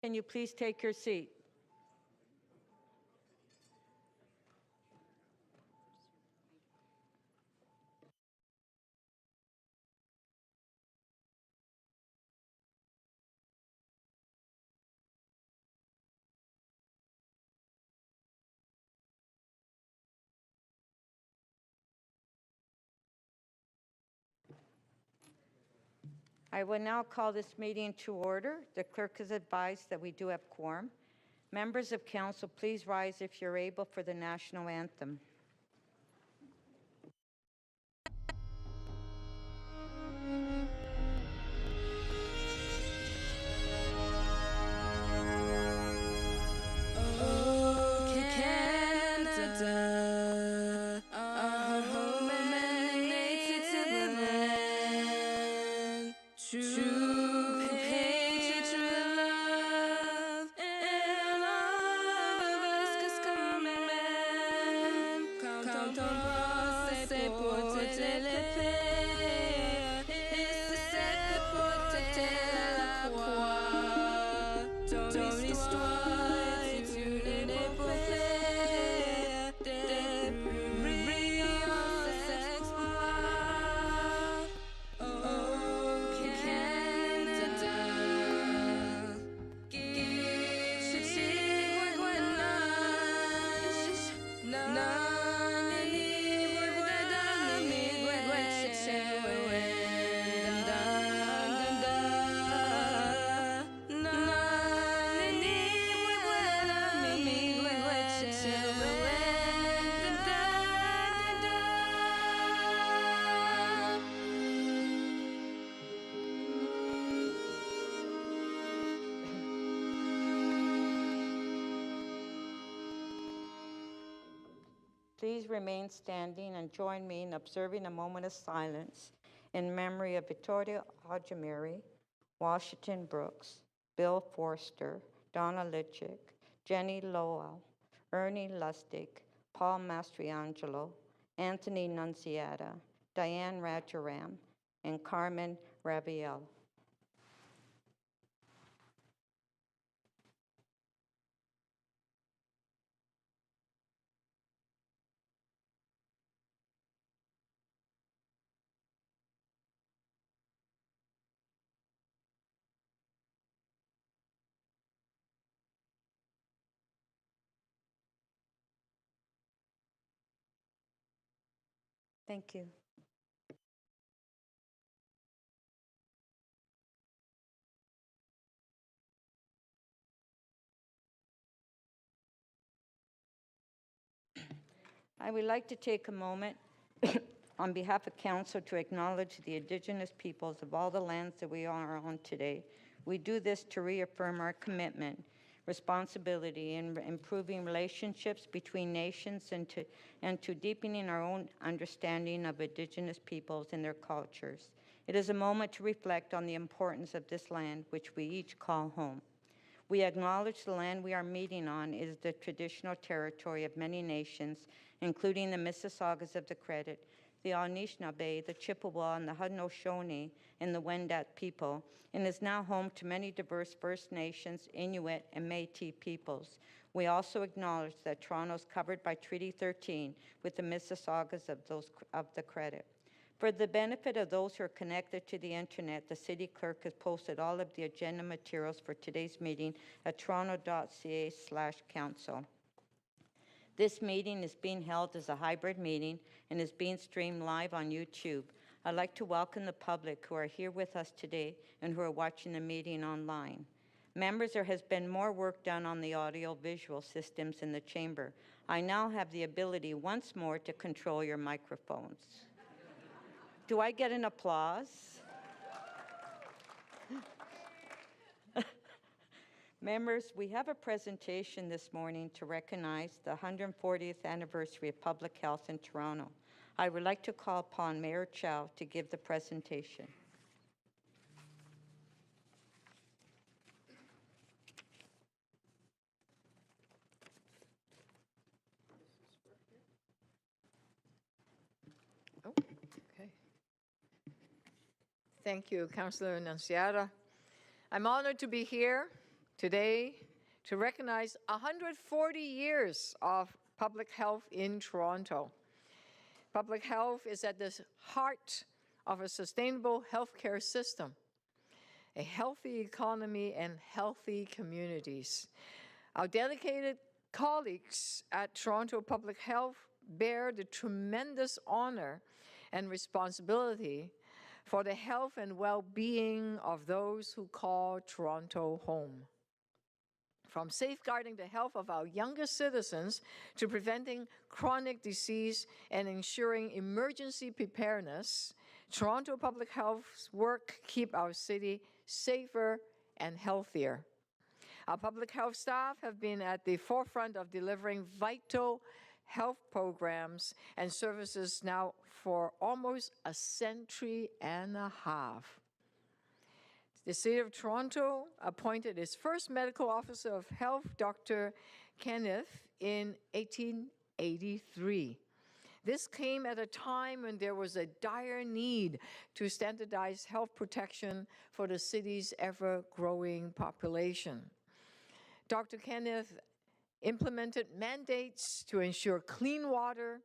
Can you please take your seat? I will now call this meeting to order. The clerk has advised that we do have quorum. Members of council, please rise if you're able for the national anthem. Please remain standing and join me in observing a moment of silence in memory of Victoria Ojibwe, Washington Brooks, Bill Forster, Donna Litchik, Jenny Lowell, Ernie Lustig, Paul Mastriangelo, Anthony Nunziata, Diane Rajaram, and Carmen Rabiel. Thank you. I would like to take a moment on behalf of Council to acknowledge the Indigenous peoples of all the lands that we are on today. We do this to reaffirm our commitment, responsibility in improving relationships between nations and to deepening our own understanding of Indigenous peoples and their cultures. It is a moment to reflect on the importance of this land, which we each call home. We acknowledge the land we are meeting on is the traditional territory of many nations, including the Mississaugas of the Credit, the Anishinaabe, the Chippewa, and the Haudenosaunee, and the Wendat people, and is now home to many diverse First Nations, Inuit, and Métis peoples. We also acknowledge that Toronto is covered by Treaty 13 with the Mississaugas of the Credit. For the benefit of those who are connected to the internet, the city clerk has posted all of the agenda materials for today's meeting at Toronto.ca/council. This meeting is being held as a hybrid meeting and is being streamed live on YouTube. I'd like to welcome the public who are here with us today and who are watching the meeting online. Members, there has been more work done on the audio-visual systems in the chamber. I now have the ability once more to control your microphones. Do I get an applause? Members, we have a presentation this morning to recognize the 140th anniversary of public health in Toronto. I would like to call upon Mayor Chow to give the presentation. Thank you, Councillor Nunziata. I'm honored to be here today to recognize 140 years of public health in Toronto. Public health is at the heart of a sustainable healthcare system, a healthy economy, and healthy communities. Our dedicated colleagues at Toronto Public Health bear the tremendous honor and responsibility for the health and well-being of those who call Toronto home. From safeguarding the health of our youngest citizens to preventing chronic disease and ensuring emergency preparedness, Toronto Public Health's work keep our city safer and healthier. Our public health staff have been at the forefront of delivering vital health programs and services now for almost a century and a half. The City of Toronto appointed its first medical officer of health, Dr. Kenneth, in 1883. This came at a time when there was a dire need to standardize health protection for the city's ever-growing population. Dr. Kenneth implemented mandates to ensure clean water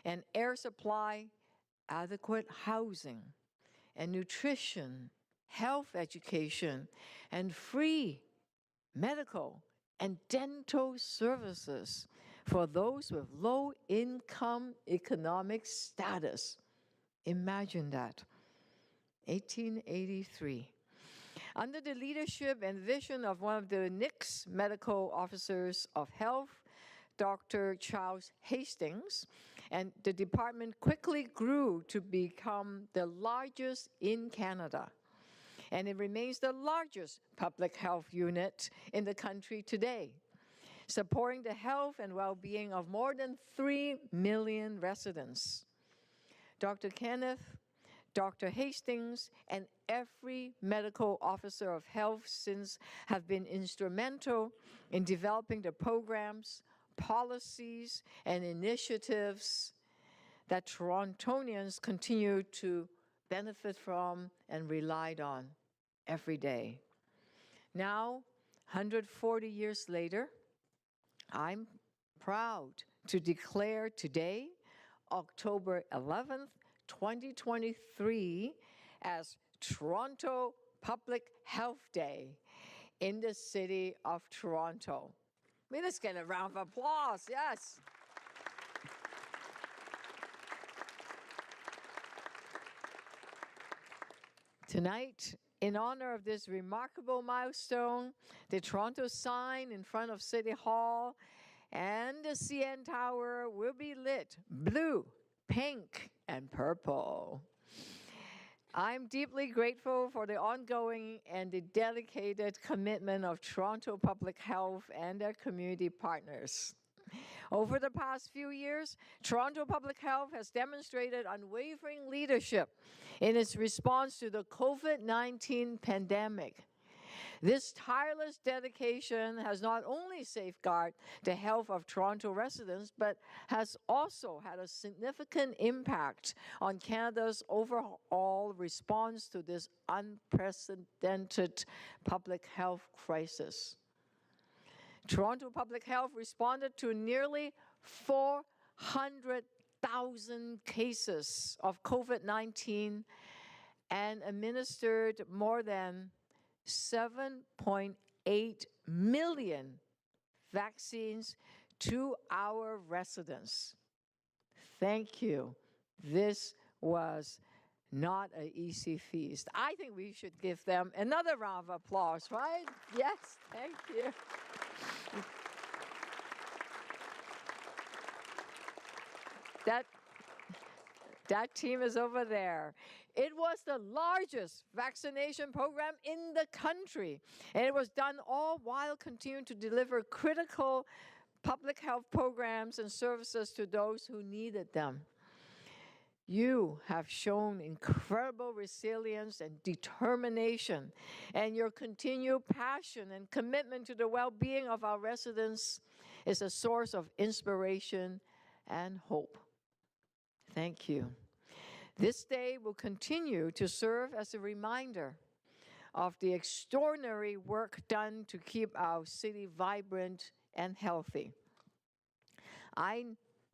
and air supply, adequate housing and nutrition, health education, and free medical and dental services for those with low-income economic status. Imagine that. 1883. Under the leadership and vision of one of the NIC's medical officers of health, Dr. Charles Hastings, and the department quickly grew to become the largest in Canada. And it remains the largest public health unit in the country today, supporting the health and well-being of more than 3 million residents. Dr. Kenneth, Dr. Hastings, and every medical officer of health since have been instrumental in developing the programs, policies, and initiatives that Torontonians continue to benefit from and relied on every day. Now, 140 years later, I'm proud to declare today, October 11th, 2023, as Toronto Public Health Day in the City of Toronto. Let's get a round of applause, yes. Tonight, in honor of this remarkable milestone, the Toronto sign in front of City Hall and the CN Tower will be lit blue, pink, and purple. I'm deeply grateful for the ongoing and the dedicated commitment of Toronto Public Health and their community partners. Over the past few years, Toronto Public Health has demonstrated unwavering leadership in its response to the COVID-19 pandemic. This tireless dedication has not only safeguarded the health of Toronto residents, but has also had a significant impact on Canada's overall response to this unprecedented public health crisis. Toronto Public Health responded to nearly 400,000 cases of COVID-19 and administered more than 7.8 million vaccines to our residents. Thank you. This was not an easy feast. I think we should give them another round of applause, right? Yes, thank you. That team is over there. It was the largest vaccination program in the country, and it was done all while continuing to deliver critical public health programs and services to those who needed them. You have shown incredible resilience and determination, and your continued passion and commitment to the well-being of our residents is a source of inspiration and hope. Thank you. This day will continue to serve as a reminder of the extraordinary work done to keep our city vibrant and healthy. I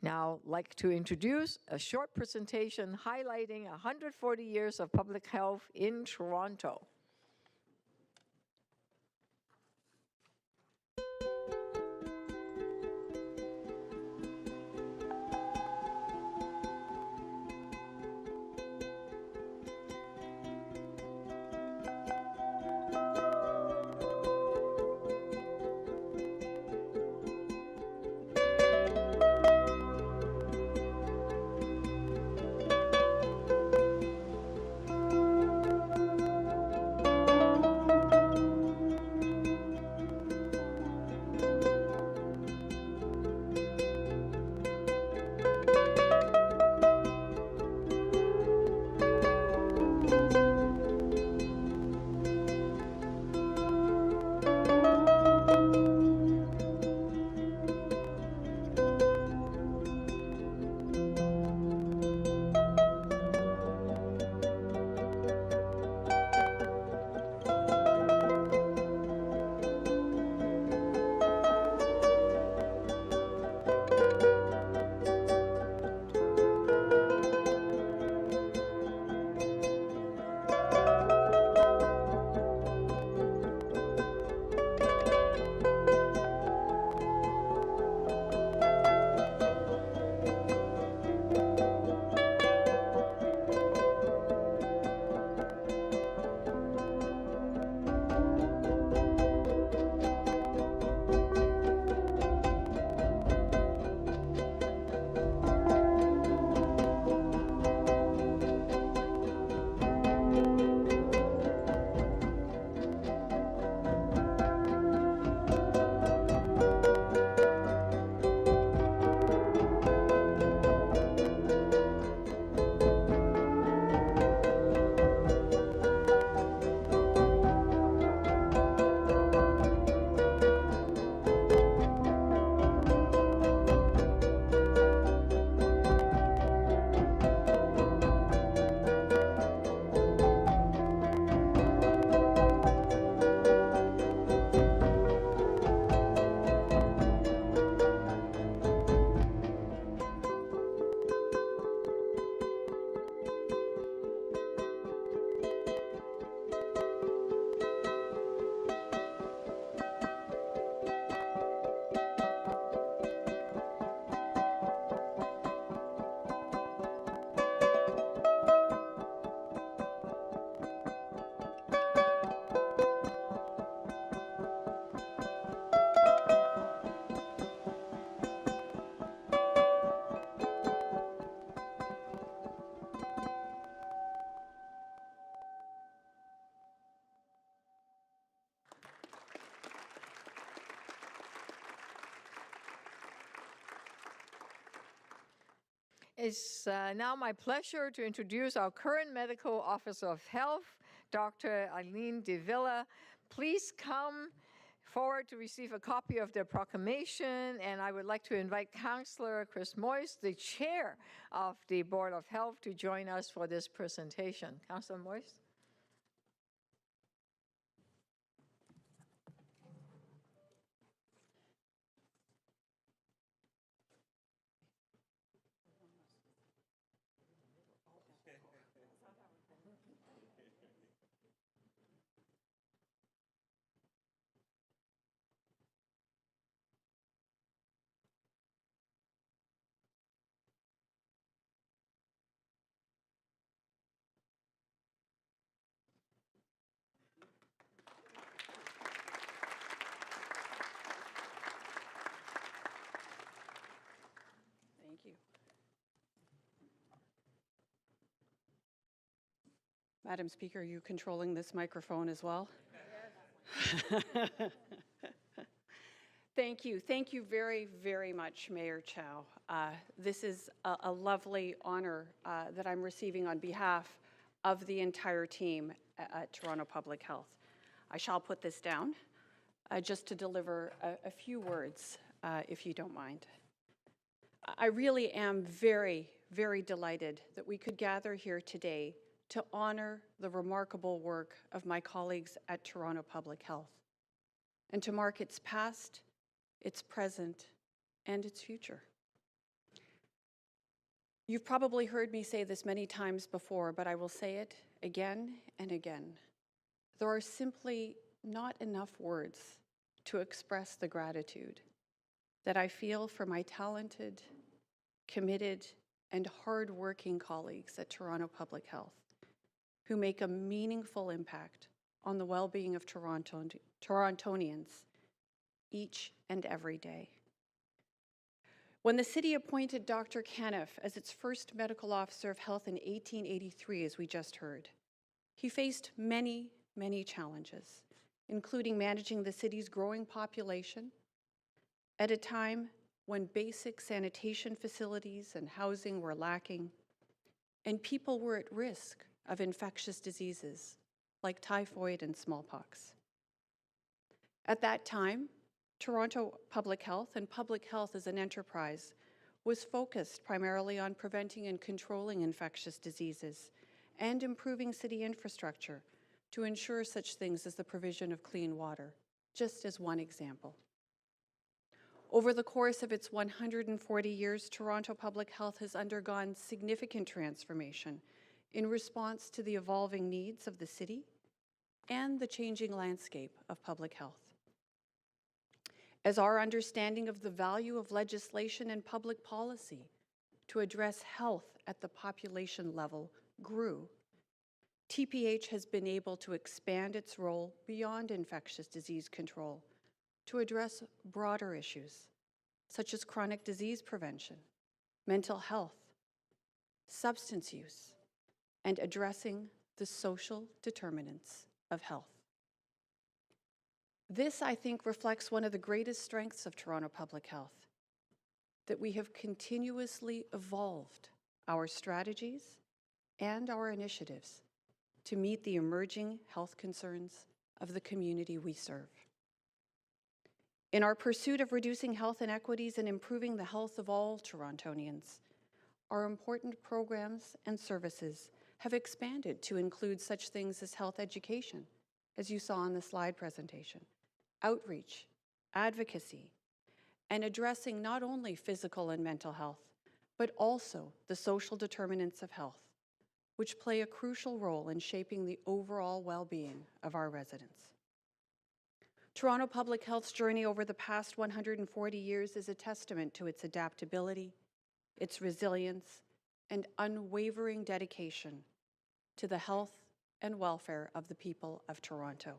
now like to introduce a short presentation highlighting 140 years of public health in Toronto. It's now my pleasure to introduce our current Medical Officer of Health, Dr. Eileen De Villa. Please come forward to receive a copy of the proclamation, and I would like to invite Councillor Chris Moyse, the Chair of the Board of Health, to join us for this presentation. Councillor Moyse. Thank you. Madam Speaker, are you controlling this microphone as well? Yes. Thank you. Thank you very, very much, Mayor Chow. This is a lovely honor that I'm receiving on behalf of the entire team at Toronto Public Health. I shall put this down just to deliver a few words, if you don't mind. I really am very, very delighted that we could gather here today to honor the remarkable work of my colleagues at Toronto Public Health and to mark its past, its present, and its future. You've probably heard me say this many times before, but I will say it again and again. There are simply not enough words to express the gratitude that I feel for my talented, committed, and hard-working colleagues at Toronto Public Health who make a meaningful impact on the well-being of Torontonians each and every day. When the city appointed Dr. Caniff as its first medical officer of health in 1883, as we just heard, he faced many, many challenges, including managing the city's growing population at a time when basic sanitation facilities and housing were lacking, and people were at risk of infectious diseases like typhoid and smallpox. At that time, Toronto Public Health and public health as an enterprise was focused primarily on preventing and controlling infectious diseases and improving city infrastructure to ensure such things as the provision of clean water, just as one example. Over the course of its 140 years, Toronto Public Health has undergone significant transformation in response to the evolving needs of the city and the changing landscape of public health. As our understanding of the value of legislation and public policy to address health at the population level grew, TPH has been able to expand its role beyond infectious disease control to address broader issues such as chronic disease prevention, mental health, substance use, and addressing the social determinants of health. This, I think, reflects one of the greatest strengths of Toronto Public Health, that we have continuously evolved our strategies and our initiatives to meet the emerging health concerns of the community we serve. In our pursuit of reducing health inequities and improving the health of all Torontonians, our important programs and services have expanded to include such things as health education, as you saw in the slide presentation, outreach, advocacy, and addressing not only physical and mental health, but also the social determinants of health, which play a crucial role in shaping the overall well-being of our residents. Toronto Public Health's journey over the past 140 years is a testament to its adaptability, its resilience, and unwavering dedication to the health and welfare of the people of Toronto.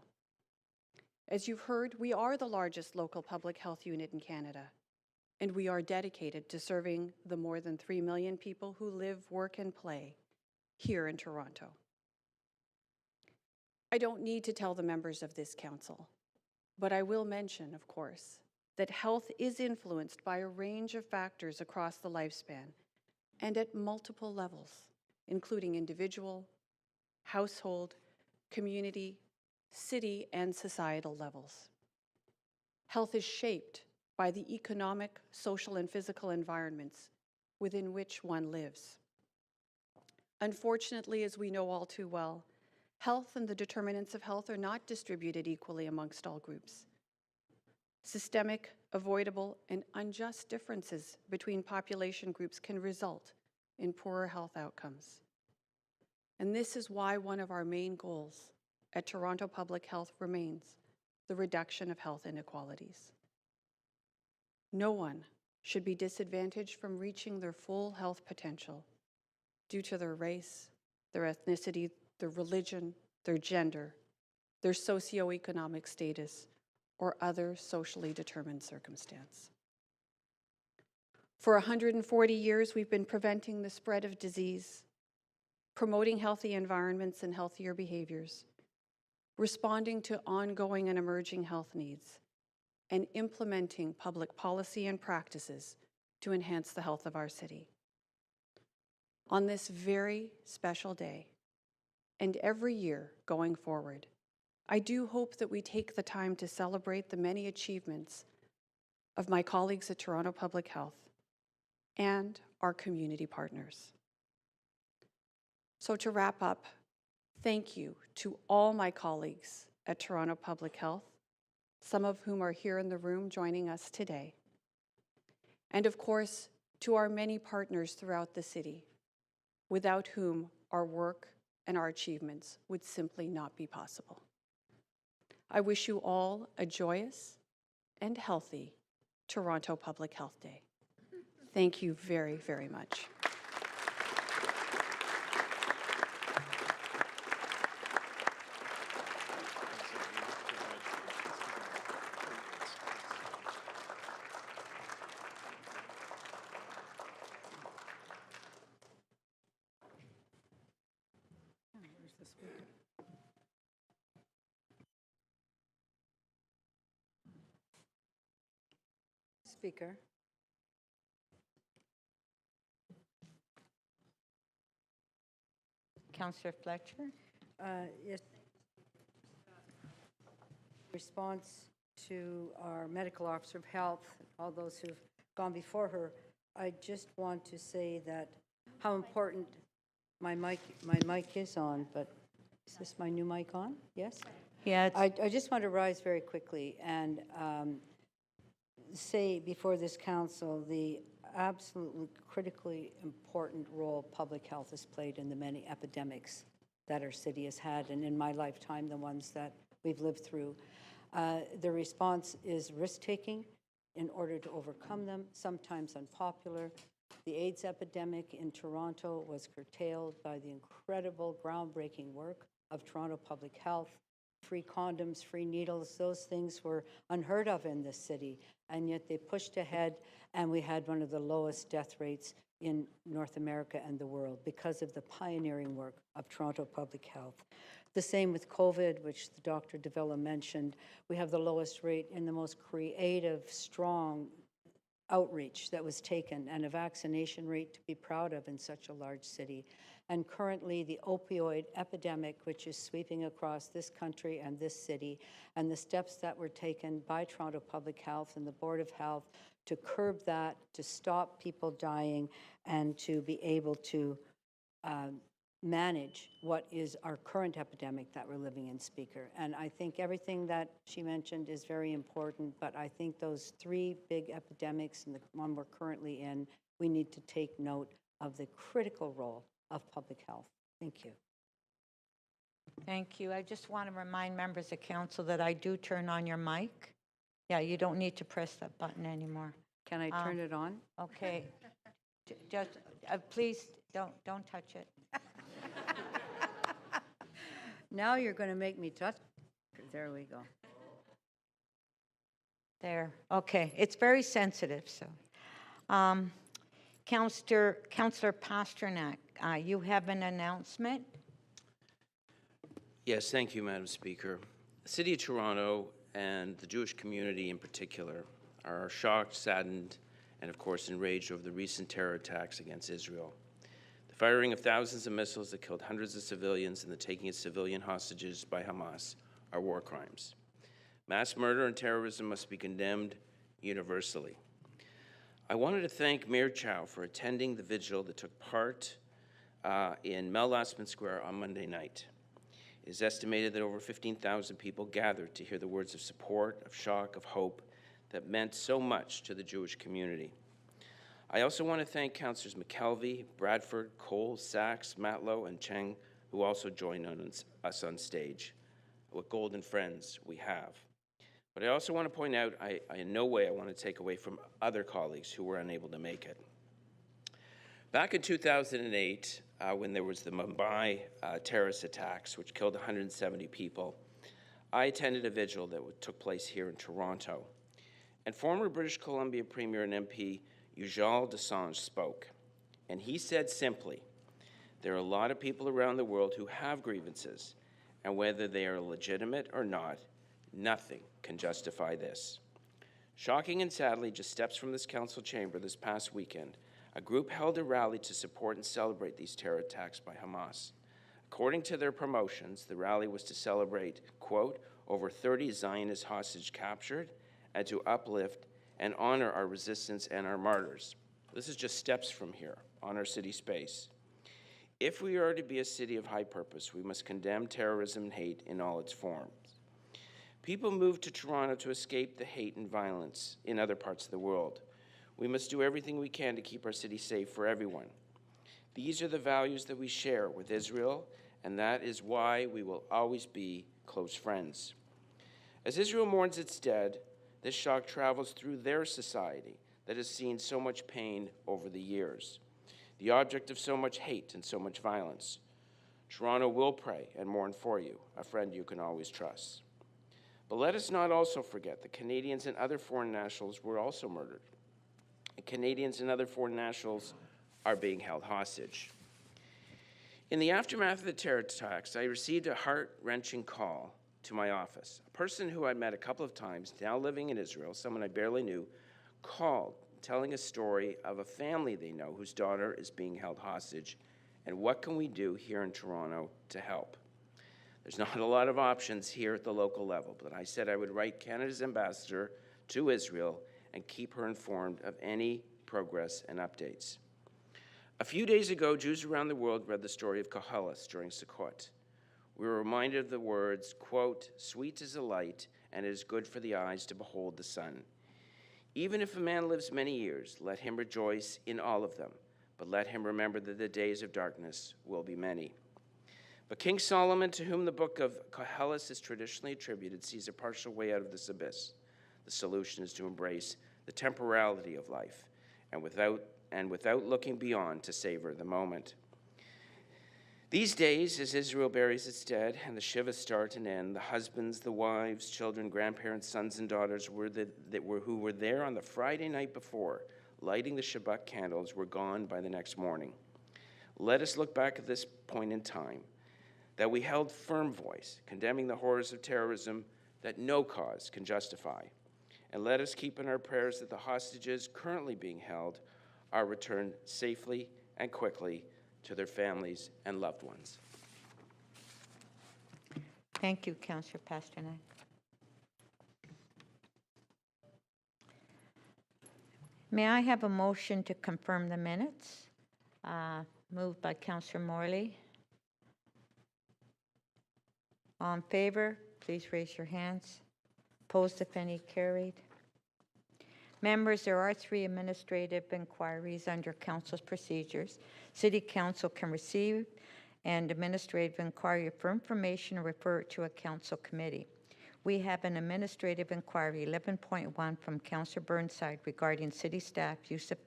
As you've heard, we are the largest local public health unit in Canada, and we are dedicated to serving the more than 3 million people who live, work, and play here in Toronto. I don't need to tell the members of this council, but I will mention, of course, that health is influenced by a range of factors across the lifespan and at multiple levels, including individual, household, community, city, and societal levels. Health is shaped by the economic, social, and physical environments within which one lives. Unfortunately, as we know all too well, health and the determinants of health are not distributed equally amongst all groups. Systemic, avoidable, and unjust differences between population groups can result in poorer health outcomes. And this is why one of our main goals at Toronto Public Health remains the reduction of health inequalities. No one should be disadvantaged from reaching their full health potential due to their race, their ethnicity, their religion, their gender, their socioeconomic status, or other socially determined circumstance. For 140 years, we've been preventing the spread of disease, promoting healthy environments and healthier behaviors, responding to ongoing and emerging health needs, and implementing public policy and practices to enhance the health of our city. On this very special day, and every year going forward, I do hope that we take the time to celebrate the many achievements of my colleagues at Toronto Public Health and our community partners. So to wrap up, thank you to all my colleagues at Toronto Public Health, some of whom are here in the room joining us today. And of course, to our many partners throughout the city, without whom our work and our achievements would simply not be possible. I wish you all a joyous and healthy Toronto Public Health Day. Thank you very, very much. Speaker. Councillor Fletcher. Yes. Response to our medical officer of health, all those who've gone before her, I just want to say that how important my mic is on, but is this my new mic on? Yes? Yeah, I just want to rise very quickly and say before this council the absolutely critically important role public health has played in the many epidemics that our city has had, and in my lifetime, the ones that we've lived through. The response is risk-taking in order to overcome them, sometimes unpopular. The AIDS epidemic in Toronto was curtailed by the incredible, groundbreaking work of Toronto Public Health. Free condoms, free needles, those things were unheard of in this city, and yet they pushed ahead, and we had one of the lowest death rates in North America and the world because of the pioneering work of Toronto Public Health. The same with COVID, which the Dr. Davila mentioned. We have the lowest rate in the most creative, strong outreach that was taken, and a vaccination rate to be proud of in such a large city. And currently the opioid epidemic, which is sweeping across this country and this city, and the steps that were taken by Toronto Public Health and the Board of Health to curb that, to stop people dying, and to be able to manage what is our current epidemic that we're living in, Speaker. And I think everything that she mentioned is very important, but I think those three big epidemics and the one we're currently in, we need to take note of the critical role of public health. Thank you. thank you. I just want to remind members of council that I do turn on your mic. Yeah, you don't need to press that button anymore. Can I turn it on? Okay. Just please don't touch it. Now you're going to make me touch. There we go. There. Okay. It's very sensitive. So, Councillor Pasternak, you have an announcement. Yes, thank you, Madam Speaker. The City of Toronto and the Jewish community in particular are shocked, saddened, and of course enraged over the recent terror attacks against Israel. The firing of thousands of missiles that killed hundreds of civilians and the taking of civilian hostages by Hamas are war crimes. Mass murder and terrorism must be condemned universally. I wanted to thank Mayor Chow for attending the vigil that took part in Mel Lastman Square on Monday night. It is estimated that over 15,000 people gathered to hear the words of support, of shock, of hope that meant so much to the Jewish community. I also want to thank Councillors McKelvey, Bradford, Cole, Sachs, Matlow, and Cheng, who also joined us on stage. What golden friends we have. But I also want to point out, in no way I want to take away from other colleagues who were unable to make it. Back in 2008, when there was the Mumbai terrorist attacks, which killed 170 people, I attended a vigil that took place here in Toronto. And former British Columbia Premier and MP Ujjal Dosanjh spoke. And he said simply, there are a lot of people around the world who have grievances, and whether they are legitimate or not, nothing can justify this. Shocking and sadly, just steps from this council chamber this past weekend, a group held a rally to support and celebrate these terror attacks by Hamas. According to their promotions, the rally was to celebrate, quote, over 30 Zionist hostage captured, and to uplift and honor our resistance and our martyrs. This is just steps from here on our city space. If we are to be a city of high purpose, we must condemn terrorism and hate in all its forms. People move to Toronto to escape the hate and violence in other parts of the world. We must do everything we can to keep our city safe for everyone. These are the values that we share with Israel, and that is why we will always be close friends. As Israel mourns its dead, this shock travels through their society that has seen so much pain over the years, the object of so much hate and so much violence. Toronto will pray and mourn for you, a friend you can always trust. But let us not also forget that Canadians and other foreign nationals were also murdered. And Canadians and other foreign nationals are being held hostage. In the aftermath of the terror attacks, I received a heart-wrenching call to my office. A person who I met a couple of times, now living in Israel, someone I barely knew, called, telling a story of a family they know whose daughter is being held hostage, and what can we do here in Toronto to help? There's not a lot of options here at the local level, but I said I would write Canada's ambassador to Israel and keep her informed of any progress and updates. A few days ago, Jews around the world read the story of Koheles during Sukkot. We were reminded of the words, quote, "Sweet is the light, and it is good for the eyes to behold the sun. Even if a man lives many years, let him rejoice in all of them, but let him remember that the days of darkness will be many." But King Solomon, to whom the book of Koheles is traditionally attributed, sees a partial way out of this abyss. The solution is to embrace the temporality of life, and without looking beyond, to savor the moment. These days, as Israel buries its dead and the Shivas start and end, the husbands, the wives, children, grandparents, sons, and daughters who were there on the Friday night before, lighting the Shabbat candles, were gone by the next morning. Let us look back at this point in time, that we held firm voice, condemning the horrors of terrorism that no cause can justify. And let us keep in our prayers that the hostages currently being held are returned safely and quickly to their families and loved ones. Thank you, Councillor Pasternak. May I have a motion to confirm the minutes? Moved by Councillor Morley. All in favor, please raise your hands. Opposed, if any, carried. Members, there are 3 administrative inquiries under Council's procedures. City Council can receive an administrative inquiry for information and refer it to a council committee. We have an administrative inquiry 11.1 from Councillor Burnside regarding city staff use of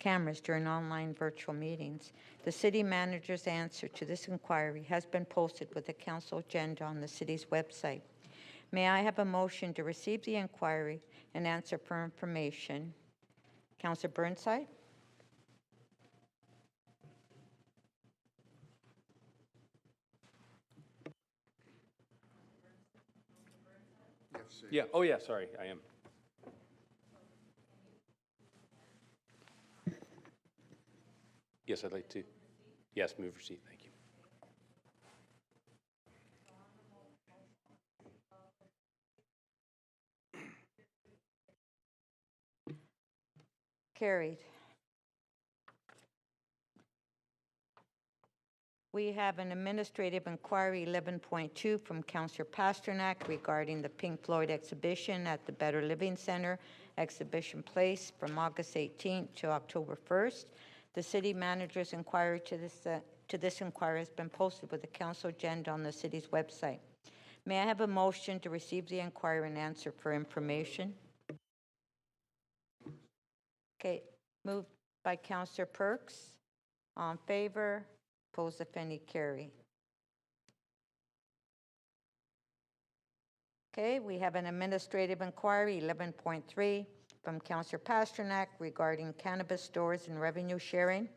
cameras during online virtual meetings. The city manager's answer to this inquiry has been posted with the council agenda on the city's website. May I have a motion to receive the inquiry and answer for information? Councillor Burnside? Yeah, oh yeah, sorry, I am. Yes, I'd like to. Yes, move receipt, thank you. Carried. We have an administrative inquiry 11.2 from Councillor Pasternak regarding the Pink Floyd exhibition at the Better Living Center, Exhibition Place, from August 18th to October 1st. The city manager's inquiry to this inquiry has been posted with the council agenda on the city's website. May I have a motion to receive the inquiry and answer for information? Okay, moved by Councillor Perks. All in favor? Opposed, if any, carry. Okay, we have an administrative inquiry 11.3 from Councillor Pasternak regarding cannabis stores and revenue sharing.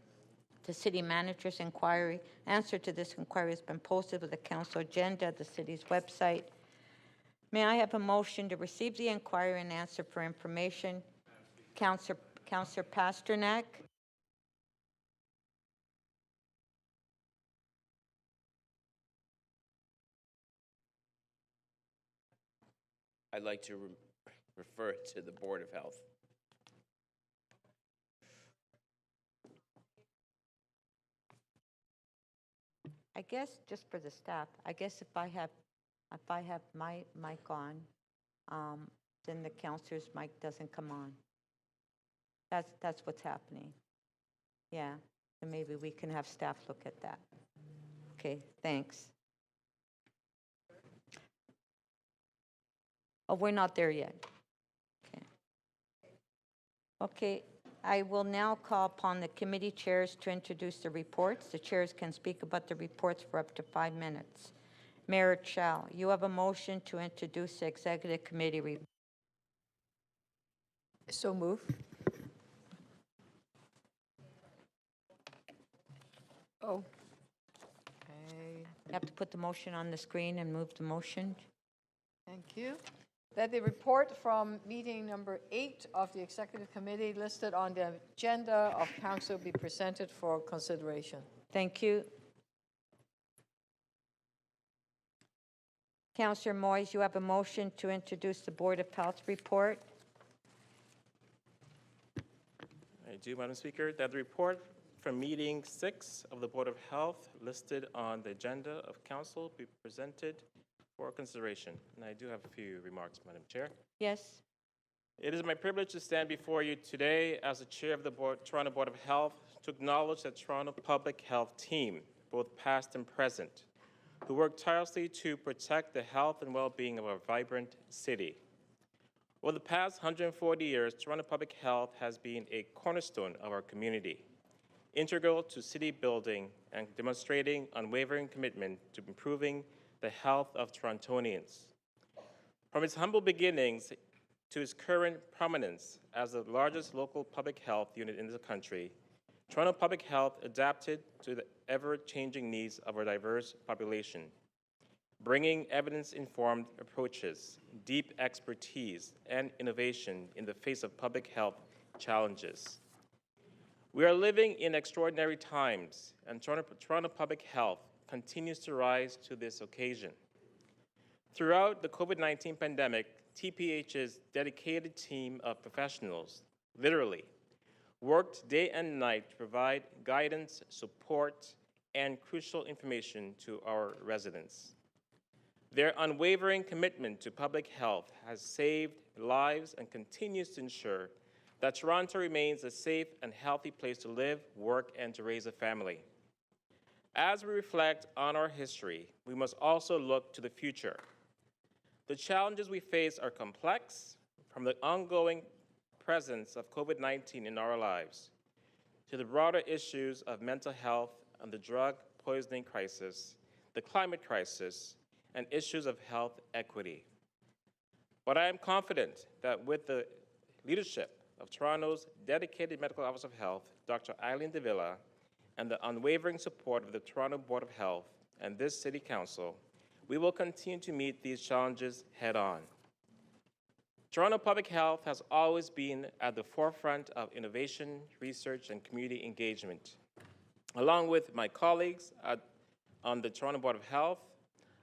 The city manager's inquiry, answer to this inquiry has been posted with the council agenda at the city's website. May I have a motion to receive the inquiry and answer for information? Councillor Pasternak. I'd like to refer it to the Board of Health. I guess just for the staff, I guess if I have my mic on, then the counselor's mic doesn't come on. That's what's happening. Yeah, and maybe we can have staff look at that. Okay, thanks. Oh, we're not there yet. Okay. Okay, I will now call upon the committee chairs to introduce the reports. The chairs can speak about the reports for up to 5 minutes. Mayor Chow, you have a motion to introduce the executive committee report. So move. Oh. Okay. You have to put the motion on the screen and move the motion. Thank you. That the report from meeting number 8 of the Executive Committee listed on the agenda of Council be presented for consideration. Thank you. Councillor Moyes, you have a motion to introduce the Board of Health report. I do, Madam Speaker, that the report from meeting 6 of the Board of Health listed on the agenda of Council be presented for consideration. And I do have a few remarks, Madam Chair. Yes. It is my privilege to stand before you today as the Chair of the Toronto Board of Health to acknowledge the Toronto Public Health team, both past and present, who work tirelessly to protect the health and well-being of our vibrant city. Over the past 140 years, Toronto Public Health has been a cornerstone of our community, integral to city building and demonstrating unwavering commitment to improving the health of Torontonians. From its humble beginnings to its current prominence as the largest local public health unit in the country, Toronto Public Health adapted to the ever-changing needs of our diverse population, bringing evidence-informed approaches, deep expertise, and innovation in the face of public health challenges. We are living in extraordinary times, and Toronto Public Health continues to rise to this occasion. Throughout the COVID-19 pandemic, TPH's dedicated team of professionals, literally, worked day and night to provide guidance, support, and crucial information to our residents. Their unwavering commitment to public health has saved lives and continues to ensure that Toronto remains a safe and healthy place to live, work, and to raise a family. As we reflect on our history, we must also look to the future. The challenges we face are complex, from the ongoing presence of COVID-19 in our lives to the broader issues of mental health and the drug poisoning crisis, the climate crisis, and issues of health equity. But I am confident that with the leadership of Toronto's dedicated Medical Office of Health, Dr. Eileen De Villa, and the unwavering support of the Toronto Board of Health and this City Council, we will continue to meet these challenges head-on. Toronto Public Health has always been at the forefront of innovation, research, and community engagement. Along with my colleagues on the Toronto Board of Health,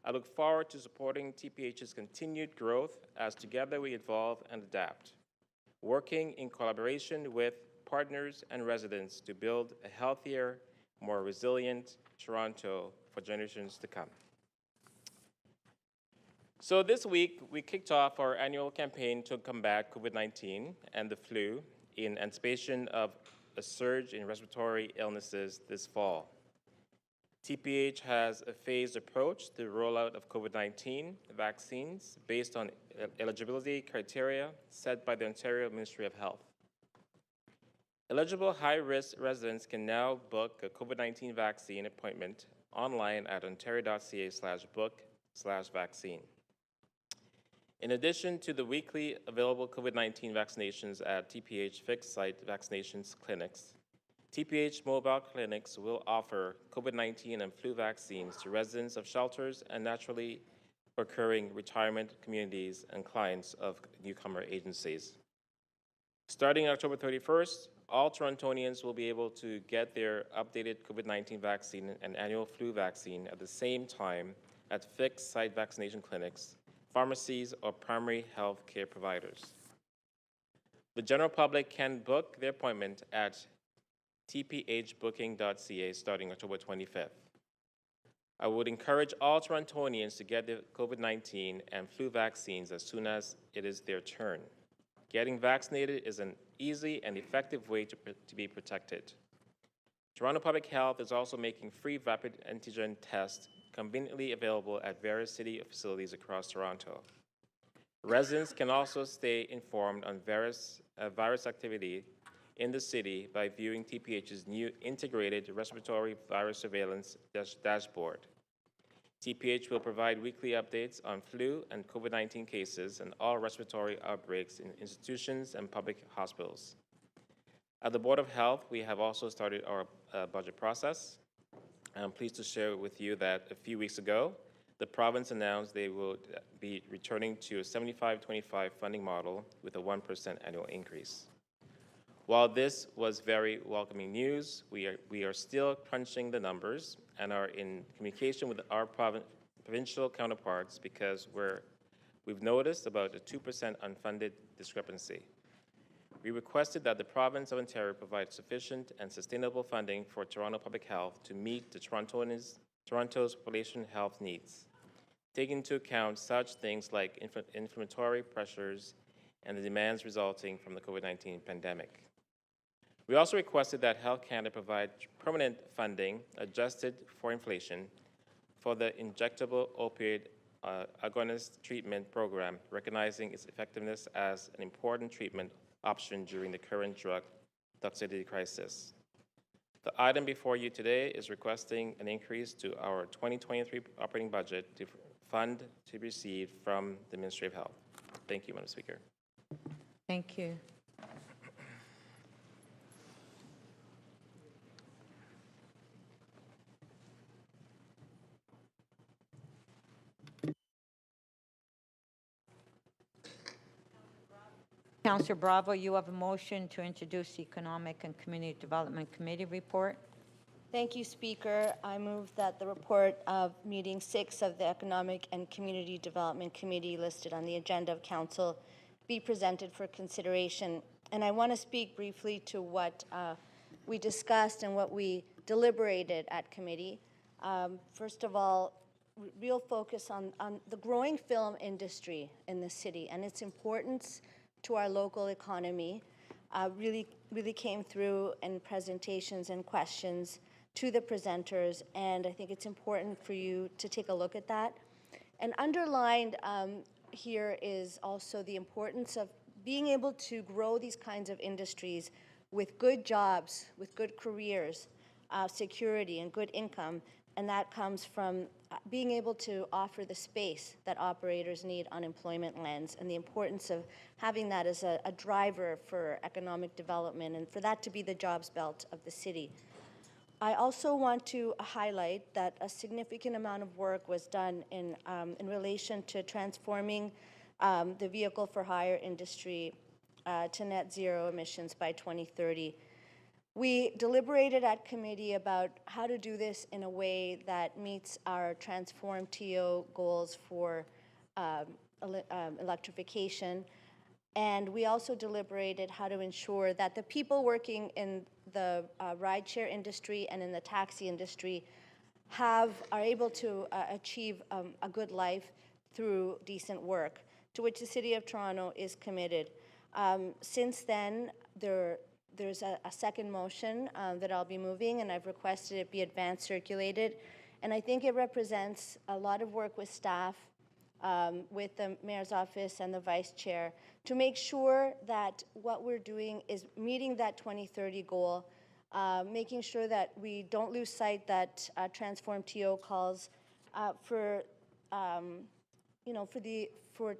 I look forward to supporting TPH's continued growth as together we evolve and adapt, working in collaboration with partners and residents to build a healthier, more resilient Toronto for generations to come. So this week, we kicked off our annual campaign to combat COVID-19 and the flu in anticipation of a surge in respiratory illnesses this fall. TPH has a phased approach to the rollout of COVID-19 vaccines based on eligibility criteria set by the Ontario Ministry of Health. Eligible high-risk residents can now book a COVID-19 vaccine appointment online at Ontario.ca/book/vaccine. In addition to the weekly available COVID-19 vaccinations at TPH fixed site vaccinations clinics, TPH mobile clinics will offer COVID-19 and flu vaccines to residents of shelters and naturally occurring retirement communities and clients of newcomer agencies. Starting October 31st, all Torontonians will be able to get their updated COVID-19 vaccine and annual flu vaccine at the same time at fixed site vaccination clinics, pharmacies, or primary health care providers. The general public can book their appointment at tphbooking.ca starting October 25th. I would encourage all Torontonians to get the COVID-19 and flu vaccines as soon as it is their turn. Getting vaccinated is an easy and effective way to be protected. Toronto Public Health is also making free rapid antigen tests conveniently available at various city facilities across Toronto. Residents can also stay informed on various virus activity in the city by viewing TPH's new integrated respiratory virus surveillance dashboard. TPH will provide weekly updates on flu and COVID-19 cases and all respiratory outbreaks in institutions and public hospitals. At the Board of Health, we have also started our budget process. I'm pleased to share with you that a few weeks ago, the province announced they will be returning to a 75-25 funding model with a 1% annual increase. While this was very welcoming news, we are still crunching the numbers and are in communication with our provincial counterparts because we've noticed about a 2% unfunded discrepancy. We requested that the province of Ontario provide sufficient and sustainable funding for Toronto Public Health to meet the Toronto's population health needs, taking into account such things like inflammatory pressures and the demands resulting from the COVID-19 pandemic. We also requested that Health Canada provide permanent funding adjusted for inflation for the injectable opioid agonist treatment program, recognizing its effectiveness as an important treatment option during the current drug toxicity crisis. The item before you today is requesting an increase to our 2023 operating budget to fund to be received from the Ministry of Health. Thank you, Madam Speaker. Thank you. Councillor Bravo, you have a motion to introduce the Economic and Community Development Committee report. Thank you, Speaker. I move that the report of meeting 6 of the Economic and Community Development Committee listed on the agenda of Council be presented for consideration. And I want to speak briefly to what we discussed and what we deliberated at committee. First of all, real focus on the growing film industry in the city and its importance to our local economy really came through in presentations and questions to the presenters, and I think it's important for you to take a look at that. And underlined here is also the importance of being able to grow these kinds of industries with good jobs, with good careers, security and good income, and that comes from being able to offer the space that operators need on employment lands and the importance of having that as a driver for economic development and for that to be the jobs belt of the city. I also want to highlight that a significant amount of work was done in relation to transforming the vehicle for hire industry to net zero emissions by 2030. We deliberated at committee about how to do this in a way that meets our Transform TO goals for electrification. And we also deliberated how to ensure that the people working in the rideshare industry and in the taxi industry are able to achieve a good life through decent work, to which the City of Toronto is committed. Since then, there's a second motion that I'll be moving, and I've requested it be advance circulated. And I think it represents a lot of work with staff, with the Mayor's Office and the Vice Chair, to make sure that what we're doing is meeting that 2030 goal, making sure that we don't lose sight that Transform TO calls for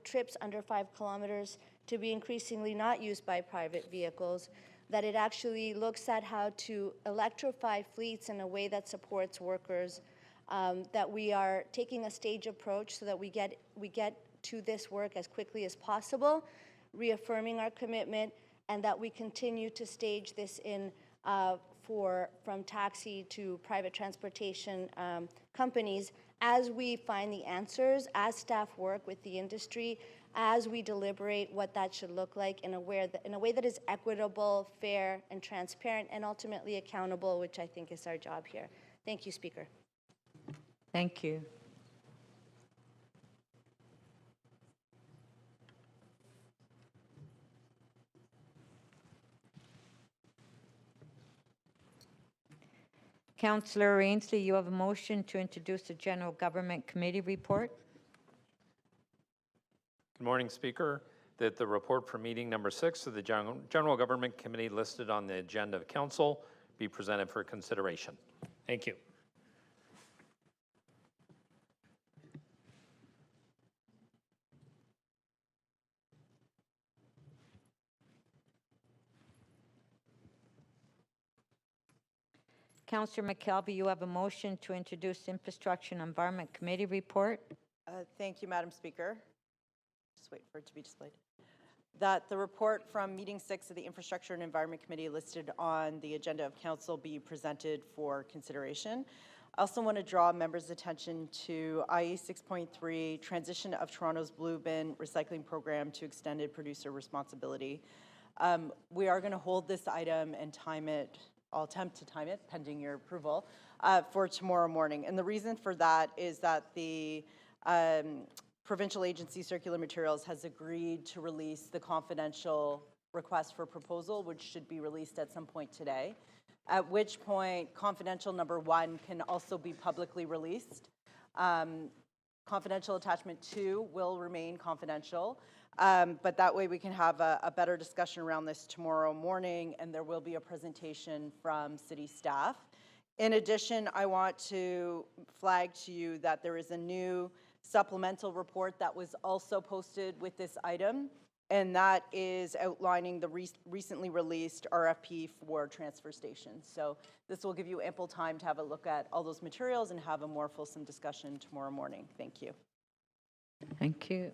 trips under 5 kilometers to be increasingly not used by private vehicles, that it actually looks at how to electrify fleets in a way that supports workers, that we are taking a stage approach so that we get to this work as quickly as possible, reaffirming our commitment, and that we continue to stage this in from taxi to private transportation companies as we find the answers, as staff work with the industry, as we deliberate what that should look like in a way that is equitable, fair, and transparent, and ultimately accountable, which I think is our job here. Thank you, Speaker. Thank you. Councillor Ainsley, you have a motion to introduce the General Government Committee report. Good morning, Speaker. That the report for meeting number 6 of the General Government Committee listed on the agenda of Council be presented for consideration. Thank you. Councillor McKelvey, you have a motion to introduce Infrastructure and Environment Committee report. Thank you, Madam Speaker. Just wait for it to be displayed. That the report from meeting 6 of the Infrastructure and Environment Committee listed on the agenda of Council be presented for consideration. I also want to draw members' attention to IE 6.3, transition of Toronto's blue bin recycling program to extended producer responsibility. We are going to hold this item and time it. I'll attempt to time it, pending your approval, for tomorrow morning. And the reason for that is that the Provincial Agency Circular Materials has agreed to release the confidential request for proposal, which should be released at some point today, at which point confidential number 1 can also be publicly released. Confidential attachment 2 will remain confidential, but that way we can have a better discussion around this tomorrow morning, and there will be a presentation from city staff. In addition, I want to flag to you that there is a new supplemental report that was also posted with this item, and that is outlining the recently released RFP for transfer stations. So this will give you ample time to have a look at all those materials and have a more fulsome discussion tomorrow morning. Thank you. Thank you.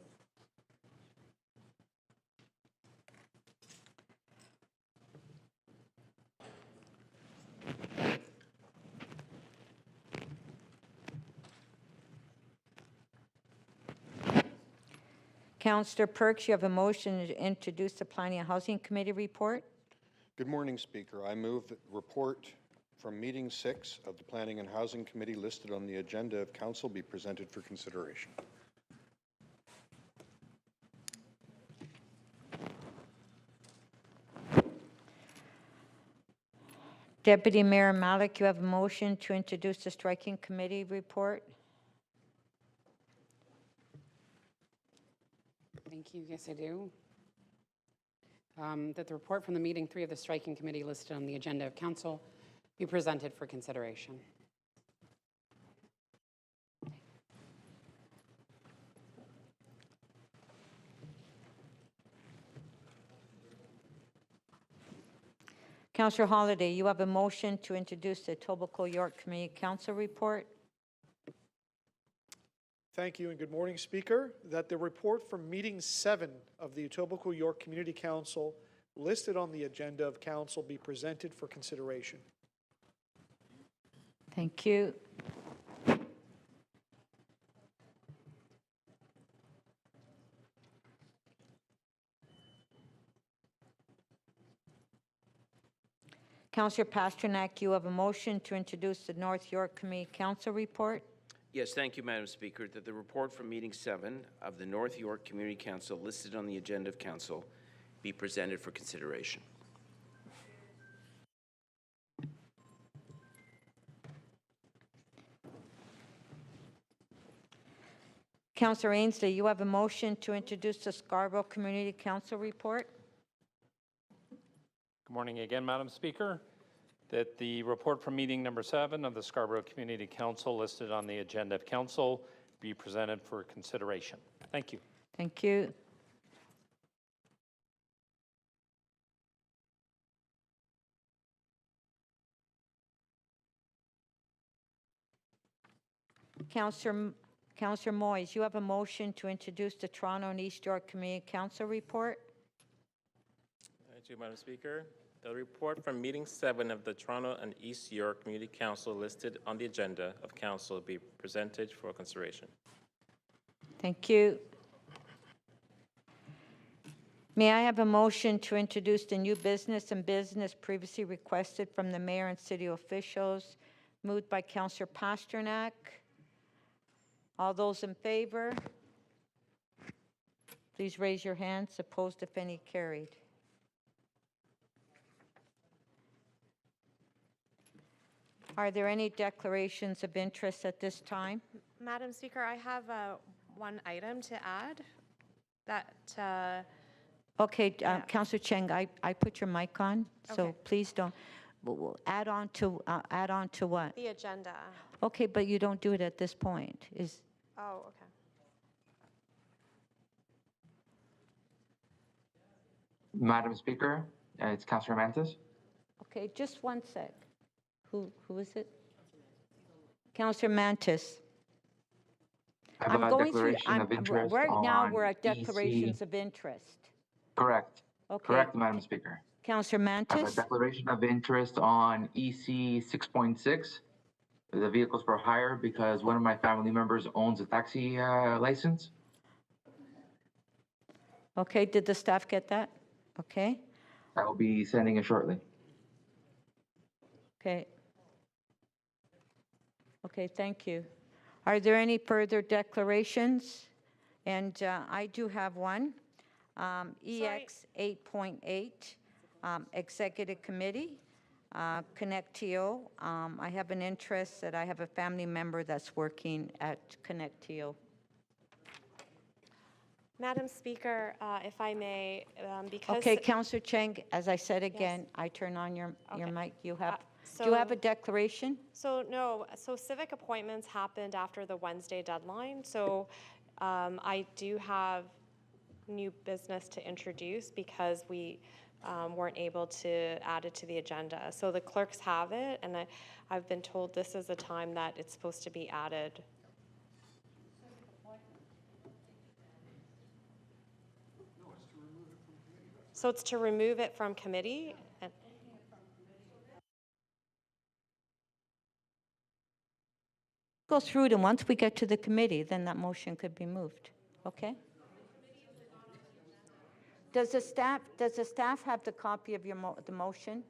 Councillor Perks, you have a motion to introduce the Planning and Housing Committee report. Good morning, Speaker. I move that the report from meeting 6 of the Planning and Housing Committee listed on the agenda of Council be presented for consideration. Deputy Mayor Malik, you have a motion to introduce the Striking Committee report. Thank you. Yes, I do. That the report from the meeting 3 of the Striking Committee listed on the agenda of Council be presented for consideration. Councillor Holliday, you have a motion to introduce the Etobicoke York Community Council report. Thank you and good morning, Speaker. That the report from meeting 7 of the Etobicoke York Community Council listed on the agenda of Council be presented for consideration. Thank you. Councillor Pasternak, you have a motion to introduce the North York Community Council report. Yes, thank you, Madam Speaker. That the report from meeting 7 of the North York Community Council listed on the agenda of Council be presented for consideration. Councillor Ainsley, you have a motion to introduce the Scarborough Community Council report. Good morning again, Madam Speaker. That the report from meeting number 7 of the Scarborough Community Council listed on the agenda of Council be presented for consideration. Thank you. Thank you. Councillor Moyes, you have a motion to introduce the Toronto and East York Community Council report. Thank you, Madam Speaker. The report from meeting 7 of the Toronto and East York Community Council listed on the agenda of Council will be presented for consideration. Thank you. May I have a motion to introduce the new business and business previously requested from the mayor and city officials, moved by Councillor Pasternak, All those in favor? Please raise your hands. Opposed, if any, carried. Are there any declarations of interest at this time? Madam Speaker, I have one item to add that, Okay, Councillor Cheng, I put your mic on, so Okay. please don't. Add on to what? the agenda. Okay, but you don't do it at this point. Oh, okay. Madam Speaker, it's Councillor Mantis. Okay, just one sec. Who is it? Councillor Mantis. I have a declaration of interest right now on we're at EC. declarations of interest. Correct. Okay. Correct, Madam Speaker. Councillor I have a Mantis. declaration of interest on EC 6.6, the vehicles for hire, because one of my family members owns a taxi license. Okay, did the staff get that? Okay, I will be sending it shortly. okay. Okay, thank you. Are there any further declarations? And I do have one. EX 8.8, Executive Committee, Connect TO. I have an interest that I have a family member that's working at Connect TO. Madam Speaker, if I may, because... Okay, Councillor Cheng, as I said again, I turn on your mic. You have, do you have a declaration? So no, so civic appointments happened after the Wednesday deadline. So I do have new business to introduce because we weren't able to add it to the agenda. So the clerks have it, and I've been told this is the time that it's supposed to be added. So it's to remove it from committee. And Go through it, and once we get to the committee, then that motion could be moved. Okay? Does the staff have the copy of the motion?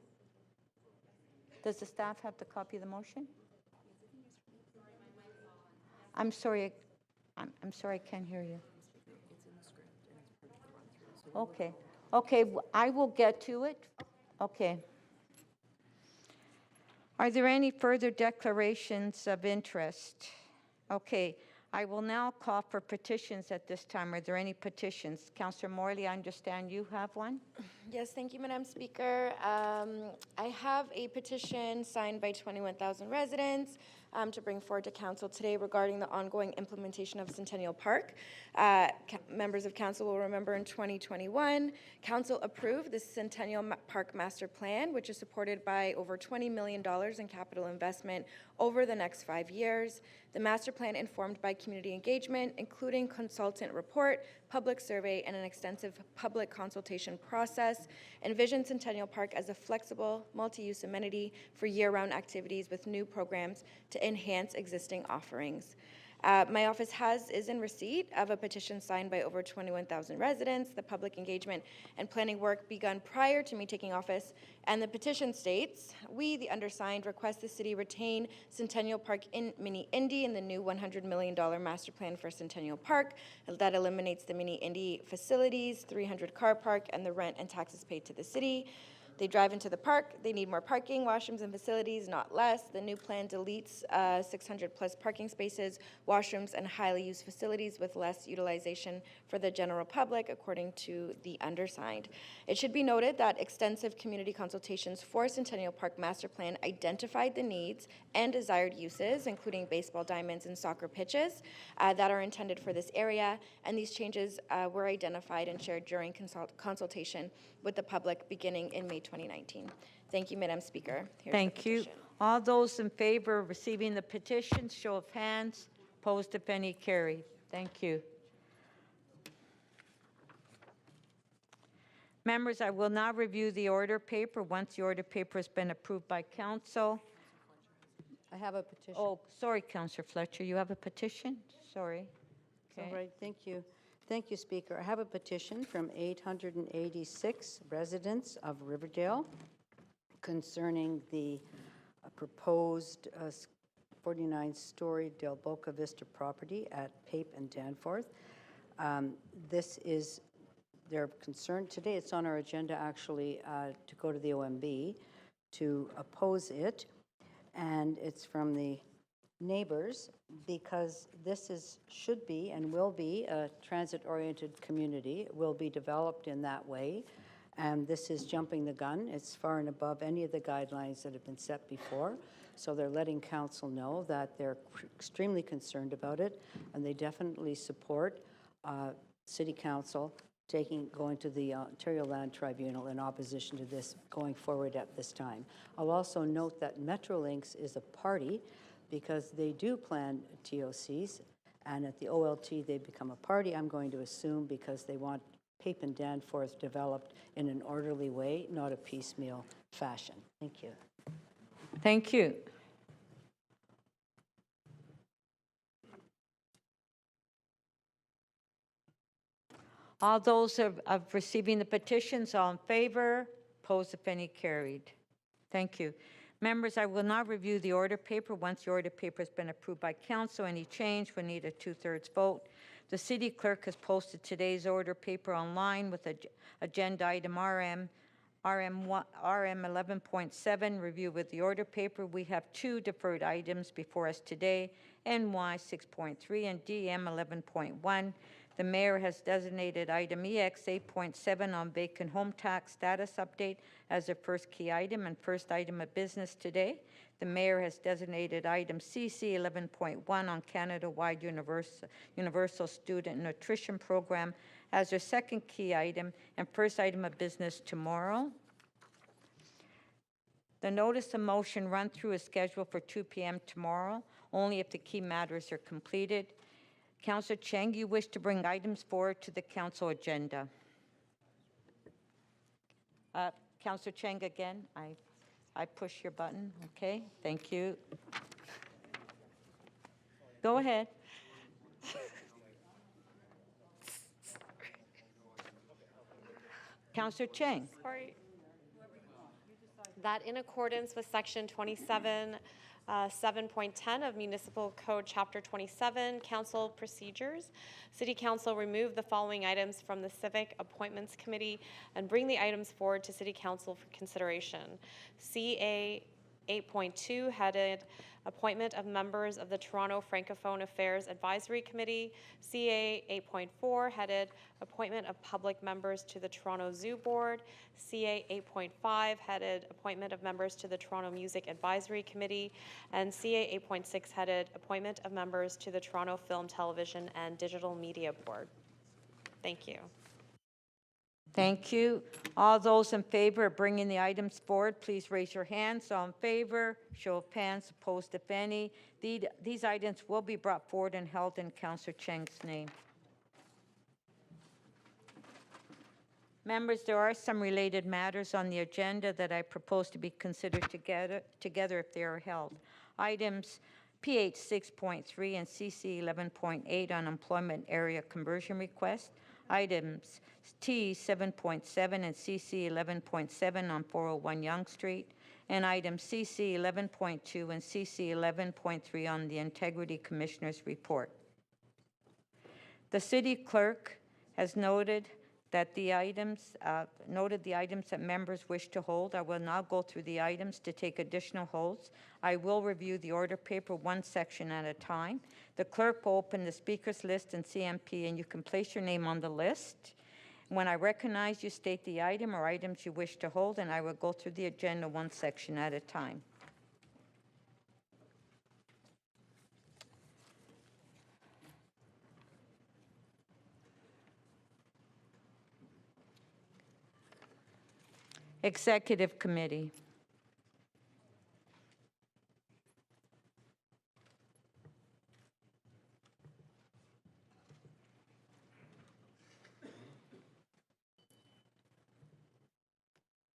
Does the staff have the copy of the motion? I'm sorry, I'm sorry, I can't hear you. Okay, okay, I will get to it. Okay. Are there any further declarations of interest? Okay, I will now call for petitions at this time. Are there any petitions? Councillor Morley, I understand you have one? Yes, thank you, Madam Speaker. I have a petition signed by 21,000 residents to bring forward to Council today regarding the ongoing implementation of Centennial Park. Members of Council will remember in 2021, Council approved the Centennial Park Master Plan, which is supported by over $20 million in capital investment over the next 5 years. The master plan informed by community engagement, including consultant report, public survey, and an extensive public consultation process, envisions Centennial Park as a flexible, multi-use amenity for year-round activities with new programs to enhance existing offerings. My office is in receipt of a petition signed by over 21,000 residents. The public engagement and planning work begun prior to me taking office, and the petition states, we, the undersigned, request the city retain Centennial Park Mini Indy in the new $100 million master plan for Centennial Park that eliminates the Mini Indy facilities, 300 car park, and the rent and taxes paid to the city. They drive into the park, they need more parking, washrooms, and facilities, not less. The new plan deletes 600 plus parking spaces, washrooms, and highly used facilities with less utilization for the general public, according to the undersigned. It should be noted that extensive community consultations for Centennial Park Master Plan identified the needs and desired uses, including baseball diamonds and soccer pitches, that are intended for this area, and these changes were identified and shared during consultation with the public beginning in May 2019. Thank you, Madam Speaker. Here's Thank you. All those in favor of receiving the petition, show of hands. Opposed, if any, carried. Thank you. Members, I will now review the order paper. Once the order paper has been approved by council. I have a petition. Oh, sorry, Councillor Fletcher, you have a petition? Sorry. Okay. All right, thank you. Thank you, Speaker. I have a petition from 886 residents of Riverdale concerning the proposed 49-story Del Boca Vista property at Pape and Danforth. This is their concern. Today it's on our agenda actually to go to the OMB to oppose it. And it's from the neighbors because this should be and will be a transit-oriented community. It will be developed in that way. And this is jumping the gun. It's far and above any of the guidelines that have been set before. So they're letting council know that they're extremely concerned about it, and they definitely support City Council going to the Ontario Land Tribunal in opposition to this going forward at this time. I'll also note that Metrolinx is a party because they do plan TOCs, and at the OLT they become a party, I'm going to assume, because they want Pape and Danforth developed in an orderly way, not a piecemeal fashion. Thank you. Thank you. All those of receiving the petitions, all in favor, opposed, if any, carried. Thank you. Members, I will now review the order paper. Once the order paper has been approved by council, any change will need a 2/3 vote. The city clerk has posted today's order paper online with agenda item RM 11.7, review with the order paper. We have 2 deferred items before us today, NY 6.3 and DM 11.1. The mayor has designated item EX 8.7 on vacant home tax status update as the first key item and first item of business today. The mayor has designated item CC 11.1 on Canada-wide universal student nutrition program as their second key item and first item of business tomorrow. The notice of motion run-through is scheduled for 2 p.m. tomorrow, only if the key matters are completed. Councillor Cheng, you wish to bring items forward to the council agenda. Councillor Cheng, again, I push your button. Okay, thank you. Go ahead. Councillor Cheng. Sorry. That in accordance with Section 7.10 of Municipal Code Chapter 27, Council Procedures, City Council remove the following items from the Civic Appointments Committee and bring the items forward to City Council for consideration. CA 8.2, headed Appointment of Members of the Toronto Francophone Affairs Advisory Committee. CA 8.4, headed Appointment of Public Members to the Toronto Zoo Board. CA 8.5, headed Appointment of Members to the Toronto Music Advisory Committee. And CA 8.6, headed Appointment of Members to the Toronto Film, Television, and Digital Media Board. Thank you. Thank you. All those in favor of bringing the items forward, please raise your hands. All in favor, show of hands, opposed if any. These items will be brought forward and held in Councillor Cheng's name. Members, there are some related matters on the agenda that I propose to be considered together if they are held. Items PH 6.3 and CC 11.8 on employment area conversion request. Items T 7.7 and CC 11.7 on 401 Yonge Street, and items CC 11.2 and CC 11.3 on the Integrity Commissioner's report. The city clerk has noted the items that members wish to hold. I will now go through the items to take additional holds. I will review the order paper one section at a time. The clerk will open the speakers list and CMP, and you can place your name on the list. When I recognize you, state the item or items you wish to hold, and I will go through the agenda one section at a time. Executive Committee.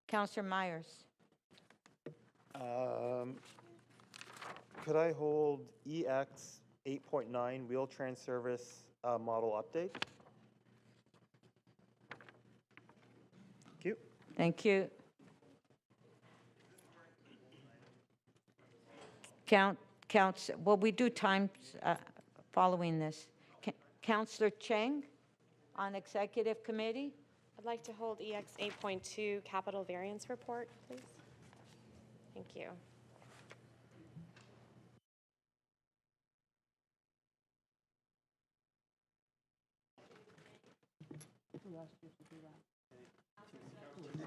Councillor Myers. Could I hold EX 8.9 Wheel-Trans Service model update? Thank you. Thank you. Well, we do times following this. Councillor Cheng on Executive Committee. I'd like to hold EX 8.2 capital variance report, please. Thank you.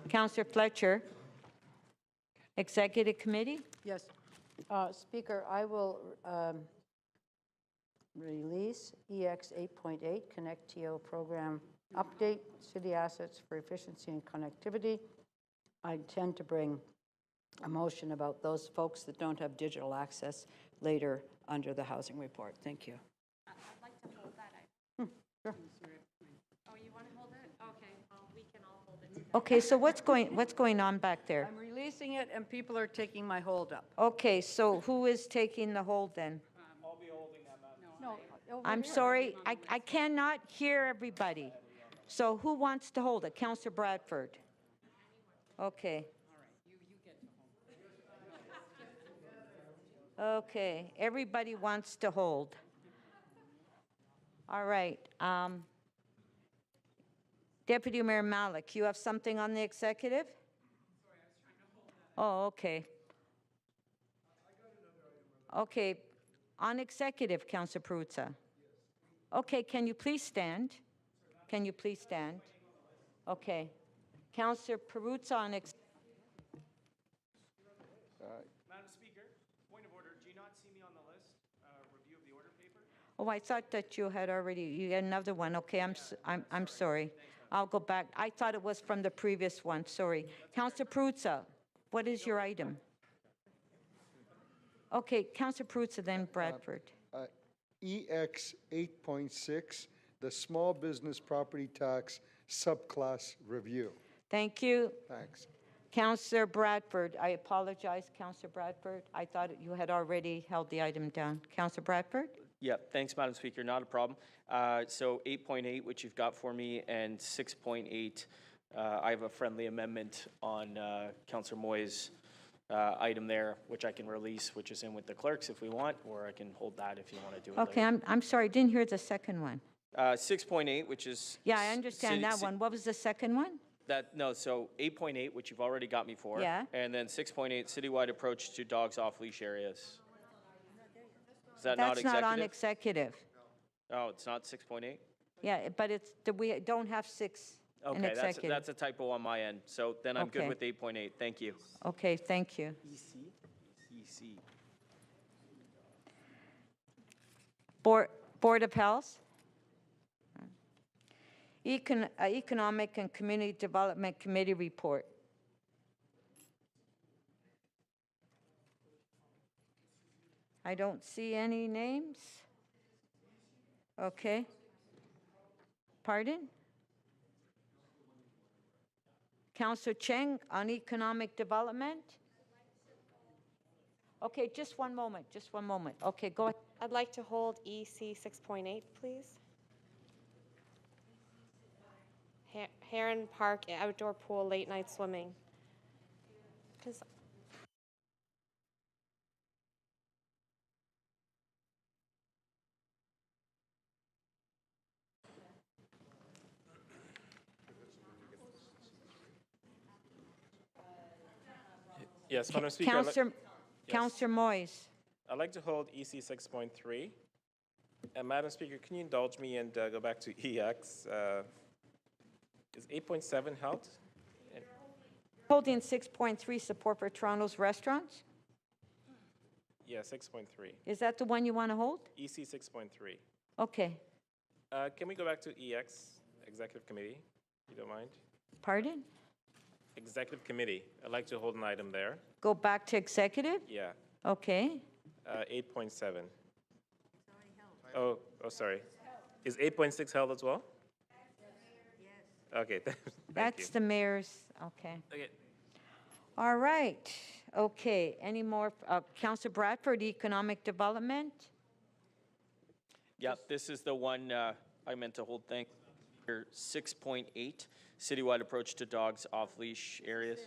Councillor Fletcher, Executive Committee. Yes. Speaker, I will release EX 8.8, Connect TO Program Update, City Assets for Efficiency and Connectivity. I intend to bring a motion about those folks that don't have digital access later under the housing report. Thank you. I'd like to hold that item. Sure. Oh, you want to hold it? Okay, well, we can all hold it together. Okay, so what's going on back there? I'm releasing it and people are taking my hold up. Okay, so who is taking the hold then? I'll be holding that, Madam. No. I'm sorry, I cannot hear everybody. So who wants to hold it? Councillor Bradford. Okay. Okay, everybody wants to hold. All right. Deputy Mayor Malik, you have something on the executive? Oh, okay. Okay, on executive, Councillor Perruzza. Okay, can you please stand? Can you please stand? Okay. Councillor Perruzza on Madam Speaker, point of order. Do you not see me on the list? Review of the order paper? Oh, I thought that you had another one. Okay, I'm sorry. I'll go back. I thought it was from the previous one. Sorry. Councillor Perruzza, what is your item? Okay, Councillor Perruzza, then Bradford. EX 8.6, the Small Business Property Tax Subclass Review. Thank you. Thanks. Councillor Bradford, I apologize, Councillor Bradford. I thought you had already held the item down. Councillor Bradford? Yeah, thanks, Madam Speaker. Not a problem. So 8.8, which you've got for me, and 6.8, I have a friendly amendment on Councillor Moy's item there, which I can release, which is in with the clerks if we want, or I can hold that if you want to do it Okay, later. I'm sorry, didn't hear the second one. 6.8, which is... Yeah, I understand that one. What was the second one? So 8.8, which you've already got me for. Yeah. And then 6.8, citywide approach to dogs off-leash areas. Is that not That's executive? not on executive. Oh, it's not 6.8? Yeah, but we don't have 6 in Okay, executive. that's a typo on my end. So then I'm good Okay. with 8.8. Thank you. Okay, thank you. EC. Board of Health. Economic and Community Development Committee report. I don't see any names. Okay. Pardon? Councillor Cheng on economic development? Okay, just one moment, just one moment. Okay, go ahead. I'd like to hold EC 6.8, please. Heron Park outdoor pool late night swimming. Yes, Madam Speaker. Councillor Moyes. I'd like to hold EC 6.3. And Madam Speaker, can you indulge me and go back to EX? Is 8.7 held? Holding 6.3, support for Toronto's restaurants? Yeah, 6.3. Is that the one you want to hold? EC 6.3. Okay. Can we go back to EX, Executive Committee, if you don't mind? Pardon? Executive Committee. I'd like to hold an item there. Go back to executive? Yeah. Okay. 8.7. Oh, sorry. Is 8.6 held as well? Yes. Okay, thank you. That's the mayor's, okay. Okay. All right. Okay, any more? Councillor Bradford, Economic Development? Yeah, this is the one I meant to hold. Thank you. 6.8, citywide approach to dogs off-leash areas.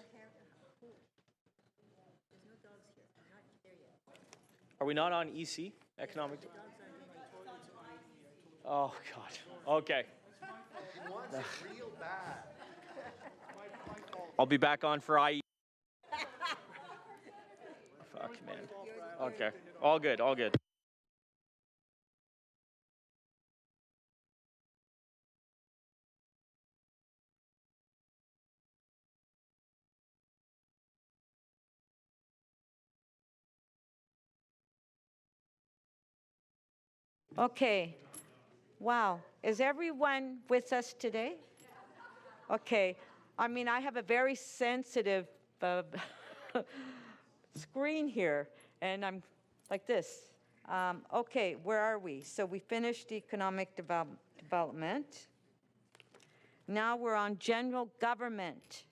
Are we not on EC, economic? Oh, God. Okay. I'll be back on for IE. Fuck, man. Okay. All good, all good. Okay. Wow. Is everyone with us today? Okay. I mean, I have a very sensitive screen here, and I'm like this. Okay, where are we? So we finished economic development. Now we're on general government.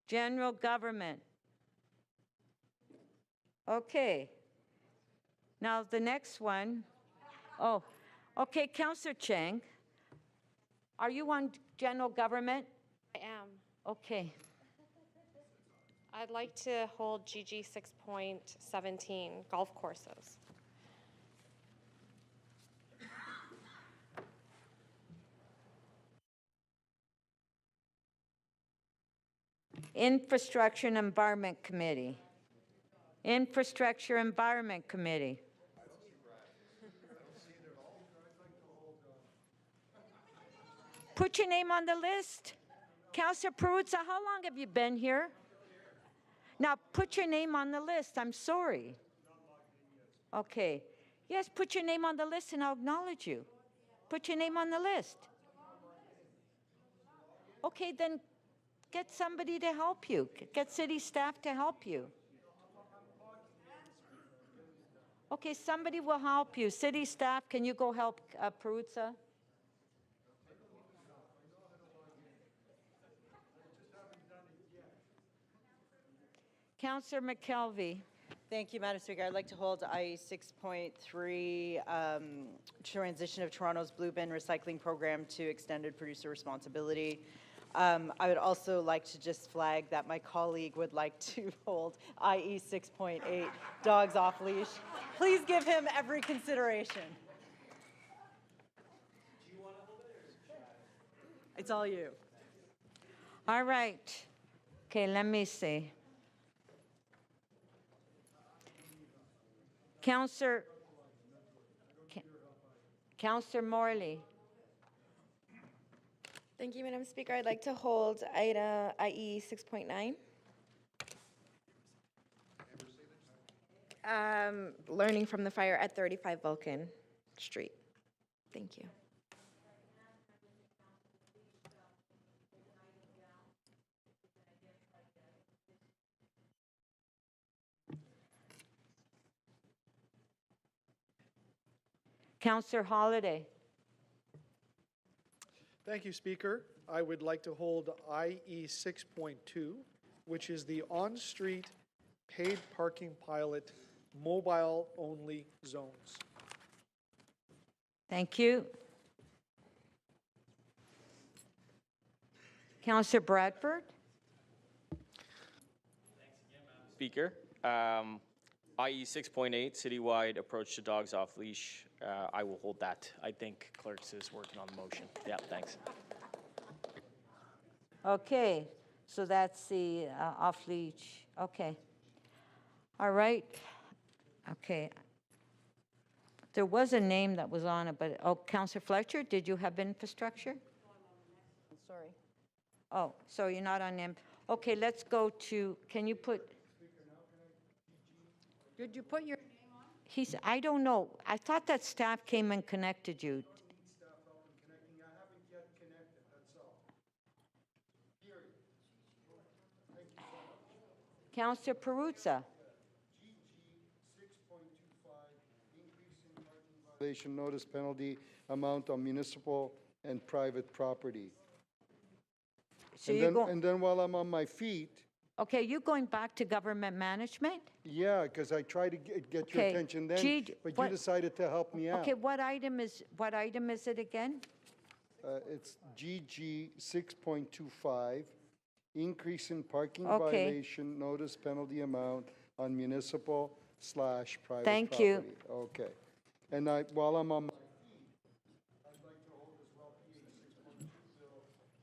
General government. Okay. Now the next one. Oh, okay, Councillor Chang. Are you on general government? I am. Okay. I'd like to hold GG 6.17, golf courses. Infrastructure and Environment Committee. Infrastructure Environment Committee. Put your name on the list. Councillor Peruzza, how long have you been here? Now, put your name on the list. I'm sorry. Okay. Yes, put your name on the list and I'll acknowledge you. Put your name on the list. Okay, then get somebody to help you. Get city staff to help you. Okay, somebody will help you. City staff, can you go help Peruzza? Councillor McKelvey. Thank you, Madam Speaker. I'd like to hold IE 6.3, transition of Toronto's Blue Bin Recycling Program to extended producer responsibility. I would also like to just flag that my colleague would like to hold IE 6.8, dogs off leash. Please give him every consideration. It's all you. All right. Okay, let me see. Councillor Morley. Thank you, Madam Speaker. I'd like to hold IE 6.9. Learning from the fire at 35 Vulcan Street. Thank you. Councillor Holiday. Thank you, Speaker. I would like to hold IE 6.2, which is the on-street paid parking pilot mobile-only zones. Thank you. Councillor Bradford. Speaker, IE 6.8, citywide approach to dogs off leash. I will hold that. I think Clerks is working on the motion. Yeah, thanks. Okay, so that's the off-leash. Okay. All right. Okay. There was a name that was on it, but, oh, Councillor Fletcher, did you have infrastructure? Sorry. Oh, so you're not on them. Okay, let's go to, can you put? Did you put your I don't know. I thought that staff came and connected you. Councillor Peruzza. Violation notice penalty amount on municipal and private property. So And then while I'm on my feet, okay, you going back to government management? yeah, because I tried to get your Okay, attention then, but you decided to help me out. Okay, what item is it again? It's GG 6.25, increase in parking Okay. violation notice penalty amount on municipal/private Thank property. you. Okay. And while I'm on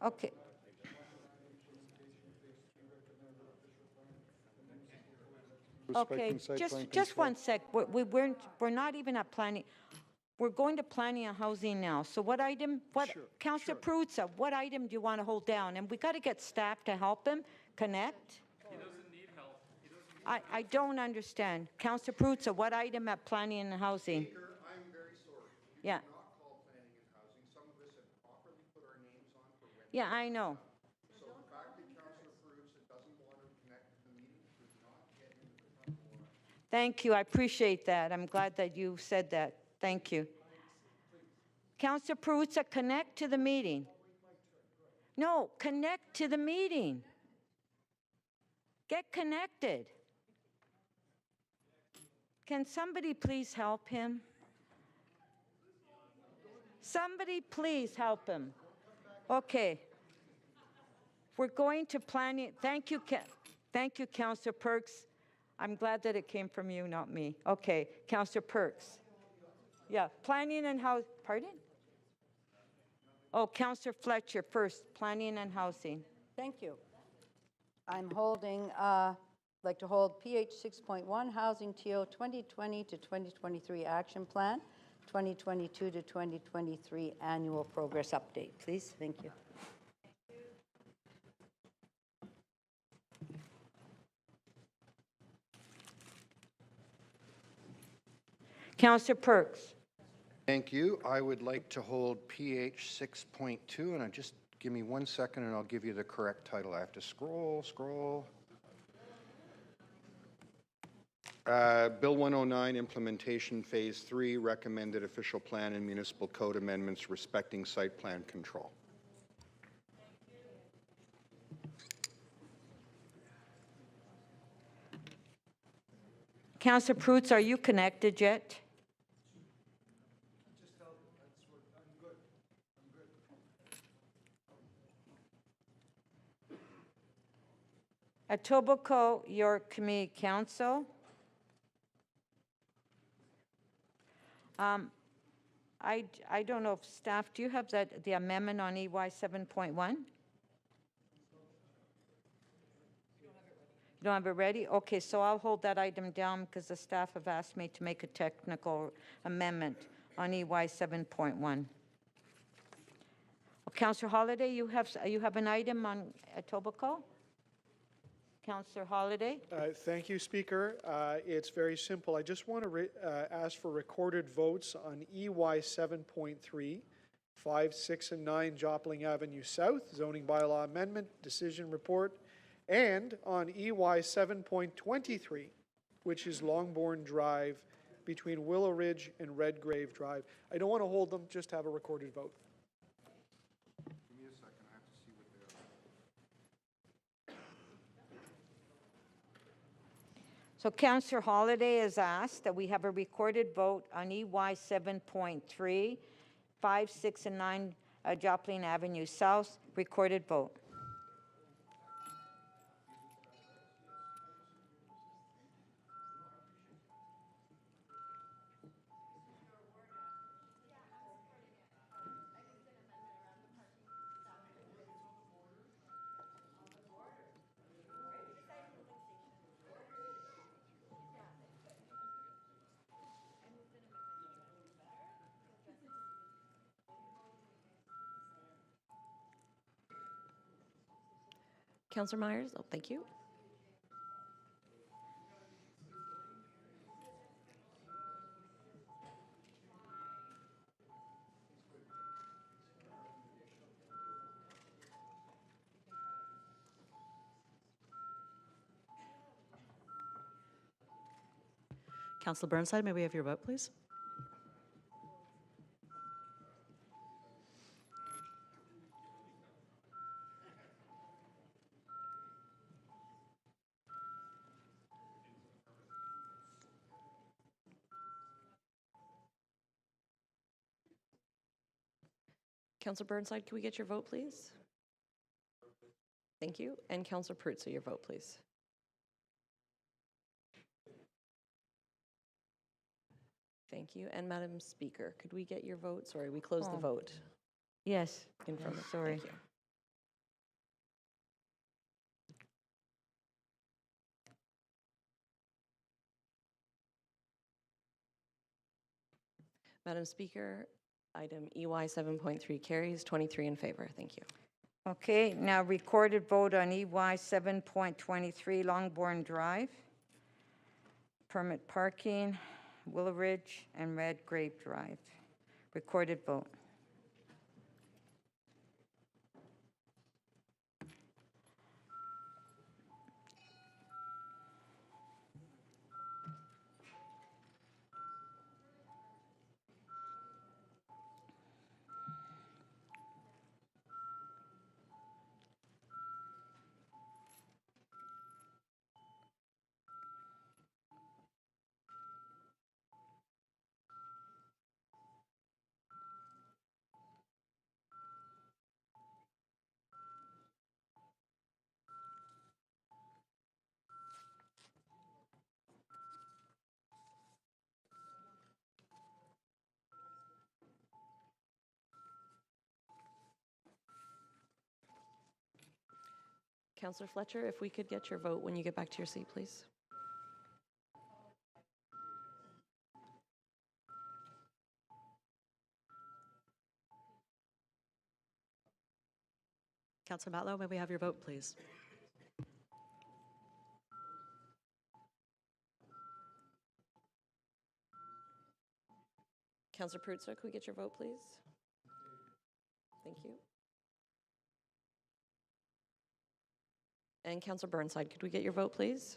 Okay. Okay, respecting site plan just control. one sec. We're not even at planning. We're going to planning and housing now. So what item, Councillor Perruzza, what item do you want to hold down? And we got to get staff to help him connect. He doesn't need help. I don't understand. Councillor Perruzza, what item at planning and housing? Speaker, I'm very sorry. You Yeah. cannot call planning and housing. Some of us have properly put our names on for when. Yeah, I know. So the fact that Councillor Perruzza doesn't want to connect to the meeting does not get him to the front door. Thank you. I appreciate that. I'm glad that you said that. Thank you. Councillor Perruzza, connect to the meeting. No, connect to the meeting. Get connected. Can somebody please help him? Somebody please help him. Okay. We're going to planning. Thank you, Councillor Perks. I'm glad that it came from you, not me. Okay, Councillor Perks. Yeah, planning and housing. Pardon? Oh, Councillor Fletcher first, planning and housing. Thank you. I'm holding, like to hold PH 6.1 Housing TO 2020 to 2023 Action Plan, 2022 to 2023 Annual Progress Update, please. Thank you. Councillor Perks. Thank you. I would like to hold PH 6.2, and just give me 1 second and I'll give you the correct title. I have to scroll. Bill 109, Implementation Phase 3, Recommended Official Plan and Municipal Code Amendments Respecting Site Plan Control. Councillor Perruzza, are you connected yet? Etobicoke York Community Council. I don't know if staff, do you have the amendment on EY 7.1? You don't have it ready? Okay, so I'll hold that item down because the staff have asked me to make a technical amendment on EY 7.1. Councillor Holyday, you have an item on Etobicoke? Councillor Holyday? Thank you, Speaker. It's very simple. I just want to ask for recorded votes on EY 7.3, 5, 6, and 9 Jopling Avenue South, zoning bylaw amendment, decision report, and on EY 7.23, which is Longbourn Drive between Willow Ridge and Redgrave Drive. I don't want to hold them, just have a recorded vote. Give me a second. I have to see what they are. So Councillor Holyday has asked that we have a recorded vote on EY 7.3, 5, 6, and 9 Joplin Avenue South, recorded vote. Councillor Myers, oh, thank you. Councillor Burnside, may we have your vote, please? Councillor Burnside, can we get your vote, please? Thank you. And Councillor Peruzza, your vote, please. Thank you. And Madam Speaker, could we get your vote? Sorry, we closed the vote. Yes. Confirm it. Sorry. Thank you. Madam Speaker, item EY 7.3 carries, 23 in favor. Thank you. Okay, now recorded vote on EY 7.23 Longbourn Drive. Permit parking, Willow Ridge and Red Grape Drive. Recorded vote. Councillor Fletcher, if we could get your vote when you get back to your seat, please. Councillor Matlow, may we have your vote, please? Councillor Peruzza, could we get your vote, please? Thank you. And Councillor Burnside, could we get your vote, please?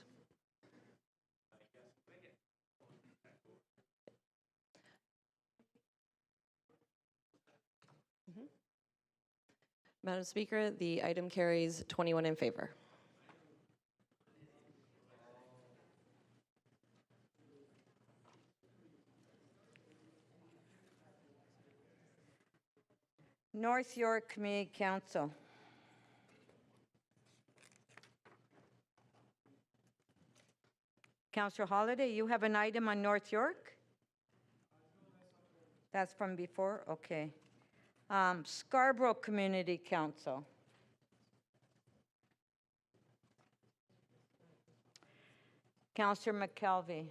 Madam Speaker, the item carries 21 in favor. North York Community Council. Councillor Holliday, you have an item on North York? That's from before? Okay. Scarborough Community Council. Councillor McKelvey.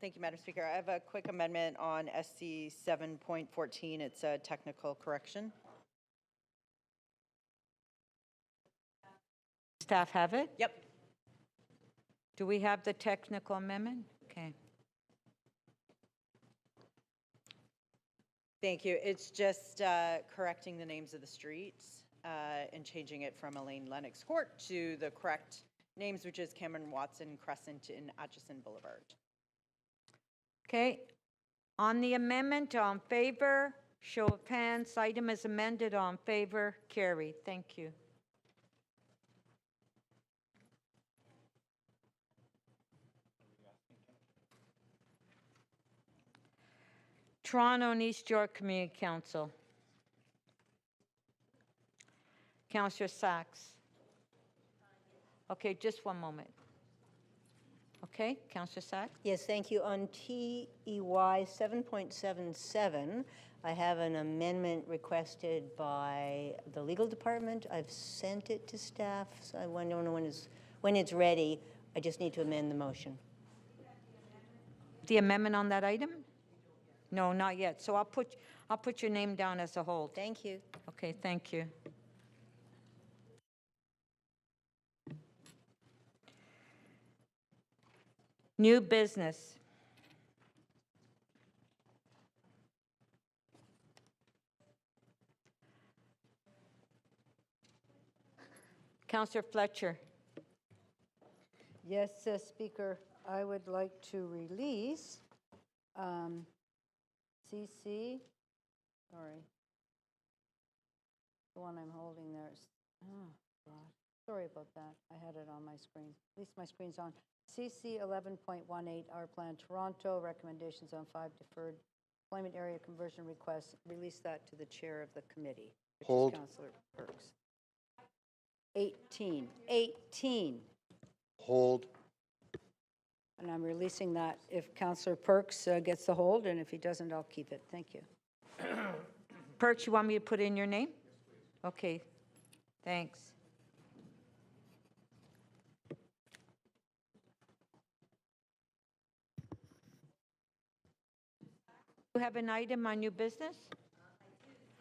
Thank you, Madam Speaker. I have a quick amendment on SC 7.14. It's a technical correction. Staff have it? Yep. Do we have the technical amendment? Okay. Thank you. It's just correcting the names of the streets and changing it from Elaine Lennox Court to the correct names, which is Cameron Watson Crescent and Atchison Boulevard. Okay. On the amendment, on favor, show of hands. Item is amended. On favor, carried. Thank you. Toronto and East York Community Council. Councillor Sachs. Okay, just one moment. Okay, Councillor Sachs? Yes, thank you. On TEY 7.77, I have an amendment requested by the legal department. I've sent it to staff, so I don't know when it's ready. I just need to amend the motion. The amendment on that item? No, not yet. So I'll put your name down as a hold. Thank you. Okay, thank you. New business. Councillor Fletcher. Yes, Speaker, I would like to release CC, sorry, the one I'm holding there is, oh, God, sorry about that. I had it on my screen. At least my screen's on. CC 11.18, our plan Toronto, recommendations on 5 deferred employment area conversion requests. Release that to the chair of the committee, which Hold. is Councillor Perks. 18. 18. Hold. And I'm releasing that if Councillor Perks gets the hold, and if he doesn't, I'll keep it. Thank you. Perks, you want me to put in your name? Okay, thanks. You have an item on new business?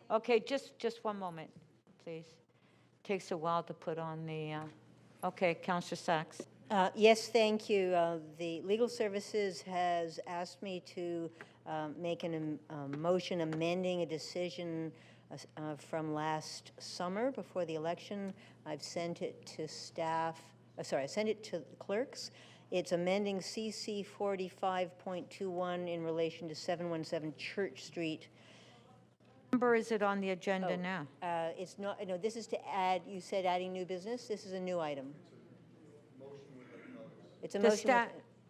Okay, just one moment, please. Takes a while to put on the, okay, Councillor Sachs. Yes, thank you. The Legal Services has asked me to make a motion amending a decision from last summer before the election. I've sent it to staff, I sent it to the clerks. It's amending CC 45.21 in relation to 717 Church Street. Number is it on the agenda now? It's not, no, this is to add, you said adding new business. This is a new item. It's a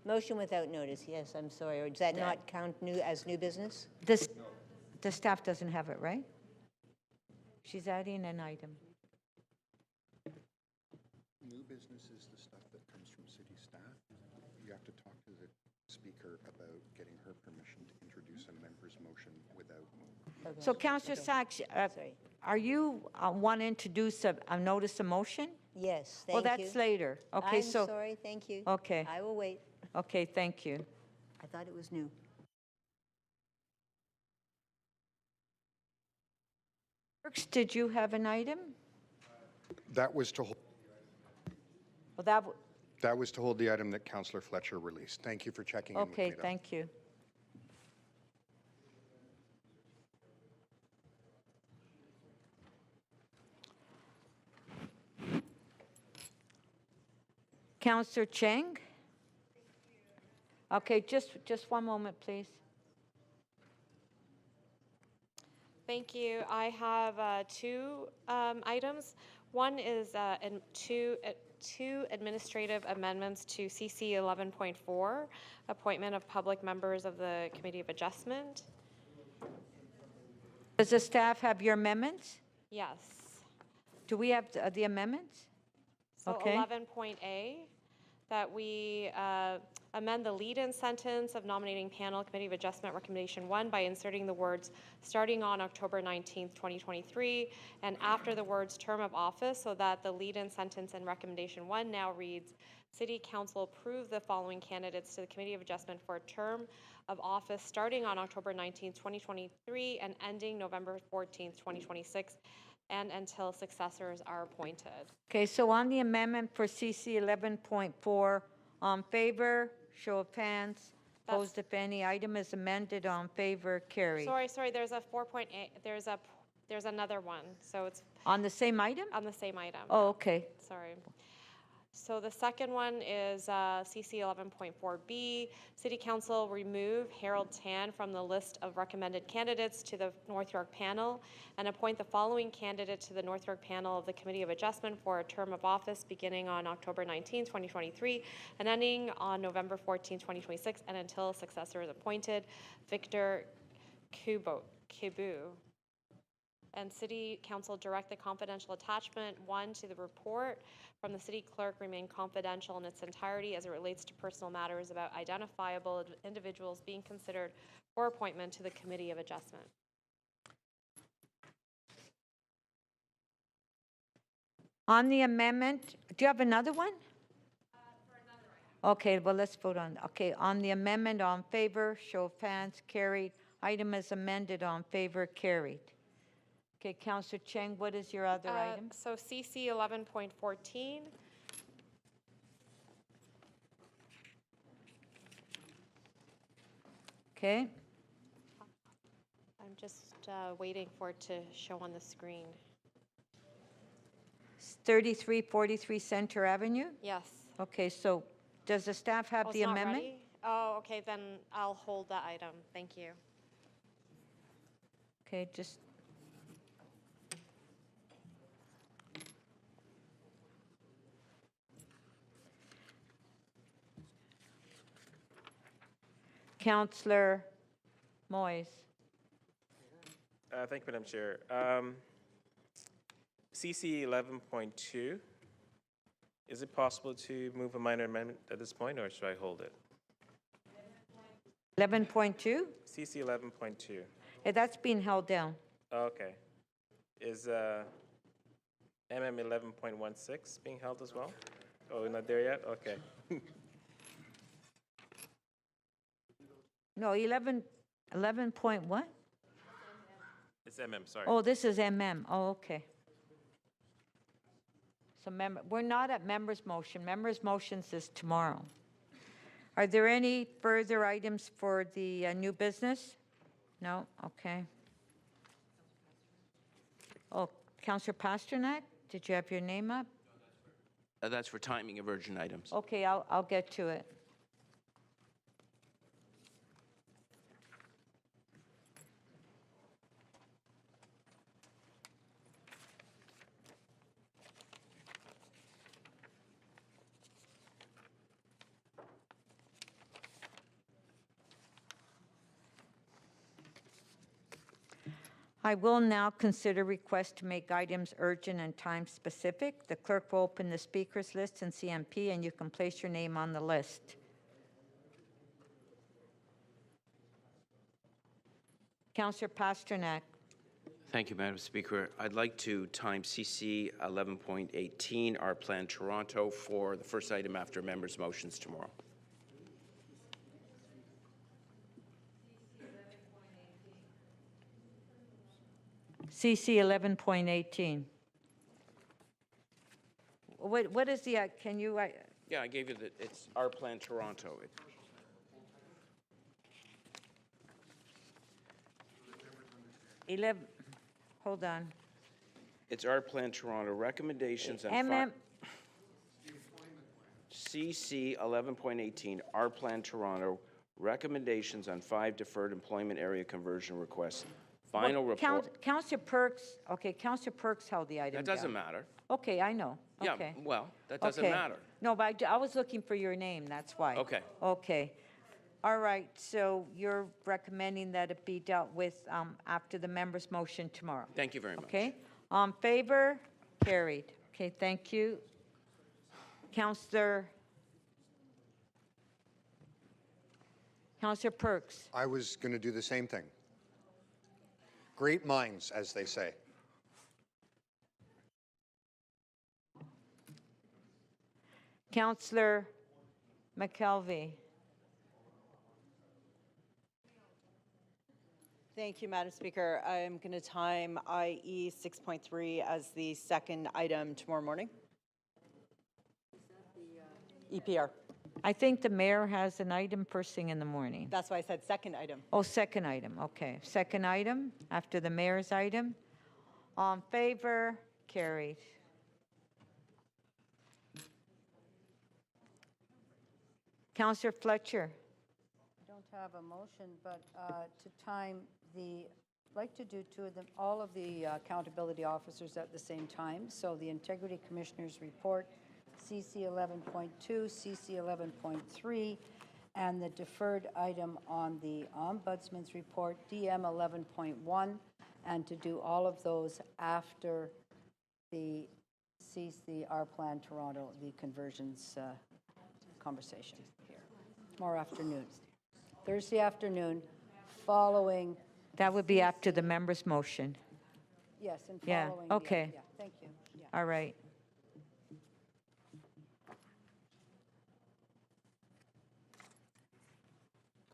motion without notice, yes, I'm sorry. Or does that not count as new business? The staff doesn't have it, right? She's adding an item. New business is the stuff that comes from city staff. You have to talk to the speaker about getting her permission to introduce a member's motion without moving. So Councillor Sachs, are you wanting to do a notice of motion? Yes, thank you. Well, that's later. Okay, I'm sorry, thank you. Okay. I will wait. Okay, thank you. I thought it was new. Perks, did you have an item? That was to hold. Well, That was to hold the item that Councillor Fletcher released. Thank you for checking in with me. Okay, thank you. Councillor Cheng? Okay, just one moment, please. Thank you. I have two items. One is two administrative amendments to CC 11.4, appointment of public members of the Committee of Adjustment. Does the staff have your amendments? Yes. Do we have the amendments? So Okay. 11.A, that we amend the lead-in sentence of nominating panel Committee of Adjustment Recommendation 1 by inserting the words starting on October 19th, 2023, and after the words term of office, so that the lead-in sentence in Recommendation 1 now reads, City Council approve the following candidates to the Committee of Adjustment for a term of office starting on October 19th, 2023 and ending November 14th, 2026, and until successors are appointed. Okay, so on the amendment for CC 11.4, on favor, show of hands. Opposed, if any. Item is amended. On favor, carried. Sorry, there's a 4.8, there's another one, so it's On the same item? on the same item. Oh, okay. Sorry. So the second one is CC 11.4B. City Council remove Harold Tan from the list of recommended candidates to the North York panel and appoint the following candidate to the North York panel of the Committee of Adjustment for a term of office beginning on October 19, 2023 and ending on November 14, 2026 and until a successor is appointed. Victor Kibu. And City Council direct the confidential attachment 1 to the report from the City Clerk remain confidential in its entirety as it relates to personal matters about identifiable individuals being considered for appointment to the Committee of Adjustment. On the amendment, do you have another one? Okay, well, let's vote on, okay, on the amendment, on favor, show of hands, carried. Item is amended, on favor, carried. Okay, Councillor Cheng, what is your other item? So CC 11.14. Okay. I'm just waiting for it to show on the screen. 3343 Center Avenue? Yes. Okay, so does the staff have the it's not amendment? ready? Oh, okay, then I'll hold that item. Thank you. Okay, just. Councillor Moyes. Thank you, Madam Chair. CC 11.2, Is it possible to move a minor amendment at this point, or should I hold it? 11.2? CC 11.2. That's being held down. Okay. Is MM 11.16 being held as well? Oh, we're not there yet? Okay. No, 11 point what? It's MM, sorry. Oh, this is MM. Oh, okay. So we're not at members' motion. Members' motions is tomorrow. Are there any further items for the new business? No? Okay. Oh, Councillor Pasternak, did you have your name up? That's for timing of urgent items. Okay, I'll get to it. I will now consider request to make items urgent and time-specific. The clerk will open the speakers list in CMP, and you can place your name on the list. Councillor Pasternak. Thank you, Madam Speaker. I'd like to time CC 11.18, our plan Toronto, for the first item after members' motions tomorrow. CC 11.18. What is the, can you, Yeah, I gave you the, it's our plan Toronto. 11, hold on. It's our plan Toronto recommendations and MM, CC 11.18, our plan Toronto recommendations on 5 deferred employment area conversion requests. Final report. Councillor Perks, okay, Councillor Perks held the item That doesn't down. matter. Okay, I know. Yeah, Okay. well, that doesn't Okay. matter. No, but I was looking for your name, that's why. Okay. Okay. All right, so you're recommending that it be dealt with after the member's motion tomorrow? Thank you very much. Okay. On favor? Carried. Okay, thank you. Councillor Perks. I was going to do the same thing. Great minds, as they say. Councillor McKelvey. Thank you, Madam Speaker. I'm going to time IE 6.3 as the second item tomorrow morning. EPR. I think the mayor has an item first thing in the morning. That's why I said second item. Oh, second item, okay. Second item after the mayor's item. On favor? Carried. Councillor Fletcher. I don't have a motion, but to time the, I'd like to do two of them, all of the accountability officers at the same time. So the Integrity Commissioner's report, CC 11.2, CC 11.3, and the deferred item on the Ombudsman's report, DM 11.1, and to do all of those after the CCR Plan Toronto, the conversions conversation here. Tomorrow afternoon. Thursday afternoon, following. That would be after the member's motion. Yes, and Yeah, following. okay. Yeah, thank you. Yeah. All right.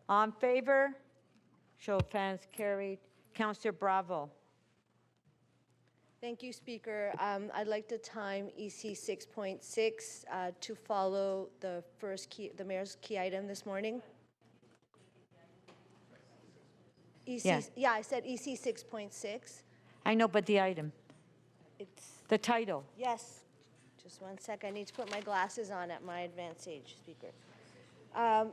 On favor? Show of hands, carried. Councillor Bravo. Thank you, Speaker. I'd like to time EC 6.6 to follow the the mayor's key item this morning. Yeah. Yeah, I said EC 6.6. I know, but the item, It's, the title. yes. Just one sec. I need to put my glasses on at my advanced age, Speaker.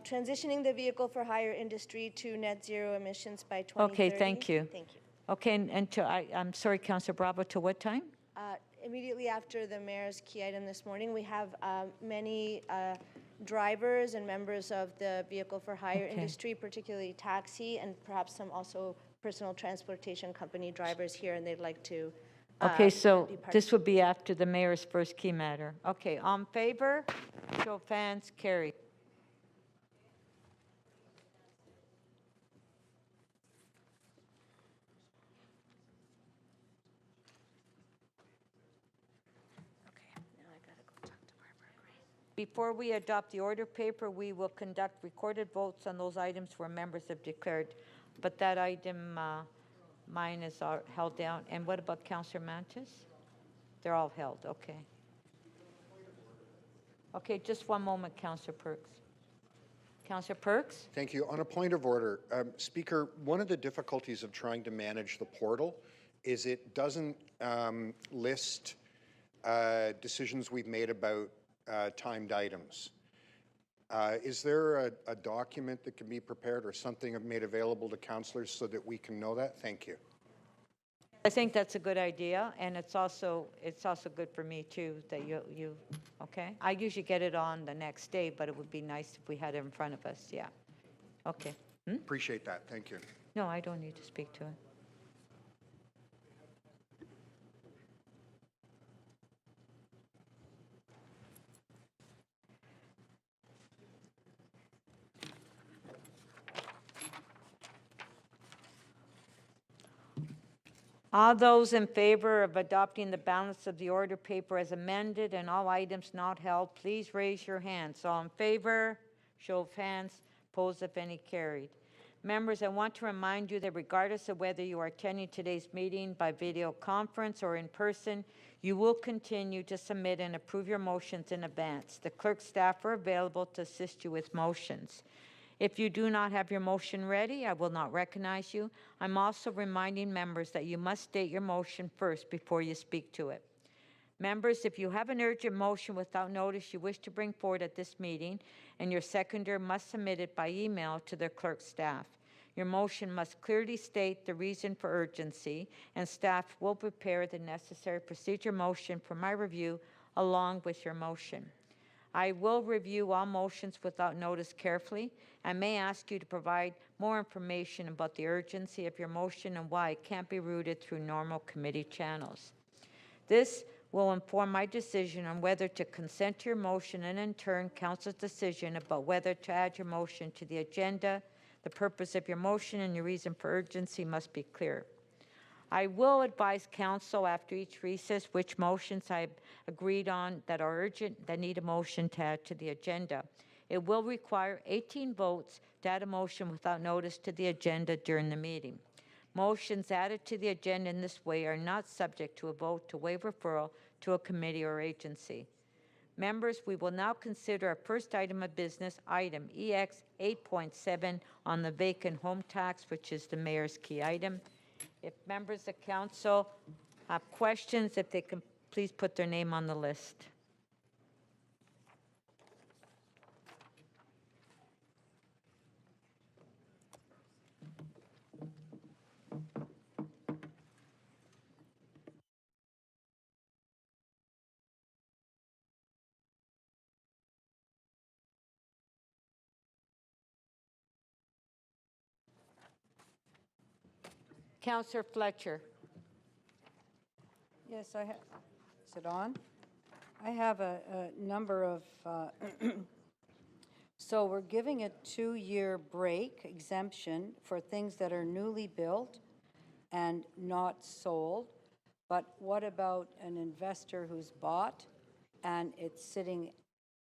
Transitioning the vehicle for hire industry to net zero emissions by 2030. Okay, thank you. Thank you. Okay, and to, I'm sorry, Councillor Bravo, to what time? Immediately after the mayor's key item this morning, we have many drivers and members of the vehicle for hire Okay. industry, particularly taxi and perhaps some also personal transportation company drivers here, and they'd like to Okay, so be part this would be after the mayor's first key matter. Okay, on favor, show of hands, carried. Before we adopt the order paper, we will conduct recorded votes on those items where members have declared. But that item, mine is held down. And what about Councillor Mantis? They're all held, okay. Okay, just one moment, Councillor Perks. Councillor Perks? Thank you. On a point of order, Speaker, one of the difficulties of trying to manage the portal is it doesn't list decisions we've made about timed items. Is there a document that can be prepared or something made available to councillors so that we can know that? Thank you. I think that's a good idea, and it's also good for me too that you okay. I usually get it on the next day, but it would be nice if we had it in front of us. Yeah. Okay. Appreciate that. Thank you. No, I don't need to speak to it. All those in favor of adopting the balance of the order paper as amended and all items not held, please raise your hands. All in favor, show of hands, opposed if any, carried. Members, I want to remind you that regardless of whether you are attending today's meeting by video conference or in person, you will continue to submit and approve your motions in advance. The clerk staff are available to assist you with motions. If you do not have your motion ready, I will not recognize you. I'm also reminding members that you must state your motion first before you speak to it. Members, if you have an urgent motion without notice you wish to bring forward at this meeting, and your seconder must submit it by email to their clerk staff. Your motion must clearly state the reason for urgency, and staff will prepare the necessary procedure motion for my review along with your motion. I will review all motions without notice carefully. I may ask you to provide more information about the urgency of your motion and why it can't be routed through normal committee channels. This will inform my decision on whether to consent to your motion and in turn council's decision about whether to add your motion to the agenda. The purpose of your motion and your reason for urgency must be clear. I will advise council after each recess which motions I've agreed on that are urgent that need a motion to add to the agenda. It will require 18 votes to add a motion without notice to the agenda during the meeting. Motions added to the agenda in this way are not subject to a vote to waive referral to a committee or agency. Members, we will now consider our first item of business, item EX 8.7 on the vacant home tax, which is the mayor's key item. If members of council have questions, if they can please put their name on the list. Councillor Fletcher. Yes, I have. Is it on? I have a number of. So we're giving a 2-year break exemption for things that are newly built and not sold. But what about an investor who's bought and it's sitting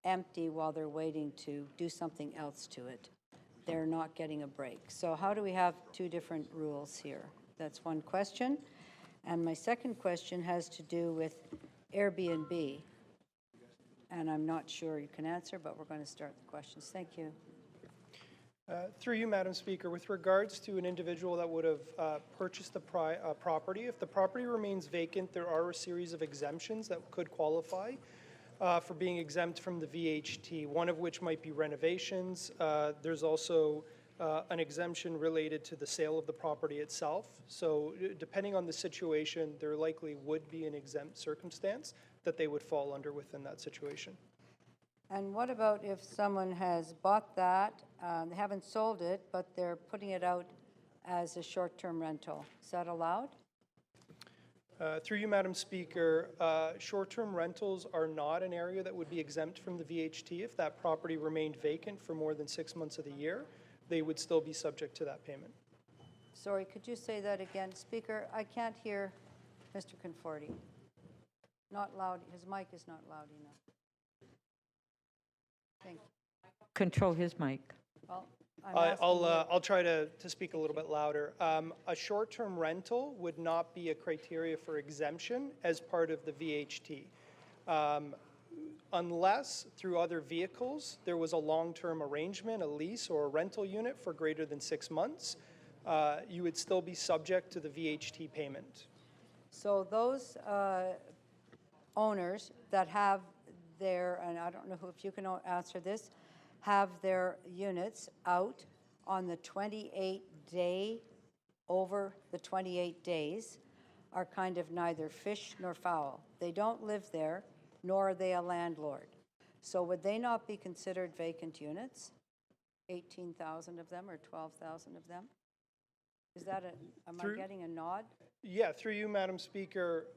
empty while they're waiting to do something else to it? They're not getting a break. So how do we have two different rules here? That's one question. And my second question has to do with Airbnb. And I'm not sure you can answer, but we're going to start the questions. Thank you. Through you, Madam Speaker, with regards to an individual that would have purchased the property, if the property remains vacant, there are a series of exemptions that could qualify for being exempt from the VHT, one of which might be renovations. There's also an exemption related to the sale of the property itself. So depending on the situation, there likely would be an exempt circumstance that they would fall under within that situation. And what about if someone has bought that, they haven't sold it, but they're putting it out as a short-term rental? Is that allowed? Through you, Madam Speaker, short-term rentals are not an area that would be exempt from the VHT. If that property remained vacant for more than 6 months of the year, they would still be subject to that payment. Sorry, could you say that again? Speaker, I can't hear Mr. Conforti. Not loud, his mic is not loud enough. Thank you. Control his mic. Well, I'll try to speak a little bit louder. A short-term rental would not be a criteria for exemption as part of the VHT. Unless through other vehicles, there was a long-term arrangement, a lease or a rental unit for greater than 6 months, you would still be subject to the VHT payment. So those owners that have their, and I don't know if you can answer this, have their units out on the 28-day, over the 28 days, are kind of neither fish nor fowl. They don't live there, nor are they a landlord. So would they not be considered vacant units? 18,000 of them or 12,000 of them? Is that am I getting a nod? Yeah, through you, Madam Speaker,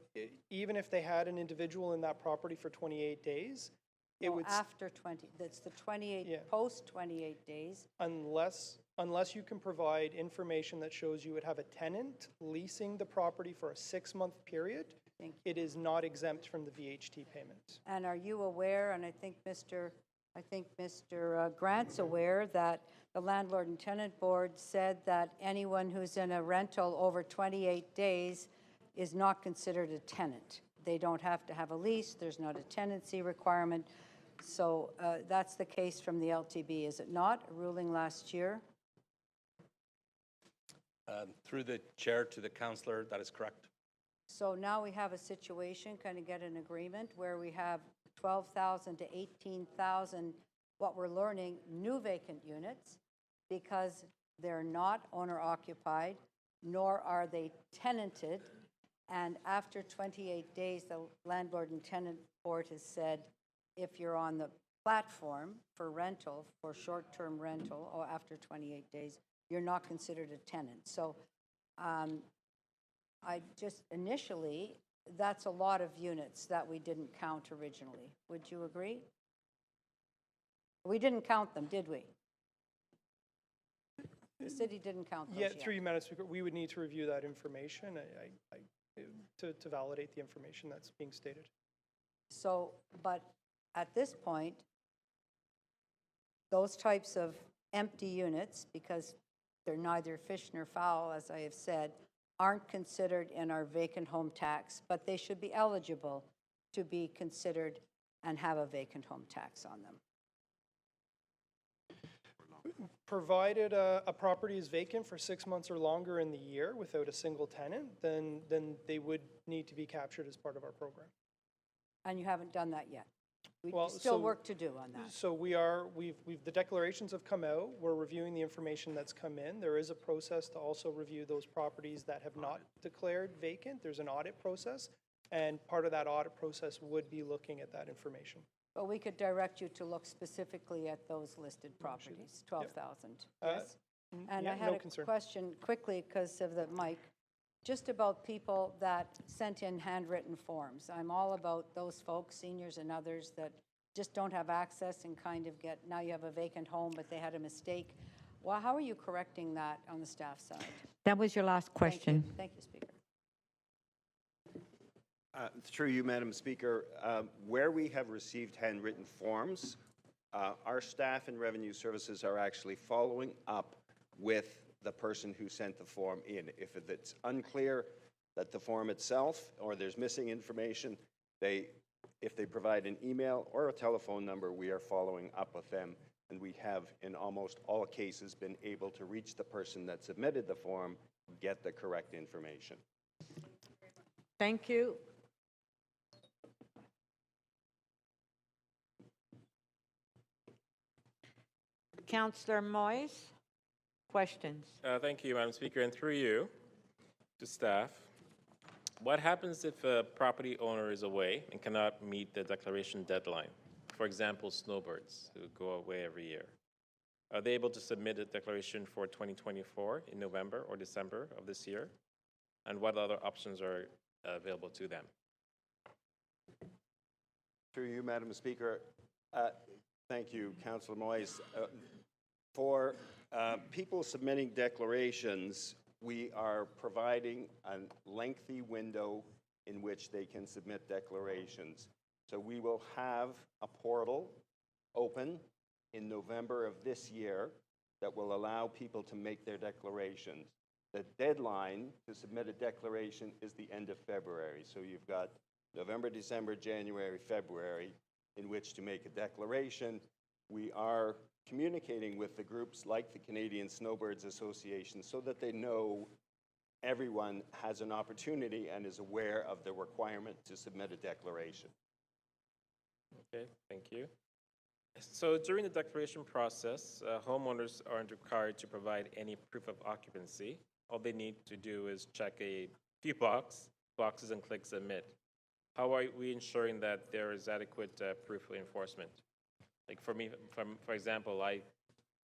even if they had an individual in that property for 28 days, it would after 20, that's the 28, post 28 days. Unless you can provide information that shows you would have a tenant leasing the property for a 6-month period, it is not exempt from the VHT payment. And are you aware, and I think Mr. Grant's aware, that the Landlord and Tenant Board said that anyone who's in a rental over 28 days is not considered a tenant. They don't have to have a lease, there's not a tenancy requirement. So that's the case from the LTB, is it not? A ruling last year? Through the chair to the councillor, that is correct. So now we have a situation, kind of get an agreement, where we have 12,000 to 18,000, what we're learning, new vacant units, because they're not owner-occupied, nor are they tenanted. And after 28 days, the Landlord and Tenant Board has said, if you're on the platform for rental, for short-term rental, or after 28 days, you're not considered a tenant. So I just initially, that's a lot of units that we didn't count originally. Would you agree? We didn't count them, did we? The city didn't count those yet. Through you, Madam Speaker, we would need to review that information to validate the information that's being stated. So, but at this point, those types of empty units, because they're neither fish nor fowl, as I have said, aren't considered in our vacant home tax, but they should be eligible to be considered and have a vacant home tax on them. Provided a property is vacant for 6 months or longer in the year without a single tenant, then they would need to be captured as part of our program. And you haven't done that yet? We Well, still so- work to do on that. So the declarations have come out. We're reviewing the information that's come in. There is a process to also review those properties that have not declared vacant. There's an audit process, and part of that audit process would be looking at that information. But we could direct you to look specifically at those listed properties, 12,000. Yes? And I had a question quickly because of the mic, just about people that sent in handwritten forms. I'm all about those folks, seniors and others, that just don't have access and kind of get, now you have a vacant home, but they had a mistake. Well, how are you correcting that on the staff side? That was your last question. Thank you, Speaker. Through you, Madam Speaker, where we have received handwritten forms, our staff and Revenue Services are actually following up with the person who sent the form in. If it's unclear that the form itself or there's missing information, if they provide an email or a telephone number, we are following up with them. And we have, in almost all cases, been able to reach the person that submitted the form, get the correct information. Thank you. Councillor Moyes, questions? Thank you, Madam Speaker, and through you to staff. What happens if a property owner is away and cannot meet the declaration deadline? For example, snowbirds who go away every year. Are they able to submit a declaration for 2024 in November or December of this year? And what other options are available to them. Through you, Madam Speaker. Thank you, Councillor Moyes. For people submitting declarations, we are providing a lengthy window in which they can submit declarations. So we will have a portal open in November of this year that will allow people to make their declarations. The deadline to submit a declaration is the end of February. So you've got November, December, January, February in which to make a declaration. We are communicating with the groups like the Canadian Snowbirds Association so that they know everyone has an opportunity and is aware of the requirement to submit a declaration. Okay, thank you. So during the declaration process, homeowners aren't required to provide any proof of occupancy. All they need to do is check a few boxes and click submit. How are we ensuring that there is adequate proof of enforcement? Like for me, for example, I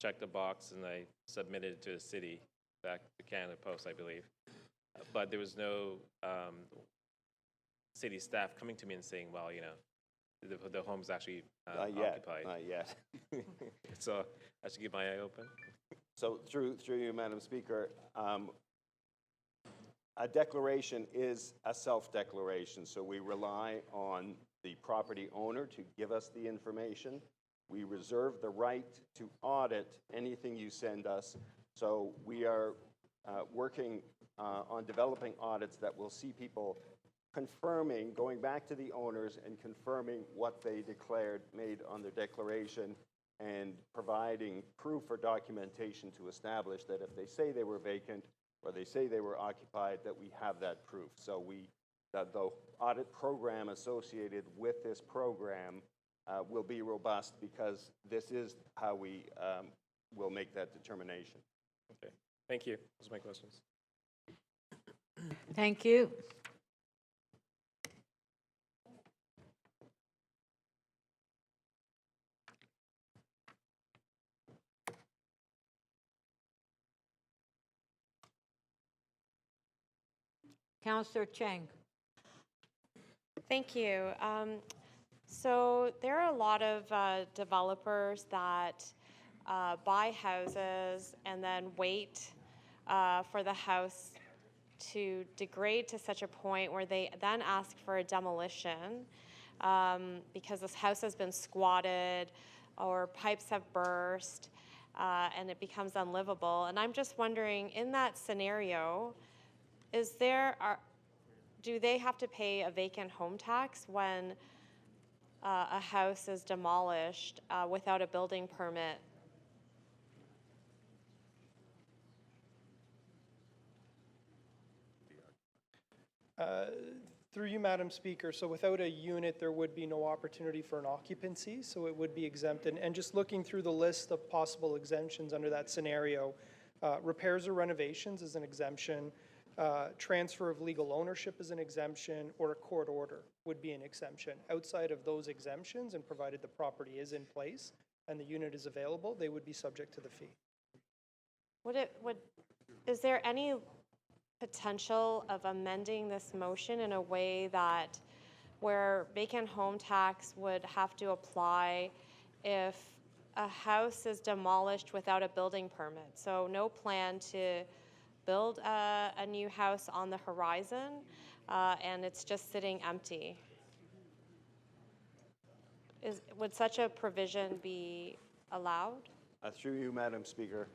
checked a box and I submitted it to the city, back to Canada Post, I believe. But there was no city staff coming to me and saying, well, you know, the home's actually occupied. Not yet. So I should keep my eye open. So through you, Madam Speaker, a declaration is a self-declaration. So we rely on the property owner to give us the information. We reserve the right to audit anything you send us. So we are working on developing audits that will see people confirming, going back to the owners and confirming what they declared, made on their declaration, and providing proof or documentation to establish that if they say they were vacant or they say they were occupied, that we have that proof. So the audit program associated with this program will be robust because this is how we will make that determination. Okay, thank you. Those are my questions. Thank you. Councillor Cheng. Thank you. So there are a lot of developers that buy houses and then wait for the house to degrade to such a point where they then ask for a demolition because this house has been squatted or pipes have burst and it becomes unlivable. And I'm just wondering, in that scenario, do they have to pay a vacant home tax when a house is demolished without a building permit? Through you, Madam Speaker, so without a unit, there would be no opportunity for an occupancy, so it would be exempt. And just looking through the list of possible exemptions under that scenario, repairs or renovations is an exemption, transfer of legal ownership is an exemption, or a court order would be an exemption. Outside of those exemptions, and provided the property is in place and the unit is available, they would be subject to the fee. Is there any potential of amending this motion in a way that where vacant home tax would have to apply if a house is demolished without a building permit? So no plan to build a new house on the horizon and it's just sitting empty. Would such a provision be allowed? Through you, Madam Speaker,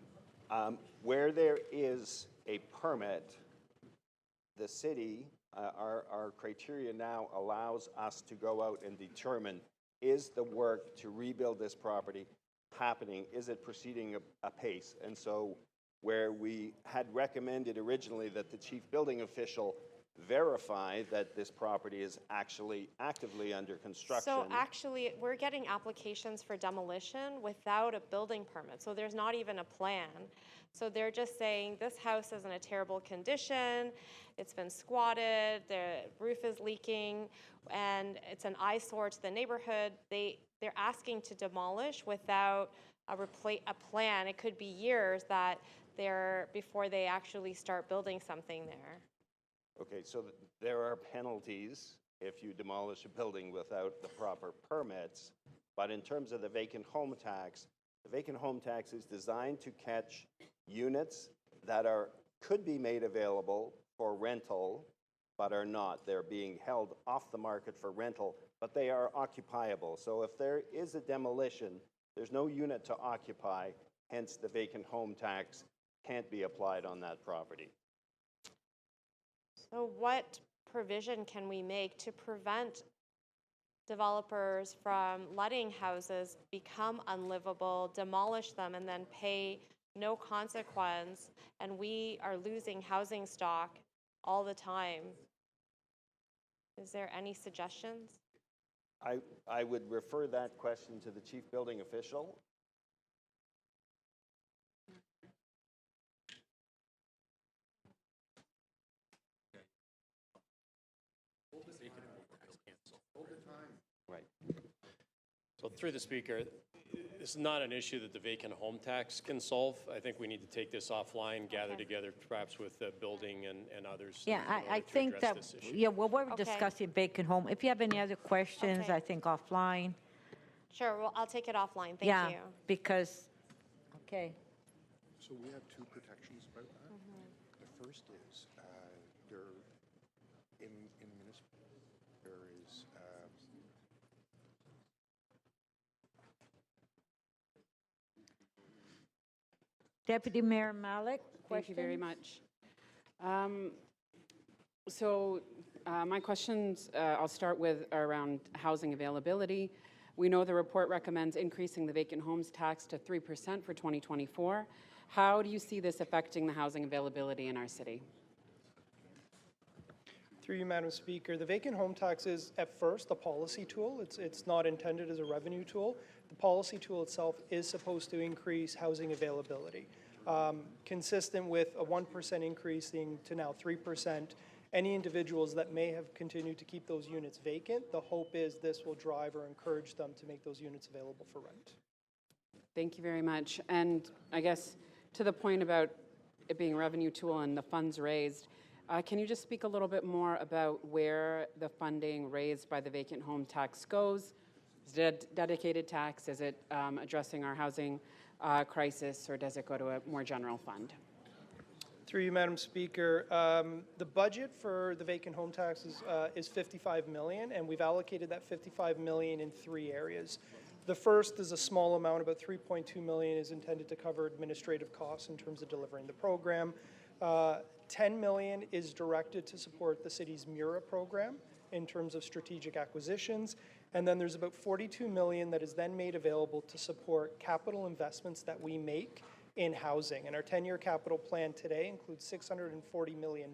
where there is a permit, the city, our criteria now allows us to go out and determine, is the work to rebuild this property happening? Is it proceeding apace? And so where we had recommended originally that the chief building official verify that this property is actually actively under construction. So actually, we're getting applications for demolition without a building permit. So there's not even a plan. So they're just saying this house is in a terrible condition, it's been squatted, the roof is leaking, and it's an eyesore to the neighborhood. They're asking to demolish without a plan. It could be years that before they actually start building something there. Okay, so there are penalties if you demolish a building without the proper permits, but in terms of the vacant home tax, the vacant home tax is designed to catch units that could be made available for rental, but are not. They're being held off the market for rental, but they are occupiable. So if there is a demolition, there's no unit to occupy, hence the vacant home tax can't be applied on that property. So what provision can we make to prevent developers from letting houses become unlivable, demolish them, and then pay no consequence, and we are losing housing stock all the time? Is there any suggestions? I would refer that question to the chief building official. Right. So through the speaker, this is not an issue that the vacant home tax can solve. I think we need to take this offline, gather together perhaps with the building and others. Yeah, in order I to think address that, this issue. yeah, well, we're discussing vacant home. If you have any other questions, Okay. I think offline. Sure, well, I'll take it offline. Thank Yeah, you. because, okay. So we have two protections about that. The first is there in municipal there is Deputy Mayor Malik, Thank you very questions? much. My questions, I'll start with around housing availability. We know the report recommends increasing the vacant homes tax to 3% for 2024. How do you see this affecting the housing availability in our city? Through you, Madam Speaker, the vacant home tax is at first a policy tool. It's not intended as a revenue tool. The policy tool itself is supposed to increase housing availability. Consistent with a 1% increasing to now 3%, any individuals that may have continued to keep those units vacant, the hope is this will drive or encourage them to make those units available for rent. Thank you very much. And I guess to the point about it being a revenue tool and the funds raised, can you just speak a little bit more about where the funding raised by the vacant home tax goes? Is it a dedicated tax? Is it addressing our housing crisis, or does it go to a more general fund? Through you, Madam Speaker, the budget for the vacant home tax is $55 million, and we've allocated that $55 million in 3 areas. The first is a small amount, about $3.2 million, is intended to cover administrative costs in terms of delivering the program. $10 million is directed to support the city's MURA program in terms of strategic acquisitions. And then there's about $42 million that is then made available to support capital investments that we make in housing. And our 10-year capital plan today includes $640 million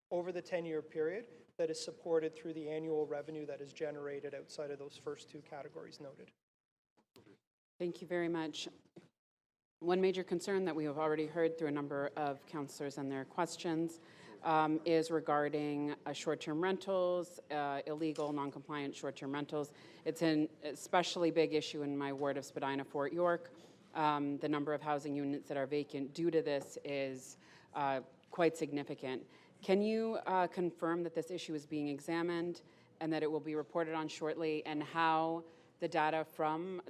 over the 10-year period that is supported through the annual revenue that is generated outside of those first 2 categories noted. Thank you very much. One major concern that we have already heard through a number of councillors and their questions is regarding short-term rentals, illegal, non-compliant short-term rentals. It's an especially big issue in my ward of Spadina-Fort York. The number of housing units that are vacant due to this is quite significant. Can you confirm that this issue is being examined and that it will be reported on shortly, and how the data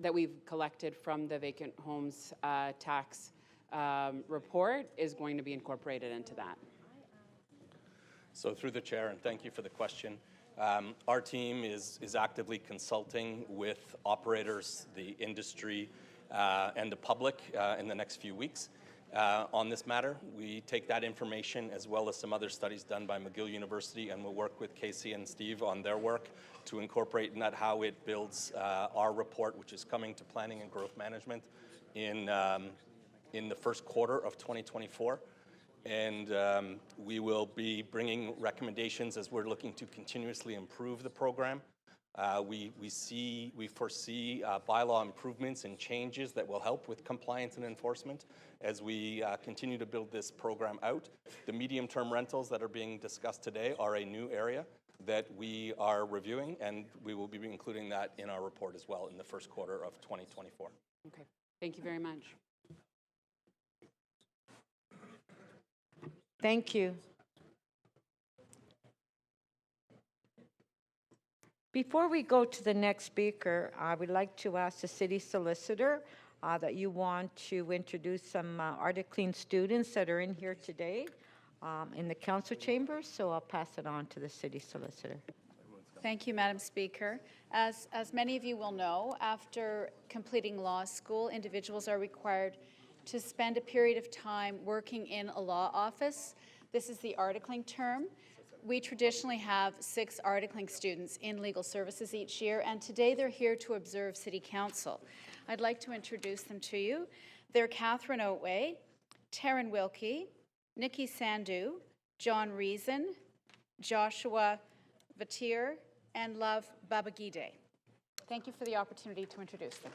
that we've collected from the vacant homes tax report is going to be incorporated into that? So through the chair, and thank you for the question, our team is actively consulting with operators, the industry, and the public in the next few weeks on this matter. We take that information as well as some other studies done by McGill University, and we'll work with Casey and Steve on their work to incorporate in that how it builds our report, which is coming to Planning and Growth Management in the first quarter of 2024. And we will be bringing recommendations as we're looking to continuously improve the program. We foresee bylaw improvements and changes that will help with compliance and enforcement as we continue to build this program out. The medium-term rentals that are being discussed today are a new area that we are reviewing, and we will be including that in our report as well in the first quarter of 2024. Okay, thank you very much. Thank you. Before we go to the next speaker, I would like to ask the city solicitor that you want to introduce some Articlean students that are in here today in the council chambers, so I'll pass it on to the city solicitor. Thank you, Madam Speaker. As many of you will know, after completing law school, individuals are required to spend a period of time working in a law office. This is the articling term. We traditionally have 6 articling students in legal services each year, and today they're here to observe City Council. I'd like to introduce them to you. They're Catherine Otway, Taryn Wilkie, Nikki Sandu, John Reason, Joshua Vatir, and Love Babagide. Thank you for the opportunity to introduce them.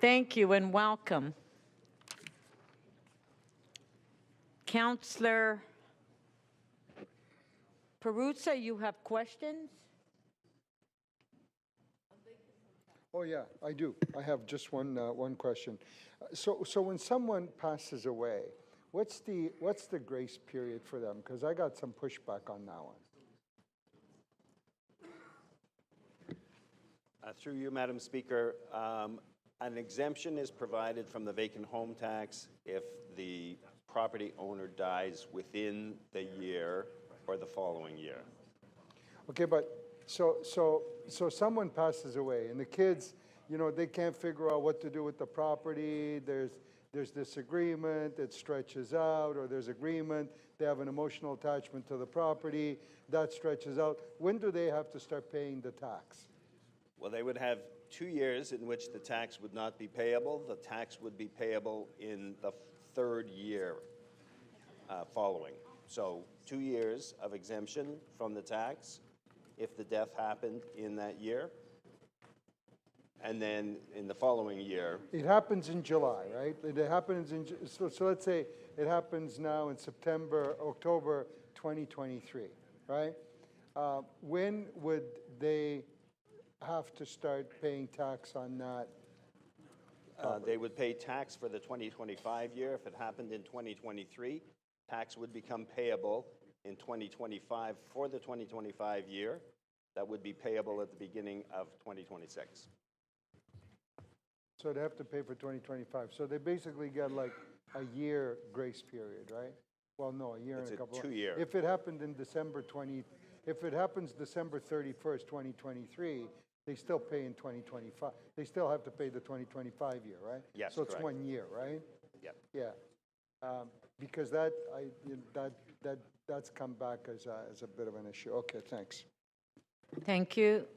Thank you and welcome. Councillor Peruzza, you have questions? Oh, yeah, I do. I have just one question. So when someone passes away, what's the grace period for them? Because I got some pushback on that one. Through you, Madam Speaker, an exemption is provided from the vacant home tax if the property owner dies within the year or the following year. Okay, but so someone passes away, and the kids, you know, they can't figure out what to do with the property. There's disagreement, it stretches out, or there's agreement. They have an emotional attachment to the property that stretches out. When do they have to start paying the tax? Well, they would have 2 years in which the tax would not be payable. The tax would be payable in the 3rd year following. So 2 years of exemption from the tax if the death happened in that year. And then in the following year. It happens in July, right? It happens in, so let's say it happens now in September, October 2023, right? When would they have to start paying tax on that? They would pay tax for the 2025 year. If it happened in 2023, tax would become payable in 2025 for the 2025 year. That would be payable at the beginning of 2026. So they have to pay for 2025. So they basically get like a year grace period, right? Well, no, a year and a couple. It's a 2-year. If it happened in if it happens December 31st, 2023, they still pay in 2025. They still have to pay the 2025 year, right? Yes, so it's correct. 1 year, right? Yep. Yeah. Because that's come back as a bit of an issue. Okay, thanks. Thank you.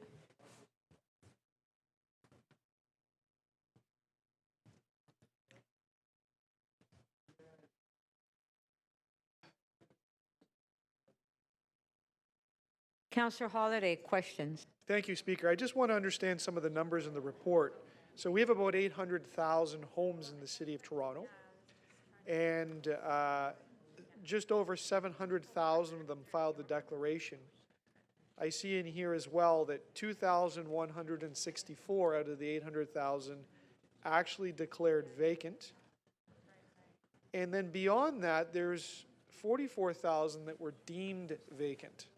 Councillor Holiday, questions? Thank you, Speaker. I just want to understand some of the numbers in the report. So we have about 800,000 homes in the City of Toronto, and just over 700,000 of them filed the declaration. I see in here as well that 2,164 out of the 800,000 actually declared vacant. And then beyond that, there's 44,000 that were deemed vacant.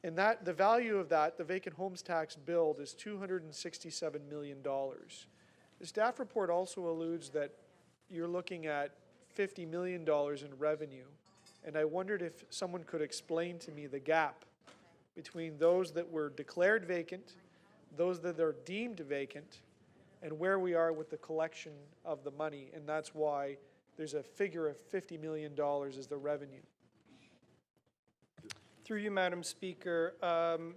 And that the value of that, the vacant homes tax billed, is $267 million. The staff report also alludes that you're looking at $50 million in revenue. And I wondered if someone could explain to me the gap between those that were declared vacant, those that are deemed vacant, and where we are with the collection of the money. And that's why there's a figure of $50 million as the revenue. Through you, Madam Speaker.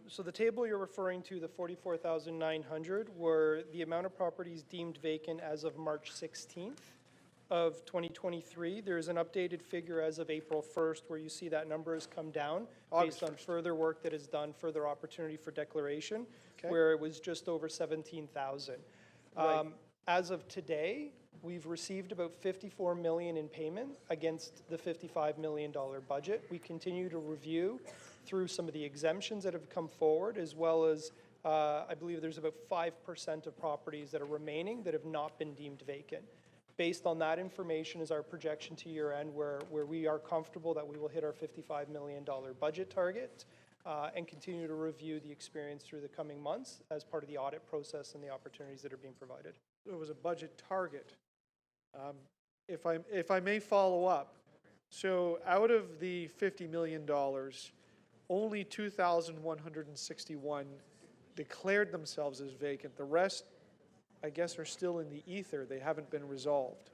So the table you're referring to, the 44,900, were the amount of properties deemed vacant as of March 16th of 2023. There's an updated figure as of April 1st where you see that number has come down based on further work that is done, further opportunity for declaration, where it was just over 17,000. Right. As of today, we've received about $54 million in payment against the $55 million budget. We continue to review through some of the exemptions that have come forward, as well as I believe there's about 5% of properties that are remaining that have not been deemed vacant. Based on that information is our projection to year end, where we are comfortable that we will hit our $55 million budget target and continue to review the experience through the coming months as part of the audit process and the opportunities that are being provided. It was a budget target. If I may follow up, so out of the $50 million, only 2,161 declared themselves as vacant. The rest, I guess, are still in the ether. They haven't been resolved.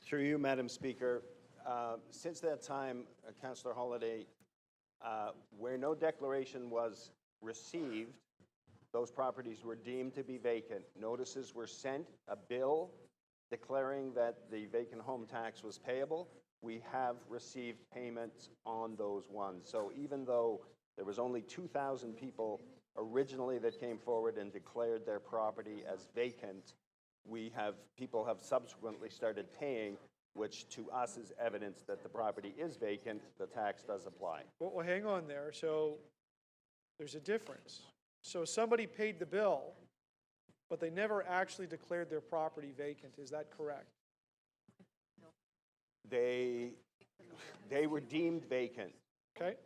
Through you, Madam Speaker, since that time, Councillor Holyday, where no declaration was received, those properties were deemed to be vacant. Notices were sent, a bill declaring that the vacant home tax was payable. We have received payments on those ones. So even though there was only 2,000 people originally that came forward and declared their property as vacant, people have subsequently started paying, which to us is evidence that the property is vacant. The tax does apply. Well, hang on there. So there's a difference. So somebody paid the bill, but they never actually declared their property vacant. Is that correct? They were deemed vacant. Okay.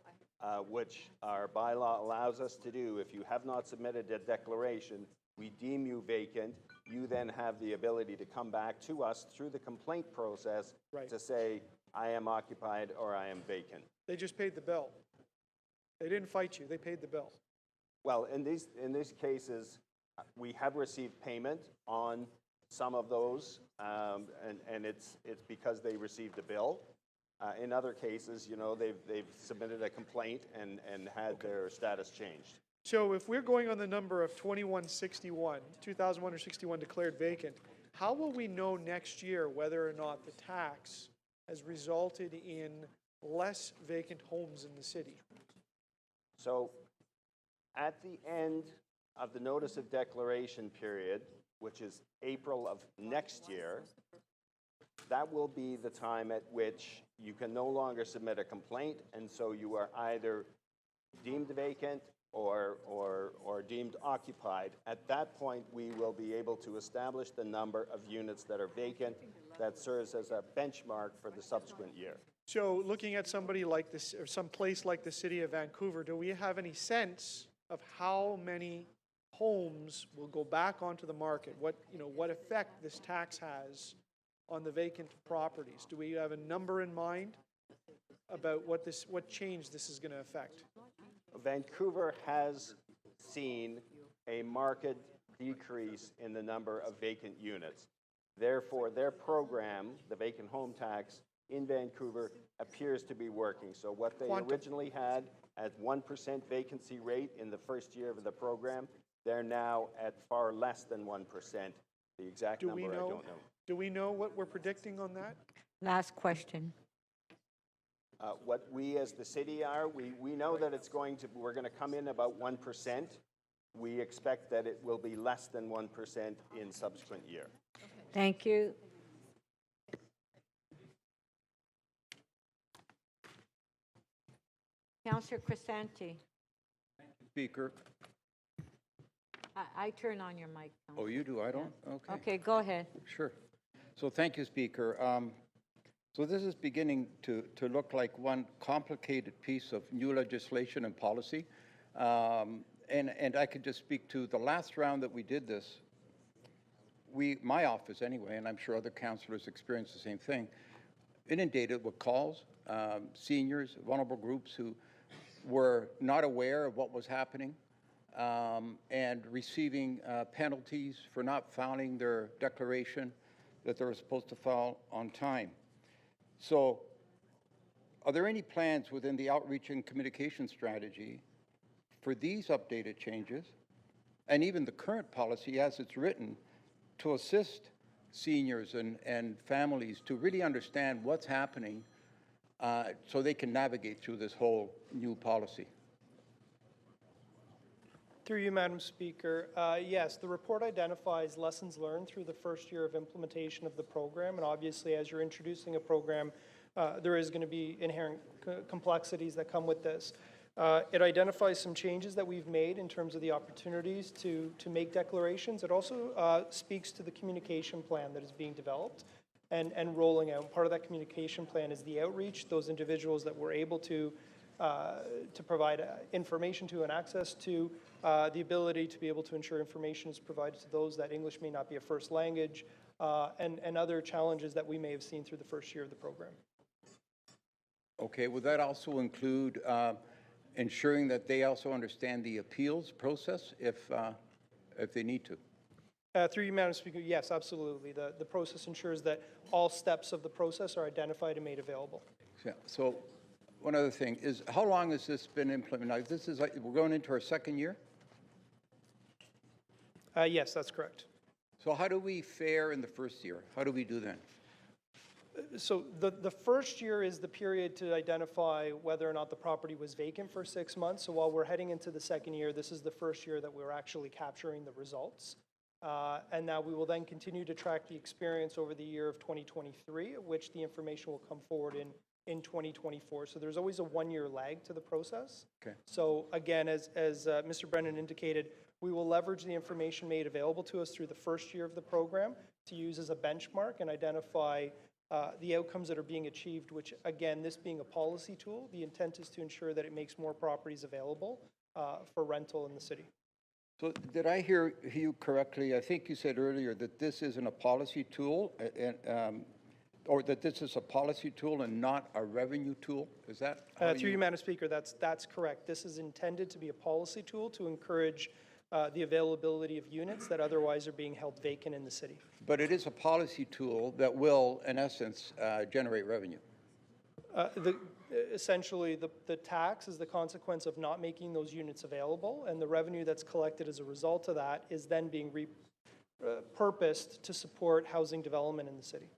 Which our bylaw allows us to do. If you have not submitted a declaration, we deem you vacant. You then have the ability to come back to us through the complaint process to say, I am occupied or I am vacant. They just paid the bill. They didn't fight you. They paid the bill. Well, in these cases, we have received payment on some of those, and it's because they received a bill. In other cases, you know, they've submitted a complaint and had their status changed. So if we're going on the number of 2,161 declared vacant, how will we know next year whether or not the tax has resulted in less vacant homes in the city? So at the end of the notice of declaration period, which is April of next year, that will be the time at which you can no longer submit a complaint, and so you are either deemed vacant or deemed occupied. At that point, we will be able to establish the number of units that are vacant that serves as a benchmark for the subsequent year. So looking at somebody like this, or some place like the city of Vancouver, do we have any sense of how many homes will go back onto the market? What effect this tax has on the vacant properties? Do we have a number in mind about what change this is going to affect? Vancouver has seen a marked decrease in the number of vacant units. Therefore, their program, the vacant home tax in Vancouver, appears to be working. So what they originally had at 1% vacancy rate in the first year of the program, they're now at far less than 1%. The exact number, I don't know. Do we know what we're predicting on that? Last question. What we as the city are, we know that we're going to come in about 1%. We expect that it will be less than 1% in subsequent year. Thank you. Councillor Crisanti. Speaker. I turn on your mic. Oh, you do? I don't? Okay. Okay, go ahead. Sure. So thank you, Speaker. So this is beginning to look like one complicated piece of new legislation and policy. And I could just speak to the last round that we did this. My office anyway, and I'm sure other councillors experienced the same thing, inundated with calls, seniors, vulnerable groups who were not aware of what was happening and receiving penalties for not filing their declaration that they were supposed to file on time. So are there any plans within the outreach and communication strategy for these updated changes and even the current policy as it's written to assist seniors and families to really understand what's happening so they can navigate through this whole new policy? Through you, Madam Speaker. Yes, the report identifies lessons learned through the first year of implementation of the program, and obviously as you're introducing a program, there is going to be inherent complexities that come with this. It identifies some changes that we've made in terms of the opportunities to make declarations. It also speaks to the communication plan that is being developed and rolling out. Part of that communication plan is the outreach, those individuals that we're able to provide information to and access to, the ability to be able to ensure information is provided to those that English may not be a first language, and other challenges that we may have seen through the first year of the program. Okay, would that also include ensuring that they also understand the appeals process if they need to? Through you, Madam Speaker, yes, absolutely. The process ensures that all steps of the process are identified and made available. Yeah. So one other thing is, how long has this been implemented? Now, this is like, we're going into our second year? Yes, that's correct. So how do we fare in the first year? How do we do then? So the first year is the period to identify whether or not the property was vacant for 6 months. So while we're heading into the second year, this is the first year that we're actually capturing the results. And now we will then continue to track the experience over the year of 2023, at which the information will come forward in 2024. So there's always a 1-year lag to the process. Okay. So again, as Mr. Brennan indicated, we will leverage the information made available to us through the first year of the program to use as a benchmark and identify the outcomes that are being achieved, which again, this being a policy tool, the intent is to ensure that it makes more properties available for rental in the city. So did I hear you correctly? I think you said earlier that this isn't a policy tool, or that this is a policy tool and not a revenue tool? Is that through you, Madam Speaker, that's correct. This is intended to be a policy tool to encourage the availability of units that otherwise are being held vacant in the city. But it is a policy tool that will, in essence, generate revenue. Essentially, the tax is the consequence of not making those units available, and the revenue that's collected as a result of that is then being repurposed to support housing development in the city.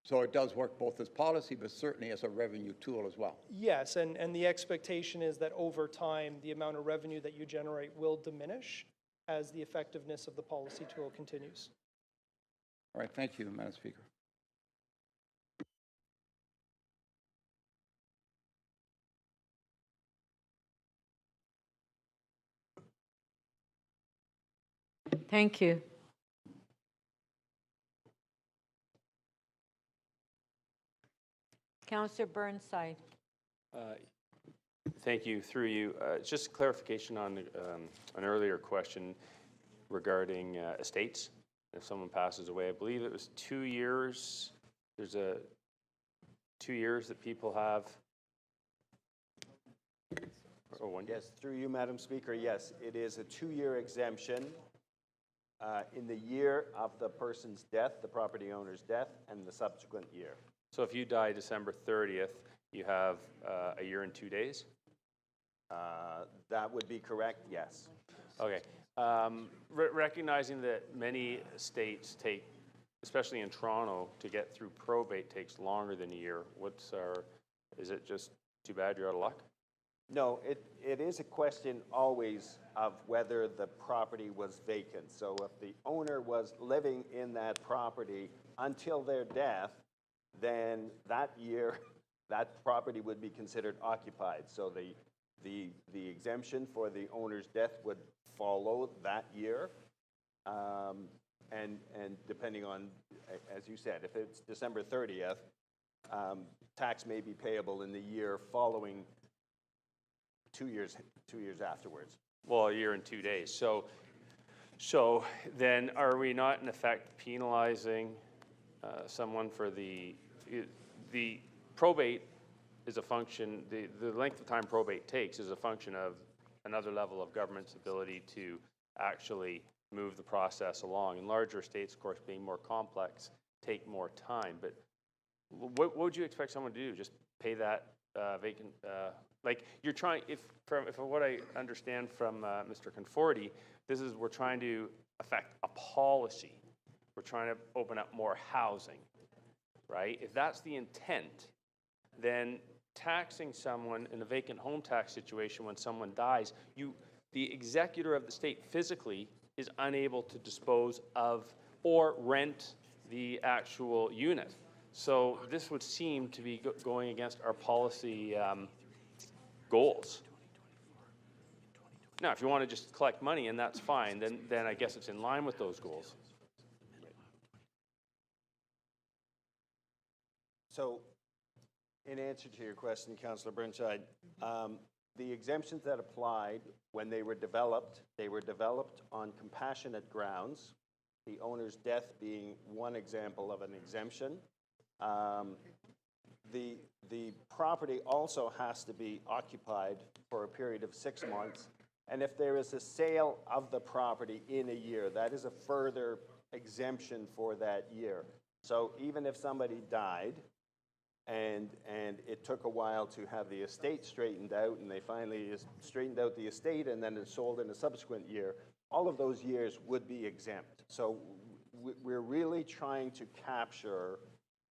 So it does work both as policy, but certainly as a revenue tool as well. Yes, and the expectation is that over time, the amount of revenue that you generate will diminish as the effectiveness of the policy tool continues. All right, thank you, Madam Speaker. Thank you. Councillor Burnside. Thank you. Through you, just clarification on an earlier question regarding estates. If someone passes away, I believe it was 2 years. There's a 2 years that people have. Or 1 year? Yes, through you, Madam Speaker, yes, it is a 2-year exemption in the year of the person's death, the property owner's death, and the subsequent year. So if you die December 30th, you have a year and 2 days? That would be correct, yes. Okay. Recognizing that many states take, especially in Toronto, to get through probate takes longer than a year. Is it just too bad you're out of luck? No, it is a question always of whether the property was vacant. So if the owner was living in that property until their death, then that year, that property would be considered occupied. So the exemption for the owner's death would follow that year. And depending on, as you said, if it's December 30th, tax may be payable in the year following 2 years afterwards. Well, a year and 2 days. So then are we not in effect penalizing someone for the probate is a function, the length of time probate takes is a function of another level of government's ability to actually move the process along. And larger estates, of course, being more complex, take more time. But what would you expect someone to do? Just pay that vacant, like you're trying, if what I understand from Mr. Conforti, we're trying to affect a policy. We're trying to open up more housing, right? If that's the intent, then taxing someone in a vacant home tax situation when someone dies, the executor of the state physically is unable to dispose of or rent the actual unit. So this would seem to be going against our policy goals. Now, if you want to just collect money, and that's fine, then I guess it's in line with those goals. So, in answer to your question, Councillor Burnside, the exemptions that applied when they were developed on compassionate grounds, the owner's death being one example of an exemption. The property also has to be occupied for a period of 6 months, and if there is a sale of the property in a year, that is a further exemption for that year. So even if somebody died, and it took a while to have the estate straightened out, and they finally straightened out the estate and then it sold in a subsequent year, all of those years would be exempt. So we're really trying to capture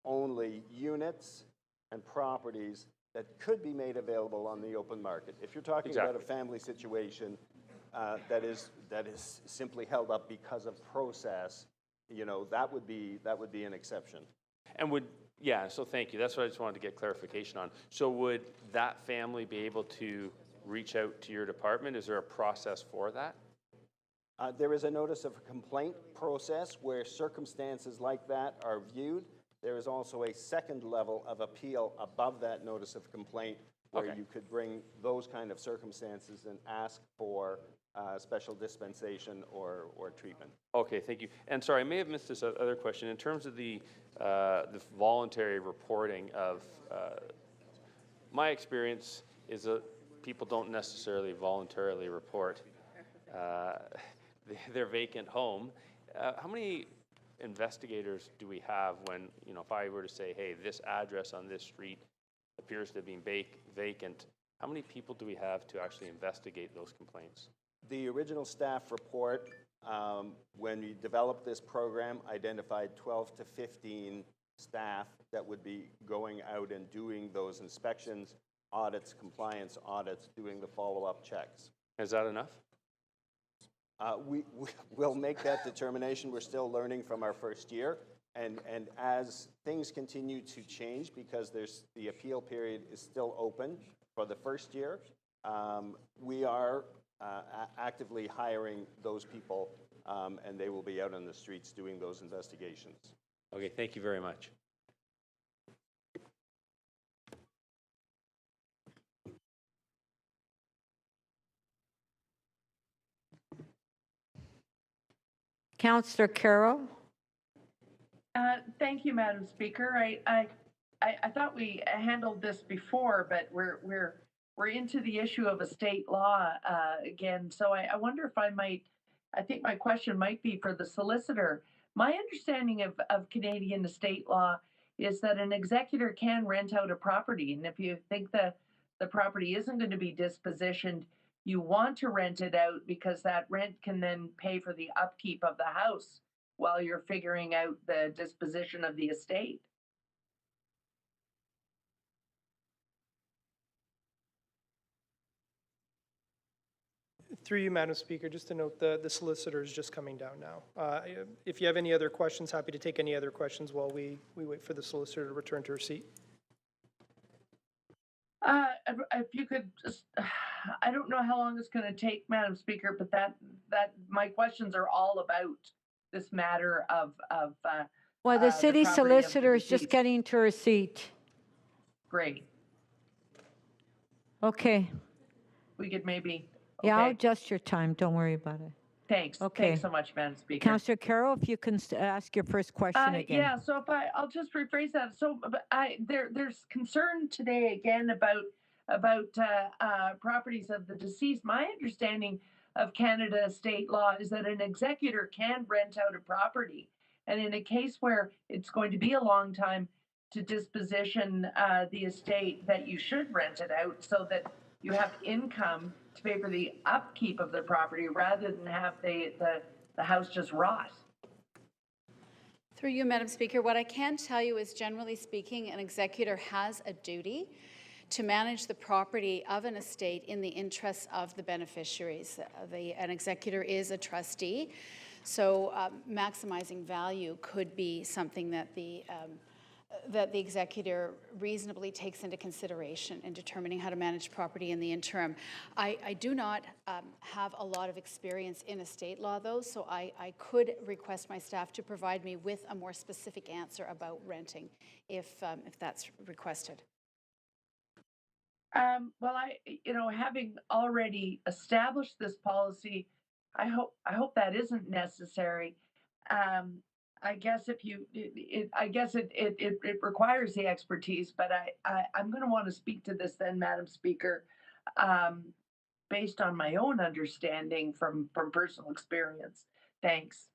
only units and properties that could be made available on the open market. If you're talking about a family situation that is simply held up because of process, you know, that would be an exception. And yeah, so thank you. That's what I just wanted to get clarification on. So would that family be able to reach out to your department? Is there a process for that? There is a notice of complaint process where circumstances like that are viewed. There is also a second level of appeal above that notice of complaint where you could bring those kind of circumstances and ask for special dispensation or treatment. Okay, thank you. And sorry, I may have missed this other question. In terms of the voluntary reporting of, my experience is that people don't necessarily voluntarily report their vacant home. How many investigators do we have when, you know, if I were to say, hey, this address on this street appears to have been vacant, how many people do we have to actually investigate those complaints? The original staff report, when we developed this program, identified 12 to 15 staff that would be going out and doing those inspections, audits, compliance audits, doing the follow-up checks. Is that enough? We'll make that determination. We're still learning from our first year. And as things continue to change, because the appeal period is still open for the first year, we are actively hiring those people, and they will be out on the streets doing those investigations. Okay, thank you very much. Councillor Carroll. Thank you, Madam Speaker. I thought we handled this before, but we're into the issue of estate law again. So I wonder if I think my question might be for the solicitor. My understanding of Canadian estate law is that an executor can rent out a property, and if you think the property isn't going to be dispositioned, you want to rent it out because that rent can then pay for the upkeep of the house while you're figuring out the disposition of the estate. Through you, Madam Speaker, just to note, the solicitor is just coming down now. If you have any other questions, happy to take any other questions while we wait for the solicitor to return to her seat. If you could just, I don't know how long it's going to take, Madam Speaker, but that my questions are all about this matter of well, the city solicitor is just getting to her seat. Great. Okay. We could maybe. Yeah, I'll adjust your time. Don't worry about it. Thanks. Okay. Thanks so much, Madam Speaker. Councillor Carroll, if you can ask your first question again. Yeah, so if I'll just rephrase that. So there's concern today again about properties of the deceased. My understanding of Canada estate law is that an executor can rent out a property. And in a case where it's going to be a long time to disposition the estate, that you should rent it out so that you have income to pay for the upkeep of the property rather than have the house just rot. Through you, Madam Speaker, what I can tell you is, generally speaking, an executor has a duty to manage the property of an estate in the interests of the beneficiaries. An executor is a trustee, so maximizing value could be something that the that the executor reasonably takes into consideration in determining how to manage property in the interim. I do not have a lot of experience in estate law, though, so I could request my staff to provide me with a more specific answer about renting, if that's requested. Well, having already established this policy, I hope that isn't necessary. I guess it requires the expertise, but I'm going to want to speak to this then, Madam Speaker, based on my own understanding from personal experience. Thanks.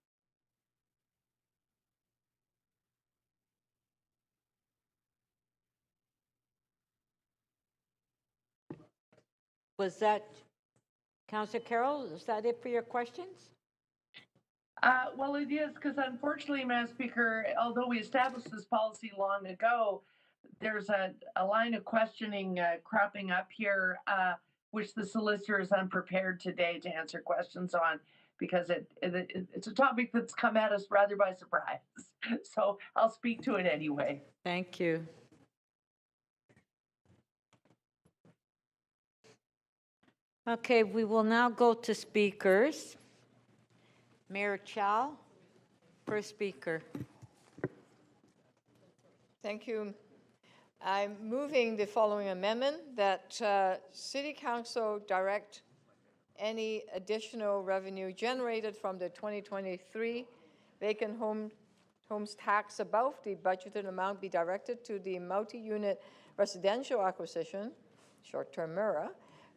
Was that, Councillor Carroll, is that it for your questions? Well, it is, because unfortunately, Madam Speaker, although we established this policy long ago, there's a line of questioning cropping up here, which the solicitor is unprepared today to answer questions on, because it's a topic that's come at us rather by surprise. So I'll speak to it anyway. Thank you. Okay, we will now go to speakers. Mayor Chow, first speaker. Thank you. I'm moving the following amendment, that City Council direct any additional revenue generated from the 2023 vacant homes tax above the budgeted amount be directed to the multi-unit residential acquisition, short-term MIRA,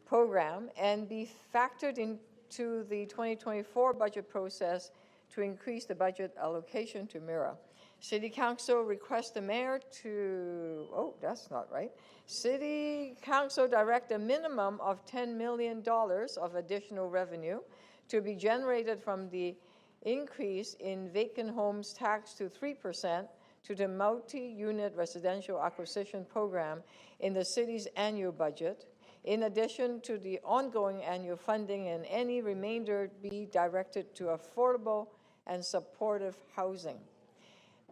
program, and be factored into the 2024 budget process to increase the budget allocation to MIRA. City Council requests the mayor to, oh, that's not right. City Council direct a minimum of $10 million of additional revenue to be generated from the increase in vacant homes tax to 3% to the multi-unit residential acquisition program in the city's annual budget, in addition to the ongoing annual funding, and any remainder be directed to affordable and supportive housing.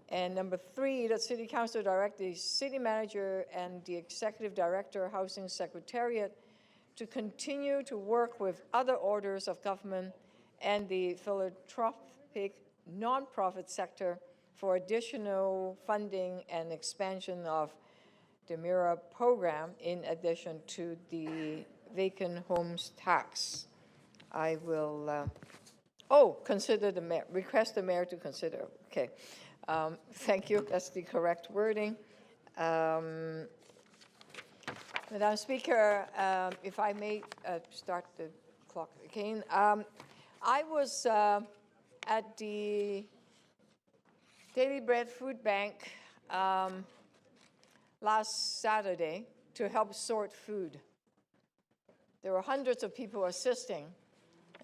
And number 3, the City Council direct the City Manager and the Executive Director, Housing Secretariat, to continue to work with other orders of government and the philanthropic nonprofit sector for additional funding and expansion of the MIRA program in addition to the vacant homes tax. I will, consider the mayor, request the mayor to consider. Okay. Thank you. That's the correct wording. Madam Speaker, if I may start the clock again. I was at the Daily Bread Food Bank last Saturday to help sort food. There were hundreds of people assisting,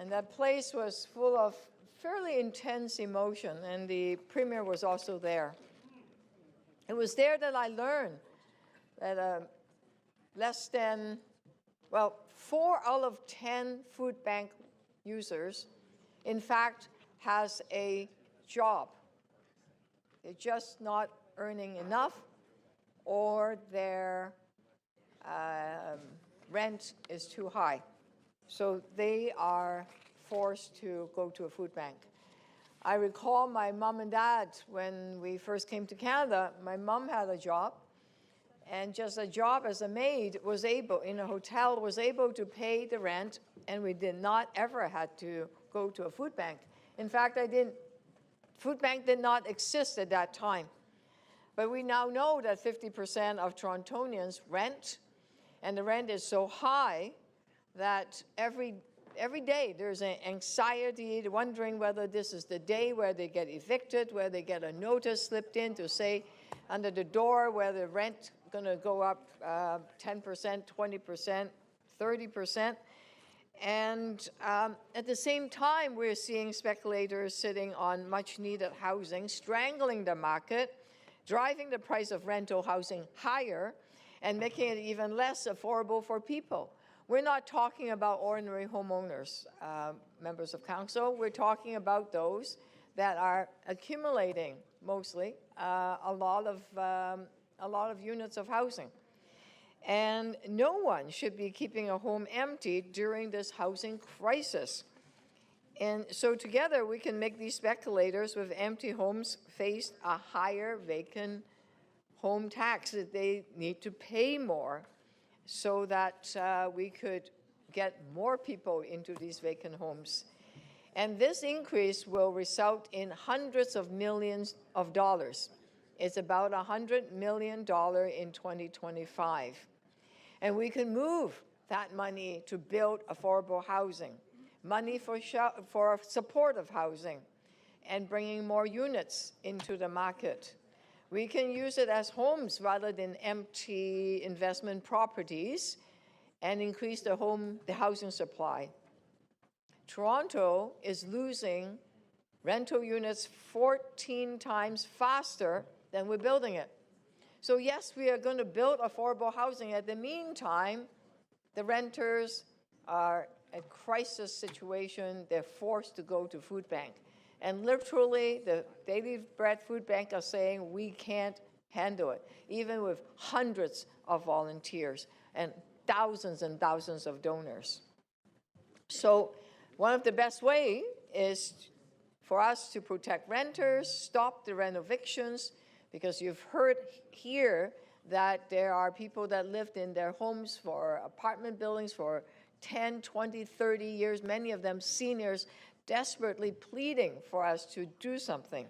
and that place was full of fairly intense emotion, and the Premier was also there. It was there that I learned that less than, 4 out of 10 food bank users, in fact, has a job. They're just not earning enough, or their rent is too high. So they are forced to go to a food bank. I recall my mom and dad, when we first came to Canada, my mom had a job, and just a job as a maid was able, in a hotel, was able to pay the rent, and we did not ever had to go to a food bank. In fact, food bank did not exist at that time. But we now know that 50% of Torontonians rent, and the rent is so high that every day there's an anxiety, wondering whether this is the day where they get evicted, where they get a notice slipped in to say under the door where the rent going to go up 10%, 20%, 30%. And at the same time, we're seeing speculators sitting on much-needed housing, strangling the market, driving the price of rental housing higher, and making it even less affordable for people. We're not talking about ordinary homeowners, members of council. We're talking about those that are accumulating mostly, a lot of units of housing. And no one should be keeping a home empty during this housing crisis. And so together we can make these speculators with empty homes face a higher vacant home tax that they need to pay more so that we could get more people into these vacant homes. And this increase will result in hundreds of millions of dollars. It's about $100 million in 2025. And we can move that money to build affordable housing, money for supportive housing, and bringing more units into the market. We can use it as homes rather than empty investment properties and increase the housing supply. Toronto is losing rental units 14 times faster than we're building it. So yes, we are going to build affordable housing. At the meantime, the renters are a crisis situation. They're forced to go to food bank. And literally, the Daily Bread Food Bank are saying we can't handle it, even with hundreds of volunteers and thousands of donors. So one of the best ways is for us to protect renters, stop the rent evictions, because you've heard here that there are people that lived in their homes for apartment buildings for 10, 20, 30 years, many of them seniors, desperately pleading for us to do something.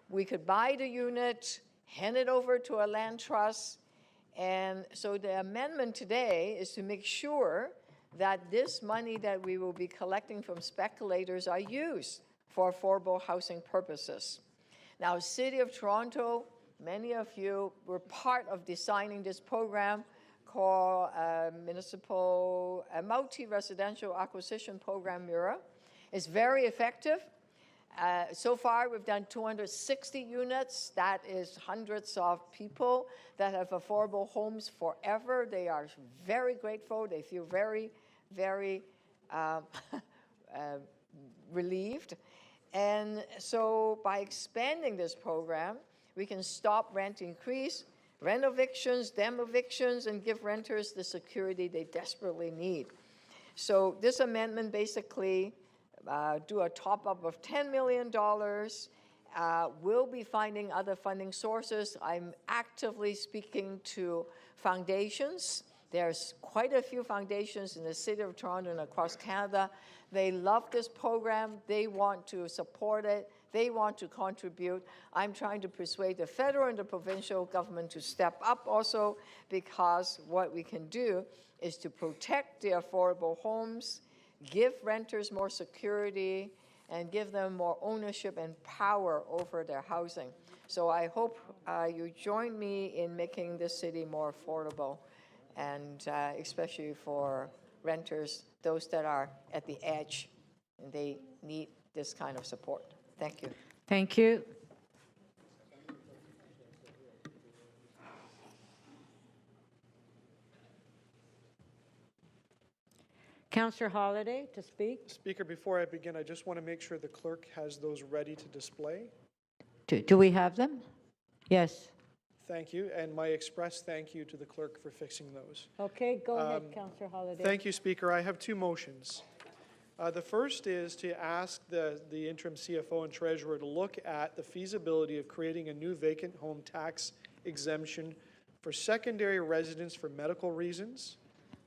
We could buy the unit, hand it over to a land trust, and so the amendment today is to make sure that this money that we will be collecting from speculators are used for affordable housing purposes. Now, City of Toronto, many of you were part of designing this program called a multi-residential acquisition program, MIRA. It's very effective. So far, we've done 260 units. That is hundreds of people that have affordable homes forever. They are very grateful. They feel very, very relieved. And so by expanding this program, we can stop rent increase, rent evictions, dem evictions, and give renters the security they desperately need. So this amendment basically do a top-up of $10 million. We'll be finding other funding sources. I'm actively speaking to foundations. There's quite a few foundations in the City of Toronto and across Canada. They love this program. They want to support it. They want to contribute. I'm trying to persuade the federal and the provincial government to step up also, because what we can do is to protect the affordable homes, give renters more security, and give them more ownership and power over their housing. So I hope you join me in making this city more affordable, and especially for renters, those that are at the edge, and they need this kind of support. Thank you. Thank you. Councillor Holyday to speak. Speaker, before I begin, I just want to make sure the clerk has those ready to display. Do we have them? Yes. Thank you, and my express thank you to the clerk for fixing those. Okay, go ahead, Councillor Holyday. Thank you, Speaker. I have two motions. The first is to ask the interim CFO and treasurer to look at the feasibility of creating a new vacant home tax exemption for secondary residents for medical reasons.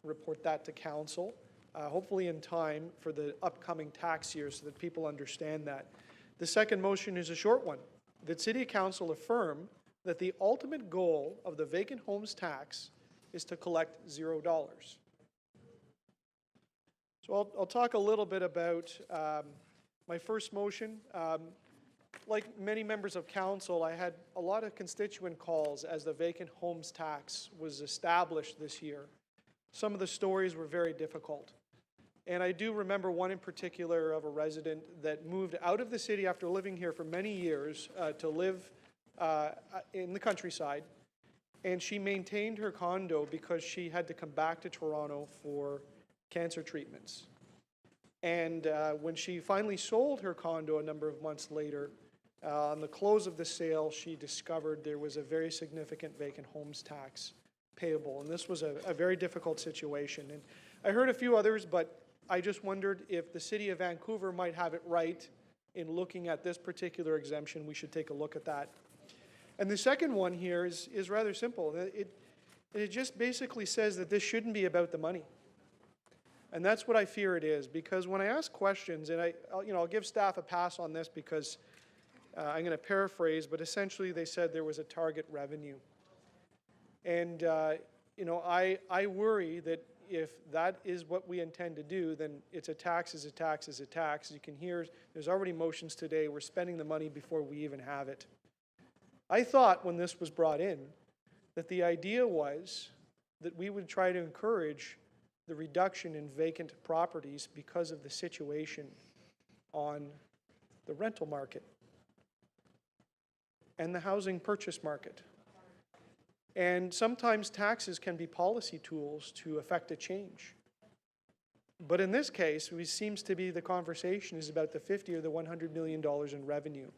Report that to council, hopefully in time for the upcoming tax year so that people understand that. The second motion is a short one. That City Council affirm that the ultimate goal of the vacant homes tax is to collect $0. So I'll talk a little bit about my first motion. Like many members of council, I had a lot of constituent calls as the vacant homes tax was established this year. Some of the stories were very difficult. And I do remember one in particular of a resident that moved out of the city after living here for many years to live in the countryside. And she maintained her condo because she had to come back to Toronto for cancer treatments. And when she finally sold her condo a number of months later, On the close of the sale, she discovered there was a very significant vacant homes tax payable, and this was a very difficult situation. And I heard a few others, but I just wondered if the City of Vancouver might have it right in looking at this particular exemption. We should take a look at that. And the second one here is rather simple. It just basically says that this shouldn't be about the money. And that's what I fear it is, because when I ask questions, and I'll give staff a pass on this because I'm going to paraphrase, but essentially they said there was a target revenue. And, I worry that if that is what we intend to do, then it's a tax is a tax is a tax. You can hear there's already motions today. We're spending the money before we even have it. I thought when this was brought in that the idea was that we would try to encourage the reduction in vacant properties because of the situation on the rental market and the housing purchase market. And sometimes taxes can be policy tools to affect a change. But in this case, it seems to be the conversation is about the $50 or the $100 million in revenue.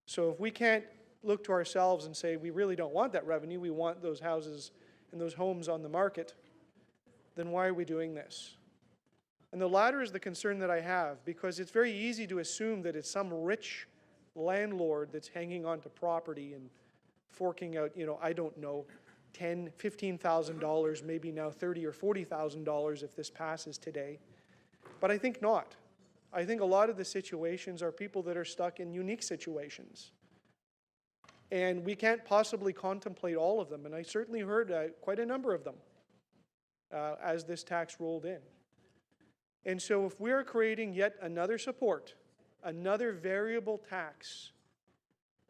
So if we can't look to ourselves and say we really don't want that revenue, we want those houses and those homes on the market, then why are we doing this? And the latter is the concern that I have, because it's very easy to assume that it's some rich landlord that's hanging on to property and forking out, I don't know, $10,000, $15,000, maybe now $30,000 or $40,000 if this passes today. But I think not. I think a lot of the situations are people that are stuck in unique situations. And we can't possibly contemplate all of them. And I certainly heard quite a number of them as this tax rolled in. And so if we're creating yet another support, another variable tax,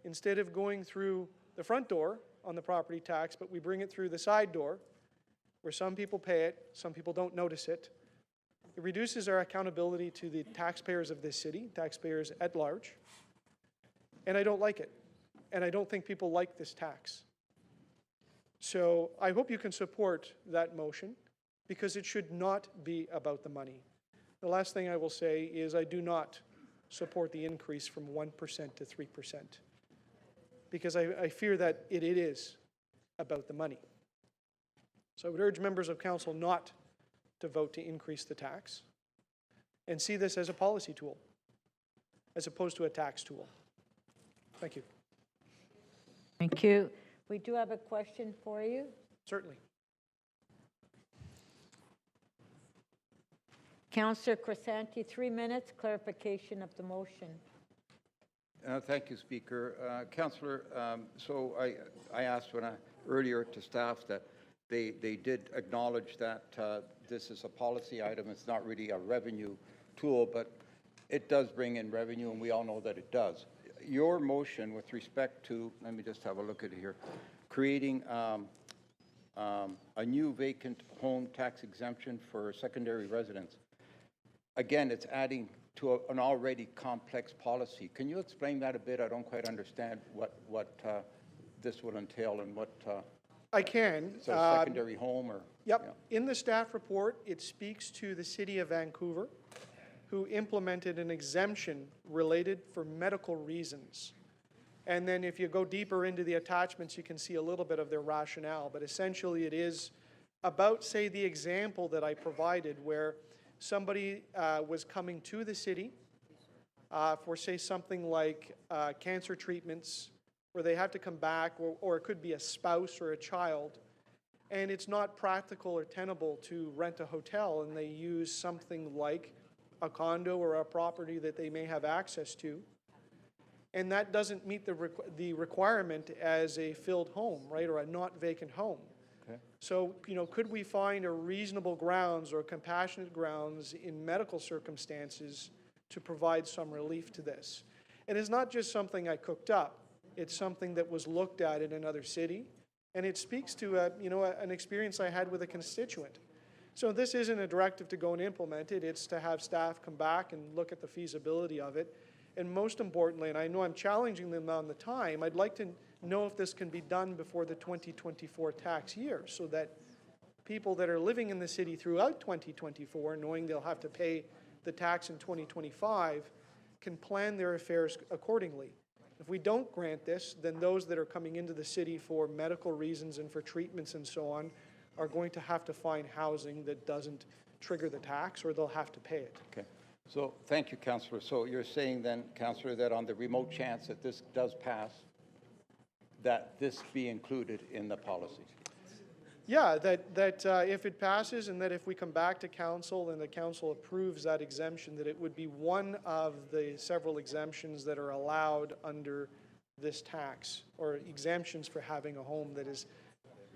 instead of going through the front door on the property tax, but we bring it through the side door, where some people pay it, some people don't notice it, it reduces our accountability to the taxpayers of this city, taxpayers at large, and I don't like it. And I don't think people like this tax. So I hope you can support that motion, because it should not be about the money. The last thing I will say is I do not support the increase from 1% to 3%, because I fear that it is about the money. So I would urge members of council not to vote to increase the tax and see this as a policy tool as opposed to a tax tool. Thank you. Thank you. We do have a question for you. Certainly. Councillor Crisanti, 3 minutes, clarification of the motion. Thank you, Speaker. Councillor, so I asked earlier to staff that they did acknowledge that this is a policy item. It's not really a revenue tool, but it does bring in revenue, and we all know that it does. Your motion with respect to, let me just have a look at it here, creating a new vacant home tax exemption for secondary residents. Again, it's adding to an already complex policy. Can you explain that a bit? I don't quite understand what this would entail and what... I can. So secondary home or... Yep. Yeah. In the staff report, it speaks to the City of Vancouver, who implemented an exemption related for medical reasons. And then if you go deeper into the attachments, you can see a little bit of their rationale. But essentially it is about, say, the example that I provided where somebody was coming to the city for, say, something like cancer treatments, where they have to come back, or it could be a spouse or a child, and it's not practical or tenable to rent a hotel, and they use something like a condo or a property that they may have access to, and that doesn't meet the requirement as a filled home, right, or a not vacant home. Okay. So, could we find a reasonable grounds or compassionate grounds in medical circumstances to provide some relief to this? And it's not just something I cooked up. It's something that was looked at in another city, and it speaks to an experience I had with a constituent. So this isn't a directive to go and implement it. It's to have staff come back and look at the feasibility of it. And most importantly, and I know I'm challenging them on the time, I'd like to know if this can be done before the 2024 tax year, so that people that are living in the city throughout 2024, knowing they'll have to pay the tax in 2025, can plan their affairs accordingly. If we don't grant this, then those that are coming into the city for medical reasons and for treatments and so on are going to have to find housing that doesn't trigger the tax, or they'll have to pay it. Okay. So thank you, Councillor. So you're saying then, Councillor, that on the remote chance that this does pass, that this be included in the policy? Yeah, that if it passes and that if we come back to council and the council approves that exemption, that it would be one of the several exemptions that are allowed under this tax, or exemptions for having a home that is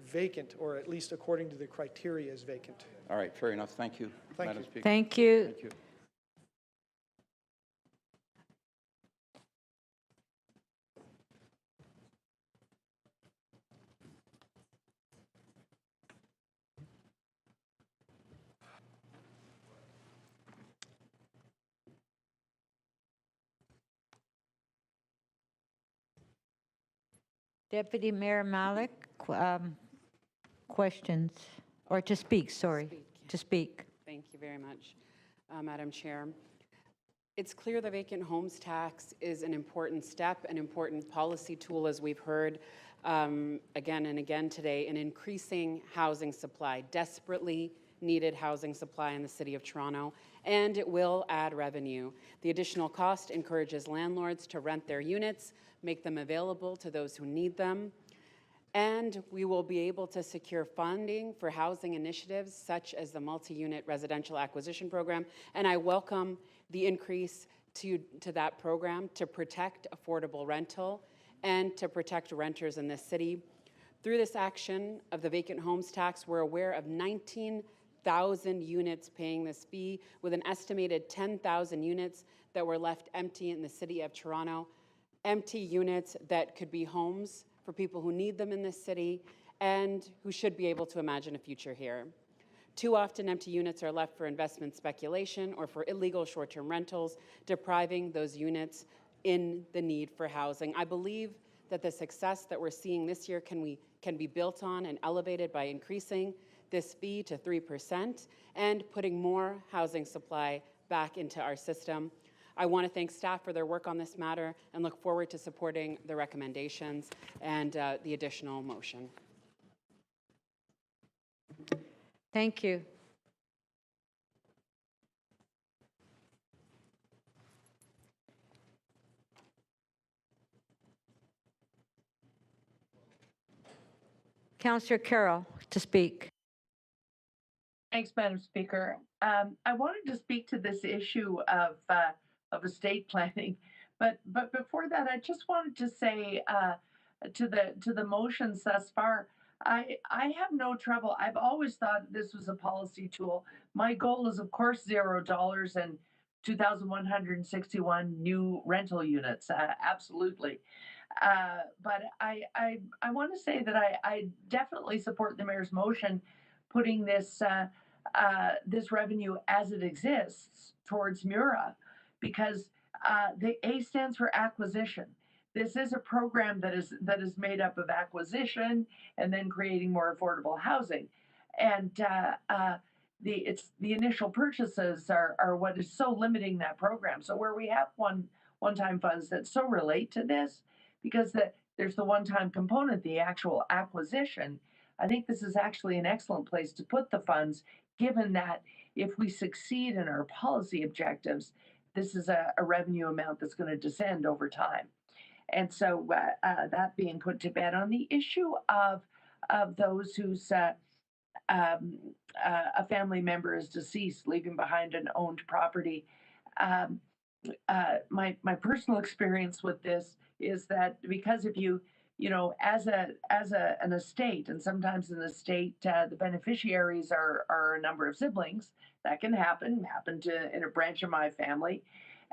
vacant, or at least according to the criteria is vacant. All right, fair enough. Thank you, Madam Speaker. Thank you. Thank you. Deputy Mayor Malik, questions, or to speak, sorry, to speak. Thank you very much, Madam Chair. It's clear the vacant homes tax is an important step, an important policy tool, as we've heard again and again today, in increasing housing supply, desperately needed housing supply in the City of Toronto, and it will add revenue. The additional cost encourages landlords to rent their units, make them available to those who need them, and we will be able to secure funding for housing initiatives such as the multi-unit residential acquisition program, and I welcome the increase to that program to protect affordable rental and to protect renters in this city. Through this action of the vacant homes tax, we're aware of 19,000 units paying this fee, with an estimated 10,000 units that were left empty in the City of Toronto. Empty units that could be homes for people who need them in this city and who should be able to imagine a future here. Too often, empty units are left for investment speculation or for illegal short-term rentals, depriving those units in the need for housing. I believe that the success that we're seeing this year can be built on and elevated by increasing this fee to 3% and putting more housing supply back into our system. I want to thank staff for their work on this matter and look forward to supporting the recommendations and the additional motion. Thank you. Councillor Carroll to speak. Thanks, Madam Speaker. I wanted to speak to this issue of estate planning, but before that, I just wanted to say to the motions thus far, I have no trouble. I've always thought this was a policy tool. My goal is, of course, $0 and 2,161 new rental units. Absolutely. But I want to say that I definitely support the mayor's motion, putting this this revenue as it exists towards MURA, because the A stands for acquisition. This is a program that is made up of acquisition and then creating more affordable housing, and the initial purchases are what is so limiting that program. So where we have one-time funds that so relate to this, because there's the one-time component, the actual acquisition. I think this is actually an excellent place to put the funds, given that if we succeed in our policy objectives, this is a revenue amount that's going to descend over time. And so that being put to bed, on the issue of those whose a family member is deceased, leaving behind an owned property, my personal experience with this is that because if you as an estate, and sometimes an estate, the beneficiaries are a number of siblings. That can happen in a branch of my family,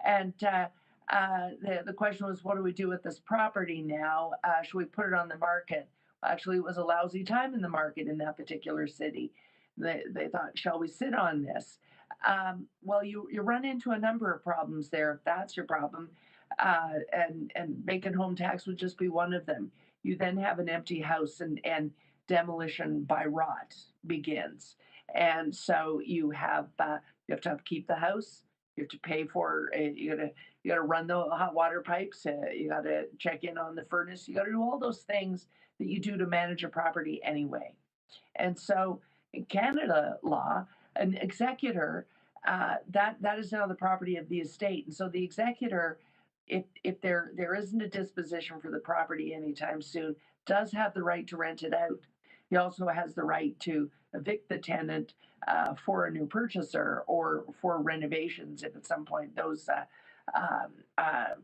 and the question was, what do we do with this property now? Should we put it on the market? Actually, it was a lousy time in the market in that particular city. They thought, shall we sit on this? Well, you run into a number of problems there if that's your problem. And vacant home tax would just be one of them. You then have an empty house, and demolition by rot begins. And so you have to upkeep the house, You have to pay for it. You gotta run the hot water pipes. You gotta check in on the furnace. You gotta do all those things that you do to manage a property anyway. And so in Canada law, an executor, that is now the property of the estate. And so the executor, if there isn't a disposition for the property anytime soon, does have the right to rent it out. He also has the right to evict the tenant for a new purchaser or for renovations if at some point those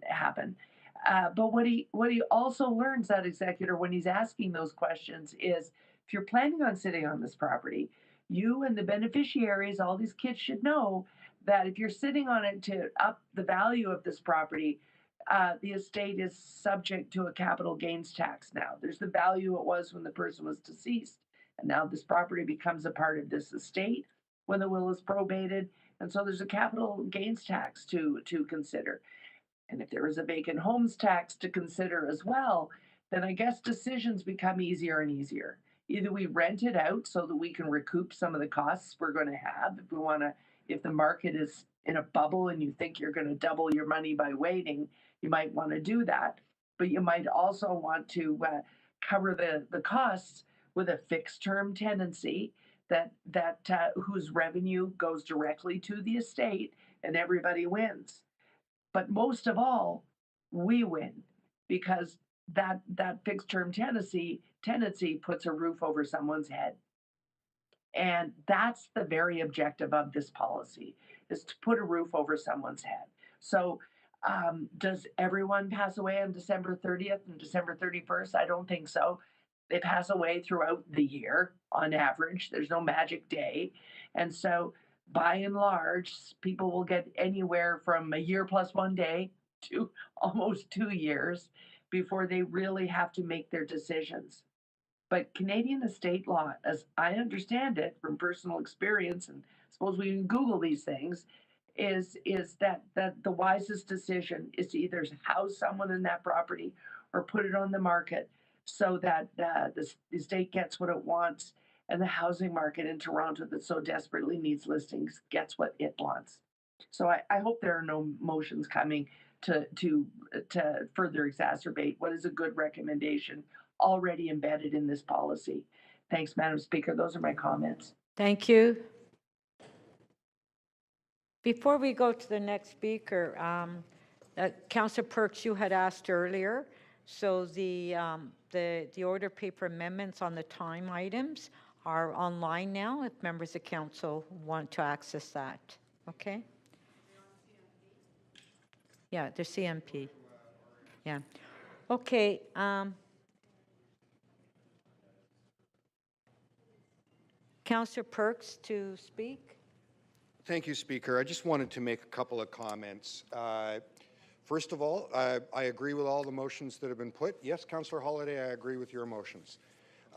happen. But what he also learns, that executor, when he's asking those questions is, if you're planning on sitting on this property, you and the beneficiaries, all these kids should know that if you're sitting on it to up the value of this property, the estate is subject to a capital gains tax now. There's the value it was when the person was deceased, and now this property becomes a part of this estate when the will is probated, and so there's a capital gains tax to consider. And if there is a vacant homes tax to consider as well, then I guess decisions become easier and easier. Either we rent it out so that we can recoup some of the costs we're going to have if the market is in a bubble and you think you're going to double your money by waiting, you might want to do that. But you might also want to cover the costs with a fixed term tenancy that whose revenue goes directly to the estate and everybody wins. But most of all, we win because that fixed term tenancy puts a roof over someone's head. And that's the very objective of this policy, is to put a roof over someone's head. So does everyone pass away on December 30th and December 31st? I don't think so. They pass away throughout the year on average. There's no magic day. And so by and large, people will get anywhere from a year plus 1 day to almost 2 years before they really have to make their decisions. But Canadian estate law, as I understand it from personal experience, and suppose we can Google these things, is that the wisest decision is to either house someone in that property or put it on the market so that the estate gets what it wants and the housing market in Toronto that so desperately needs listings gets what it wants. So I hope there are no motions coming to further exacerbate what is a good recommendation already embedded in this policy. Thanks, Madam Speaker. Those are my comments. Thank you. Before we go to the next speaker, Councillor Perks, you had asked earlier, so the order paper amendments on the time items are online now if members of council want to access that. Okay? Yeah, the CMP. Yeah. Okay. Councillor Perks to speak. Thank you, Speaker. I just wanted to make a couple of comments. First of all, I agree with all the motions that have been put. Yes, Councillor Holyday, I agree with your motions.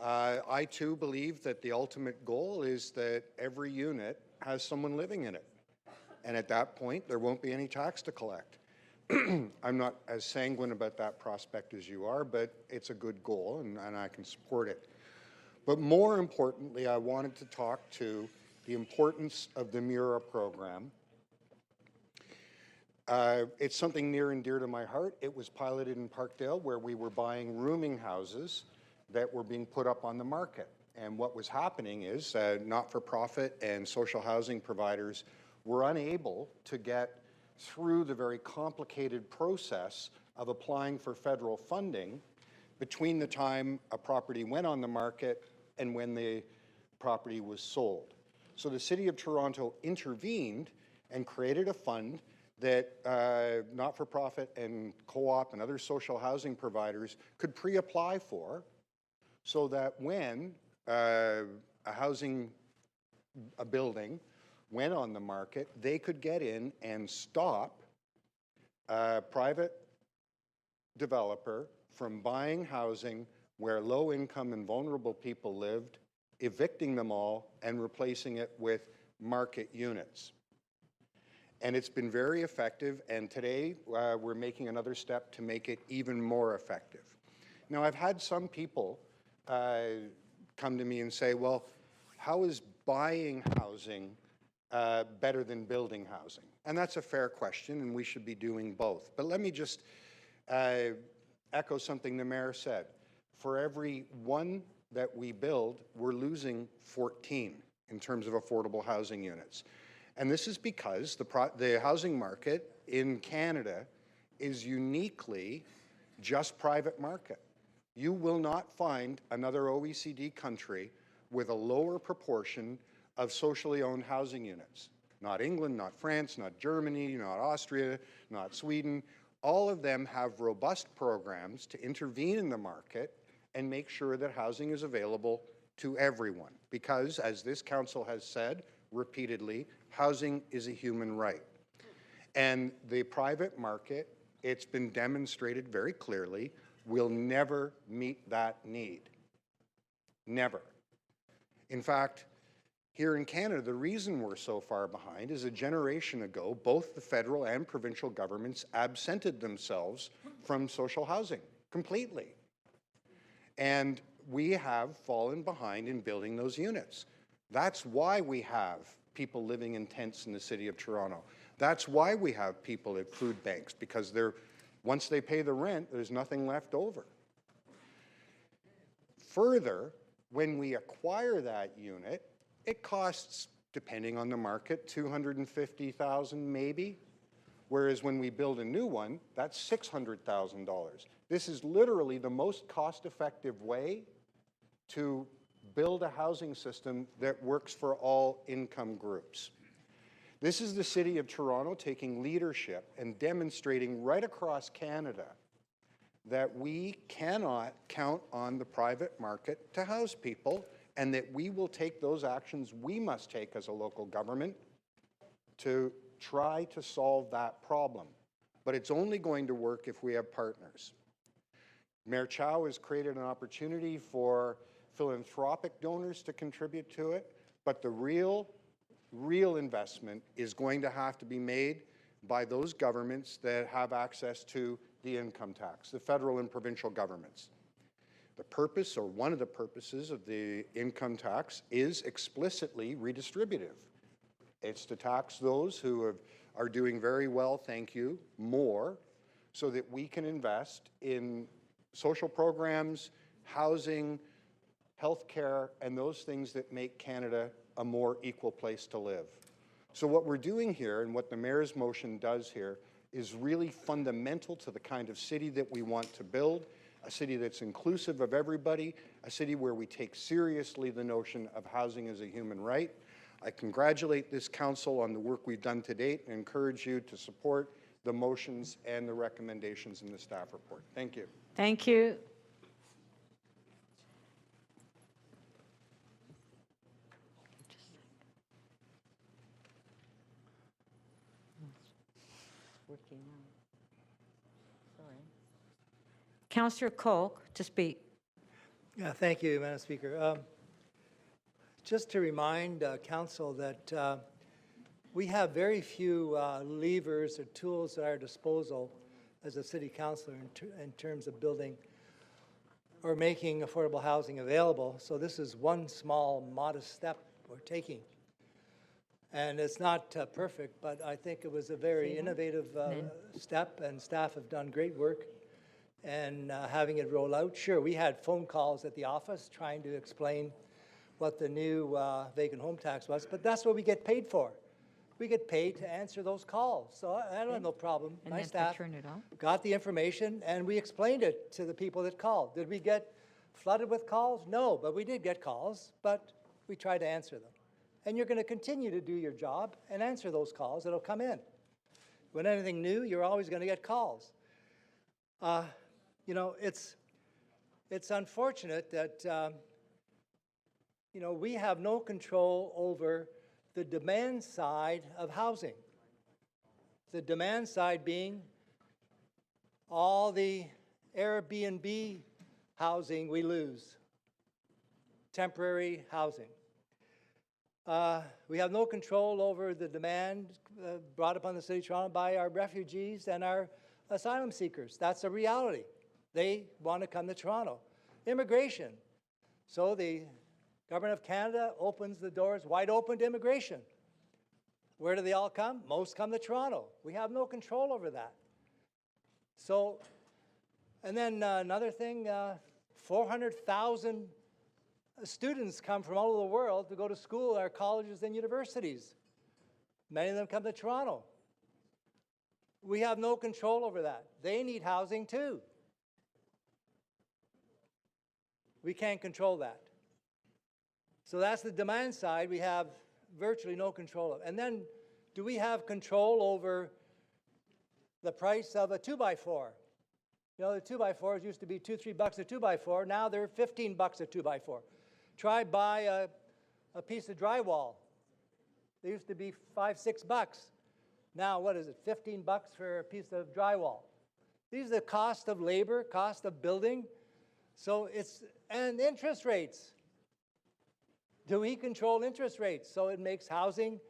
I too believe that the ultimate goal is that every unit has someone living in it. And at that point, there won't be any tax to collect. I'm not as sanguine about that prospect as you are, but it's a good goal and I can support it. But more importantly, I wanted to talk to the importance of the MURA program. It's something near and dear to my heart. It was piloted in Parkdale where we were buying rooming houses that were being put up on the market. And what was happening is not-for-profit and social housing providers were unable to get through the very complicated process of applying for federal funding between the time a property went on the market and when the property was sold. So the City of Toronto intervened and created a fund that not-for-profit and co-op and other social housing providers could pre-apply for, so that when a building went on the market, they could get in and stop a private developer from buying housing where low-income and vulnerable people lived, evicting them all, and replacing it with market units. And it's been very effective, and today we're making another step to make it even more effective. Now, I've had some people come to me and say, well, how is buying housing better than building housing? And that's a fair question, and we should be doing both. But let me just echo something the mayor said. For every one that we build, we're losing 14 in terms of affordable housing units. And this is because the housing market in Canada is uniquely just private market. You will not find another OECD country with a lower proportion of socially owned housing units. Not England, not France, not Germany, not Austria, not Sweden. All of them have robust programs to intervene in the market and make sure that housing is available to everyone. Because, as this council has said repeatedly, housing is a human right. And the private market, it's been demonstrated very clearly, will never meet that need. Never. In fact, here in Canada, the reason we're so far behind is a generation ago, both the federal and provincial governments absented themselves from social housing completely. And we have fallen behind in building those units. That's why we have people living in tents in the city of Toronto. That's why we have people at food banks, because once they pay the rent, there's nothing left over. Further, when we acquire that unit, it costs, depending on the market, $250,000 maybe, whereas when we build a new one, that's $600,000. This is literally the most cost-effective way to build a housing system that works for all income groups. This is the City of Toronto taking leadership and demonstrating right across Canada that we cannot count on the private market to house people, and that we will take those actions we must take as a local government to try to solve that problem. But it's only going to work if we have partners. Mayor Chow has created an opportunity for philanthropic donors to contribute to it, but the real investment is going to have to be made by those governments that have access to the income tax, the federal and provincial governments. The purpose, or one of the purposes of the income tax, is explicitly redistributive. It's to tax those who are doing very well, thank you, more, so that we can invest in social programs, housing, healthcare, and those things that make Canada a more equal place to live. So what we're doing here, and what the mayor's motion does here, is really fundamental to the kind of city that we want to build, a city that's inclusive of everybody, a city where we take seriously the notion of housing as a human right. I congratulate this council on the work we've done to date and encourage you to support the motions and the recommendations in the staff report. Thank you. Thank you. Working now. Sorry. Councillor Koch to speak. Yeah, thank you, Madam Speaker. Just to remind Council that we have very few levers or tools at our disposal as a City Councillor in terms of building or making affordable housing available. So this is one small, modest step we're taking. And it's not perfect, but I think it was a very innovative step, and staff have done great work and having it roll out. Sure, we had phone calls at the office trying to explain what the new vacant home tax was, but that's what we get paid for. We get paid to answer those calls. So I don't have no problem. And My then to staff turn it on? got the information, and we explained it to the people that called. Did we get flooded with calls? No, but we did get calls, but we tried to answer them. And you're going to continue to do your job and answer those calls that'll come in. When anything new, you're always going to get calls. You know, it's unfortunate that you know, we have no control over the demand side of housing. The demand side being all the Airbnb housing we lose, temporary housing. We have no control over the demand brought upon the City of Toronto by our refugees and our asylum seekers. That's a reality. They want to come to Toronto. Immigration. So the Government of Canada opens the doors wide open to immigration. Where do they all come? Most come to Toronto. We have no control over that. So, and then another thing, 400,000 students come from all over the world to go to school at our colleges and universities. Many of them come to Toronto. We have no control over that. They need housing too. We can't control that. So that's the demand side we have virtually no control of. And then do we have control over the price of a 2x4? You know, the 2x4s used to be $2-3 a 2x4. Now they're $15 a 2x4. Try buy a piece of drywall. They used to be $5-6. Now what is it, $15 for a piece of drywall? These are the cost of labor, cost of building. So it's, and interest rates. Do we control interest rates? So it makes housing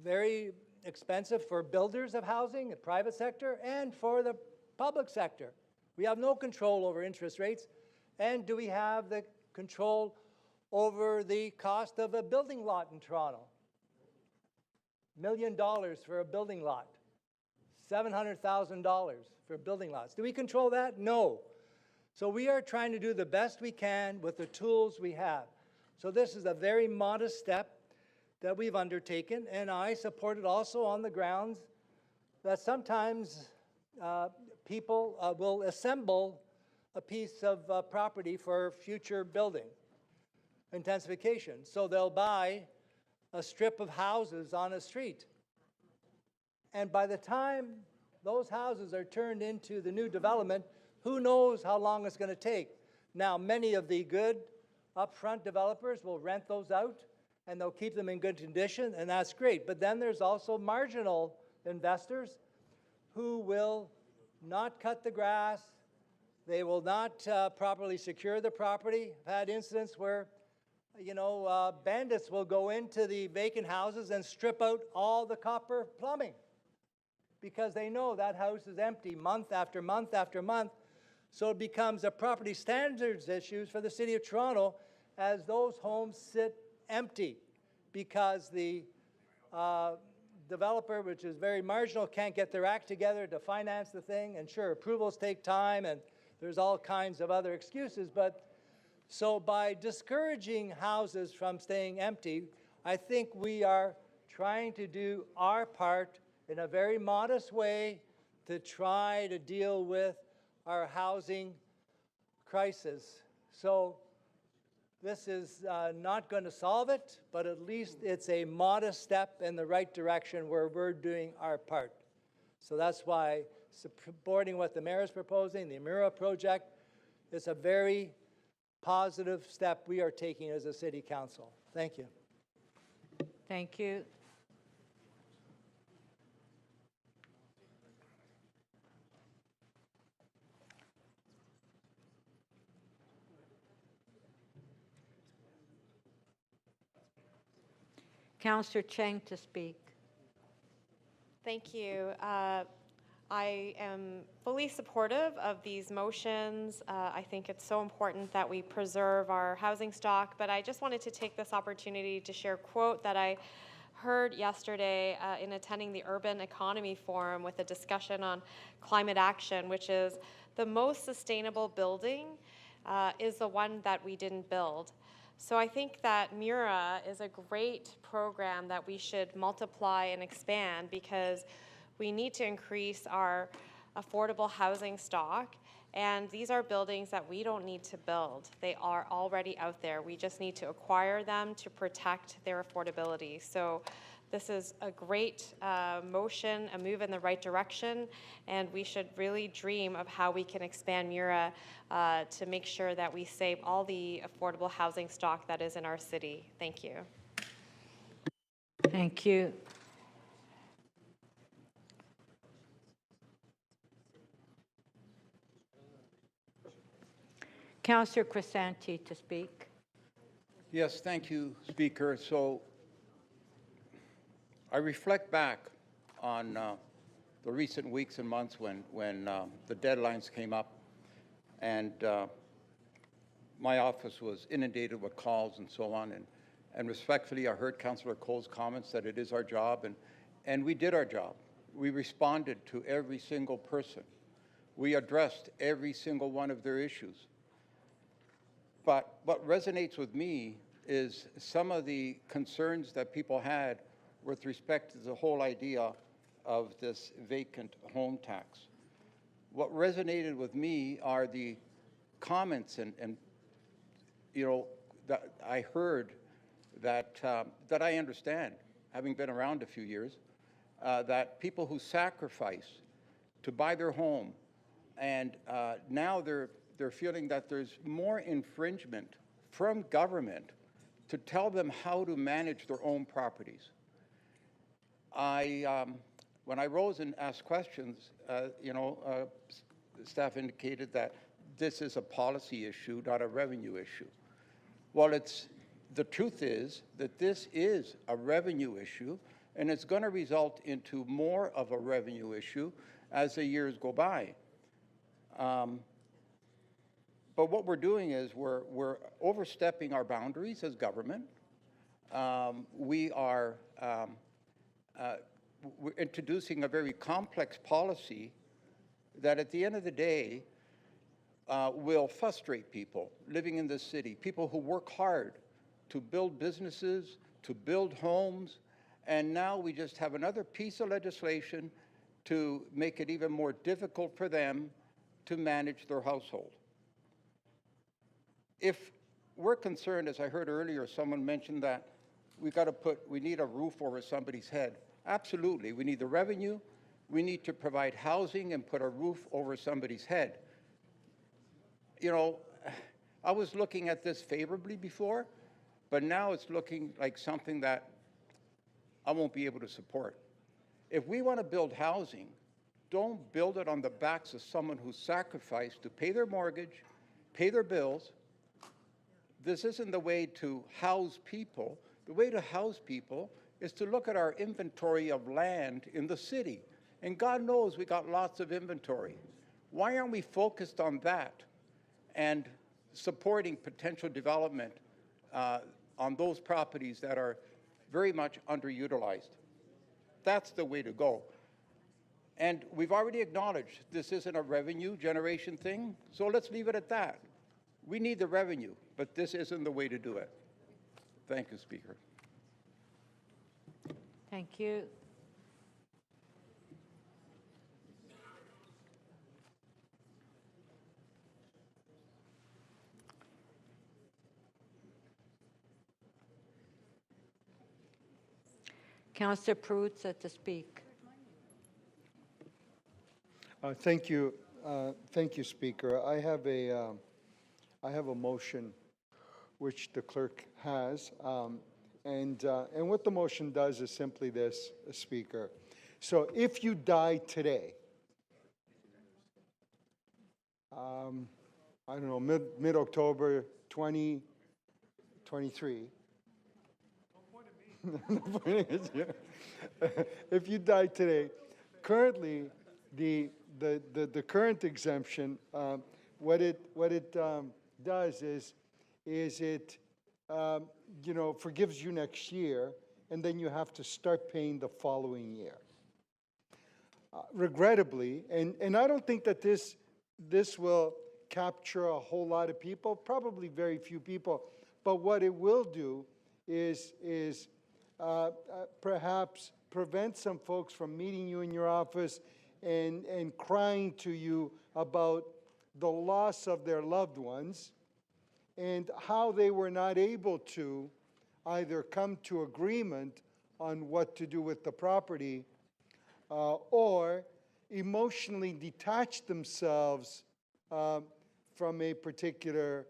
very expensive for builders of housing, the private sector, and for the public sector. We have no control over interest rates. And do we have the control over the cost of a building lot in Toronto? $1 million for a building lot. $700,000 for building lots. Do we control that? No. So we are trying to do the best we can with the tools we have. So this is a very modest step that we've undertaken, and I support it also on the grounds that sometimes people will assemble a piece of property for future building, intensification. So they'll buy a strip of houses on a street. And by the time those houses are turned into the new development, who knows how long it's going to take. Now, many of the good upfront developers will rent those out and they'll keep them in good condition, and that's great. But then there's also marginal investors who will not cut the grass. They will not properly secure the property. I've had incidents where, you know, bandits will go into the vacant houses and strip out all the copper plumbing because they know that house is empty month after month after month. So it becomes a property standards issue for the City of Toronto as those homes sit empty because the developer, which is very marginal, can't get their act together to finance the thing. And sure, approvals take time and there's all kinds of other excuses. But so by discouraging houses from staying empty, I think we are trying to do our part in a very modest way to try to deal with our housing crisis. So this is not going to solve it, but at least it's a modest step in the right direction where we're doing our part. So that's why supporting what the mayor is proposing, the Emira project, is a very positive step we are taking as a city council. Thank you. Thank you. Councillor Cheng to speak. Thank you. I am fully supportive of these motions. I think it's so important that we preserve our housing stock, but I just wanted to take this opportunity to share a quote that I heard yesterday in attending the Urban Economy Forum with a discussion on climate action, which is the most sustainable building is the one that we didn't build. So I think that Mira is a great program that we should multiply and expand because we need to increase our affordable housing stock, and these are buildings that we don't need to build. They are already out there. We just need to acquire them to protect their affordability. So this is a great motion, a move in the right direction, and we should really dream of how we can expand Mira to make sure that we save all the affordable housing stock that is in our city. Thank you. Thank you. Councillor Crisanti to speak. Yes, thank you, Speaker. So I reflect back on the recent weeks and months when the deadlines came up, and my office was inundated with calls and so on, And respectfully, I heard Councillor Cole's comments that it is our job, and we did our job. We responded to every single person. We addressed every single one of their issues. But what resonates with me is some of the concerns that people had with respect to the whole idea of this vacant home tax. What resonated with me are the comments and you know, that I heard that I understand, having been around a few years, that people who sacrifice to buy their home, and now they're feeling that there's more infringement from government to tell them how to manage their own properties. When I rose and asked questions, staff indicated that this is a policy issue, not a revenue issue. Well, the truth is that this is a revenue issue, and it's going to result into more of a revenue issue as the years go by. But what we're doing is we're overstepping our boundaries as government. We're introducing a very complex policy that at the end of the day will frustrate people living in this city, people who work hard to build businesses, to build homes, and now we just have another piece of legislation to make it even more difficult for them to manage their household. If we're concerned, as I heard earlier, someone mentioned that we need a roof over somebody's head. Absolutely, we need the revenue, we need to provide housing and put a roof over somebody's head. You know, I was looking at this favorably before, but now it's looking like something that I won't be able to support. If we want to build housing, don't build it on the backs of someone who sacrificed to pay their mortgage, pay their bills. This isn't the way to house people. The way to house people is to look at our inventory of land in the city. And God knows we got lots of inventory. Why aren't we focused on that and supporting potential development on those properties that are very much underutilized? That's the way to go. And we've already acknowledged this isn't a revenue generation thing, so let's leave it at that. We need the revenue, but this isn't the way to do it. Thank you, Speaker. Thank you. Councillor Pruitt to speak. Thank you, Speaker. I have a motion which the clerk has, and what the motion does is simply this, Speaker. So if you die today, I don't know, mid-October 2023. If you die today, currently the current exemption, what it does is it forgives you next year, and then you have to start paying the following year. Regrettably, and I don't think that this will capture a whole lot of people, probably very few people, but what it will do is perhaps prevent some folks from meeting you in your office and crying to you about the loss of their loved ones and how they were not able to either come to agreement on what to do with the property or emotionally detach themselves from a particular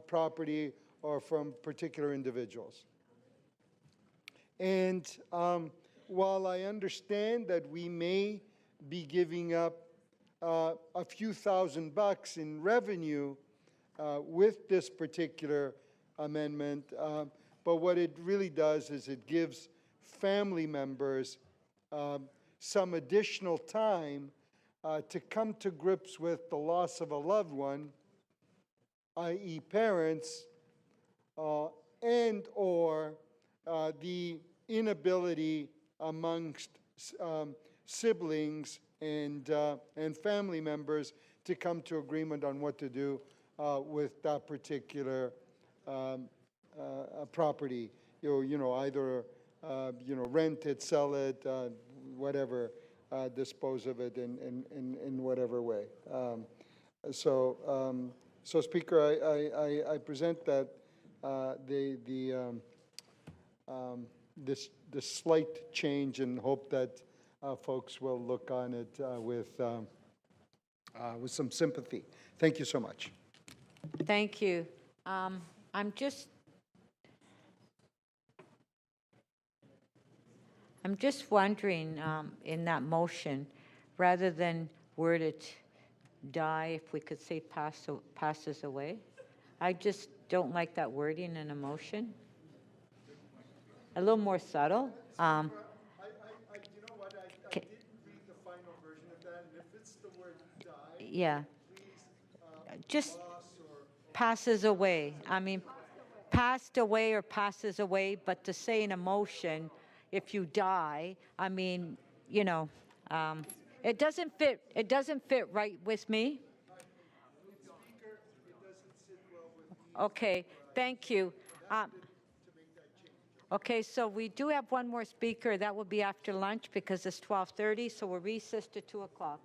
property or from particular individuals. And while I understand that we may be giving up a few $1,000s in revenue with this particular amendment, but what it really does is it gives family members some additional time to come to grips with the loss of a loved one, i.e. parents, and/or the inability amongst siblings and family members to come to agreement on what to do with that particular property. Either rent it, sell it, whatever, dispose of it in whatever way. So, Speaker, I present that this slight change, and hope that folks will look on it with some sympathy. Thank you so much. Thank you. I'm just wondering, in that motion, rather than word it die, if we could say passes away. I just don't like that wording in a motion. A little more subtle. You know what, I didn't read the final version of that, and if it's the word die, Yeah. please, Just passes away. I mean, passed away or passes away, but to say in a motion, if you die, I mean, it doesn't fit right with me. Okay, thank you. Okay, so we do have one more speaker. That will be after lunch because it's 12:30, so we'll recess to 2 o'clock.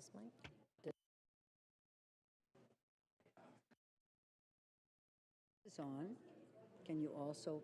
this mic. Is on. Can you also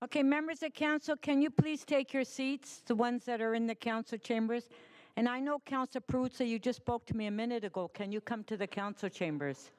Okay, members of council, can you please take your seats, the ones that are in the council chambers? And I know, Councillor Peruzza, you just spoke to me a minute ago. Can you come to the council chambers?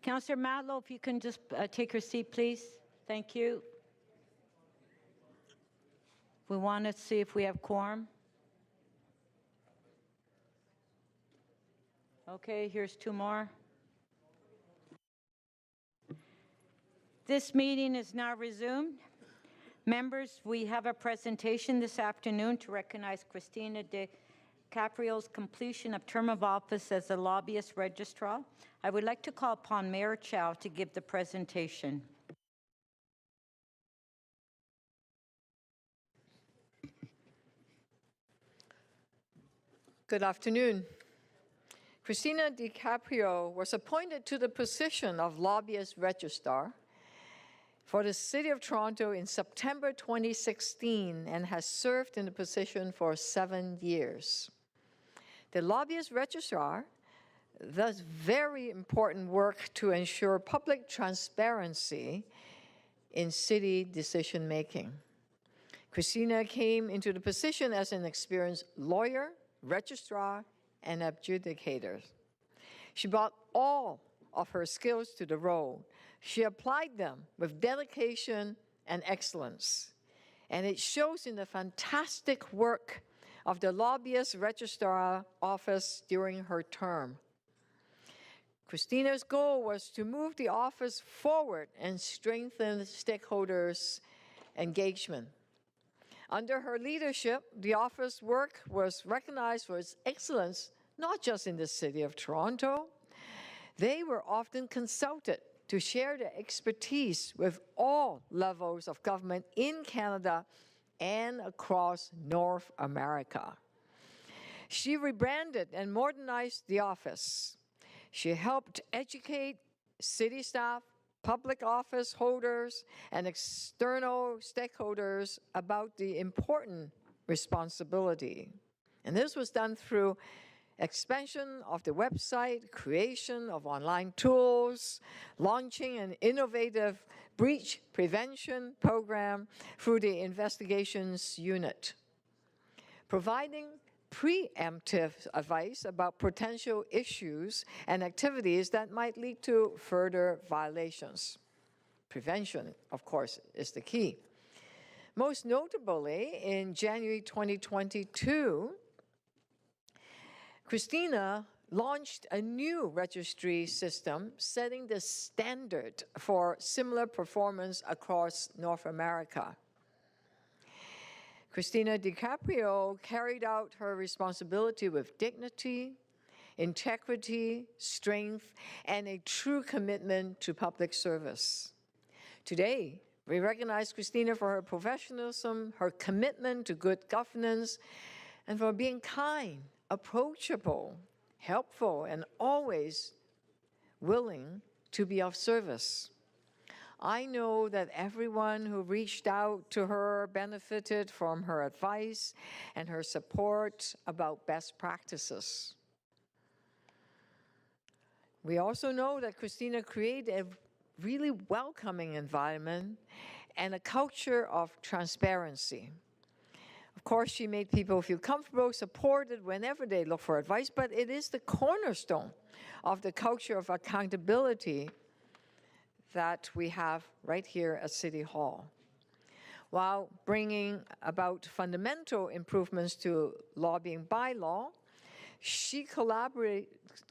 Councillor Matlow, if you can just take your seat, please. Thank you. We want to see if we have quorum. Okay, here's two more. This meeting is now resumed. Members, we have a presentation this afternoon to recognize Christina DiCaprio's completion of term of office as a lobbyist registrar. I would like to call upon Mayor Chow to give the presentation. Good afternoon. Christina DiCaprio was appointed to the position of lobbyist registrar for the City of Toronto in September 2016 and has served in the position for 7 years. The lobbyist registrar does very important work to ensure public transparency in city decision-making. Christina came into the position as an experienced lawyer, registrar, and adjudicator. She brought all of her skills to the role. She applied them with dedication and excellence. And it shows in the fantastic work of the lobbyist registrar office during her term. Christina's goal was to move the office forward and strengthen stakeholders' engagement. Under her leadership, the office work was recognized for its excellence, not just in the City of Toronto. They were often consulted to share their expertise with all levels of government in Canada and across North America. She rebranded and modernized the office. She helped educate city staff, public office holders, and external stakeholders about the important responsibility. And this was done through expansion of the website, creation of online tools, launching an innovative breach prevention program through the investigations unit, providing preemptive advice about potential issues and activities that might lead to further violations. Prevention, of course, is the key. Most notably, in January 2022, Christina launched a new registry system setting the standard for similar performance across North America. Christina DiCaprio carried out her responsibility with dignity, integrity, strength, and a true commitment to public service. Today, we recognize Christina for her professionalism, her commitment to good governance, and for being kind, approachable, helpful, and always willing to be of service. I know that everyone who reached out to her benefited from her advice and her support about best practices. We also know that Christina created a really welcoming environment and a culture of transparency. Of course, she made people feel comfortable, supported whenever they look for advice, but it is the cornerstone of the culture of accountability that we have right here at City Hall. While bringing about fundamental improvements to lobbying bylaw, she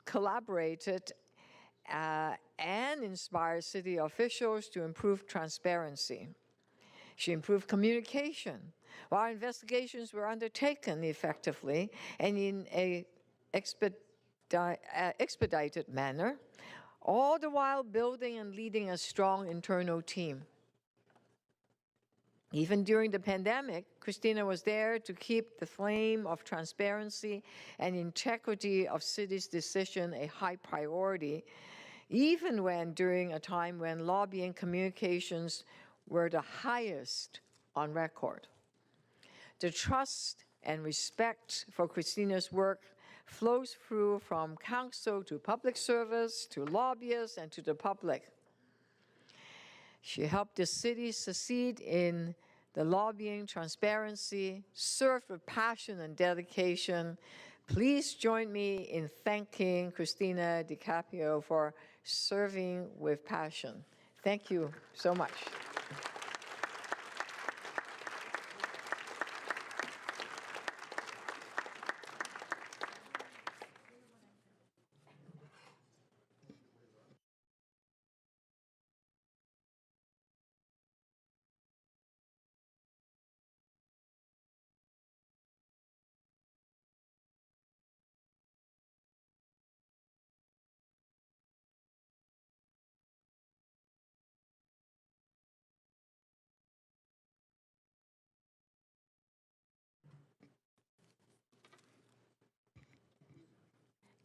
collaborated and inspired city officials to improve transparency. She improved communication while investigations were undertaken effectively and in an expedited manner, all the while building and leading a strong internal team. Even during the pandemic, Christina was there to keep the flame of transparency and integrity of city's decision a high priority, even when during a time when lobbying communications were the highest on record. The trust and respect for Christina's work flows through from council to public service, to lobbyists, and to the public. She helped the city succeed in the lobbying transparency, served with passion and dedication. Please join me in thanking Christina DiCaprio for serving with passion. Thank you so much.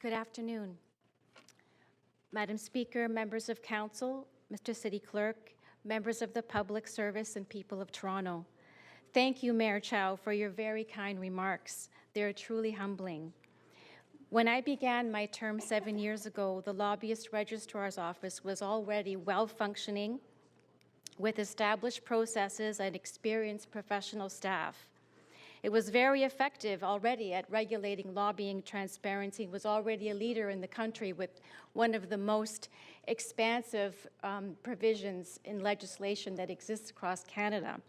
Good afternoon. Madam Speaker, members of council, Mr. City Clerk, members of the public service, and people of Toronto. Thank you, Mayor Chow, for your very kind remarks. They're truly humbling. When I began my term 7 years ago, the Lobbyist Registrar's Office was already well-functioning with established processes and experienced professional staff. It was very effective already at regulating lobbying transparency, was already a leader in the country with one of the most expansive provisions in legislation that exists across Canada.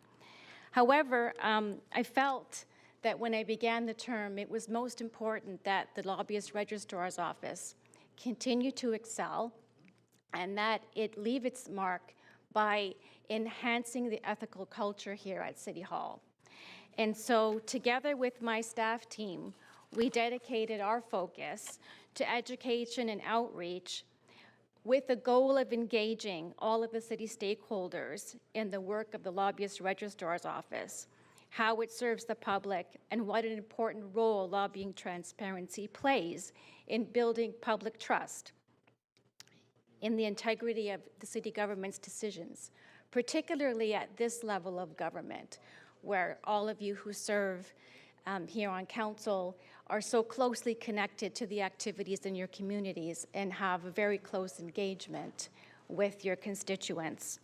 However, I felt that when I began the term, it was most important that the Lobbyist Registrar's Office continue to excel and that it leave its mark by enhancing the ethical culture here at City Hall. And so together with my staff team, we dedicated our focus to education and outreach with the goal of engaging all of the city stakeholders in the work of the Lobbyist Registrar's Office, how it serves the public, and what an important role lobbying transparency plays in building public trust in the integrity of the city government's decisions, particularly at this level of government, where all of you who serve here on council are so closely connected to the activities in your communities and have a very close engagement with your constituents.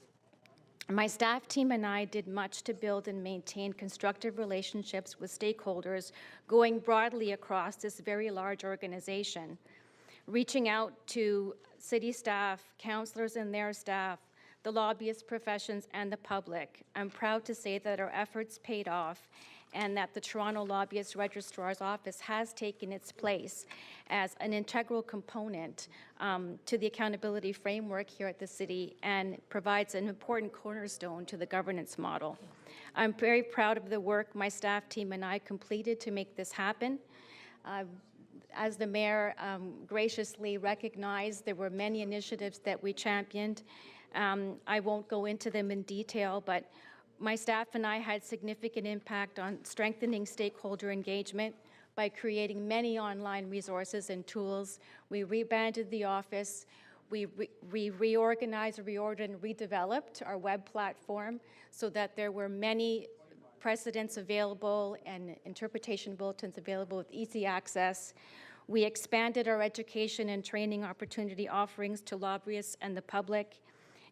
My staff team and I did much to build and maintain constructive relationships with stakeholders going broadly across this very large organization, reaching out to city staff, councillors and their staff, the lobbyist professions, and the public. I'm proud to say that our efforts paid off and that the Toronto Lobbyist Registrar's Office has taken its place as an integral component to the accountability framework here at the city and provides an important cornerstone to the governance model. I'm very proud of the work my staff team and I completed to make this happen. As the mayor graciously recognized, there were many initiatives that we championed. I won't go into them in detail, but my staff and I had significant impact on strengthening stakeholder engagement by creating many online resources and tools. We rebranded the office. We reorganized, reordered, and redeveloped our web platform so that there were many precedents available and interpretation bulletins available with easy access. We expanded our education and training opportunity offerings to lobbyists and the public.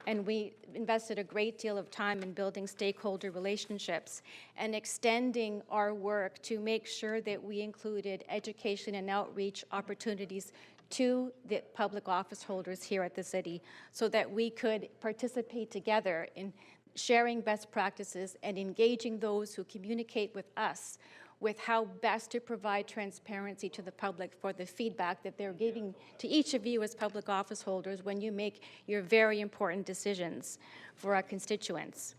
And we invested a great deal of time in building stakeholder relationships and extending our work to make sure that we included education and outreach opportunities to the public office holders here at the city so that we could participate together in sharing best practices and engaging those who communicate with us with how best to provide transparency to the public for the feedback that they're giving to each of you as public office holders when you make your very important decisions for our constituents.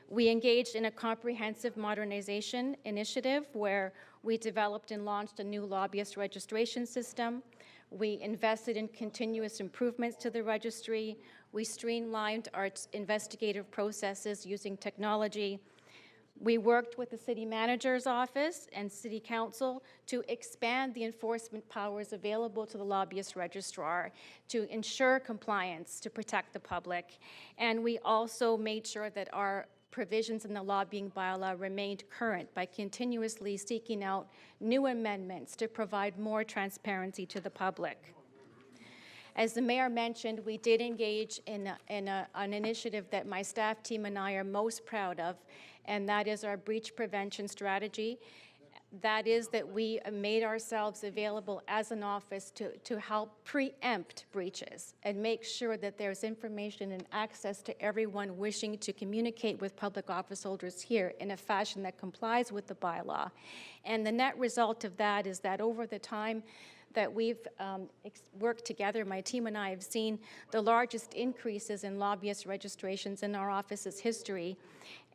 We engaged in a comprehensive modernization initiative where we developed and launched a new lobbyist registration system. We invested in continuous improvements to the registry. We streamlined our investigative processes using technology. We worked with the city manager's office and city council to expand the enforcement powers available to the lobbyist registrar to ensure compliance, to protect the public. And we also made sure that our provisions in the lobbying bylaw remained current by continuously seeking out new amendments to provide more transparency to the public. As the mayor mentioned, we did engage in an initiative that my staff team and I are most proud of, and that is our breach prevention strategy. That is that we made ourselves available as an office to help preempt breaches and make sure that there's information and access to everyone wishing to communicate with public office holders here in a fashion that complies with the bylaw. And the net result of that is that over the time that we've worked together, my team and I have seen the largest increases in lobbyist registrations in our office's history,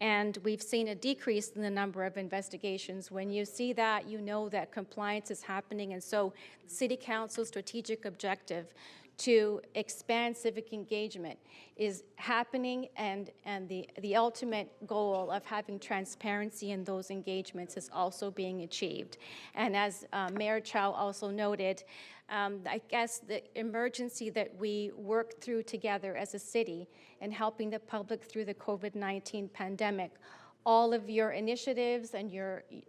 and we've seen a decrease in the number of investigations. When you see that, you know that compliance is happening, and so City Council's strategic objective to expand civic engagement is happening, and the ultimate goal of having transparency in those engagements is also being achieved. And as Mayor Chow also noted, I guess the emergency that we worked through together as a city and helping the public through the COVID-19 pandemic, all of your initiatives and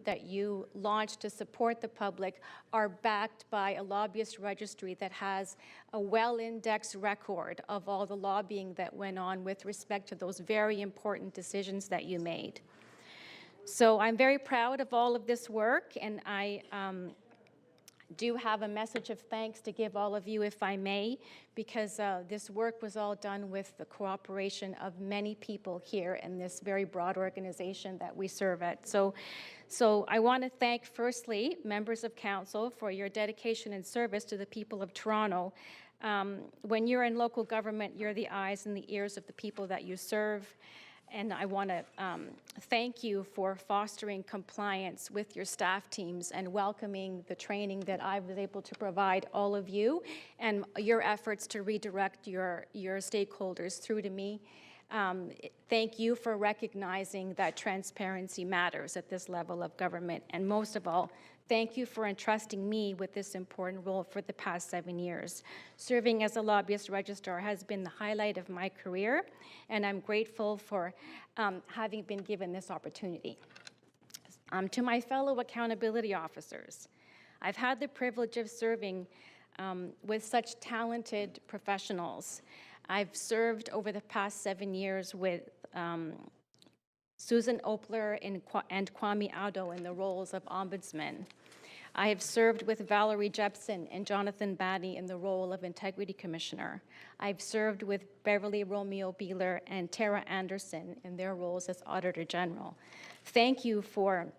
that you launched to support the public are backed by a lobbyist registry that has a well-indexed record of all the lobbying that went on with respect to those very important decisions that you made. So I'm very proud of all of this work, and I do have a message of thanks to give all of you, if I may, because this work was all done with the cooperation of many people here in this very broad organization that we serve at. So I want to thank, firstly, members of council for your dedication and service to the people of Toronto. When you're in local government, you're the eyes and the ears of the people that you serve. And I want to thank you for fostering compliance with your staff teams and welcoming the training that I was able to provide all of you and your efforts to redirect your stakeholders through to me. Thank you for recognizing that transparency matters at this level of government. And most of all, thank you for entrusting me with this important role for the past 7 years. Serving as a lobbyist registrar has been the highlight of my career, and I'm grateful for having been given this opportunity. To my fellow accountability officers, I've had the privilege of serving with such talented professionals. I've served over the past 7 years with Susan Opler and Kwame Ado in the roles of ombudsman. I have served with Valerie Jepson and Jonathan Batty in the role of Integrity Commissioner. I've served with Beverly Romeo Beeler and Tara Anderson in their roles as Auditor General. Thank you for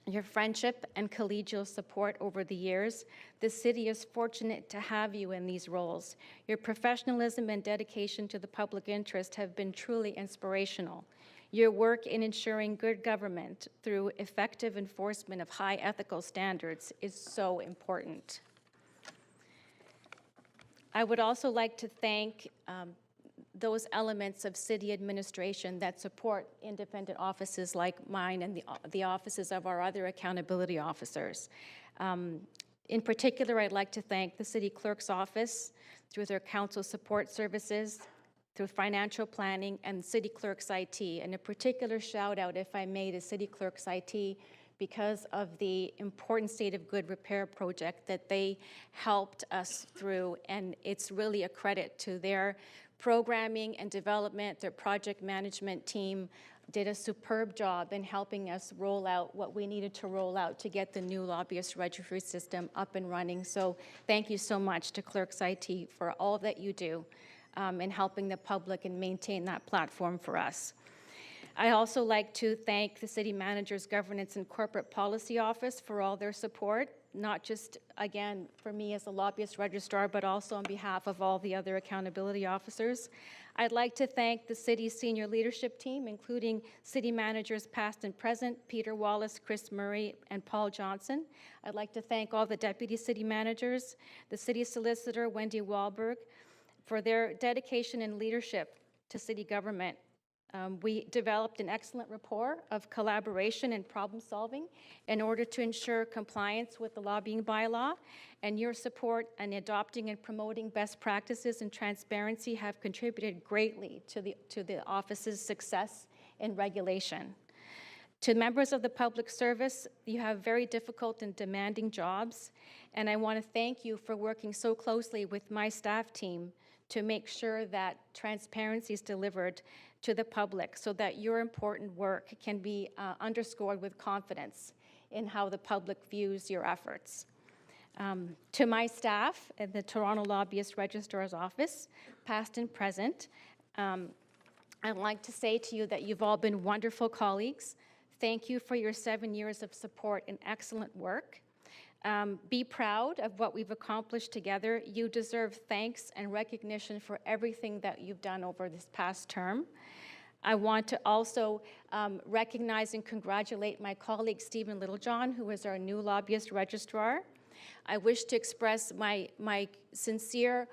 your friendship and collegial support over the years. The city is fortunate to have you in these roles. Your professionalism and dedication to the public interest have been truly inspirational. Your work in ensuring good government through effective enforcement of high ethical standards is so important. I would also like to thank those elements of city administration that support independent offices like mine and the offices of our other accountability officers. In particular, I'd like to thank the city clerk's office through their council support services, through financial planning, and city clerk's IT. And a particular shout out, if I may, to city clerk's IT because of the important State of Good repair project that they helped us through. And it's really a credit to their programming and development. Their project management team did a superb job in helping us roll out what we needed to roll out to get the new lobbyist registry system up and running. So thank you so much to Clerks IT for all that you do in helping the public and maintain that platform for us. I also like to thank the City Manager's Governance and Corporate Policy Office for all their support, not just, again, for me as a lobbyist registrar, but also on behalf of all the other accountability officers. I'd like to thank the city's senior leadership team, including city managers past and present, Peter Wallace, Chris Murray, and Paul Johnson. I'd like to thank all the deputy city managers, the city solicitor, Wendy Wahlberg, for their dedication and leadership to city government. We developed an excellent rapport of collaboration and problem solving in order to ensure compliance with the lobbying bylaw, and your support in adopting and promoting best practices and transparency have contributed greatly to the office's success in regulation. To members of the public service, you have very difficult and demanding jobs, and I want to thank you for working so closely with my staff team to make sure that transparency is delivered to the public so that your important work can be underscored with confidence in how the public views your efforts. To my staff at the Toronto Lobbyist Registrar's Office, past and present, I'd like to say to you that you've all been wonderful colleagues. Thank you for your 7 years of support and excellent work. Be proud of what we've accomplished together. You deserve thanks and recognition for everything that you've done over this past term. I want to also recognize and congratulate my colleague Stephen Littlejohn, who is our new lobbyist registrar. I wish to express my sincere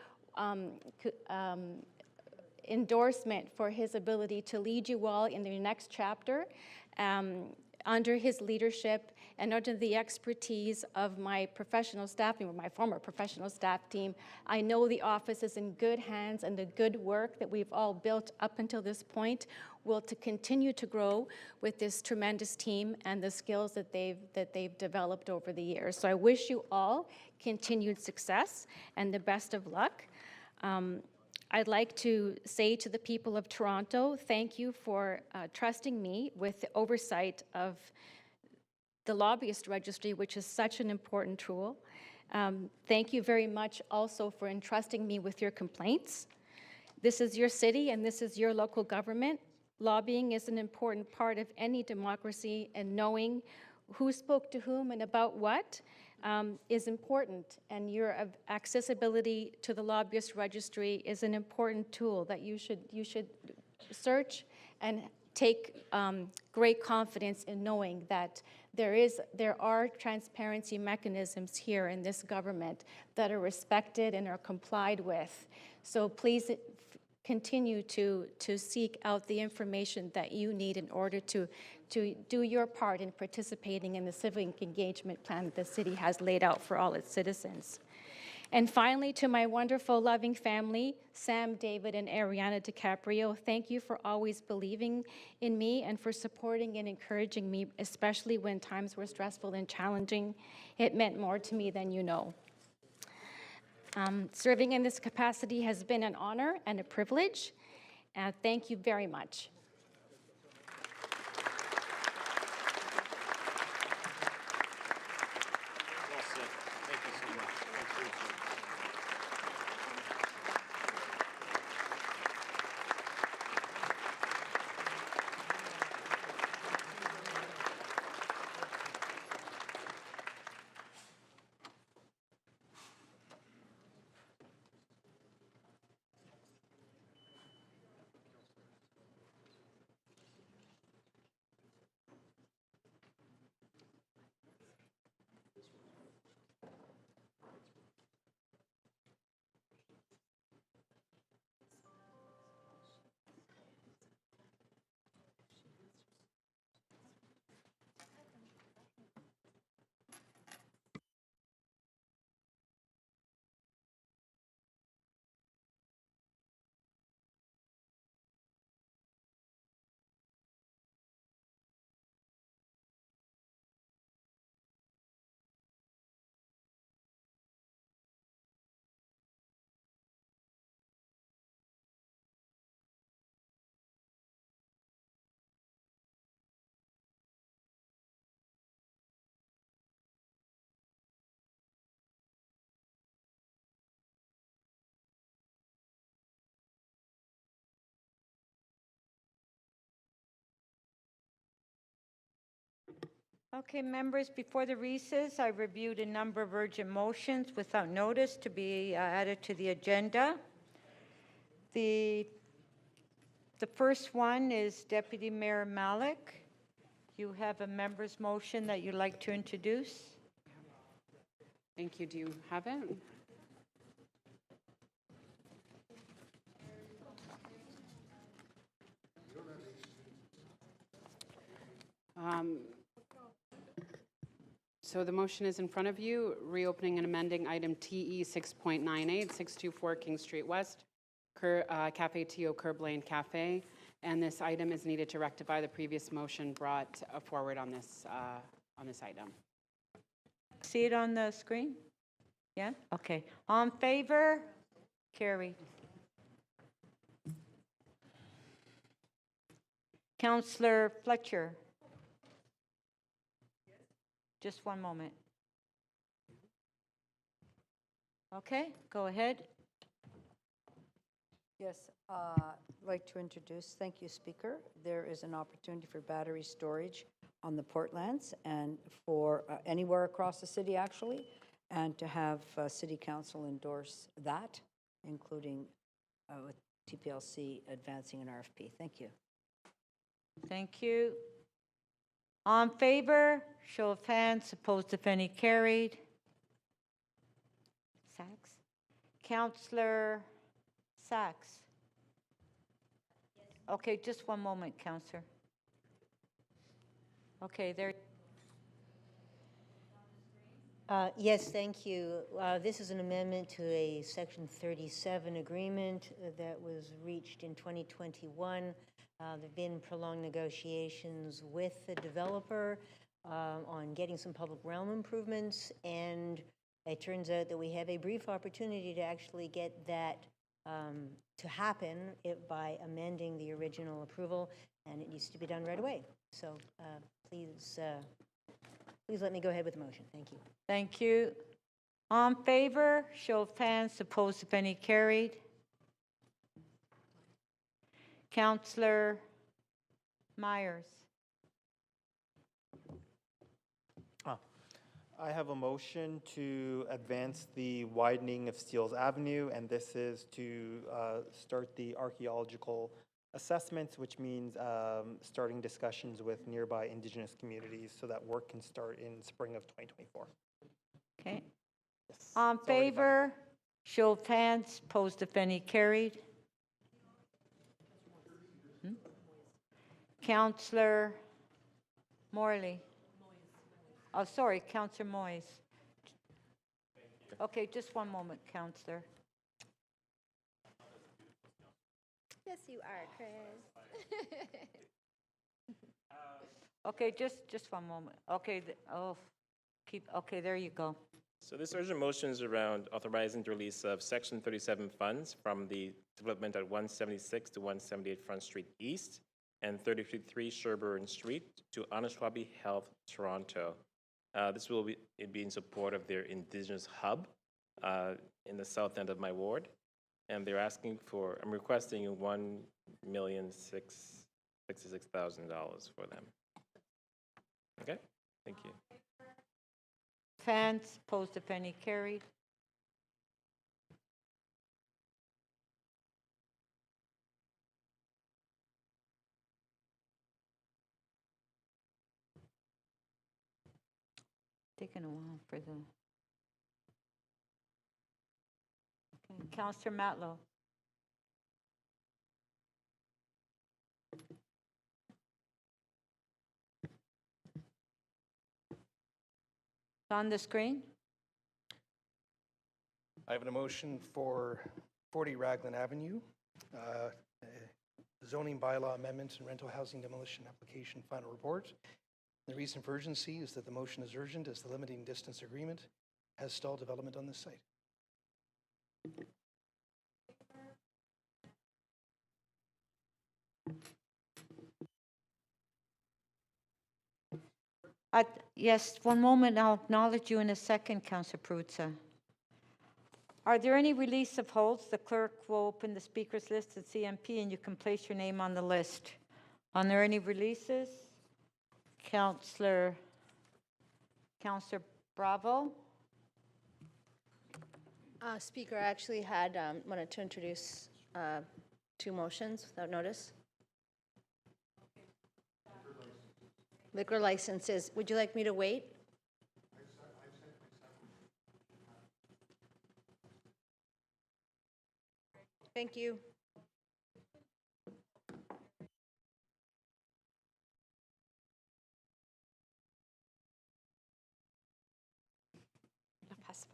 endorsement for his ability to lead you all in the next chapter under his leadership and under the expertise of my professional staff team, or my former professional staff team. I know the office is in good hands, and the good work that we've all built up until this point will continue to grow with this tremendous team and the skills that they've developed over the years. So I wish you all continued success and the best of luck. I'd like to say to the people of Toronto, thank you for trusting me with the oversight of the lobbyist registry, which is such an important tool. Thank you very much also for entrusting me with your complaints. This is your city and this is your local government. Lobbying is an important part of any democracy, and knowing who spoke to whom and about what is important, and your accessibility to the lobbyist registry is an important tool that you should search and take great confidence in knowing that there are transparency mechanisms here in this government that are respected and are complied with. So please continue to seek out the information that you need in order to do your part in participating in the civic engagement plan that the city has laid out for all its citizens. And finally, to my wonderful, loving family, Sam, David, and Ariana DiCaprio, thank you for always believing in me and for supporting and encouraging me, especially when times were stressful and challenging. It meant more to me than you know. Serving in this capacity has been an honor and a privilege. Thank you very much. Okay, members, before the recess, I reviewed a number of urgent motions without notice to be added to the agenda. The first one is Deputy Mayor Malik. You have a member's motion that you'd like to introduce? Thank you. Do you have it? So the motion is in front of you, reopening and amending item TE 6.98, 624 King Street West, Cafe Tio Curb Lane Cafe. And this item is needed to rectify the previous motion brought forward on this item. See it on the screen? Yeah? Okay. All in favor? Carried. Councillor Fletcher. Just one moment. Okay, go ahead. Yes, I'd like to introduce, thank you, Speaker. There is an opportunity for battery storage on the Portlands and for anywhere across the city, actually, and to have City Council endorse that, including with TPLC advancing an RFP. Thank you. Thank you. All in favor? Show of hands. Opposed, if any, carried. Sachs? Councillor Sachs? Okay, just one moment, Councillor. Okay, there. Yes, thank you. This is an amendment to a Section 37 agreement that was reached in 2021. There have been prolonged negotiations with the developer on getting some public realm improvements, and it turns out that we have a brief opportunity to actually get that to happen by amending the original approval, and it needs to be done right away. So please let me go ahead with the motion. Thank you. Thank you. All in favor? Show of hands. Opposed, if any, carried. Councillor Myers. I have a motion to advance the widening of Steeles Avenue, and this is to start the archaeological assessments, which means starting discussions with nearby Indigenous communities so that work can start in spring of 2024. Okay. All in favor? Show of hands. Opposed, if any, carried. Councillor Morley. Oh, sorry, Councillor Moyes. Okay, just one moment, Councillor. Yes, you are, Chris. Okay, just one moment. Okay, okay, there you go. So this urgent motion is around authorizing the release of Section 37 funds from the development at 176 to 178 Front Street East and 33 Sherburne Street to Anishinaabe Health Toronto. This will be in support of their Indigenous hub in the south end of my ward. And they're asking for, I'm requesting $1,666,000 for them. Okay, thank you. Fans, opposed, if any, carried. Taking a while for the. Okay, Councillor Matlow. On the screen. I have a motion for 40 Raglan Avenue, zoning bylaw amendments and rental housing demolition application final report. The reason for urgency is that the motion is urgent as the limiting distance agreement has stalled development on this site. Yes, one moment. I'll acknowledge you in a second, Councillor Perruzza. Are there any release of holds? The clerk will open the speakers list at CMP and you can place your name on the list. Are there any releases? Councillor Bravo. Speaker, I actually wanted to introduce two motions without notice. Liquor licenses. Would you like me to wait? Thank you.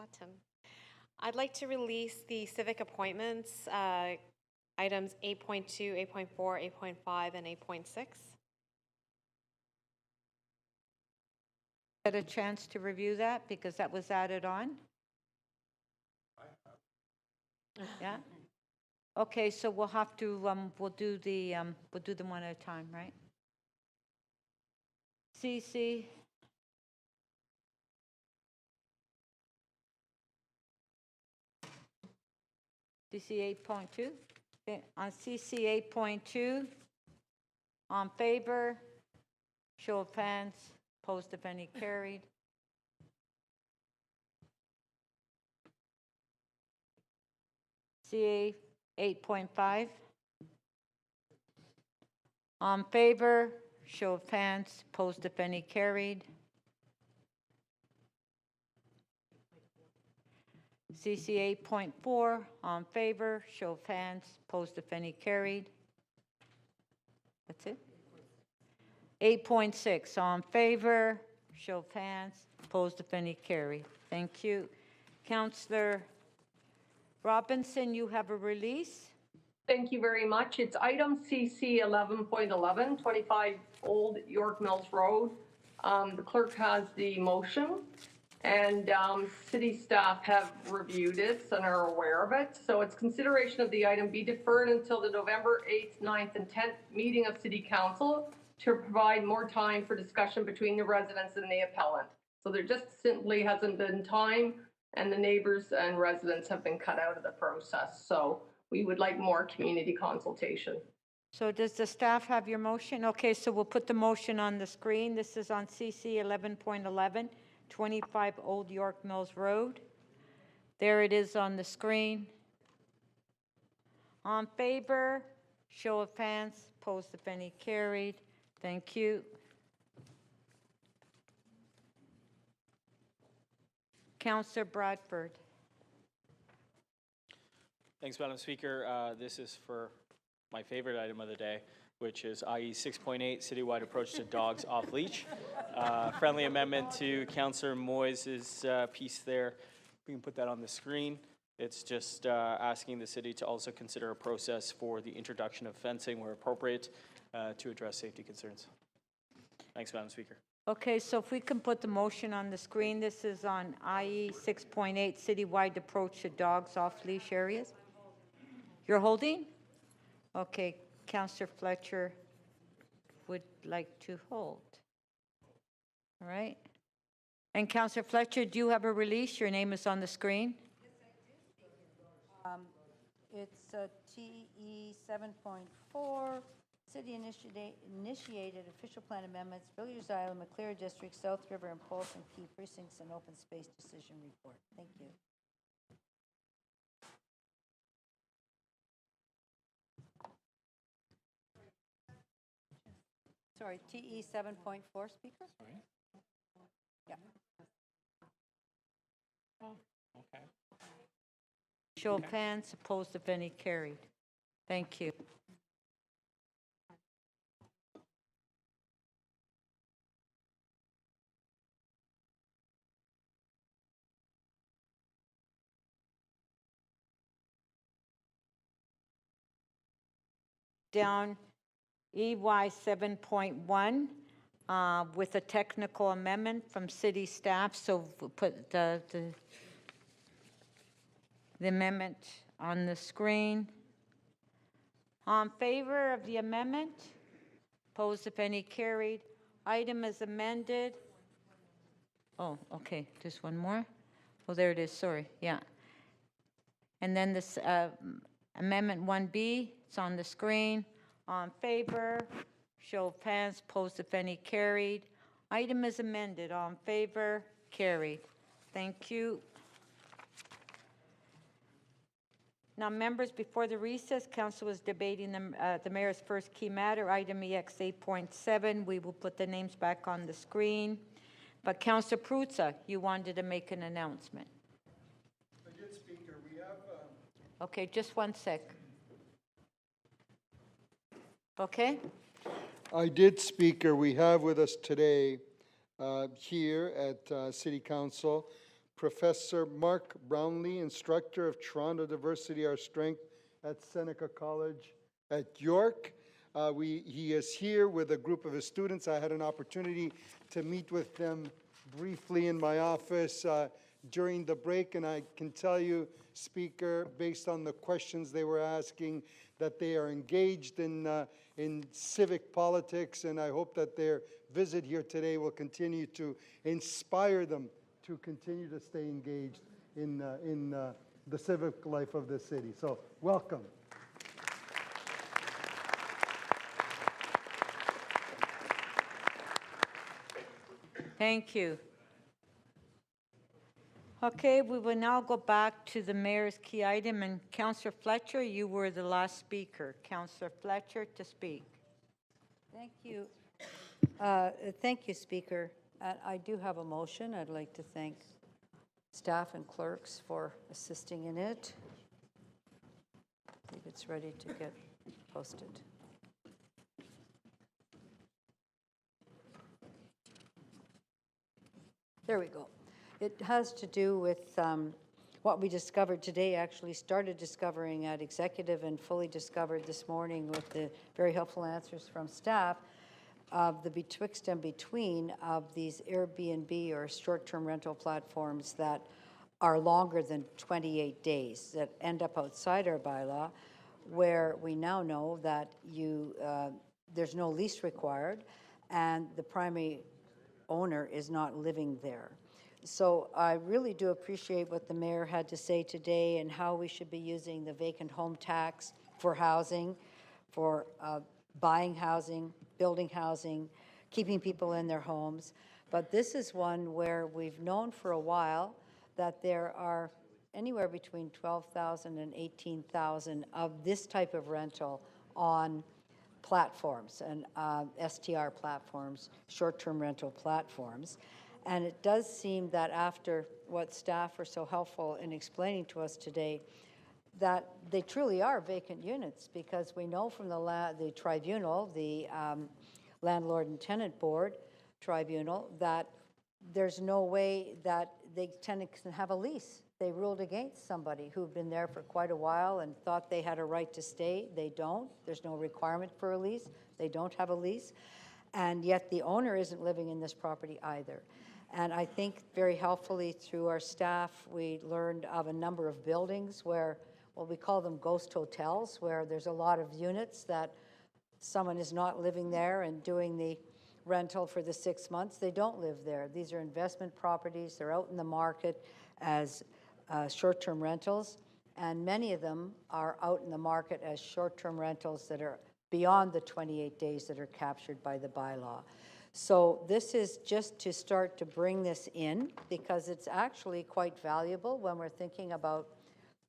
bottom. I'd like to release the civic appointments, items 8.2, 8.4, 8.5, and 8.6. Get a chance to review that because that was added on? Yeah? Okay, so we'll have to, we'll do them one at a time, right? CC. CC 8.2. Okay, on CC 8.2, on favor, show of hands, opposed if any, carried. CA 8.5. On favor, show of hands, opposed if any, carried. CC 8.4, on favor, show of hands, opposed if any, carried. That's it. 8.6, on favor, show of hands, opposed if any, carried. Thank you. Councillor Robinson, you have a release. Thank you very much. It's item CC 11.11, 25 Old York Mills Road. The clerk has the motion, and city staff have reviewed it and are aware of it. So it's consideration of the item be deferred until the November 8th, 9th, and 10th meeting of City Council to provide more time for discussion between the residents and the appellant. So there just simply hasn't been time, and the neighbors and residents have been cut out of the process. So we would like more community consultation. So does the staff have your motion? Okay, so we'll put the motion on the screen. This is on CC 11.11, 25 Old York Mills Road. There it is on the screen. On favor, show of hands, opposed if any, carried. Thank you. Councillor Bradford. Thanks, Madam Speaker. This is for my favorite item of the day, which is IE 6.8, citywide approach to dogs off leash. Friendly amendment to Councillor Moyes' piece there. We can put that on the screen. It's just asking the city to also consider a process for the introduction of fencing where appropriate to address safety concerns. Thanks, Madam Speaker. Okay, so if we can put the motion on the screen, this is on IE 6.8, citywide approach to dogs off leash areas. You're holding? Okay, Councillor Fletcher would like to hold. All right. And Councillor Fletcher, do you have a release? Your name is on the screen. It's TE 7.4, city initiated official plan amendments, Villiers Island, Maclear District, South River, and Polson Key Precincts and Open Space Decision Report. Thank you. Sorry, TE 7.4, Speaker? Sorry. Yeah. Oh, okay. Show of hands, opposed if any, carried. Thank you. Down EY 7.1 with a technical amendment from city staff. So we'll put the amendment on the screen. On favor of the amendment? Opposed if any, carried. Item is amended. Oh, okay, just one more. Oh, there it is, sorry, yeah. And then this amendment 1B, it's on the screen. On favor, show of hands, opposed if any, carried. Item is amended. On favor, carried. Thank you. Now, members, before the recess, Council was debating the Mayor's first key matter, item EX 8.7. We will put the names back on the screen. But Councillor Prutza, you wanted to make an announcement. I did, Speaker. We have... Okay, just one sec. Okay? I did, Speaker. We have with us today here at City Council Professor Mark Brownlee, instructor of Toronto Diversity Our Strength at Seneca College at York. He is here with a group of his students. I had an opportunity to meet with them briefly in my office during the break, and I can tell you, Speaker, based on the questions they were asking, that they are engaged in civic politics, and I hope that their visit here today will continue to inspire them to continue to stay engaged in the civic life of the city. So, welcome. Thank you. Okay, we will now go back to the mayor's key item, and Councillor Fletcher, you were the last speaker. Councillor Fletcher to speak. Thank you. Thank you, Speaker. I do have a motion. I'd like to thank staff and clerks for assisting in it. I think it's ready to get posted. There we go. It has to do with what we discovered today, actually started discovering at executive and fully discovered this morning with the very helpful answers from staff of the betwixt and between of these Airbnb or short-term rental platforms that are longer than 28 days, that end up outside our bylaw, where we now know that there's no lease required and the primary owner is not living there. So I really do appreciate what the mayor had to say today and how we should be using the vacant home tax for housing, for buying housing, building housing, keeping people in their homes. But this is one where we've known for a while that there are anywhere between 12,000 and 18,000 of this type of rental on platforms and STR platforms, short-term rental platforms. And it does seem that after what staff were so helpful in explaining to us today, that they truly are vacant units, because we know from the tribunal, the Landlord and Tenant Board tribunal, that there's no way that the tenant can have a lease. They ruled against somebody who'd been there for quite a while and thought they had a right to stay. They don't. There's no requirement for a lease. They don't have a lease. And yet the owner isn't living in this property either. And I think very helpfully through our staff, we learned of a number of buildings where, well, we call them ghost hotels, where there's a lot of units that someone is not living there and doing the rental for the 6 months. They don't live there. These are investment properties. They're out in the market as short-term rentals, and many of them are out in the market as short-term rentals that are beyond the 28 days that are captured by the bylaw. So this is just to start to bring this in, because it's actually quite valuable when we're thinking about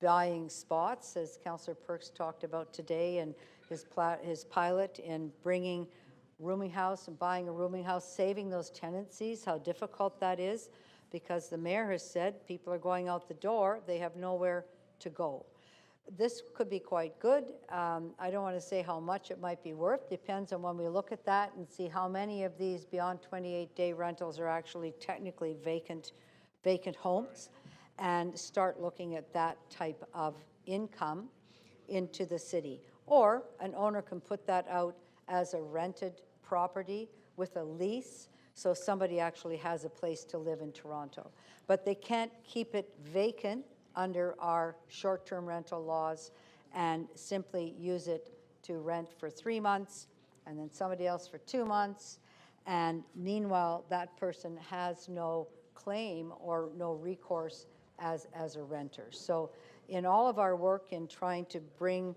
buying spots, as Councillor Perks talked about today, and his pilot in bringing rooming house and buying a rooming house, saving those tenancies, how difficult that is, because the mayor has said people are going out the door, they have nowhere to go. This could be quite good. I don't want to say how much it might be worth. Depends on when we look at that and see how many of these beyond 28-day rentals are actually technically vacant homes, and start looking at that type of income into the city. Or an owner can put that out as a rented property with a lease, so somebody actually has a place to live in Toronto. But they can't keep it vacant under our short-term rental laws and simply use it to rent for 3 months and then somebody else for 2 months. And meanwhile, that person has no claim or no recourse as a renter. So in all of our work in trying to bring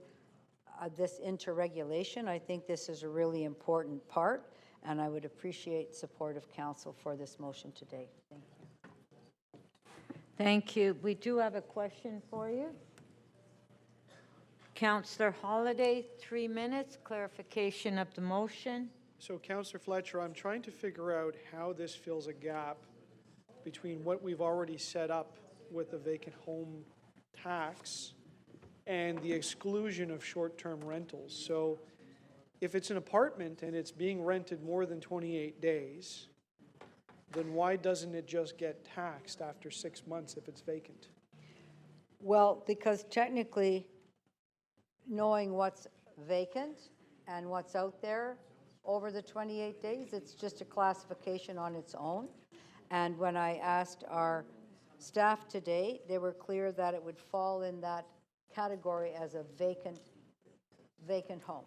this into regulation, I think this is a really important part, and I would appreciate support of council for this motion today. Thank you. Thank you. We do have a question for you. Councillor Holliday, 3 minutes, clarification of the motion. So, Councillor Fletcher, I'm trying to figure out how this fills a gap between what we've already set up with the vacant home tax and the exclusion of short-term rentals. So, if it's an apartment and it's being rented more than 28 days, then why doesn't it just get taxed after 6 months if it's vacant? Well, because technically, knowing what's vacant and what's out there over the 28 days, it's just a classification on its own. And when I asked our staff today, they were clear that it would fall in that category as a vacant home.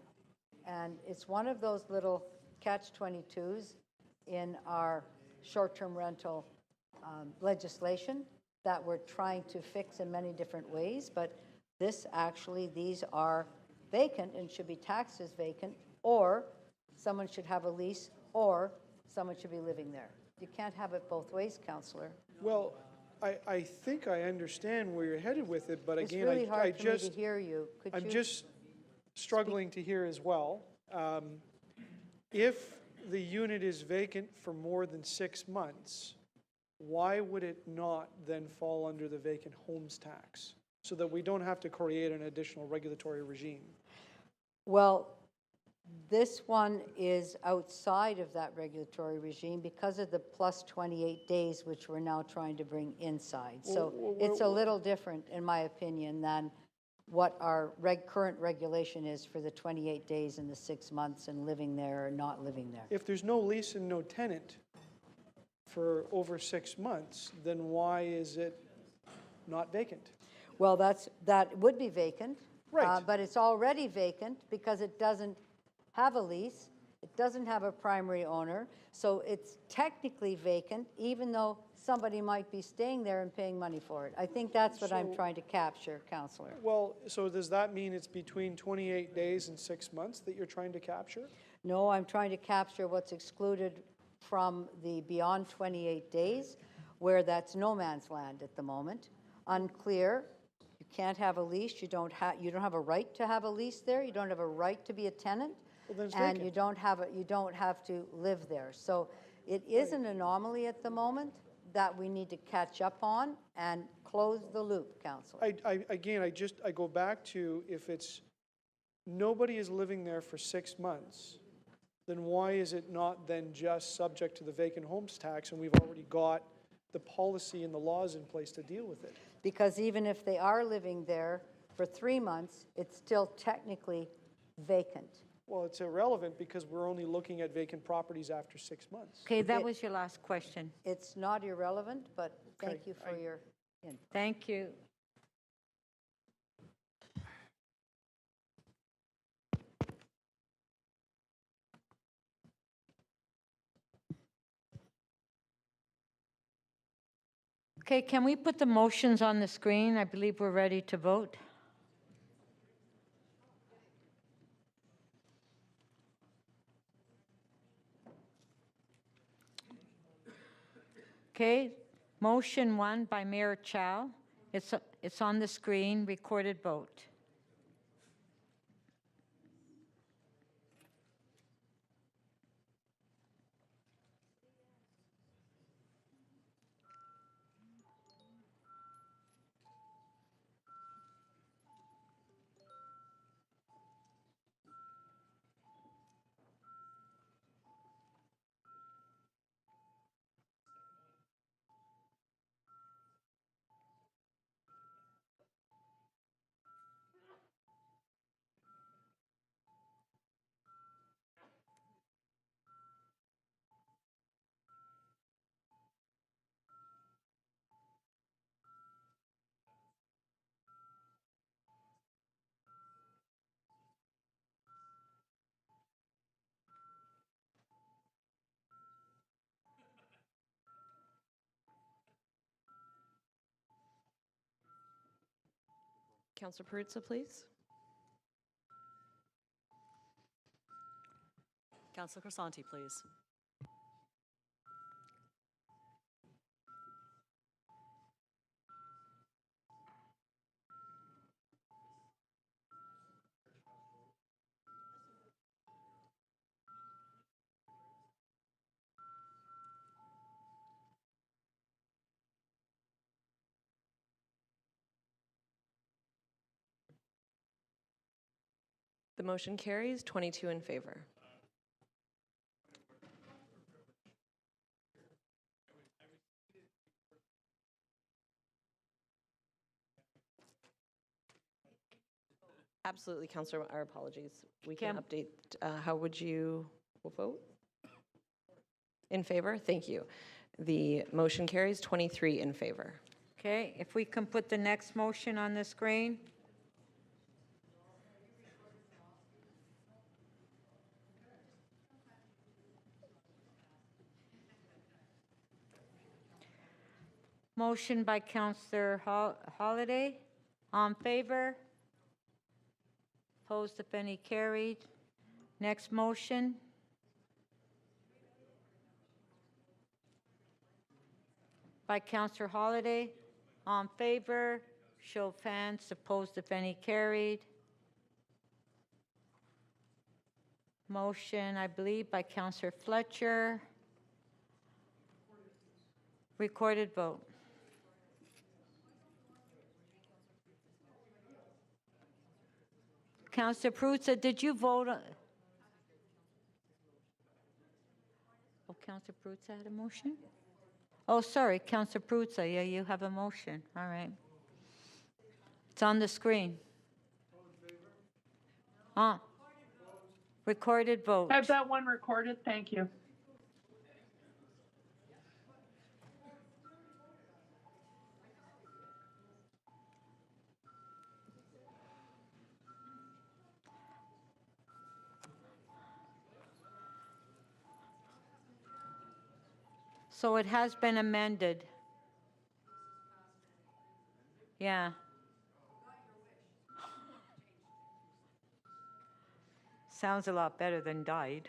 And it's one of those little catch-22s in our short-term rental legislation that we're trying to fix in many different ways, but these are vacant and should be taxed as vacant, or someone should have a lease, or someone should be living there. You can't have it both ways, Councillor. Well, I think I understand where you're headed with it, but It's again, really hard for me to hear you. I'm just struggling to hear as well. If the unit is vacant for more than 6 months, why would it not then fall under the vacant homes tax so that we don't have to create an additional regulatory regime? Well, this one is outside of that regulatory regime because of the plus 28 days, which we're now trying to bring inside. So it's a little different, in my opinion, than what our current regulation is for the 28 days and the 6 months and living there or not living there. If there's no lease and no tenant for over 6 months, then why is it not vacant? Well, that would be vacant. Right. But it's already vacant because it doesn't have a lease, it doesn't have a primary owner, so it's technically vacant, even though somebody might be staying there and paying money for it. I think that's what I'm trying to capture, Councillor. Well, so does that mean it's between 28 days and 6 months that you're trying to capture? No, I'm trying to capture what's excluded from the beyond 28 days, where that's no man's land at the moment. Unclear. You can't have a lease. You don't have a right to have a lease there. You don't have a right to be a tenant. Well, then it's and vacant. you don't have to live there. So it is an anomaly at the moment that we need to catch up on and close the loop, Councillor. I go back to, if it's nobody is living there for 6 months, then why is it not then just subject to the vacant homes tax, and we've already got the policy and the laws in place to deal with it? Because even if they are living there for 3 months, it's still technically vacant. Well, it's irrelevant because we're only looking at vacant properties after 6 months. Okay, that was your last question. It's not irrelevant, but thank you for your input. Thank you. Okay, can we put the motions on the screen? I believe we're ready to vote. Okay, motion 1 by Mayor Chow. It's on the screen, recorded vote. Councillor Perruzza, please. Councillor Crisanti, please. The motion carries 22 in favor. Absolutely, Councillor, our apologies. We can Can- update. How would you vote? In favor? Thank you. The motion carries 23 in favor. Okay, if we can put the next motion on the screen. Motion by Councillor Holliday. On favor? Opposed, if any, carried. Next motion. By Councillor Holliday. On favor? Show of hands. Opposed, if any, carried. Motion, I believe, by Councillor Fletcher. Recorded vote. Councillor Prutza, did you vote? Oh, Councillor Prutza had a motion? Oh, sorry, Councillor Prutza, yeah, you have a motion. All right. It's on the screen. Recorded vote. I have that one recorded. Thank you. So it has been amended. Yeah. Sounds a lot better than died.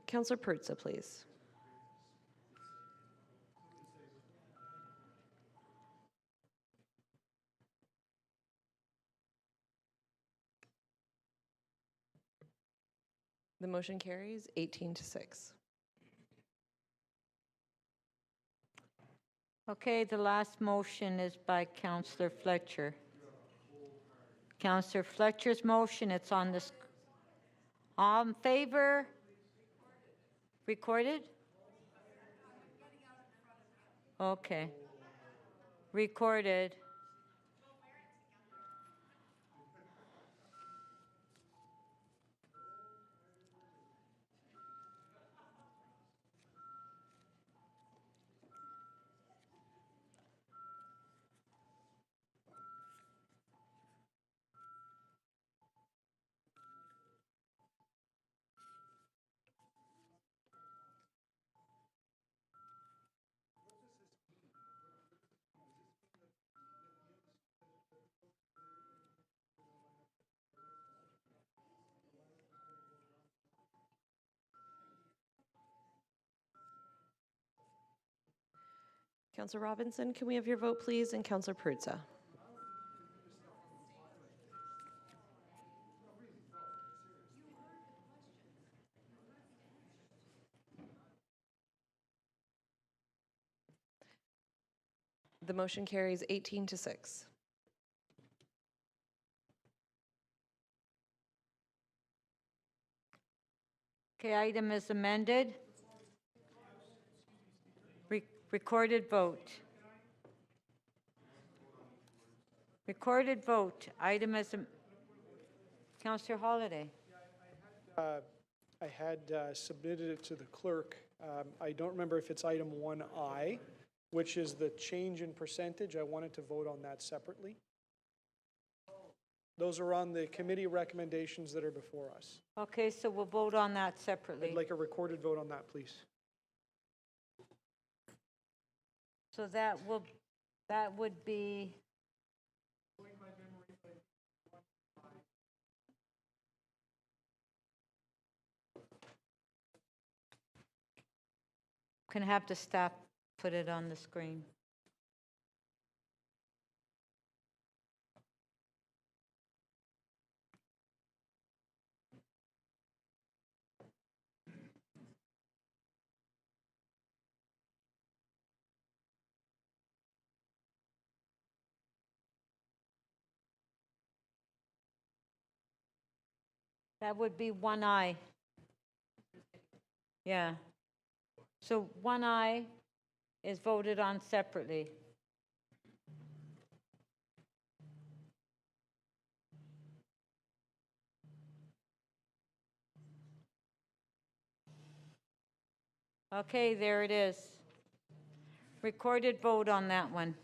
Councillor Pertza, please. The motion carries 18-6. Okay, the last motion is by Councillor Fletcher. Councillor Fletcher's motion, it's on the, all in favor? Recorded? Okay. Recorded. Councillor Robinson, can we have your vote, please? And Councillor Pertza. The motion carries 18-6. Okay, item is amended. Recorded vote. Recorded vote. Item is, Councillor Holliday. I had submitted it to the clerk. I don't remember if it's item 1I, which is the change in percentage. I wanted to vote on that separately. Those are on the committee recommendations that are before us. Okay, so we'll vote on that separately. I'd like a recorded vote on that, please. So that would be, can have the staff put it on the screen. That would be 1I. Yeah. So 1I is voted on separately. Okay, there it is. Recorded vote on that one.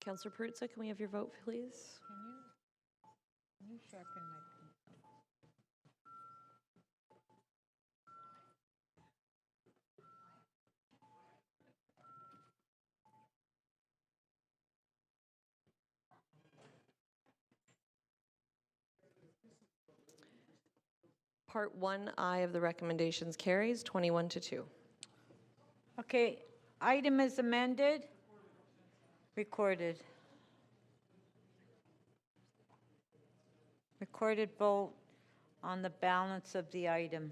Councillor Perruzza, can we have your vote, please? Can you sharpen my pencil? Part 1I of the recommendations carries 21-2. Okay, item is amended. Recorded. Recorded vote on the balance of the item.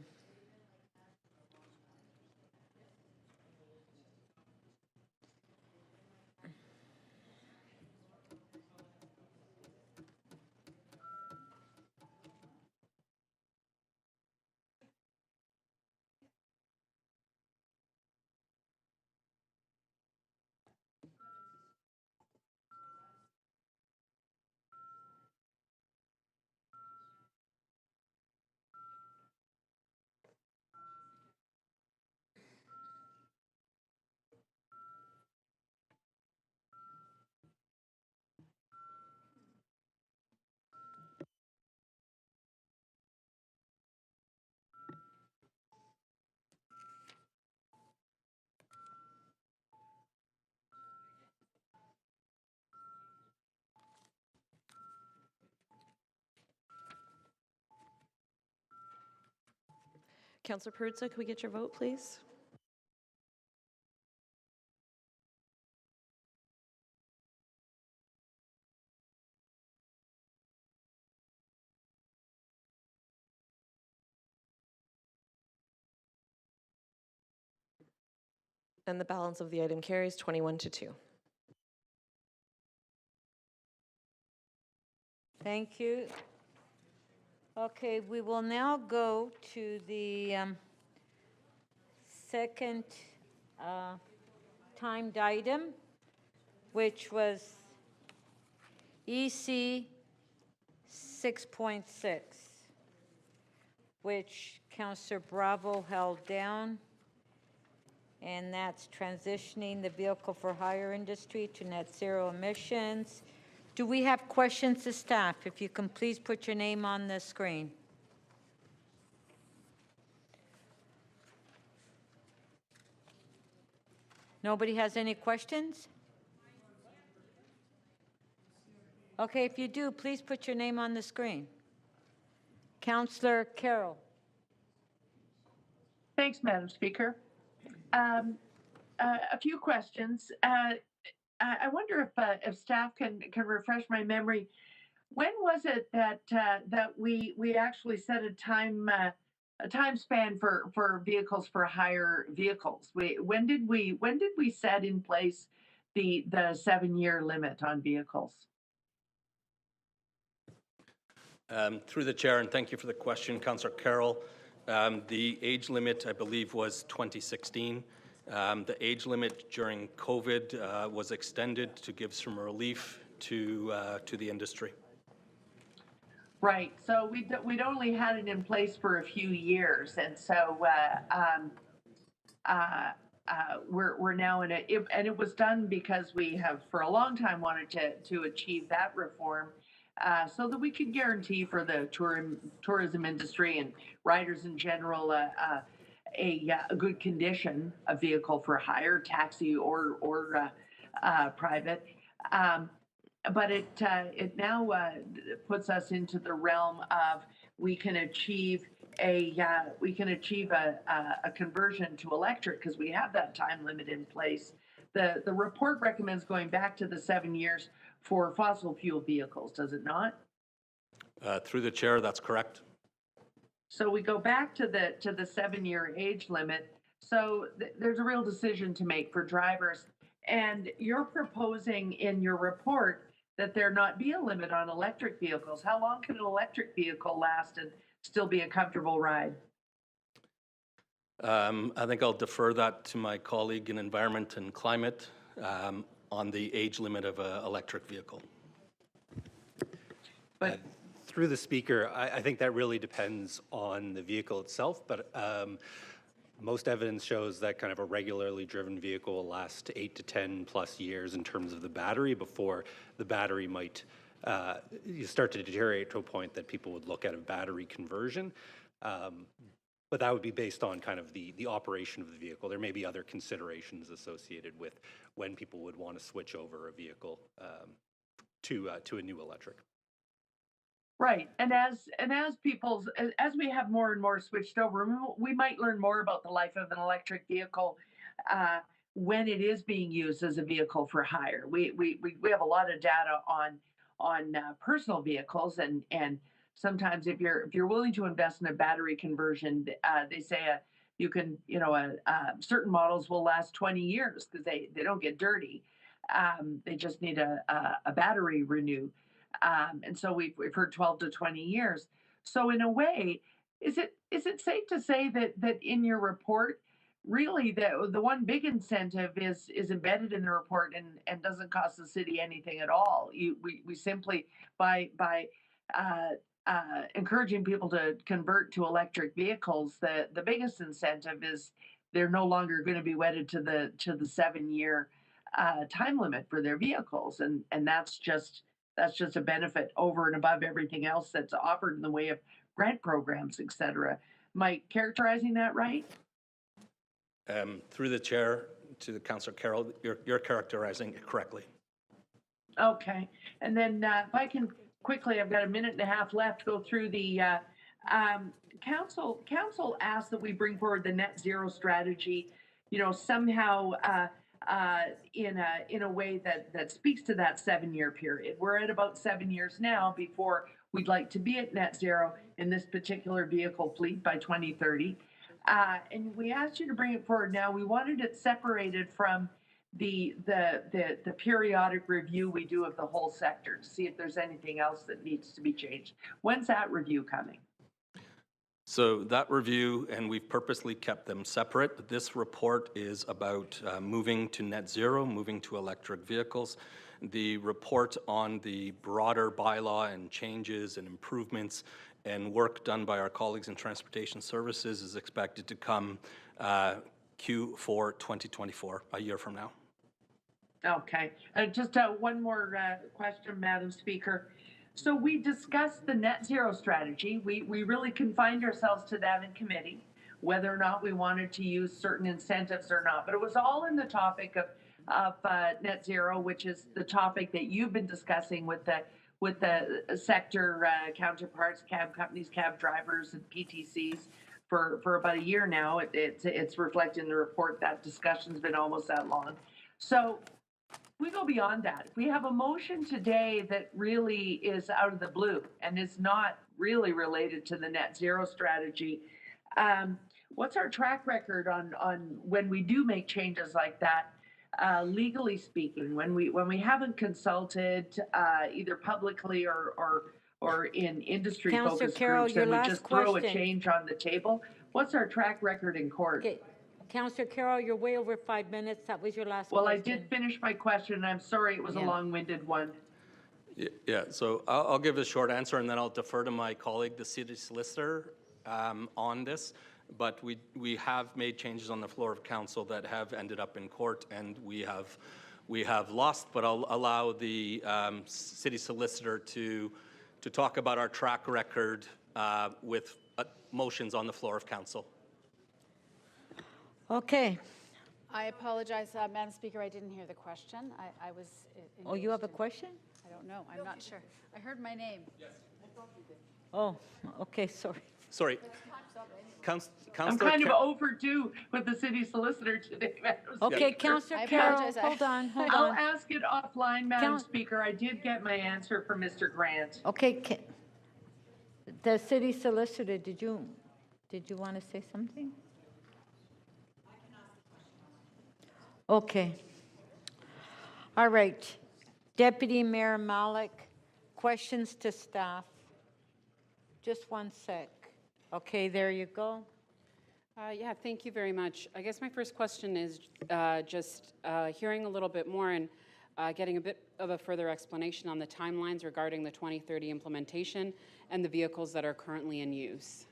Councillor Perruzza, can we get your vote, please? And the balance of the item carries 21-2. Thank you. Okay, we will now go to the second timed item, which was EC 6.6, which Councillor Bravo held down, and that's transitioning the vehicle for hire industry to net zero emissions. Do we have questions to staff? If you can please put your name on the screen. Nobody has any questions? Okay, if you do, please put your name on the screen. Councillor Carroll. Thanks, Madam Speaker. A few questions. I wonder if staff can refresh my memory. When was it that we actually set a time span for vehicles for hire vehicles? When did we set in place the 7-year limit on vehicles? Through the chair, and thank you for the question, Councillor Carroll. The age limit, I believe, was 2016. The age limit during COVID was extended to give some relief to the industry. Right. So we'd only had it in place for a few years, and so we're now in it, and it was done because we have for a long time wanted to achieve that reform, so that we could guarantee for the tourism industry and riders in general a good condition of vehicle for hire, taxi or private. But it now puts us into the realm of we can achieve a conversion to electric because we have that time limit in place. The report recommends going back to the 7 years for fossil fuel vehicles, does it not? Through the chair, that's correct. So we go back to the 7-year age limit. So there's a real decision to make for drivers. And you're proposing in your report that there not be a limit on electric vehicles. How long can an electric vehicle last and still be a comfortable ride? I think I'll defer that to my colleague in Environment and Climate on the age limit of an electric vehicle. But through the speaker, I think that really depends on the vehicle itself, but most evidence shows that kind of a regularly driven vehicle will last 8 to 10 plus years in terms of the battery before the battery might you start to deteriorate to a point that people would look at a battery conversion. But that would be based on kind of the operation of the vehicle. There may be other considerations associated with when people would want to switch over a vehicle to a new electric. Right, and as we have more and more switched over, we might learn more about the life of an electric vehicle when it is being used as a vehicle for hire. We have a lot of data on personal vehicles, and sometimes if you're willing to invest in a battery conversion, they say you can certain models will last 20 years because they don't get dirty. They just need a battery renew. And so we've heard 12 to 20 years. So in a way, is it safe to say that in your report, really the one big incentive is embedded in the report and doesn't cost the city anything at all? We simply by encouraging people to convert to electric vehicles, the biggest incentive is they're no longer going to be wedded to the 7-year time limit for their vehicles, and that's just a benefit over and above everything else that's offered in the way of grant programs, et cetera. Am I characterizing that right? Through the chair to Councillor Carroll, you're characterizing it correctly. Okay, and then if I can quickly, I've got a minute and a half left, go through the council asked that we bring forward the net zero strategy, somehow in a way that speaks to that 7-year period. We're at about 7 years now before we'd like to be at net zero in this particular vehicle fleet by 2030. And we asked you to bring it forward now. We wanted it separated from the periodic review we do of the whole sector to see if there's anything else that needs to be changed. When's that review coming? So that review, and we've purposely kept them separate. This report is about moving to net zero, moving to electric vehicles. The report on the broader bylaw and changes and improvements and work done by our colleagues in Transportation Services is expected to come Q4 2024, a year from now. Okay, just one more question, Madam Speaker. So we discussed the net zero strategy. We really confined ourselves to that in committee, whether or not we wanted to use certain incentives or not. But it was all in the topic of net zero, which is the topic that you've been discussing with the sector counterparts, cab companies, cab drivers, and PTCs for about a year now. It's reflected in the report. That discussion's been almost that long. So we go beyond that. If we have a motion today that really is out of the blue and is not really related to the net zero strategy, what's our track record on when we do make changes like that, legally speaking, when we haven't consulted either publicly or in industry focus groups and we just throw a change on the table? What's our track record in court? Okay. Councillor Carroll, you're way over 5 minutes. That was your last Well, question. I did finish my question. I'm sorry it was a long-winded one. Yeah, so I'll give a short answer and then I'll defer to my colleague, the city solicitor, on this. But we have made changes on the floor of council that have ended up in court, and we have lost. But I'll allow the city solicitor to talk about our track record with motions on the floor of council. Okay. I apologize, Madam Speaker, I didn't hear the question. I was Oh, you have a engaged in- question? I don't know, I'm not sure. I heard my name. Yes. Oh, okay, sorry. Sorry. I'm Councillor kind of overdue with the city solicitor today, Madam Okay, Speaker. Councillor I Carroll, apologize. hold on, hold I'll on. ask it offline, Madam Speaker. I did get my answer from Mr. Grant. Okay, the city solicitor, did you want to say something? Okay. All right. Deputy Mayor Malik, questions to staff? Just one sec. Okay, there you go. Yeah, thank you very much. I guess my first question is just hearing a little bit more and getting a bit of a further explanation on the timelines regarding the 2030 implementation and the vehicles that are currently in use.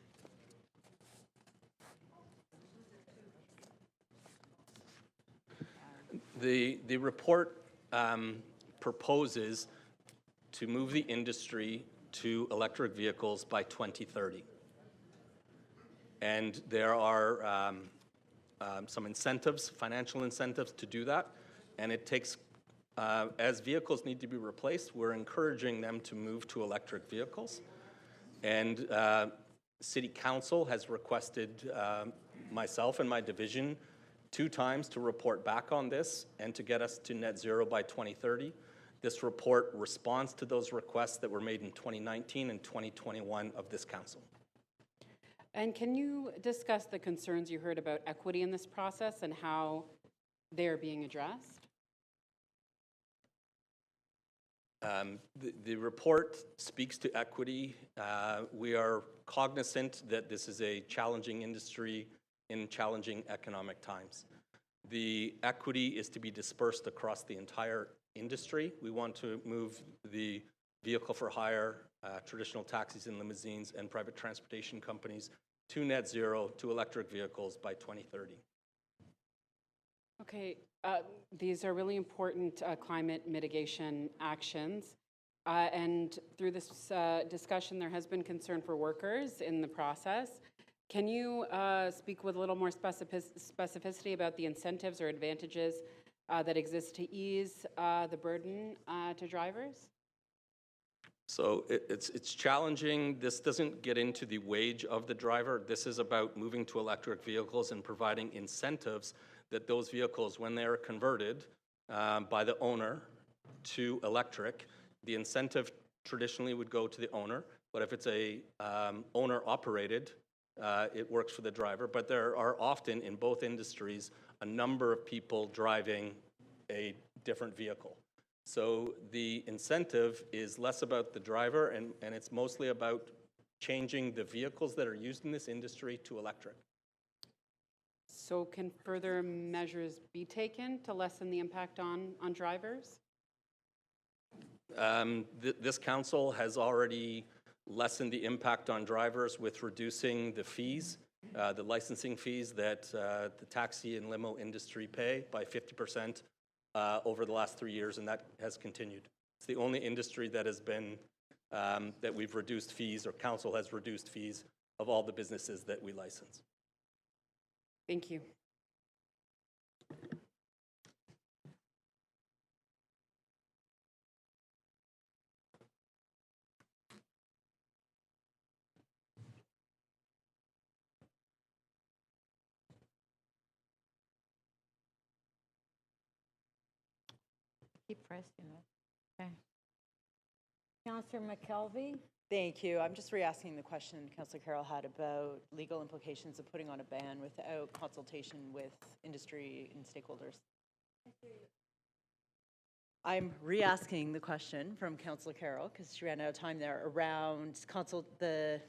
The report proposes to move the industry to electric vehicles by 2030. And there are some incentives, financial incentives to do that. And it takes, as vehicles need to be replaced, we're encouraging them to move to electric vehicles. And City Council has requested myself and my division 2 times to report back on this and to get us to net zero by 2030. This report responds to those requests that were made in 2019 and 2021 of this council. And can you discuss the concerns you heard about equity in this process and how they're being addressed? The report speaks to equity. We are cognizant that this is a challenging industry in challenging economic times. The equity is to be dispersed across the entire industry. We want to move the vehicle for hire, traditional taxis and limousines, and private transportation companies to net zero, to electric vehicles by 2030. Okay, these are really important climate mitigation actions. And through this discussion, there has been concern for workers in the process. Can you speak with a little more specificity about the incentives or advantages that exist to ease the burden to drivers? So it's challenging. This doesn't get into the wage of the driver. This is about moving to electric vehicles and providing incentives that those vehicles, when they are converted by the owner to electric, the incentive traditionally would go to the owner. But if it's a owner-operated, it works for the driver. But there are often, in both industries, a number of people driving a different vehicle. So the incentive is less about the driver, and it's mostly about changing the vehicles that are used in this industry to electric. So can further measures be taken to lessen the impact on drivers? This council has already lessened the impact on drivers with reducing the fees, the licensing fees that the taxi and limo industry pay by 50%. Over the last 3 years, and that has continued. It's the only industry that has been, that we've reduced fees, or council has reduced fees of all the businesses that we license. Thank you. Keep pressing it. Okay. Councillor McKelvey? Thank you. I'm just re-asking the question Councillor Carroll had about legal implications of putting on a ban without consultation with industry and stakeholders. I'm re-asking the question from Councillor Carroll, because she ran out of time there, around the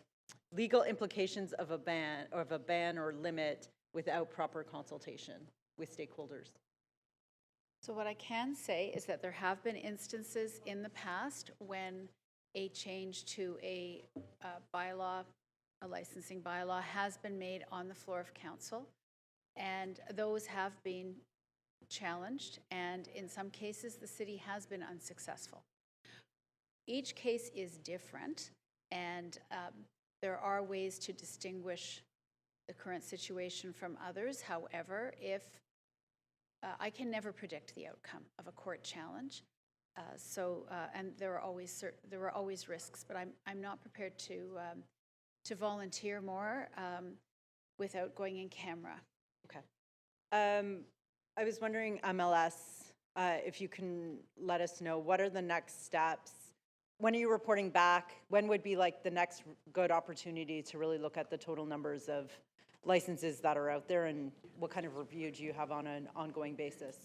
legal implications of a ban or limit without proper consultation with stakeholders. So what I can say is that there have been instances in the past when a change to a bylaw, a licensing bylaw, has been made on the floor of council, and those have been challenged, and in some cases the city has been unsuccessful. Each case is different, and there are ways to distinguish the current situation from others. However, if I can never predict the outcome of a court challenge. And there are always risks, but I'm not prepared to volunteer more without going in camera. Okay. I was wondering, MLS, if you can let us know, what are the next steps? When are you reporting back? When would be like the next good opportunity to really look at the total numbers of licenses that are out there, and what kind of review do you have on an ongoing basis?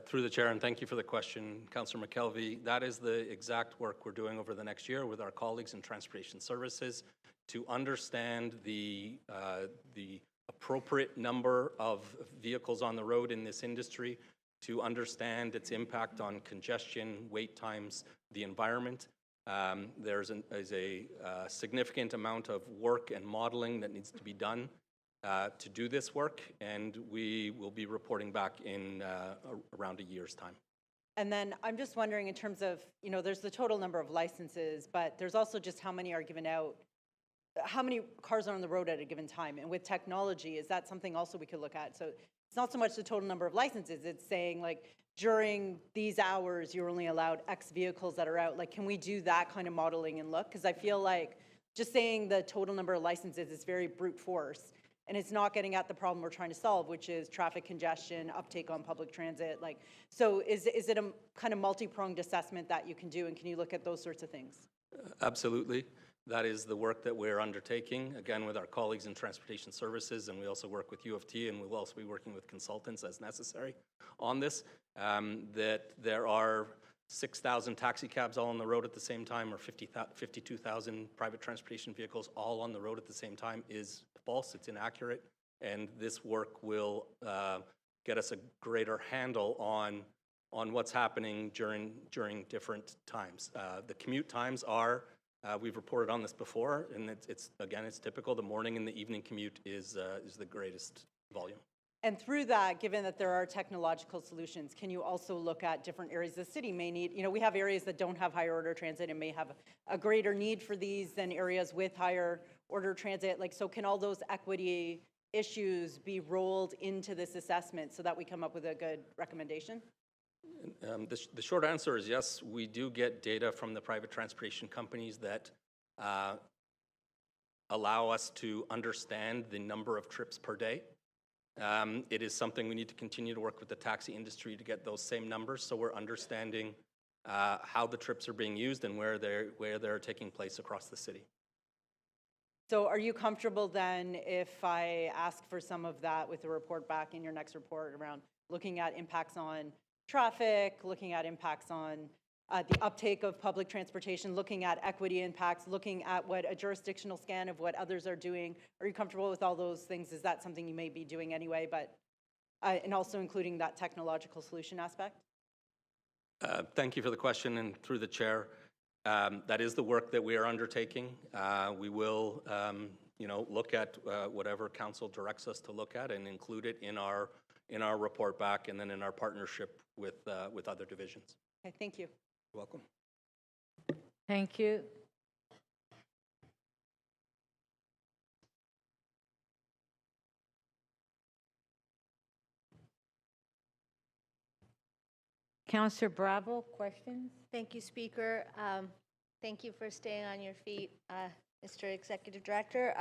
Through the chair, and thank you for the question, Councillor McKelvey. That is the exact work we're doing over the next year with our colleagues in Transportation Services to understand the appropriate number of vehicles on the road in this industry, to understand its impact on congestion, wait times, the environment. There's a significant amount of work and modeling that needs to be done to do this work, and we will be reporting back in around a year's time. And then I'm just wondering, in terms of, there's the total number of licenses, but there's also just how many are given out, how many cars are on the road at a given time. And with technology, is that something also we could look at? So it's not so much the total number of licenses, it's saying like, during these hours, you're only allowed X vehicles that are out. Like, can we do that kind of modeling and look? Because I feel like just saying the total number of licenses is very brute force, and it's not getting at the problem we're trying to solve, which is traffic congestion, uptake on public transit. Like, so is it a kind of multi-pronged assessment that you can do, and can you look at those sorts of things? Absolutely. That is the work that we're undertaking, again, with our colleagues in Transportation Services, and we also work with U of T, and we'll also be working with consultants as necessary on this. That there are 6,000 taxi cabs all on the road at the same time, or 52,000 private transportation vehicles all on the road at the same time is false, it's inaccurate, and this work will get us a greater handle on what's happening during different times. The commute times are, we've reported on this before, and it's typical. The morning and the evening commute is the greatest volume. And through that, given that there are technological solutions, can you also look at different areas the city may need? We have areas that don't have higher order transit and may have a greater need for these than areas with higher order transit. Like, so can all those equity issues be rolled into this assessment so that we come up with a good recommendation? The short answer is yes. We do get data from the private transportation companies that allow us to understand the number of trips per day. It is something we need to continue to work with the taxi industry to get those same numbers, so we're understanding how the trips are being used and where they're taking place across the city. So are you comfortable then if I ask for some of that with the report back in your next report around looking at impacts on traffic, looking at impacts on the uptake of public transportation, looking at equity impacts, looking at what a jurisdictional scan of what others are doing? Are you comfortable with all those things? Is that something you may be doing anyway, but and also including that technological solution aspect? Thank you for the question, and through the chair, that is the work that we are undertaking. We will look at whatever council directs us to look at and include it in our report back, and then in our partnership with other divisions. Okay, thank you. You're welcome. Thank you. Councillor Bravo, questions? Thank you, Speaker. Thank you for staying on your feet, Mr. Executive Director.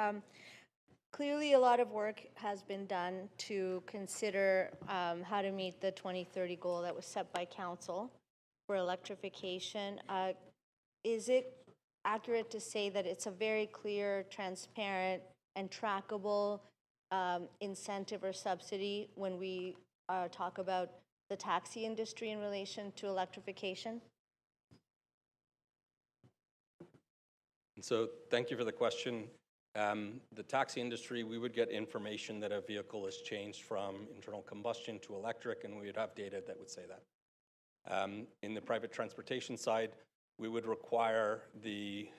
Clearly, a lot of work has been done to consider how to meet the 2030 goal that was set by Council for electrification. Is it accurate to say that it's a very clear, transparent, and trackable incentive or subsidy when we talk about the taxi industry in relation to electrification? And so thank you for the question. The taxi industry, we would get information that a vehicle has changed from internal combustion to electric, and we would have data that would say that. In the private transportation side, we would require the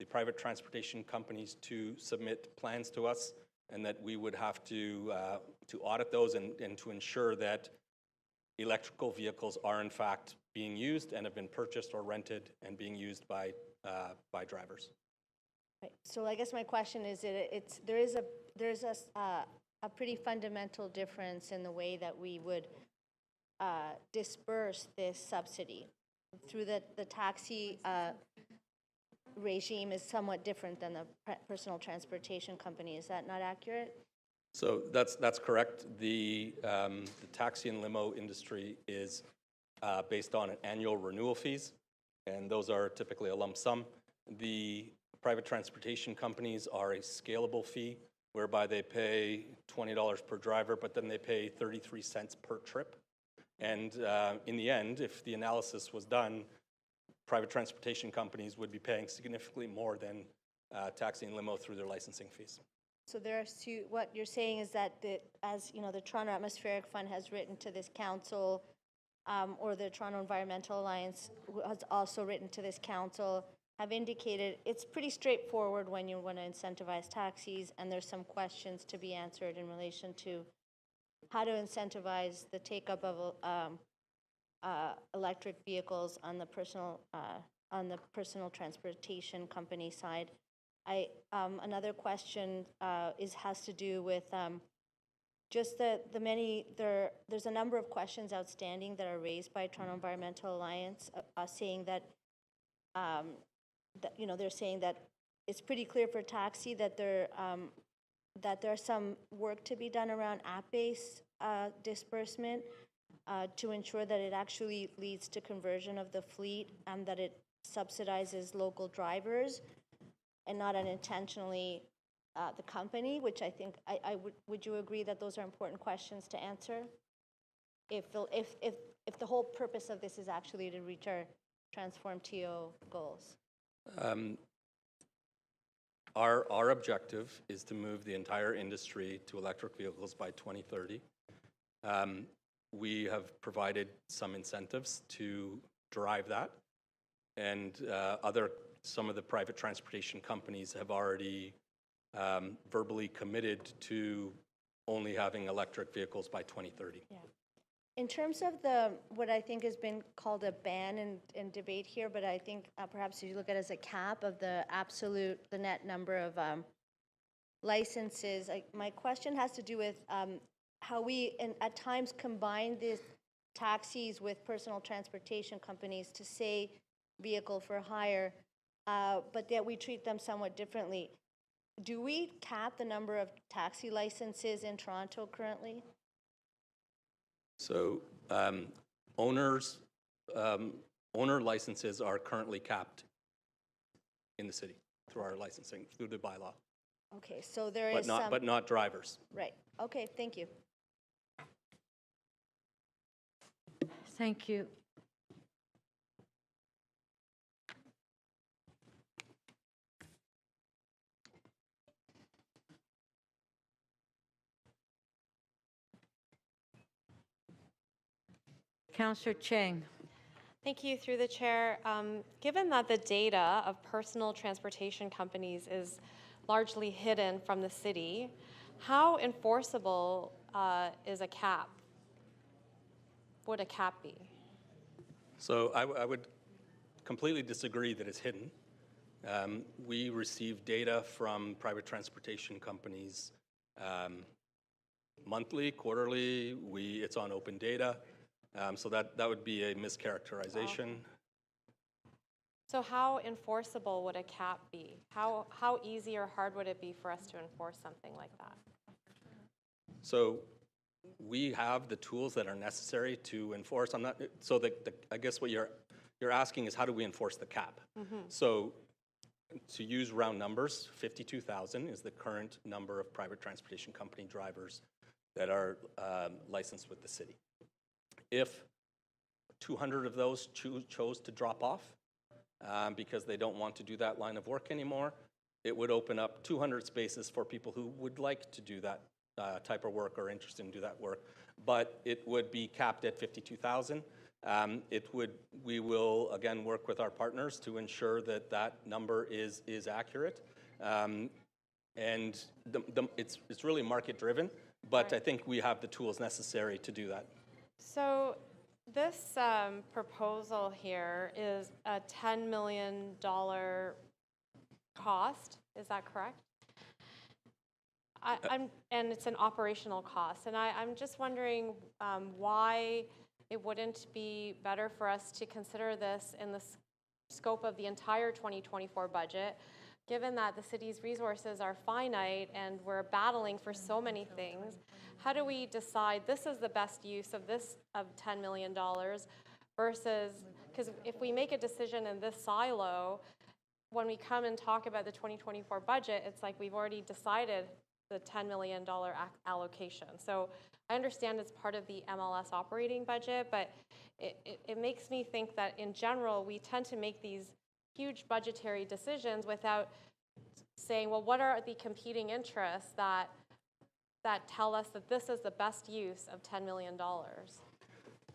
private transportation companies to submit plans to us, and that we would have to audit those and to ensure that electrical vehicles are in fact being used and have been purchased or rented and being used by drivers. Right. So I guess my question is, there is a a pretty fundamental difference in the way that we would disperse this subsidy. Through the taxi regime is somewhat different than the personal transportation company. Is that not accurate? So that's correct. The taxi and limo industry is based on annual renewal fees, and those are typically a lump sum. The private transportation companies are a scalable fee, whereby they pay $20 per driver, but then they pay 33 cents per trip. And in the end, if the analysis was done, private transportation companies would be paying significantly more than taxi and limo through their licensing fees. So what you're saying is that as you know, the Toronto Atmospheric Fund has written to this council, or the Toronto Environmental Alliance has also written to this council, have indicated it's pretty straightforward when you want to incentivize taxis, and there's some questions to be answered in relation to how to incentivize the take-up of electric vehicles on the personal transportation company side. Another question has to do with just there's a number of questions outstanding that are raised by Toronto Environmental Alliance, saying that they're saying that it's pretty clear for taxi that there's some work to be done around app-based disbursement to ensure that it actually leads to conversion of the fleet and that it subsidizes local drivers and not unintentionally the company, which I think, would you agree that those are important questions to answer? If the whole purpose of this is actually to reach our Transform TO goals. Our objective is to move the entire industry to electric vehicles by 2030. We have provided some incentives to drive that, and some of the private transportation companies have already verbally committed to only having electric vehicles by 2030. Yeah. In terms of what I think has been called a ban in debate here, but I think perhaps you look at it as a cap of the net number of licenses. My question has to do with how we at times combine these taxis with personal transportation companies to say vehicle for hire, but yet we treat them somewhat differently. Do we cap the number of taxi licenses in Toronto currently? So owner licenses are currently capped in the city through our licensing, through the bylaw. Okay, so there is some... But not drivers. Right, okay, thank you. Thank you. Councillor Cheng. Thank you, through the chair. Given that the data of personal transportation companies is largely hidden from the city, how enforceable is a cap? Would a cap be? So I would completely disagree that it's hidden. We receive data from private transportation companies monthly, quarterly. It's on open data. So that would be a mischaracterization. So how enforceable would a cap be? How easy or hard would it be for us to enforce something like that? So we have the tools that are necessary to enforce. I guess what you're asking is how do we enforce the cap? Mm-hmm. So to use round numbers, 52,000 is the current number of private transportation company drivers that are licensed with the city. If 200 of those chose to drop off because they don't want to do that line of work anymore, it would open up 200 spaces for people who would like to do that type of work or interested in do that work, but it would be capped at 52,000. We will again work with our partners to ensure that that number is accurate, and it's really market driven. But right. I think we have the tools necessary to do that. So this proposal here is a $10 million cost. Is that correct? and it's an operational cost. And I'm just wondering why it wouldn't be better for us to consider this in the scope of the entire 2024 budget, given that the city's resources are finite and we're battling for so many things. How do we decide this is the best use of $10 million versus, because if we make a decision in this silo, when we come and talk about the 2024 budget, it's like we've already decided the $10 million allocation. So I understand it's part of the MLS operating budget, but it makes me think that in general, we tend to make these huge budgetary decisions without saying, well, what are the competing interests that tell us that this is the best use of $10 million?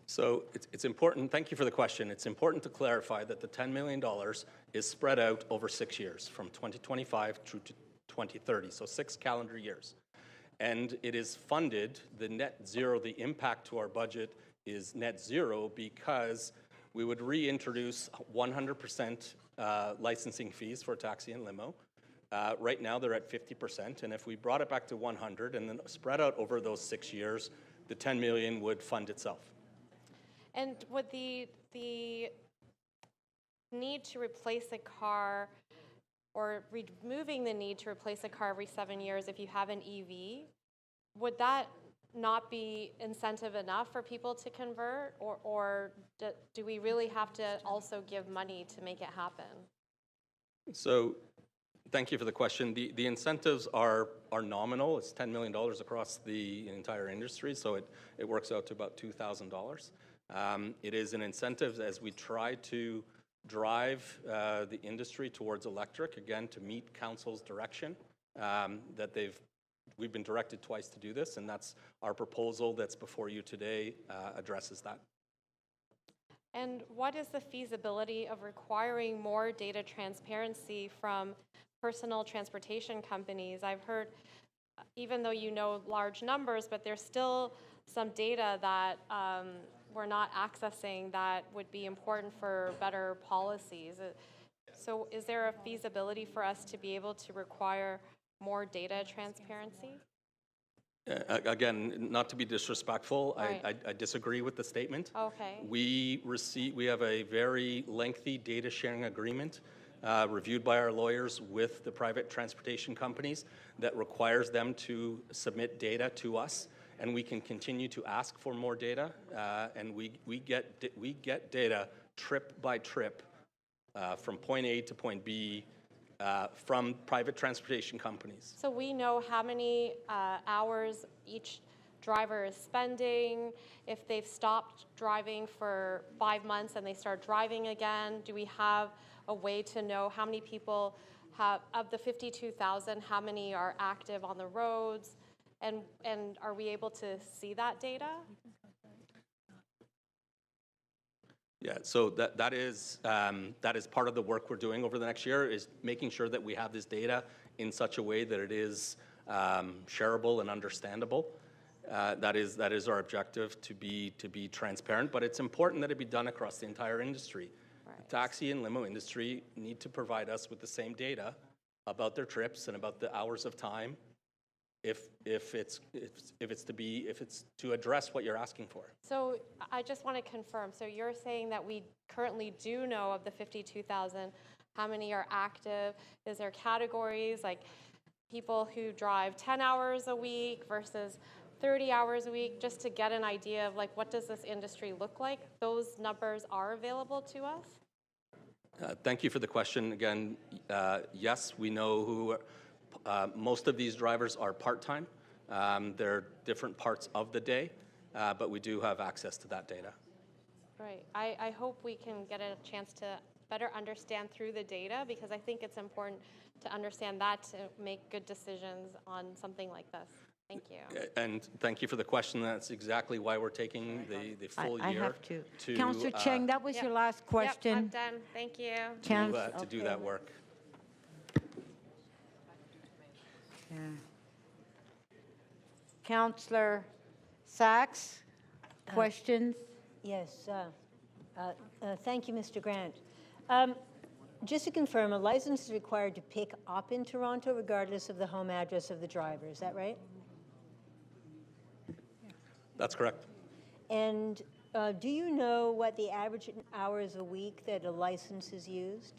So it's important, thank you for the question. It's important to clarify that the $10 million is spread out over 6 years, from 2025 through to 2030, so 6 calendar years. And it is funded, the net zero, the impact to our budget is net zero because we would reintroduce 100% licensing fees for taxi and limo. Right now they're at 50%, and if we brought it back to 100 and then spread out over those 6 years, the 10 million would fund itself. And would the need to replace a car or removing the need to replace a car every 7 years if you have an EV, would that not be incentive enough for people to convert, or do we really have to also give money to make it happen? So thank you for the question. The incentives are nominal. It's $10 million across the entire industry, so it works out to about $2,000. It is an incentive as we try to drive the industry towards electric, again, to meet council's direction, that we've been directed twice to do this, and that's our proposal that's before you today addresses that. And what is the feasibility of requiring more data transparency from personal transportation companies? I've heard, even though you know large numbers, but there's still some data that we're not accessing that would be important for better policies. So is there a feasibility for us to be able to require more data transparency? Again, not to be disrespectful, Right. I disagree with the statement. Okay. We have a very lengthy data sharing agreement reviewed by our lawyers with the private transportation companies that requires them to submit data to us, and we can continue to ask for more data, and we get data trip by trip from point A to point B from private transportation companies. So we know how many hours each driver is spending, if they've stopped driving for 5 months and they start driving again. Do we have a way to know how many people have, of the 52,000, how many are active on the roads? And are we able to see that data? Yeah, so that is part of the work we're doing over the next year, is making sure that we have this data in such a way that it is shareable and understandable. That is our objective, to be transparent, but it's important that it be done across the entire industry. Right. The taxi and limo industry need to provide us with the same data about their trips and about the hours of time, if it's to address what you're asking for. So I just want to confirm. So you're saying that we currently do know of the 52,000, how many are active? Is there categories like people who drive 10 hours a week versus 30 hours a week, just to get an idea of like what does this industry look like? Those numbers are available to us? Thank you for the question. Again, yes, we know who. Most of these drivers are part-time. They're different parts of the day, but we do have access to that data. Right. I hope we can get a chance to better understand through the data, because I think it's important to understand that to make good decisions on something like this. Thank you. And thank you for the question. That's exactly why we're taking the full year. I have to. Councillor Cheng, that was your last question. Yep, I'm done. Thank you. To do that work. Yeah. Councillor Sachs, questions? Yes. Thank you, Mr. Grant. Just to confirm, a license is required to pick up in Toronto regardless of the home address of the driver. Is that right? That's correct. And do you know what the average hours a week that a license is used?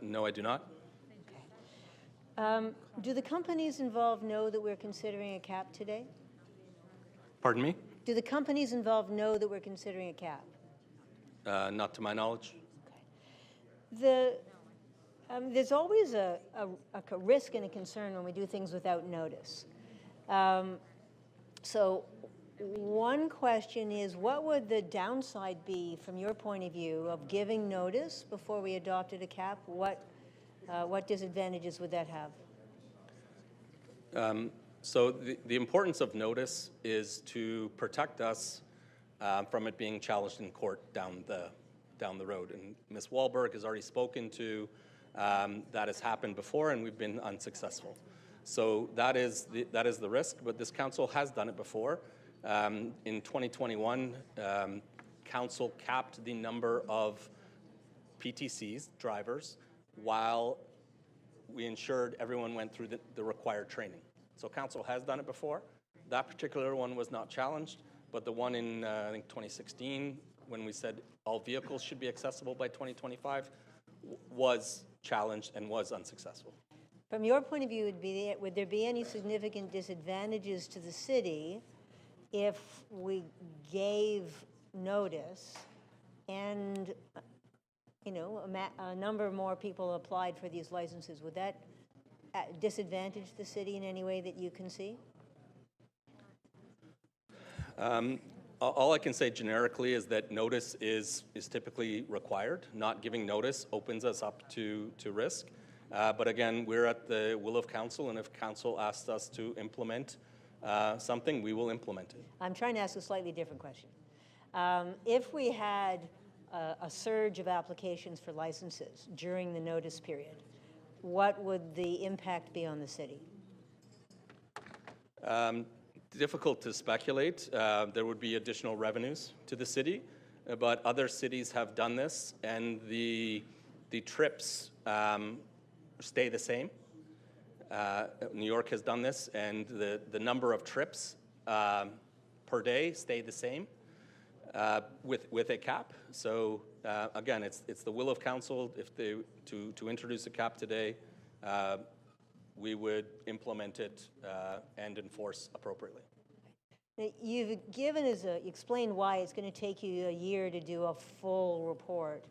No, I do not. Do the companies involved know that we're considering a cap today? Pardon me? Do the companies involved know that we're considering a cap? Not to my knowledge. There's always a risk and a concern when we do things without notice. So one question is, what would the downside be from your point of view of giving notice before we adopted a cap? What disadvantages would that have? So the importance of notice is to protect us from it being challenged in court down the road. And Ms. Wahlberg has already spoken to that has happened before, and we've been unsuccessful. So that is the risk, but this council has done it before. In 2021, council capped the number of PTCs, drivers, while we ensured everyone went through the required training. So council has done it before. That particular one was not challenged, but the one in, I think, 2016, when we said all vehicles should be accessible by 2025, was challenged and was unsuccessful. From your point of view, would there be any significant disadvantages to the city if we gave notice and, you know, a number more people applied for these licenses? Would that disadvantage the city in any way that you can see? All I can say generically is that notice is typically required. Not giving notice opens us up to risk. But again, we're at the will of council, and if council asks us to implement something, we will implement it. I'm trying to ask a slightly different question. If we had a surge of applications for licenses during the notice period, what would the impact be on the city? Difficult to speculate. There would be additional revenues to the city, but other cities have done this, and the trips stay the same. New York has done this, and the number of trips per day stay the same with a cap. So again, it's the will of council. If they to introduce a cap today, we would implement it and enforce appropriately. Now, you've explained why it's going to take you a year to do a full report.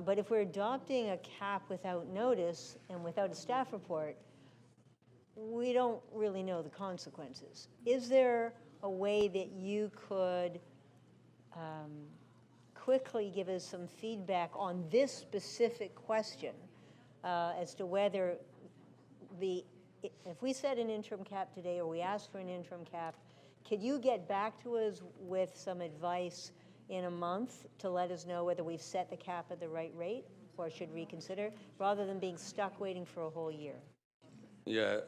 But if we're adopting a cap without notice and without a staff report, we don't really know the consequences. Is there a way that you could quickly give us some feedback on this specific question as to whether if we set an interim cap today or we ask for an interim cap, could you get back to us with some advice in a month to let us know whether we've set the cap at the right rate or should reconsider, rather than being stuck waiting for a whole year? Yeah,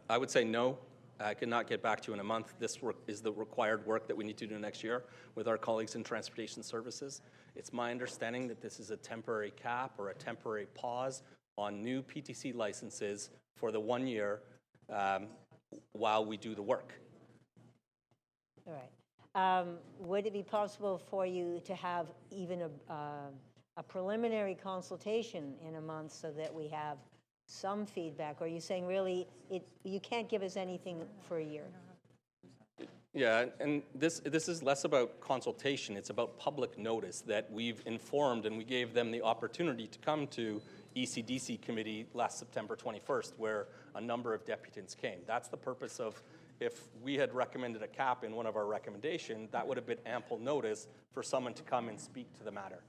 I would say no. I cannot get back to you in a month. This work is the required work that we need to do next year with our colleagues in transportation services. It's my understanding that this is a temporary cap or a temporary pause on new PTC licenses for the 1 year while we do the work. All right. Would it be possible for you to have even a preliminary consultation in a month so that we have some feedback? Or are you saying really you can't give us anything for a year? Yeah, and this is less about consultation. It's about public notice that we've informed, and we gave them the opportunity to come to ECDC committee last September 21st, where a number of deputants came. That's the purpose of, if we had recommended a cap in one of our recommendations, that would have been ample notice for someone to come and speak to the matter.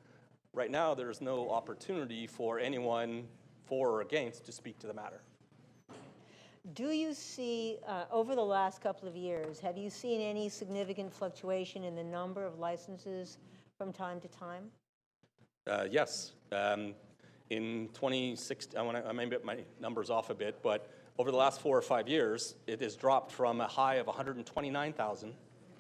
Right now, there's no opportunity for anyone for or against to speak to the matter. Do you see, over the last couple of years, have you seen any significant fluctuation in the number of licenses from time to time? Yes. In 2016, I may get my numbers off a bit, but over the last 4 or 5 years, it has dropped from a high of 129,000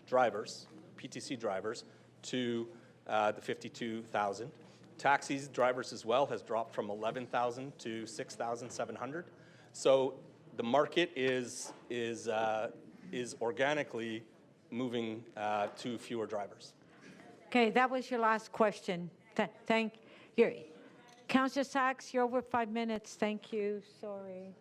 drivers, PTC drivers, to the 52,000. Taxis, drivers as well, has dropped from 11,000 to 6,700. So the market is organically moving to fewer drivers. Okay, that was your last question. Thank you. Councillor Sachs, you're over 5 minutes. Thank you. Sorry.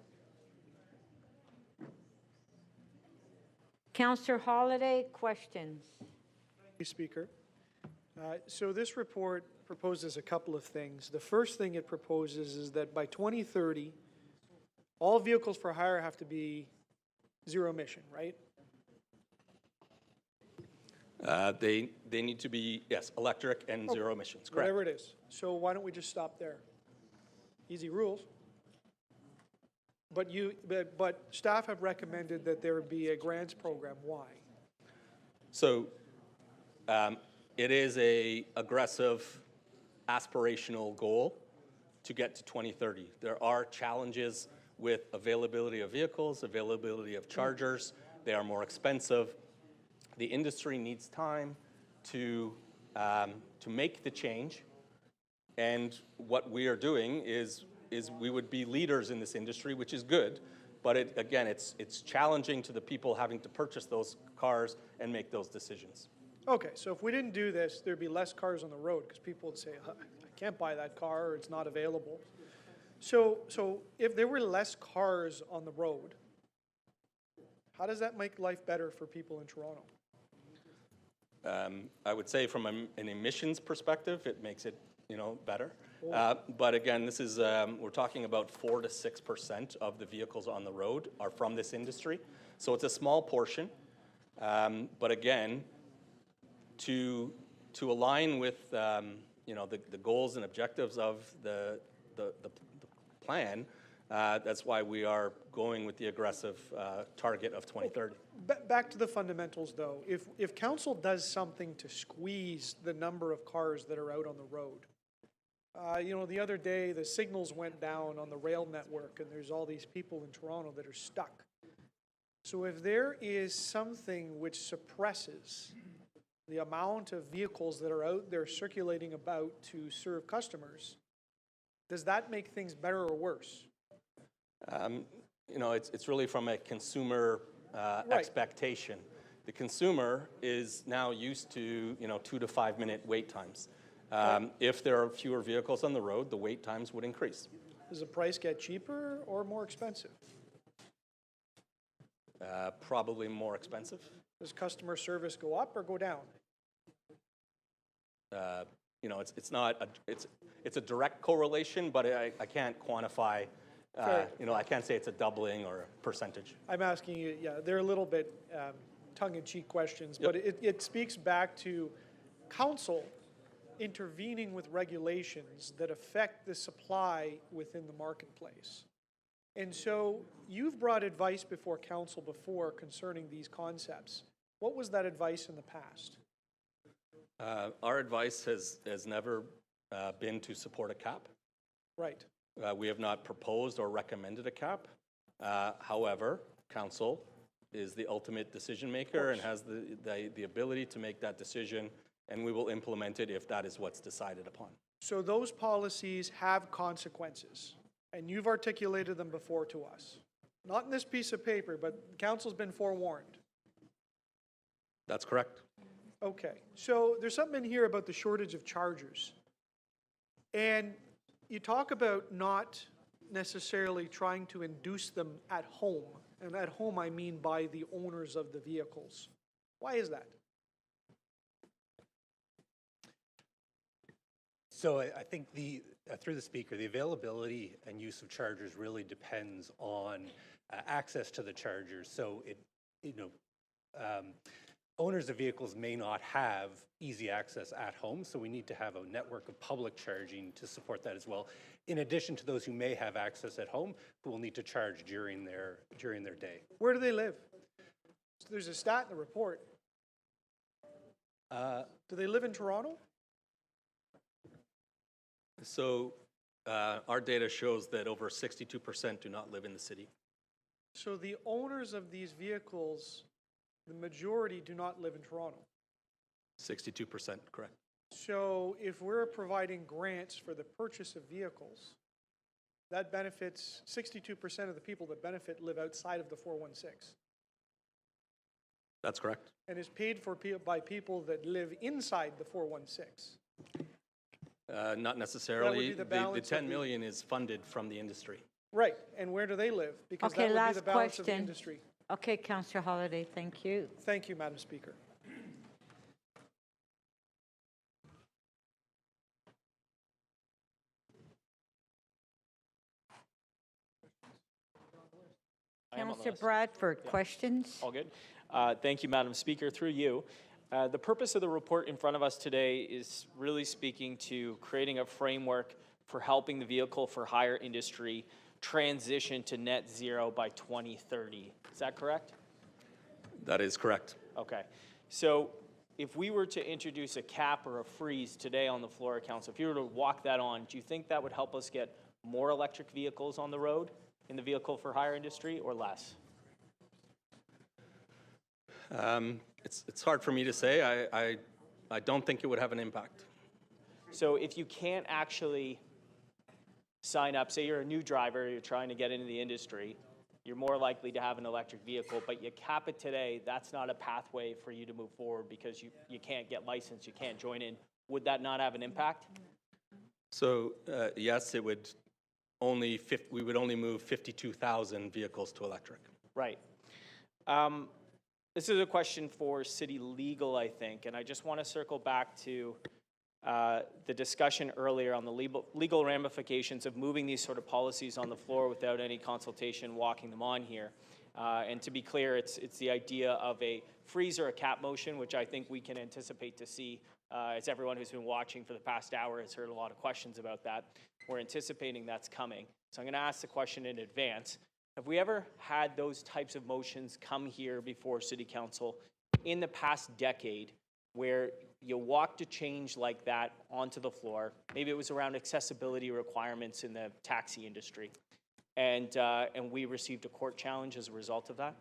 Councillor Holiday, questions? Thank you, Speaker. So this report proposes a couple of things. The first thing it proposes is that by 2030, all vehicles for hire have to be zero emission, right? They need to be, yes, electric and zero emissions, correct. Whatever it is. So why don't we just stop there? Easy rules. But staff have recommended that there be a grants program. Why? So it is a aggressive, aspirational goal to get to 2030. There are challenges with availability of vehicles, availability of chargers. They are more expensive. The industry needs time to make the change. And what we are doing is we would be leaders in this industry, which is good. But it's challenging to the people having to purchase those cars and make those decisions. Okay, so if we didn't do this, there'd be less cars on the road because people would say, I can't buy that car or it's not available. So if there were less cars on the road, how does that make life better for people in Toronto? I would say from an emissions perspective, it makes it better. But again, this is we're talking about 4 to 6% of the vehicles on the road are from this industry, so it's a small portion. But again, to align with the goals and objectives of the plan, that's why we are going with the aggressive target of 2030. Back to the fundamentals, though. If council does something to squeeze the number of cars that are out on the road, the other day the signals went down on the rail network and there's all these people in Toronto that are stuck. So if there is something which suppresses the amount of vehicles that are out there circulating about to serve customers, does that make things better or worse? It's really from a consumer expectation. The consumer is now used to 2 to 5 minute wait times. If there are fewer vehicles on the road, the wait times would increase. Does the price get cheaper or more expensive? Probably more expensive. Does customer service go up or go down? It's a direct correlation, but I can't quantify. I can't say it's a doubling or a percentage. I'm asking you, they're a little bit tongue-in-cheek questions, but it speaks back to council intervening with regulations that affect the supply within the marketplace. And so you've brought advice before council before concerning these concepts. What was that advice in the past? Our advice has never been to support a cap. Right. We have not proposed or recommended a cap. However, council is the ultimate decision maker and has the ability to make that decision, and we will implement it if that is what's decided upon. So those policies have consequences, and you've articulated them before to us. Not in this piece of paper, but council's been forewarned. That's correct. Okay, so there's something in here about the shortage of chargers. And you talk about not necessarily trying to induce them at home. And at home, I mean by the owners of the vehicles. Why is that? So I think through the speaker, the availability and use of chargers really depends on access to the chargers. So owners of vehicles may not have easy access at home, so we need to have a network of public charging to support that as well. In addition to those who may have access at home, who will need to charge during their day. Where do they live? There's a stat in the report. Do they live in Toronto? So our data shows that over 62% do not live in the city. So the owners of these vehicles, the majority do not live in Toronto. 62%, correct. So if we're providing grants for the purchase of vehicles, that benefits 62% of the people that benefit live outside of the 416. That's correct. And is paid for by people that live inside the 416. Not necessarily. the The balance of 10 million is funded from the industry. Right, and where do they live? Because Okay, that would be last the balance of the question. industry. Okay, Councillor Holiday, thank you. Thank you, Madam Speaker. I am on the Councillor list. Bradford, Yeah. questions? All good. Thank you, Madam Speaker. Through you, the purpose of the report in front of us today is really speaking to creating a framework for helping the vehicle for hire industry transition to net zero by 2030. Is that correct? That is correct. Okay. So if we were to introduce a cap or a freeze today on the floor of council, if you were to walk that on, do you think that would help us get more electric vehicles on the road in the vehicle for hire industry or less? It's hard for me to say. I don't think it would have an impact. So if you can't actually sign up, say you're a new driver, you're trying to get into the industry, you're more likely to have an electric vehicle, but you cap it today, that's not a pathway for you to move forward because you can't get licensed, you can't join in. Would that not have an impact? So yes, it would we would only move 52,000 vehicles to electric. Right. This is a question for city legal, I think, and I just want to circle back to the discussion earlier on the legal ramifications of moving these sort of policies on the floor without any consultation, walking them on here. And to be clear, it's the idea of a freeze or a cap motion, which I think we can anticipate to see, as everyone who's been watching for the past hour has heard a lot of questions about that. We're anticipating that's coming. So I'm going to ask the question in advance. Have we ever had those types of motions come here before City Council in the past decade where you walked a change like that onto the floor? Maybe it was around accessibility requirements in the taxi industry, and we received a court challenge as a result of that?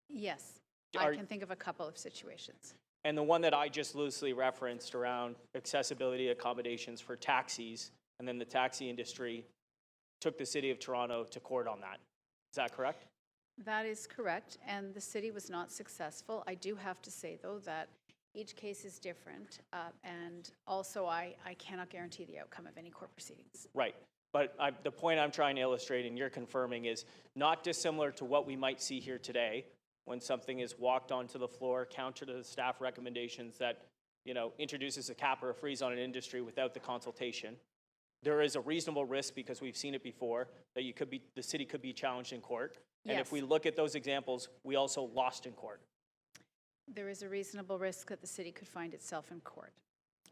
Yes, I can think of a couple of situations. And the one that I just loosely referenced around accessibility accommodations for taxis, and then the taxi industry took the City of Toronto to court on that. Is that correct? That is correct, and the city was not successful. I do have to say, though, that each case is different, and also I cannot guarantee the outcome of any court proceedings. Right. But the point I'm trying to illustrate, and you're confirming, is not dissimilar to what we might see here today when something is walked onto the floor, counter to the staff recommendations that, introduces a cap or a freeze on an industry without the consultation. There is a reasonable risk, because we've seen it before, that the city could be challenged in court. And Yes. if we look at those examples, we also lost in court. There is a reasonable risk that the city could find itself in court.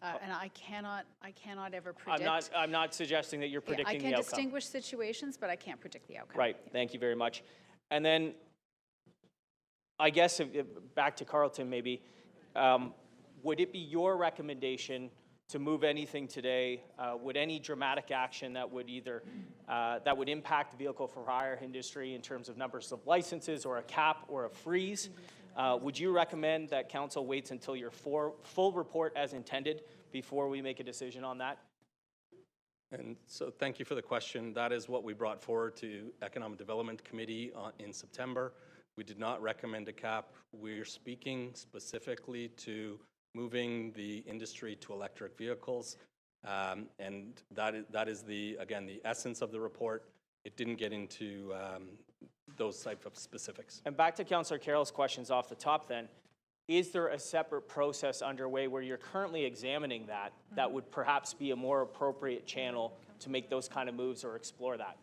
And I cannot ever predict. I'm not suggesting that you're predicting the outcome. I can distinguish situations, but I can't predict the outcome. Right. Thank you very much. And then, I guess, back to Carlton maybe, would it be your recommendation to move anything today? Would any dramatic action that would that would impact the vehicle for hire industry in terms of numbers of licenses or a cap or a freeze, would you recommend that council waits until your full report as intended before we make a decision on that? And so thank you for the question. That is what we brought forward to Economic Development Committee in September. We did not recommend a cap. We're speaking specifically to moving the industry to electric vehicles. And that is again, the essence of the report. It didn't get into those type of specifics. And back to Councillor Carroll's questions off the top then, is there a separate process underway where you're currently examining that would perhaps be a more appropriate channel to make those kind of moves or explore that?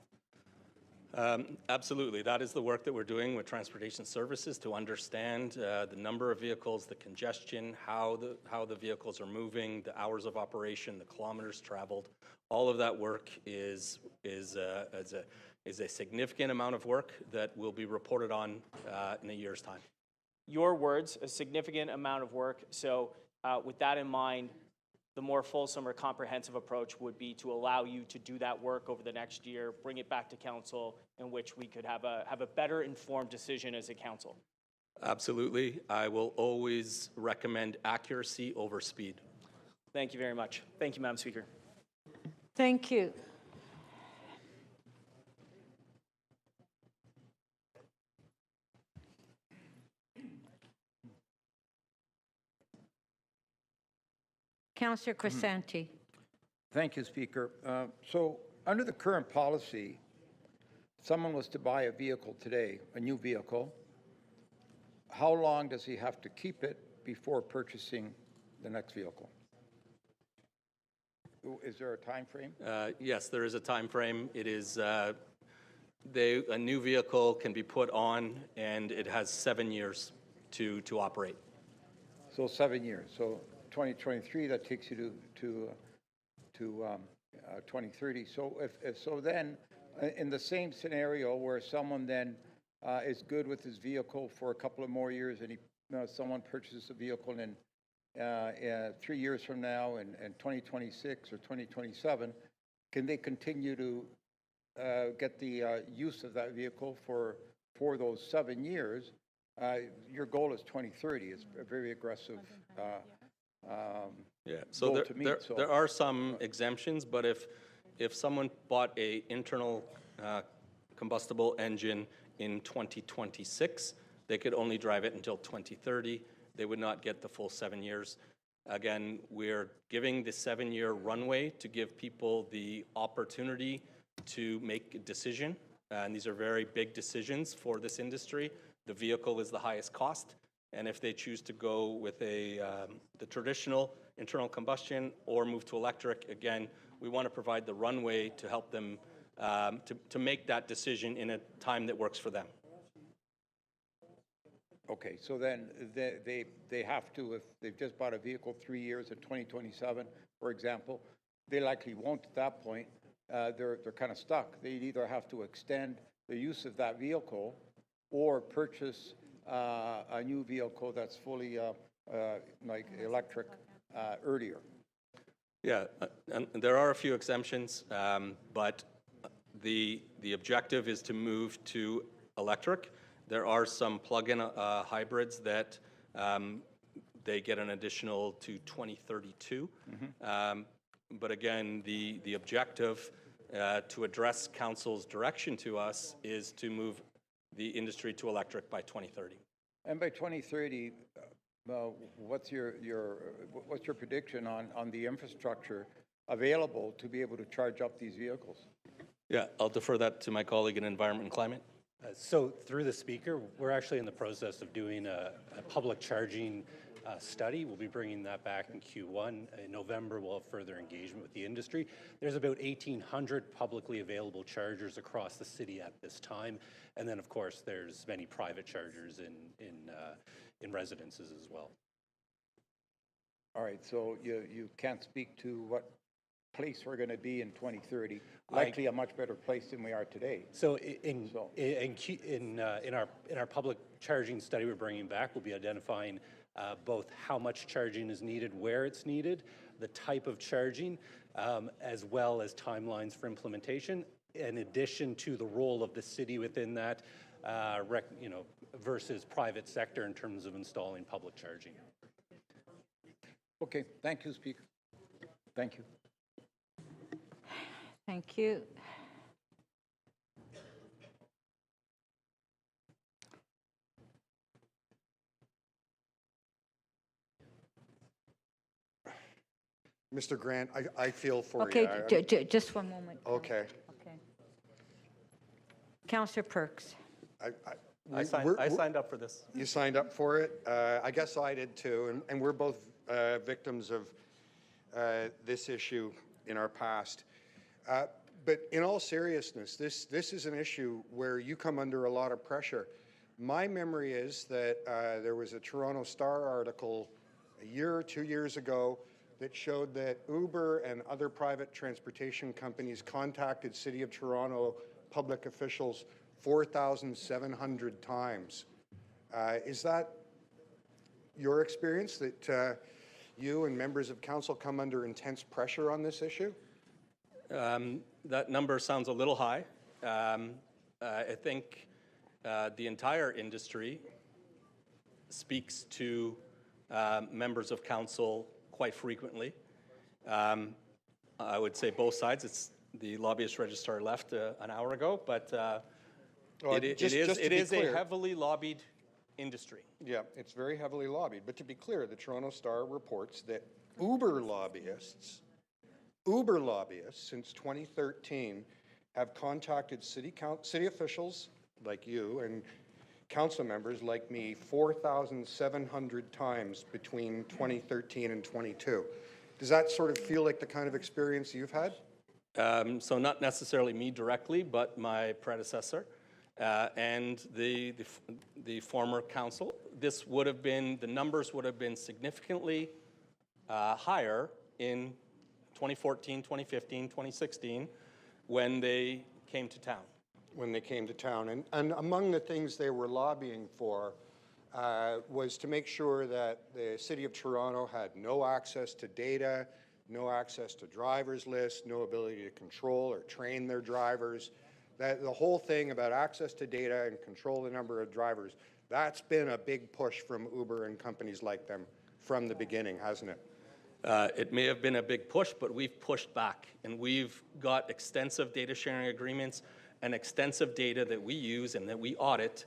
Absolutely. That is the work that we're doing with Transportation Services to understand the number of vehicles, the congestion, how the vehicles are moving, the hours of operation, the kilometers traveled. All of that work is a significant amount of work that will be reported on in a year's time. Your words, a significant amount of work. So with that in mind, the more fulsome or comprehensive approach would be to allow you to do that work over the next year, bring it back to council, in which we could have a better informed decision as a council. Absolutely. I will always recommend accuracy over speed. Thank you very much. Thank you, Madam Speaker. Thank you. Councillor Crescenti. Thank you, Speaker. So under the current policy, someone was to buy a vehicle today, a new vehicle. How long does he have to keep it before purchasing the next vehicle? Is there a time frame? Yes, there is a time frame. It is a new vehicle can be put on, and it has 7 years to operate. So 7 years. So 2023, that takes you to 2030. So so then, in the same scenario where someone then is good with his vehicle for a couple of more years, and someone purchases a vehicle in 3 years from now, in 2026 or 2027, can they continue to get the use of that vehicle for those 7 years? Your goal is 2030. It's a very aggressive yeah. So goal to meet. there are some exemptions, but if someone bought a internal combustible engine in 2026, they could only drive it until 2030. They would not get the full 7 years. Again, we're giving the 7-year runway to give people the opportunity to make a decision. And these are very big decisions for this industry. The vehicle is the highest cost. And if they choose to go with the traditional internal combustion or move to electric, again, we want to provide the runway to help them to make that decision in a time that works for them. Okay, so then they have to, if they've just bought a vehicle 3 years in 2027, for example, they likely won't at that point. They're kind of stuck. They either have to extend the use of that vehicle or purchase a new vehicle that's fully like electric earlier. Yeah, and there are a few exemptions, but the objective is to move to electric. There are some plug-in hybrids that they get an additional to 2032. But again, the objective to address Council's direction to us is to move the industry to electric by 2030. And by 2030, what's your prediction on the infrastructure available to be able to charge up these vehicles? Yeah, I'll defer that to my colleague in Environment and Climate. So through the Speaker, we're actually in the process of doing a public charging study. We'll be bringing that back in Q1. In November, we'll have further engagement with the industry. There's about 1,800 publicly available chargers across the city at this time. And then, of course, there's many private chargers in residences as well. All right, so you can't speak to what place we're going to be in 2030. Likely a much better place than we are today. So in our public charging study we're bringing back, we'll be identifying both how much charging is needed, where it's needed, the type of charging, as well as timelines for implementation, in addition to the role of the city within that, versus private sector in terms of installing public charging. Okay, thank you, Speaker. Thank you. Thank you. Mr. Grant, I feel for okay, you. Okay, just one moment. Okay. Okay. Councillor Perks. I signed up for this. You signed up for it? I guess I did too, and we're both victims of this issue in our past. But in all seriousness, this is an issue where you come under a lot of pressure. My memory is that there was a Toronto Star article a year or 2 years ago that showed that Uber and other private transportation companies contacted City of Toronto public officials 4,700 times. Is that your experience, that you and members of council come under intense pressure on this issue? That number sounds a little high. I think the entire industry speaks to members of council quite frequently. I would say both sides. The lobbyist registrar left an hour ago, but it is a heavily lobbied industry. Yeah, it's very heavily lobbied. But to be clear, the Toronto Star reports that Uber lobbyists since 2013 have contacted city officials like you and council members like me 4,700 times between 2013 and 22. Does that sort of feel like the kind of experience you've had? So not necessarily me directly, but my predecessor and the former council. The numbers would have been significantly higher in 2014, 2015, 2016 when they came to town. When they came to town. And among the things they were lobbying for was to make sure that the City of Toronto had no access to data, no access to drivers lists, no ability to control or train their drivers. That the whole thing about access to data and control the number of drivers, that's been a big push from Uber and companies like them from the beginning, hasn't it? It may have been a big push, but we've pushed back, and we've got extensive data sharing agreements and extensive data that we use and that we audit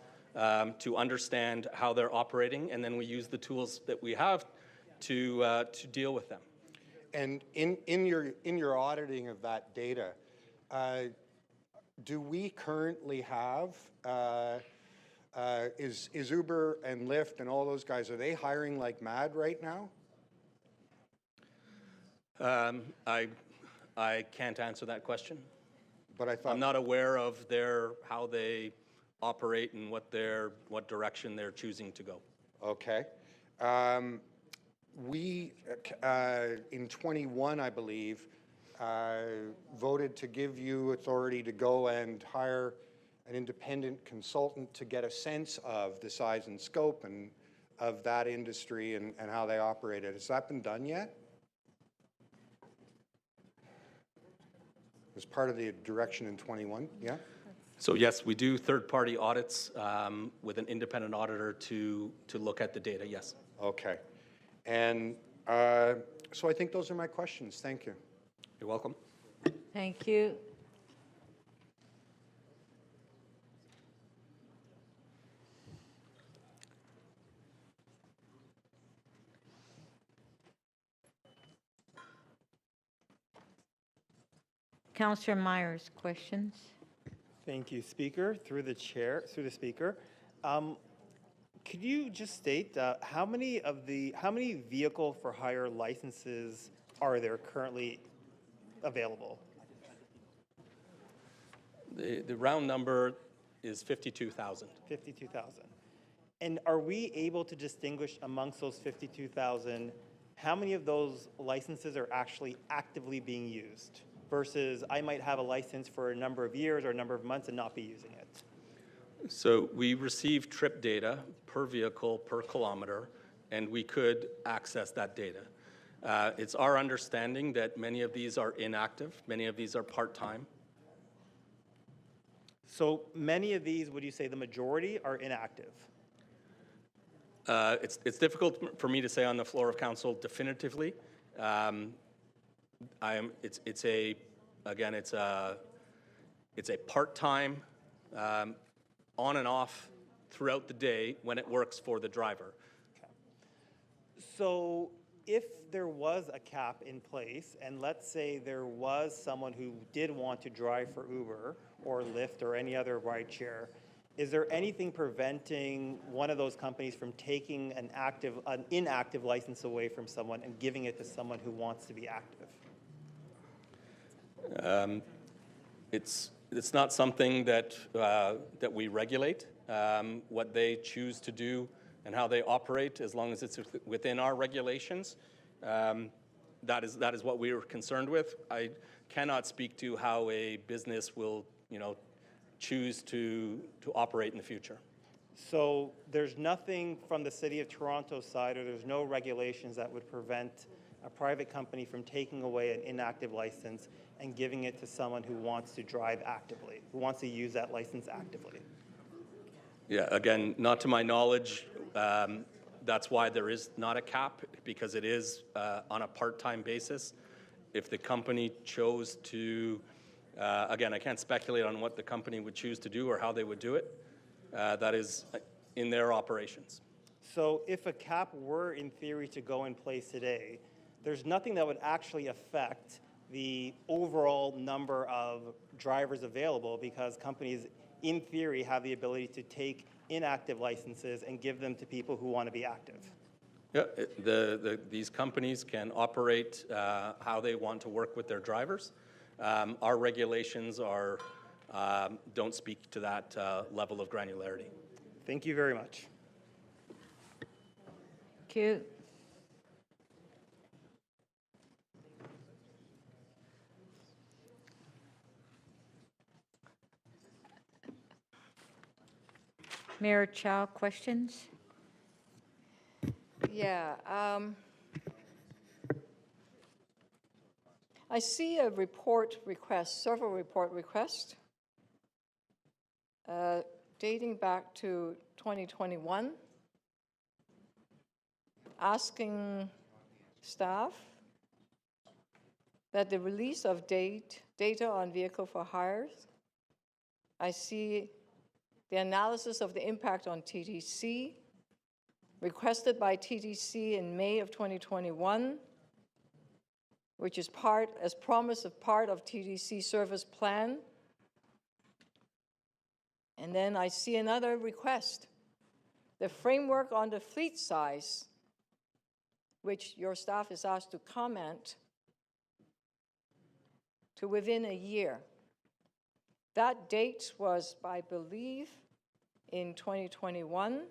to understand how they're operating, and then we use the tools that we have to deal with them. And in your auditing of that data, do we currently have, is Uber and Lyft and all those guys, are they hiring like mad right now? I can't answer that question. But I thought I'm not aware of how they operate and what direction they're choosing to go. Okay. We, in 21, I believe, voted to give you authority to go and hire an independent consultant to get a sense of the size and scope and of that industry and how they operate it. Has that been done yet? As part of the direction in 21, yeah? So yes, we do third-party audits with an independent auditor to look at the data, yes. Okay. And so I think those are my questions. Thank you. You're welcome. Thank you. Councillor Myers, questions? Thank you, Speaker. Through the Speaker. Could you just state how many vehicle for hire licenses are there currently available? The round number is 52,000. 52,000. And are we able to distinguish amongst those 52,000 how many of those licenses are actually actively being used versus I might have a license for a number of years or a number of months and not be using it? So we receive trip data per vehicle, per kilometer, and we could access that data. It's our understanding that many of these are inactive, many of these are part-time. So many of these, would you say the majority are inactive? It's difficult for me to say on the floor of council definitively. It's a part-time, on and off throughout the day when it works for the driver. Okay. So if there was a cap in place, and let's say there was someone who did want to drive for Uber or Lyft or any other rideshare, is there anything preventing one of those companies from taking an inactive license away from someone and giving it to someone who wants to be active? It's not something that we regulate. What they choose to do and how they operate, as long as it's within our regulations, that is what we are concerned with. I cannot speak to how a business will, choose to operate in the future. So there's nothing from the City of Toronto side, or there's no regulations that would prevent a private company from taking away an inactive license and giving it to someone who wants to drive actively, who wants to use that license actively? Yeah, again, not to my knowledge. That's why there is not a cap, because it is on a part-time basis. If the company chose to, again, I can't speculate on what the company would choose to do or how they would do it. That is in their operations. So if a cap were in theory to go in place today, there's nothing that would actually affect the overall number of drivers available because companies, in theory, have the ability to take inactive licenses and give them to people who want to be active. Yeah, these companies can operate how they want to work with their drivers. Our regulations are, don't speak to that level of granularity. Thank you very much. Thank you. Mayor Chow, questions? Yeah. I see a report request, several report requests, dating back to 2021, asking staff that the release of data on vehicle for hires. I see the analysis of the impact on TTC, requested by TTC in May of 2021, which is as promised of part of TTC service plan. And then I see another request, the framework on the fleet size, which your staff is asked to comment to within a year. That date was, I believe, in 2021.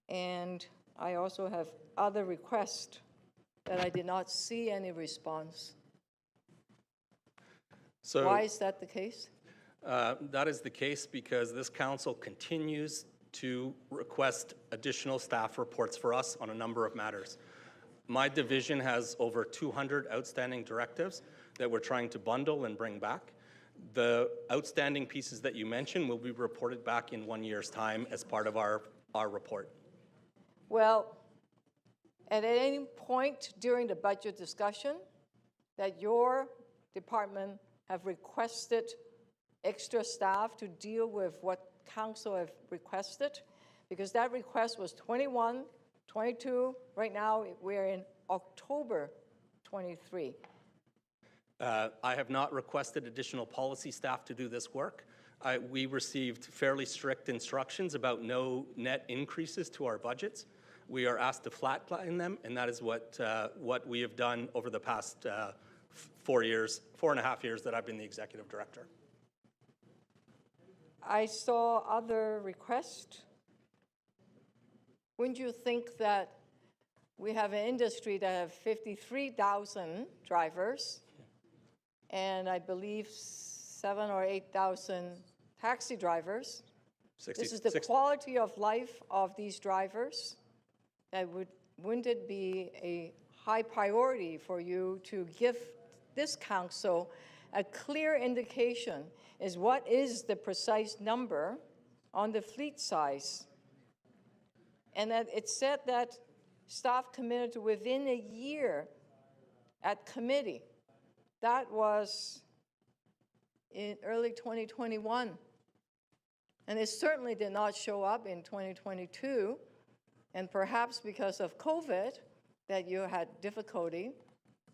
And I also have other requests that I did not see any response. So, why is that the case? That is the case because this council continues to request additional staff reports for us on a number of matters. My division has over 200 outstanding directives that we're trying to bundle and bring back. The outstanding pieces that you mentioned will be reported back in 1 year's time as part of our report. Well, at any point during the budget discussion that your department have requested extra staff to deal with what council have requested, because that request was 21, 22, right now we're in October 23. I have not requested additional policy staff to do this work. We received fairly strict instructions about no net increases to our budgets. We are asked to flatline them, and that is what we have done over the past 4 and a half years that I've been the executive director. I saw other requests. Wouldn't you think that we have an industry that have 53,000 drivers, and I believe 7,000 or 8,000 taxi drivers? This is the quality of life of these drivers. That wouldn't it be a high priority for you to give this council a clear indication is what is the precise number on the fleet size? And that it said that staff committed to within a year at committee. That was in early 2021. And it certainly did not show up in 2022. And perhaps because of COVID that you had difficulty,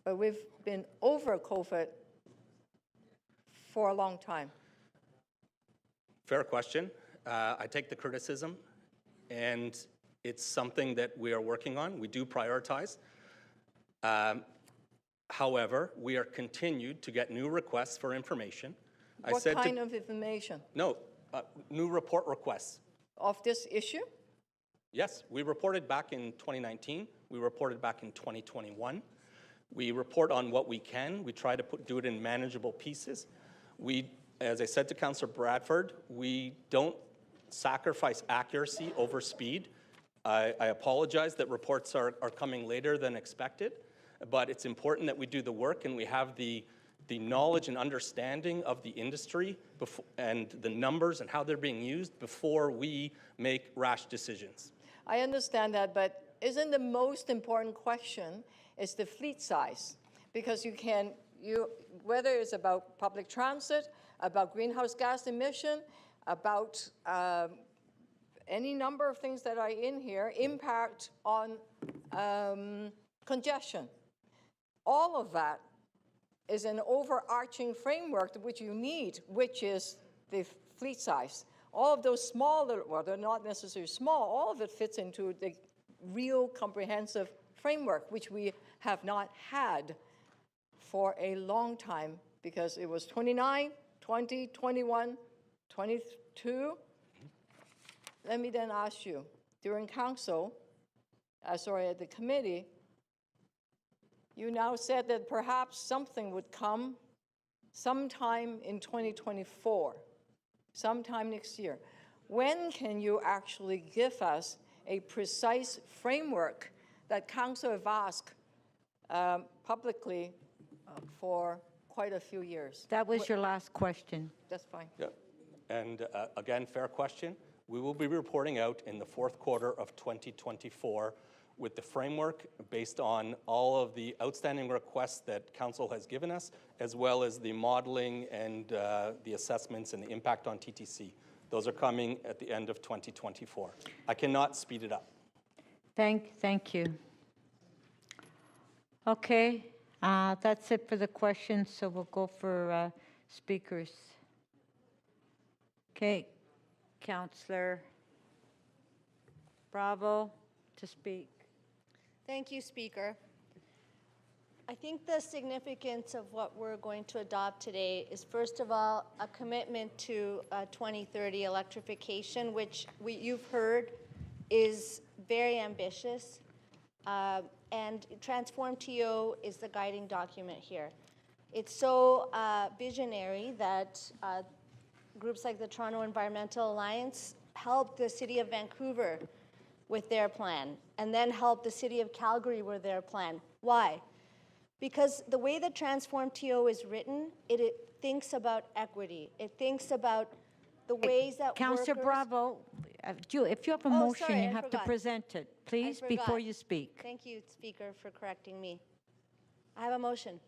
but we've been over COVID for a long time. Fair question. I take the criticism, and it's something that we are working on. We do prioritize. However, we are continued to get new requests for information. What kind of information? No, new report requests. Of this issue? Yes, we reported back in 2019. We reported back in 2021. We report on what we can. We try to do it in manageable pieces. As I said to Councillor Bradford, we don't sacrifice accuracy over speed. I apologize that reports are coming later than expected, but it's important that we do the work and we have the knowledge and understanding of the industry and the numbers and how they're being used before we make rash decisions. I understand that, but isn't the most important question is the fleet size? because whether it's about public transit, about greenhouse gas emission, about any number of things that are in here, impact on congestion. All of that is an overarching framework which you need, which is the fleet size. All of those small, well, they're not necessarily small, all of it fits into the real comprehensive framework, which we have not had for a long time, because it was 29, 20, 21, 22. Let me then ask you, during council, at the committee, you now said that perhaps something would come sometime in 2024, sometime next year. When can you actually give us a precise framework that council have asked publicly for quite a few years? That was your last question. That's fine. Yeah. And again, fair question. We will be reporting out in the fourth quarter of 2024 with the framework based on all of the outstanding requests that council has given us, as well as the modeling and the assessments and the impact on TTC. Those are coming at the end of 2024. I cannot speed it up. Thank you. Okay, that's it for the questions, so we'll go for speakers. Okay, Councillor Bravo to speak. Thank you, Speaker. I think the significance of what we're going to adopt today is, first of all, a commitment to 2030 electrification, which you've heard is very ambitious. And Transform TO is the guiding document here. It's so visionary that groups like the Toronto Environmental Alliance helped the City of Vancouver with their plan, and then helped the City of Calgary with their plan. Why? Because the way that Transform TO is written, it thinks about equity. It thinks about the ways that Councillor workers... Bravo, if you have a motion, sorry, you I have forgot. to present it, please, I before forgot. you speak. Thank you, Speaker, for correcting me. I have a motion.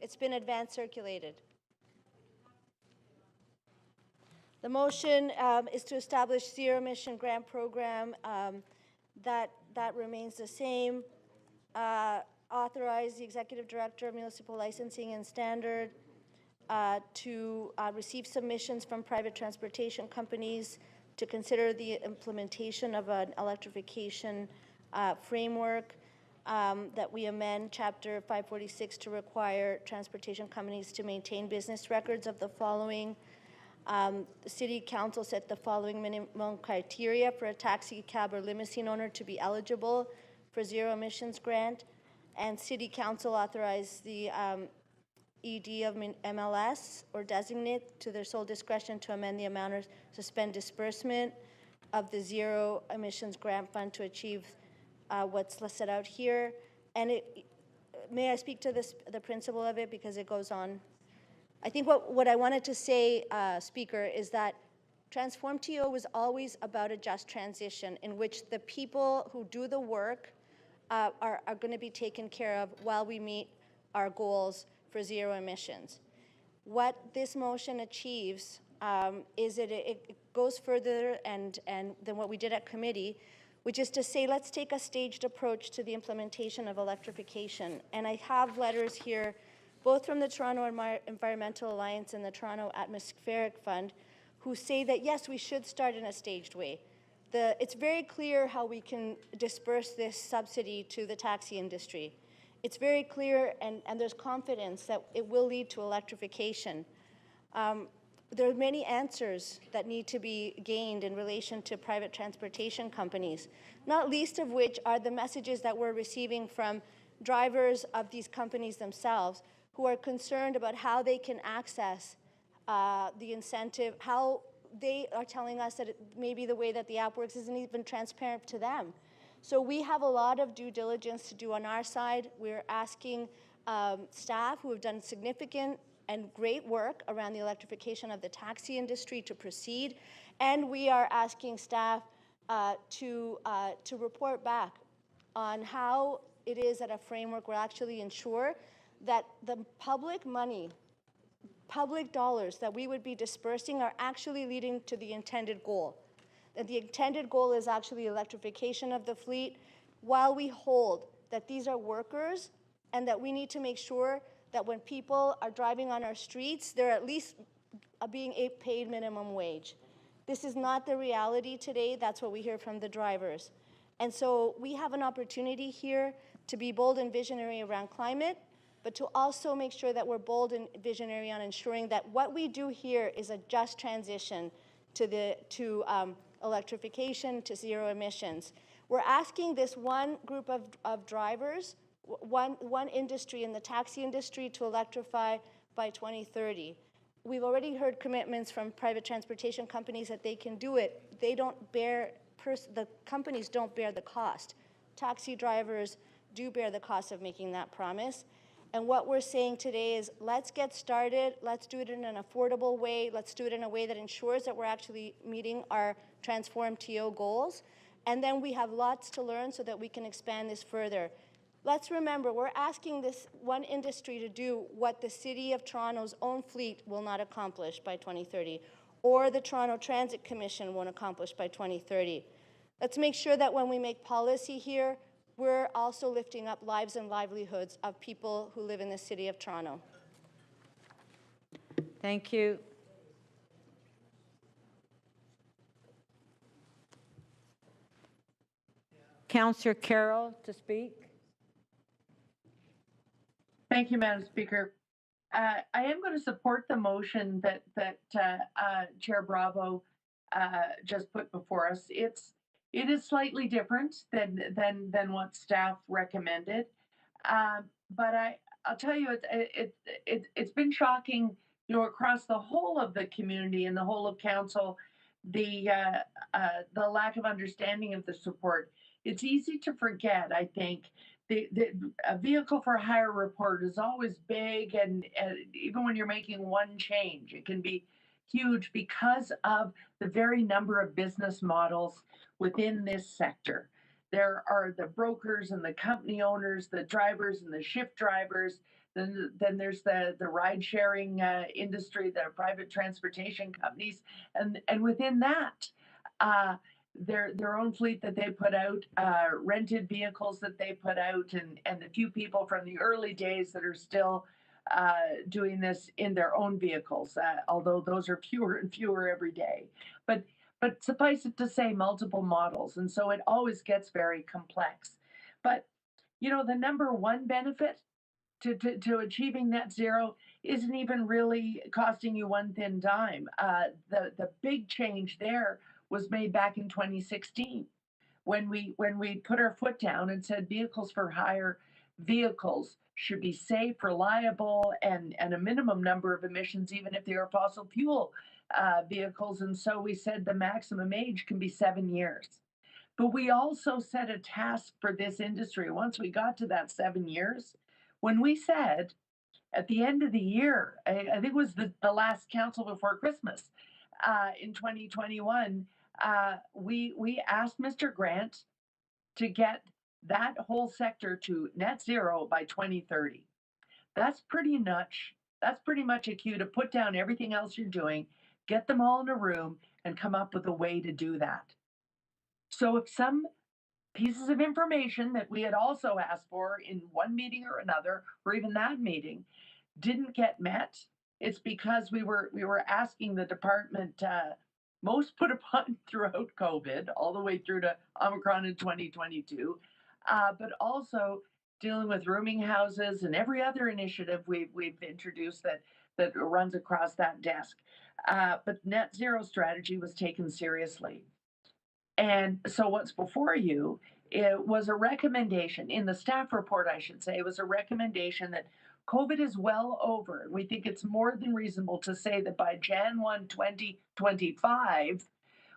It's been advance circulated. The motion is to establish zero-emission grant program. That remains the same. Authorize the Executive Director of Municipal Licensing and Standard to receive submissions from private transportation companies to consider the implementation of an electrification framework, that we amend Chapter 546 to require transportation companies to maintain business records of the following. The City Council set the following minimum criteria for a taxi, cab, or limousine owner to be eligible for zero emissions grant, and City Council authorized the ED of MLS or designate to their sole discretion to amend the amount or suspend disbursement of the zero emissions grant fund to achieve what's listed out here. And may I speak to the principle of it, because it goes on. I think what I wanted to say, Speaker, is that Transform TO was always about a just transition in which the people who do the work are going to be taken care of while we meet our goals for zero emissions. What this motion achieves is that it goes further than what we did at committee, which is to say, let's take a staged approach to the implementation of electrification. And I have letters here, both from the Toronto Environmental Alliance and the Toronto Atmospheric Fund, who say that, yes, we should start in a staged way. It's very clear how we can disperse this subsidy to the taxi industry. It's very clear, and there's confidence that it will lead to electrification. There are many answers that need to be gained in relation to private transportation companies, not least of which are the messages that we're receiving from drivers of these companies themselves, who are concerned about how they can access the incentive, how they are telling us that maybe the way that the app works isn't even transparent to them. So we have a lot of due diligence to do on our side. We're asking staff who have done significant and great work around the electrification of the taxi industry to proceed, and we are asking staff to report back on how it is that a framework will actually ensure that the public money, public dollars that we would be dispersing are actually leading to the intended goal. That the intended goal is actually electrification of the fleet, while we hold that these are workers and that we need to make sure that when people are driving on our streets, they're at least being paid minimum wage. This is not the reality today. That's what we hear from the drivers. And so we have an opportunity here to be bold and visionary around climate, but to also make sure that we're bold and visionary on ensuring that what we do here is a just transition to electrification, to zero emissions. We're asking this one group of drivers, one industry in the taxi industry, to electrify by 2030. We've already heard commitments from private transportation companies that they can do it. They don't bear, the companies don't bear the cost. Taxi drivers do bear the cost of making that promise. And what we're saying today is, let's get started. Let's do it in an affordable way. Let's do it in a way that ensures that we're actually meeting our Transform TO goals. And then we have lots to learn so that we can expand this further. Let's remember, we're asking this one industry to do what the City of Toronto's own fleet will not accomplish by 2030, or the Toronto Transit Commission won't accomplish by 2030. Let's make sure that when we make policy here, we're also lifting up lives and livelihoods of people who live in the City of Toronto. Thank you. Councillor Carroll to speak. Thank you, Madam Speaker. I am going to support the motion that Chair Bravo just put before us. It is slightly different than what staff recommended, but I'll tell you, it's been shocking, across the whole of the community and the whole of council, the lack of understanding of the support. It's easy to forget, I think. A vehicle for hire report is always big, and even when you're making one change, it can be huge because of the very number of business models within this sector. There are the brokers and the company owners, the drivers and the shift drivers. Then there's the ride sharing industry, the private transportation companies, and within that, their own fleet that they put out, rented vehicles that they put out, and the few people from the early days that are still doing this in their own vehicles, although those are fewer and fewer every day. But suffice it to say, multiple models, and so it always gets very complex. But the number one benefit to achieving net zero isn't even really costing you one thin dime. The big change there was made back in 2016 when we put our foot down and said vehicles for hire vehicles should be safe, reliable, and a minimum number of emissions, even if they are fossil fuel vehicles. And so we said the maximum age can be 7 years. But we also set a task for this industry once we got to that 7 years, when we said at the end of the year, I think it was the last council before Christmas, in 2021, we asked Mr. Grant to get that whole sector to net zero by 2030. That's pretty much a cue to put down everything else you're doing, get them all in a room, and come up with a way to do that. So if some pieces of information that we had also asked for in one meeting or another, or even that meeting, didn't get met, it's because we were asking the department, most put upon throughout COVID, all the way through to Omicron in 2022, but also dealing with rooming houses and every other initiative we've introduced that runs across that desk. But net zero strategy was taken seriously. And so what's before you, it was a recommendation, in the staff report, I should say, it was a recommendation that COVID is well over. We think it's more than reasonable to say that by Jan 1, 2025,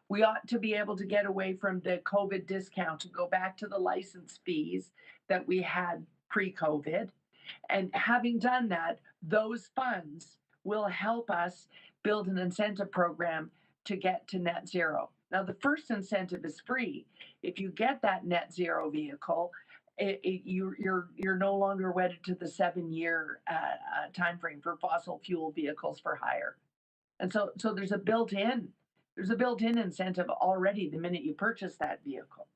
we ought to be able to get away from the COVID discount and go back to the license fees that we had pre-COVID. And having done that, those funds will help us build an incentive program to get to net zero. Now, the first incentive is free. If you get that net zero vehicle, you're no longer wedded to the 7-year time frame for fossil fuel vehicles for hire. And so there's a built-in incentive already the minute you purchase that vehicle.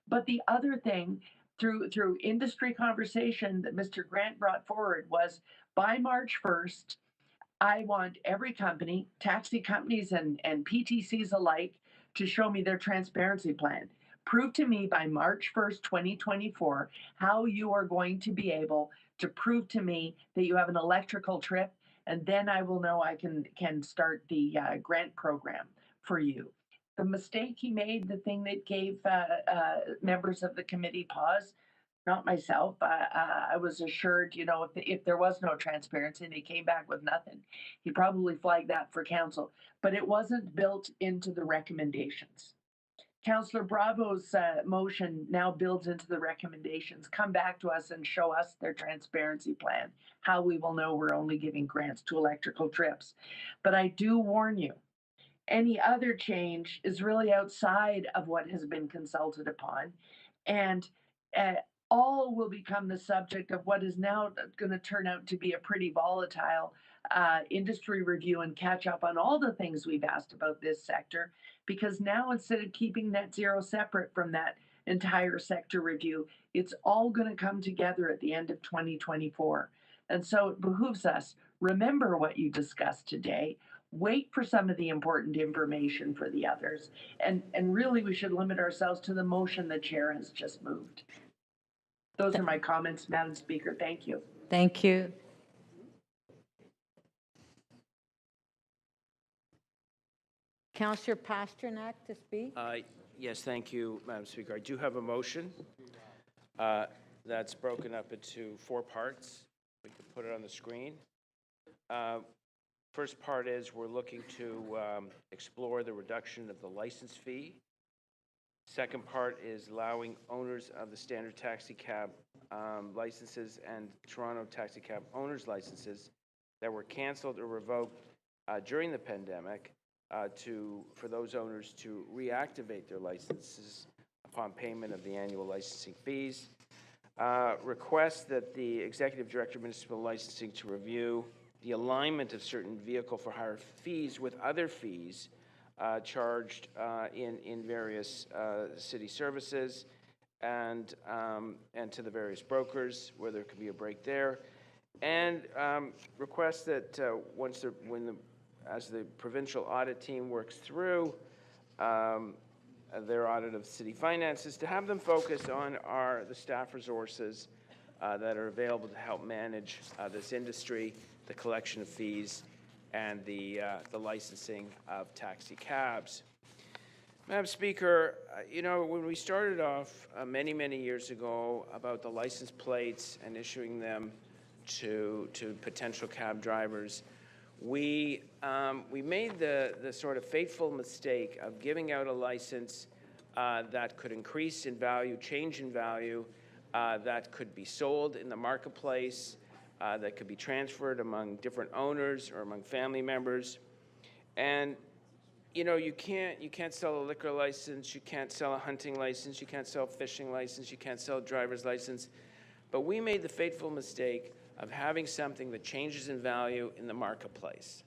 But the other thing through industry conversation that Mr. Grant brought forward was by March 1st, I want every company, taxi companies and PTCs alike, to show me their transparency plan. Prove to me by March 1st, 2024, how you are going to be able to prove to me that you have an electrical trip, and then I will know I can start the grant program for you. The mistake he made, the thing that gave members of the committee pause, not myself. I was assured, if there was no transparency and he came back with nothing, he probably flagged that for council, but it wasn't built into the recommendations. Councillor Bravo's motion now builds into the recommendations. Come back to us and show us their transparency plan, how we will know we're only giving grants to electrical trips. But I do warn you, any other change is really outside of what has been consulted upon, and all will become the subject of what is now going to turn out to be a pretty volatile industry review and catch up on all the things we've asked about this sector, because now instead of keeping net zero separate from that entire sector review, it's all going to come together at the end of 2024. And so it behooves us, remember what you discussed today, wait for some of the important information for the others, and really we should limit ourselves to the motion the chair has just moved. Those are my comments, Madam Speaker. Thank you. Thank you. Councillor Pasternak to speak. Yes, thank you, Madam Speaker. I do have a motion that's broken up into 4 parts. We can put it on the screen. First part is we're looking to explore the reduction of the license fee. Second part is allowing owners of the standard taxi cab licenses and Toronto taxi cab owners licenses that were canceled or revoked during the pandemic for those owners to reactivate their licenses upon payment of the annual licensing fees. Request that the Executive Director of Municipal Licensing to review the alignment of certain vehicle for hire fees with other fees charged in various city services and to the various brokers where there could be a break there, and request that as the provincial audit team works through their audit of city finances, to have them focus on the staff resources that are available to help manage this industry, the collection of fees, and the licensing of taxi cabs. Madam Speaker, when we started off many, many years ago about the license plates and issuing them to potential cab drivers, we made the sort of fateful mistake of giving out a license that could increase in value, change in value, that could be sold in the marketplace, that could be transferred among different owners or among family members. And you can't sell a liquor license, you can't sell a hunting license, you can't sell a fishing license, you can't sell a driver's license. But we made the fateful mistake of having something that changes in value in the marketplace.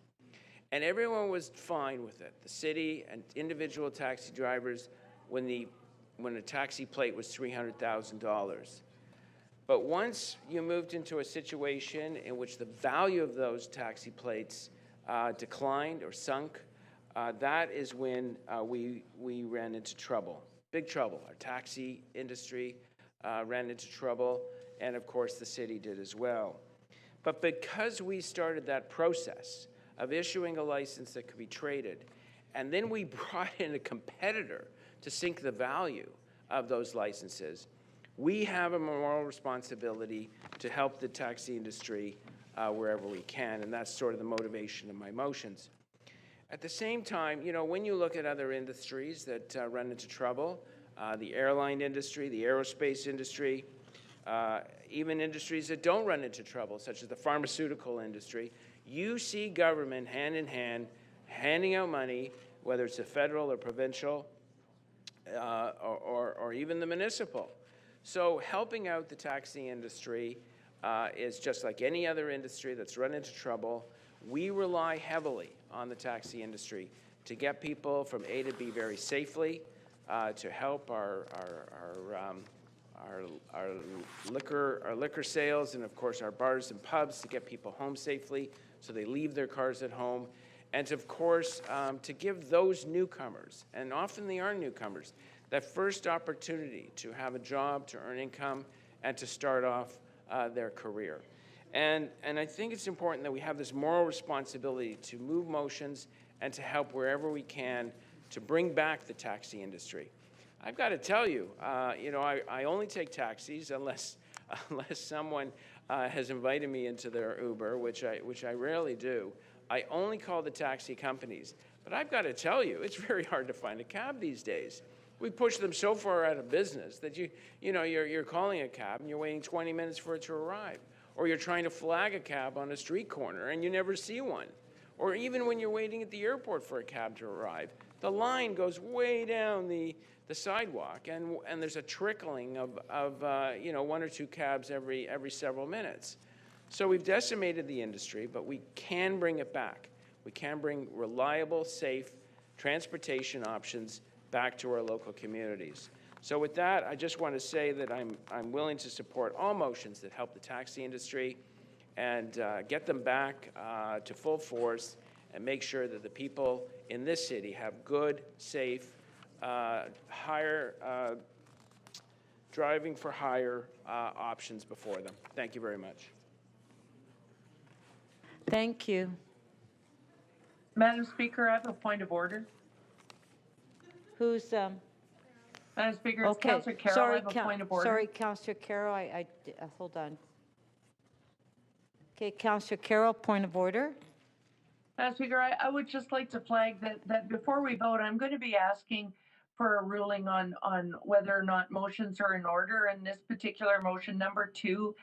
And everyone was fine with it. The city and individual taxi drivers, when a taxi plate was $300,000. But once you moved into a situation in which the value of those taxi plates declined or sunk, that is when we ran into trouble, big trouble. Our taxi industry ran into trouble, and of course the city did as well. But because we started that process of issuing a license that could be traded, and then we brought in a competitor to sink the value of those licenses, we have a moral responsibility to help the taxi industry wherever we can, and that's sort of the motivation of my motions. At the same time, when you look at other industries that run into trouble, the airline industry, the aerospace industry, even industries that don't run into trouble, such as the pharmaceutical industry, you see government hand in hand handing out money, whether it's the federal or provincial or even the municipal, So helping out the taxi industry is just like any other industry that's run into trouble. We rely heavily on the taxi industry to get people from A to B very safely, to help our liquor sales, and of course our bars and pubs, to get people home safely so they leave their cars at home, and of course to give those newcomers, and often they are newcomers, that first opportunity to have a job, to earn income, and to start off their career. And I think it's important that we have this moral responsibility to move motions and to help wherever we can to bring back the taxi industry. I've got to tell you, I only take taxis unless someone has invited me into their Uber, which I rarely do. I only call the taxi companies. But I've got to tell you, it's very hard to find a cab these days. We push them so far out of business that you're calling a cab and you're waiting 20 minutes for it to arrive. Or you're trying to flag a cab on a street corner and you never see one. Or even when you're waiting at the airport for a cab to arrive, the line goes way down the sidewalk, and there's a trickling of 1 or 2 cabs every several minutes. So we've decimated the industry, but we can bring it back. We can bring reliable, safe transportation options back to our local communities. So with that, I just want to say that I'm willing to support all motions that help the taxi industry and get them back to full force and make sure that the people in this city have good, safe, driving for hire options before them. Thank you very much. Thank you. Madam Speaker, I have a point of order. Who's Madam Speaker, it's Councillor Carroll. Sorry, I have a point of order. Sorry, Councillor Carroll. Hold on. Okay, Councillor Carroll, point of order. Madam Speaker, I would just like to flag that before we vote, I'm going to be asking for a ruling on whether or not motions are in order. And this particular motion, number 2,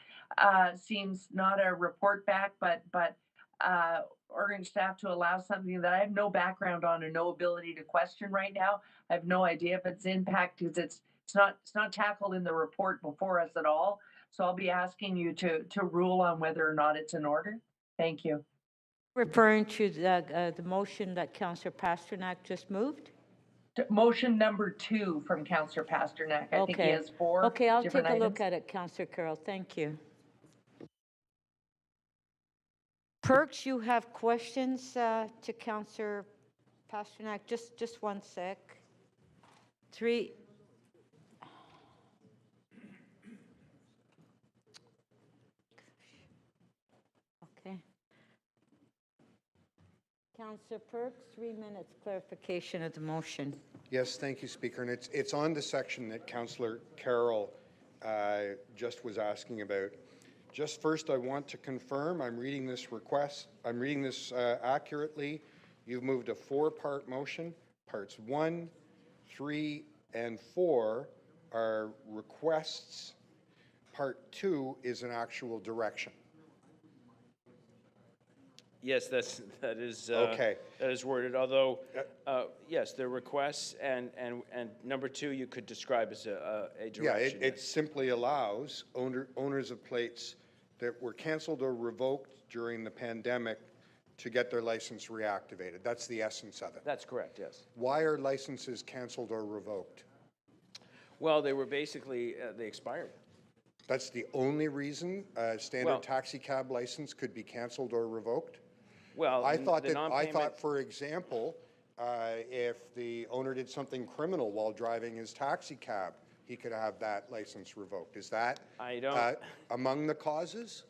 seems not a report back, but ordering staff to allow something that I have no background on and no ability to question right now. I have no idea if its impact, because it's not tackled in the report before us at all. So I'll be asking you to rule on whether or not it's in order. Thank you. Referring to the motion that Councillor Pasternak just moved? Motion number 2 from Councillor Pasternak. I think he has 4 Okay, I'll take different a items. look at it, Councillor Carroll. Thank you. Perks, you have questions to Councillor Pasternak? Just one sec. 3. Okay. Councillor Perks, 3 minutes clarification of the motion. Yes, thank you, Speaker. And it's on the section that Councillor Carroll just was asking about. Just first, I want to confirm I'm reading this request. I'm reading this accurately. You've moved a 4-part motion. Parts 1, 3, and 4 are requests. Part 2 is an actual direction. Yes, that is okay. That is worded. Although, yes, the requests and number 2 you could describe as a direction. Yeah, it simply allows owners of plates that were canceled or revoked during the pandemic to get their license reactivated. That's the essence of it. That's correct. Yes. Why are licenses canceled or revoked? Well, they were basically they expired. That's the only reason a standard taxi cab license could be canceled or revoked? Well, I thought, for example, if the owner did something criminal while driving his taxi cab, he could have that license revoked. Is that among the causes?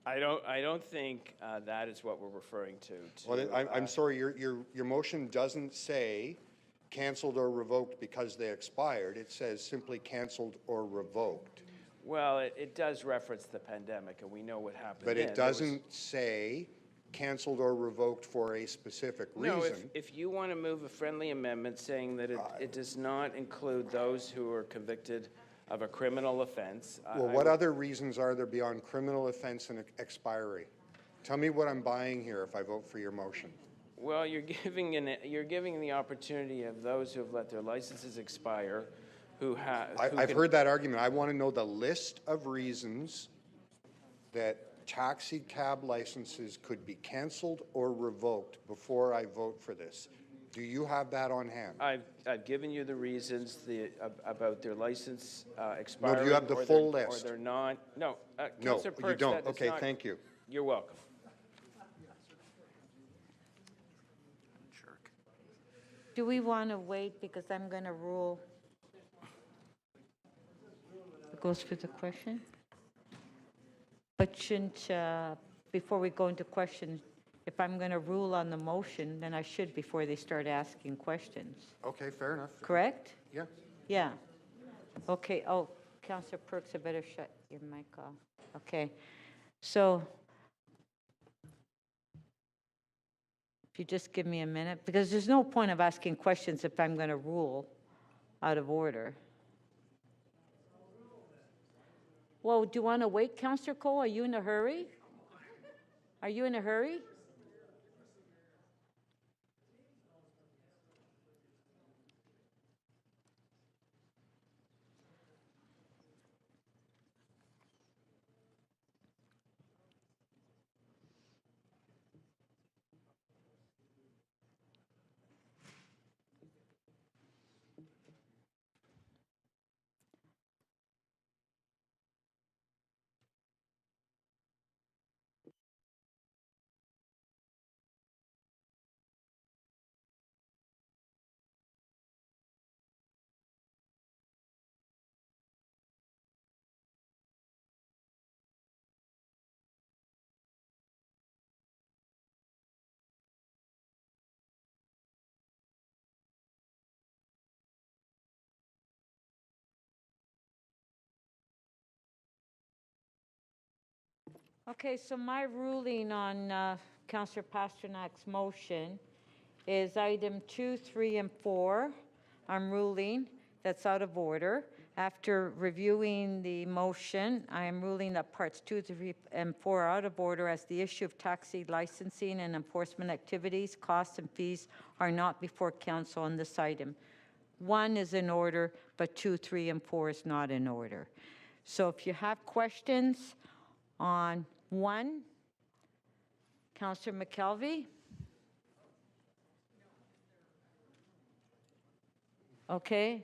I don't think that is what we're referring to. Well, I'm sorry, your motion doesn't say canceled or revoked because they expired. It says simply canceled or revoked. Well, it does reference the pandemic, and we know what happened. But it doesn't say canceled or revoked for a specific reason. No, if you want to move a friendly amendment saying that it does not include those who are convicted of a criminal offense. Well, what other reasons are there beyond criminal offense and expiry? Tell me what I'm buying here if I vote for your motion. Well, you're giving the opportunity of those who have let their licenses expire who has. I've heard that argument. I want to know the list of reasons that taxi cab licenses could be canceled or revoked before I vote for this. Do you have that on hand? I've given you the reasons about their license expiring. No, do you have the full list? Or they're not. No, No, Councillor you Perks, don't. that is Okay, not- thank you. You're welcome. Do we want to wait because I'm going to rule? It goes for the question? But shouldn't, before we go into questions, if I'm going to rule on the motion, then I should before they start asking questions. Okay, fair enough. Correct? Yeah. Yeah. Okay, oh, Councillor Perks, I better shut your mic off. Okay, so if you just give me a minute, because there's no point of asking questions if I'm going to rule out of order. Well, do you want to wait, Councillor Cole? Are you in a hurry? Are you in a hurry? Okay, so my ruling on Councillor Pasternak's motion is item 2, 3, and 4. I'm ruling that's out of order. After reviewing the motion, I am ruling that parts 2, 3, and 4 are out of order as the issue of taxi licensing and enforcement activities, costs, and fees are not before council on this item. 1 is in order, but 2, 3, and 4 is not in order. So if you have questions on 1, Councillor McKelvey? Okay.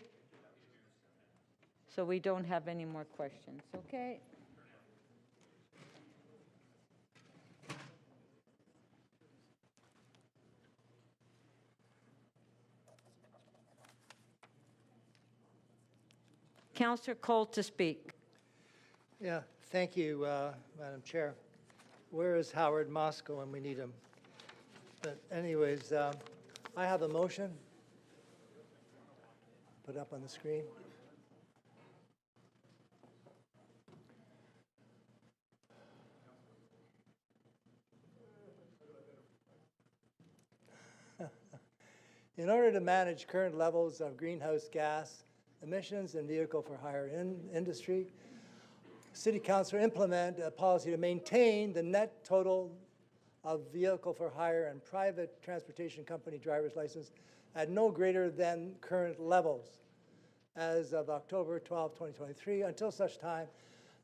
So we don't have any more questions, okay? Councillor Cole to speak. Yeah, thank you, Madam Chair. Where is Howard Moscow when we need him? But anyways, I have a motion. Put up on the screen. In order to manage current levels of greenhouse gas emissions and vehicle for hire industry, City Council implement a policy to maintain the net total of vehicle for hire and private transportation company driver's license at no greater than current levels as of October 12, 2023, until such time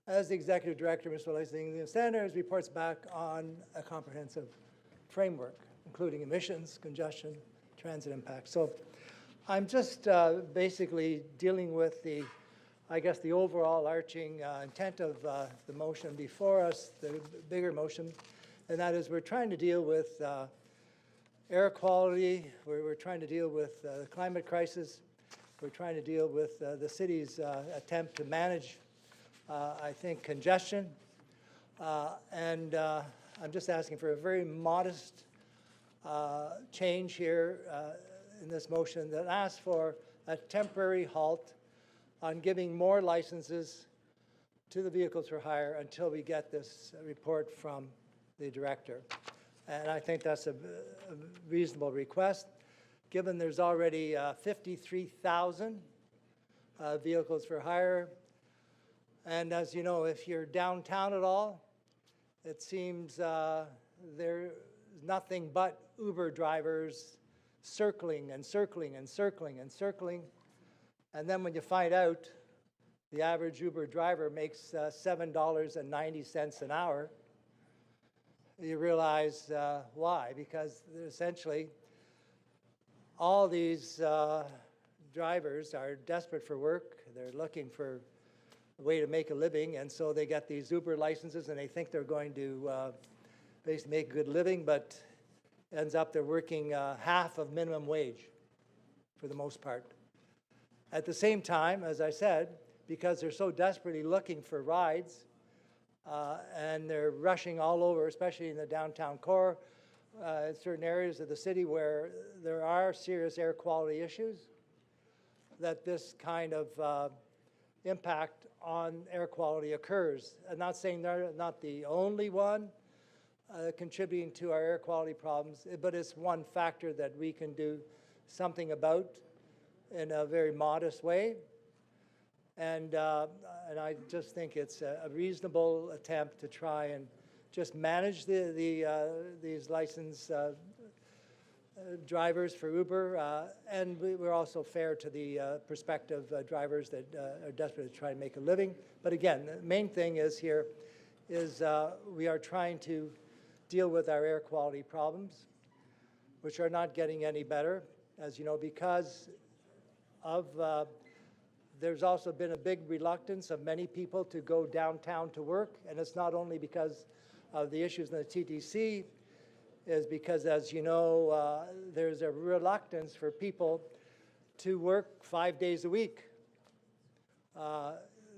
as the Executive Director, Mr. Licensing Standards, reports back on a comprehensive framework, including emissions, congestion, transit impact. So I'm just basically dealing with the, I guess, the overall arching intent of the motion before us, the bigger motion, and that is we're trying to deal with air quality, we're trying to deal with the climate crisis, we're trying to deal with the city's attempt to manage, I think, congestion, and I'm just asking for a very modest change here in this motion that asks for a temporary halt on giving more licenses to the vehicles for hire until we get this report from the director. And I think that's a reasonable request, given there's already 53,000 vehicles for hire. And as you know, if you're downtown at all, it seems there's nothing but Uber drivers circling and circling and circling and circling And then when you find out the average Uber driver makes $7.90 an hour, you realize why. Because essentially, all these drivers are desperate for work. They're looking for a way to make a living, and so they get these Uber licenses, and they think they're going to basically make a good living, but ends up they're working half of minimum wage for the most part. At the same time, as I said, because they're so desperately looking for rides, and they're rushing all over, especially in the downtown core, in certain areas of the city where there are serious air quality issues, that this kind of impact on air quality occurs. I'm not saying they're not the only one contributing to our air quality problems, but it's one factor that we can do something about in a very modest way. And I just think it's a reasonable attempt to try and just manage these licensed drivers for Uber, and we're also fair to the prospective drivers that are desperate to try and make a living. But again, the main thing is here is we are trying to deal with our air quality problems, which are not getting any better, as you know, because of there's also been a big reluctance of many people to go downtown to work, and it's not only because of the issues in the TTC, is because, as you know, there's a reluctance for people to work 5 days a week.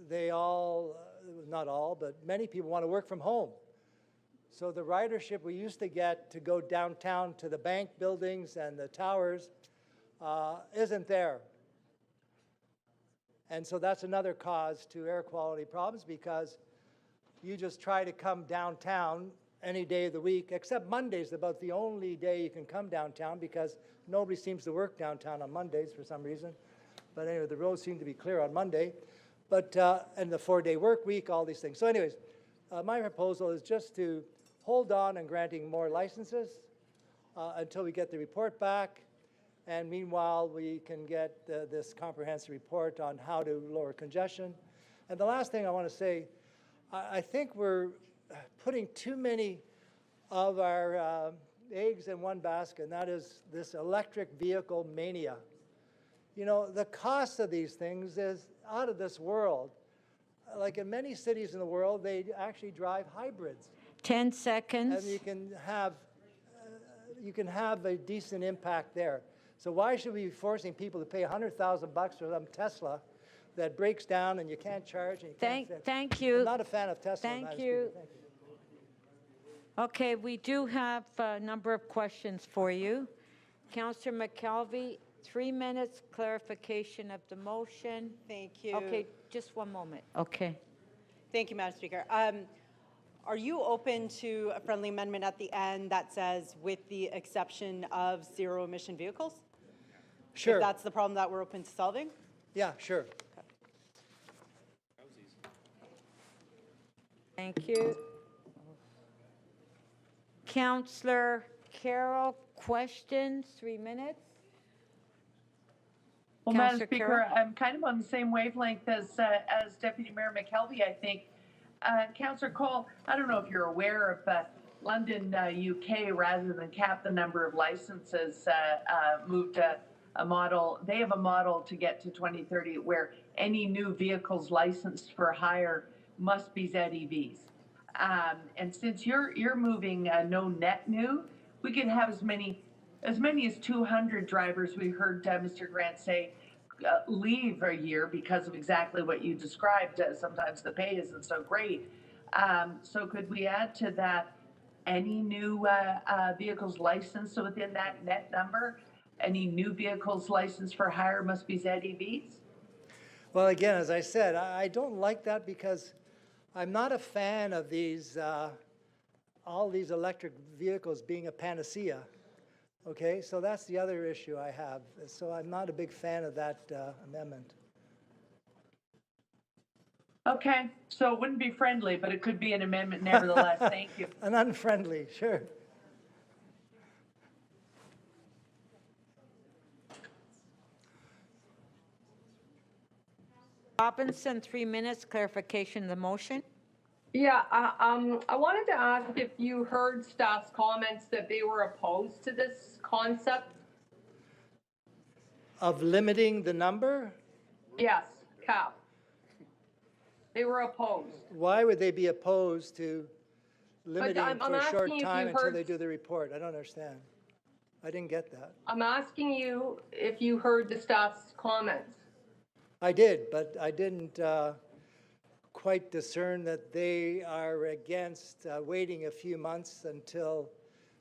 They all, not all, but many people want to work from home. So the ridership we used to get to go downtown to the bank buildings and the towers isn't there. And so that's another cause to air quality problems, because you just try to come downtown any day of the week, except Monday's about the only day you can come downtown, because nobody seems to work downtown on Mondays for some reason. But anyway, the roads seem to be clear on Monday. But, and the 4-day work week, all these things. So anyways, my proposal is just to hold on on granting more licenses until we get the report back. And meanwhile, we can get this comprehensive report on how to lower congestion. And the last thing I want to say, I think we're putting too many of our eggs in one basket, and that is this electric vehicle mania. You know, the cost of these things is out of this world. Like in many cities in the world, they actually drive hybrids. 10 seconds. And you can have a decent impact there. So why should we be forcing people to pay $100,000 for some Tesla that breaks down and you can't charge and you can't fix? Thank you. I'm not a fan of Tesla. Thank you. Okay, we do have a number of questions for you. Councillor McKelvey, 3 minutes clarification of the motion. Thank you. Okay, just one moment. Okay. Thank you, Madam Speaker. Are you open to a friendly amendment at the end that says, with the exception of zero-emission vehicles? Sure. If that's the problem that we're open to solving? Yeah, sure. Okay. Thank you. Councillor Carroll, questions, 3 minutes. Well, Madam Speaker, I'm kind of on the same wavelength as Deputy Mayor McKelvey, I think. Councillor Cole, I don't know if you're aware of London, UK, rather than cap the number of licenses, moved a model. They have a model to get to 2030 where any new vehicles licensed for hire must be ZEVs. And since you're moving no net new, we can have as many as 200 drivers. We heard Mr. Grant say leave a year because of exactly what you described. Sometimes the pay isn't so great. So could we add to that any new vehicles licensed within that net number? Any new vehicles licensed for hire must be ZEVs? Well, again, as I said, I don't like that because I'm not a fan of these, all these electric vehicles being a panacea. Okay, so that's the other issue I have. So I'm not a big fan of that amendment. Okay, so it wouldn't be friendly, but it could be an amendment nevertheless. Thank you. An unfriendly, sure. Robinson, 3 minutes, clarification of the motion. Yeah, I wanted to ask if you heard staff's comments that they were opposed to this concept. Of limiting the number? Yes, cap. They were opposed. Why would they be opposed to limiting I'm for a short asking if time you until heard- they do the report? I don't understand. I didn't get that. I'm asking you if you heard the staff's comments. I did, but I didn't quite discern that they are against waiting a few months until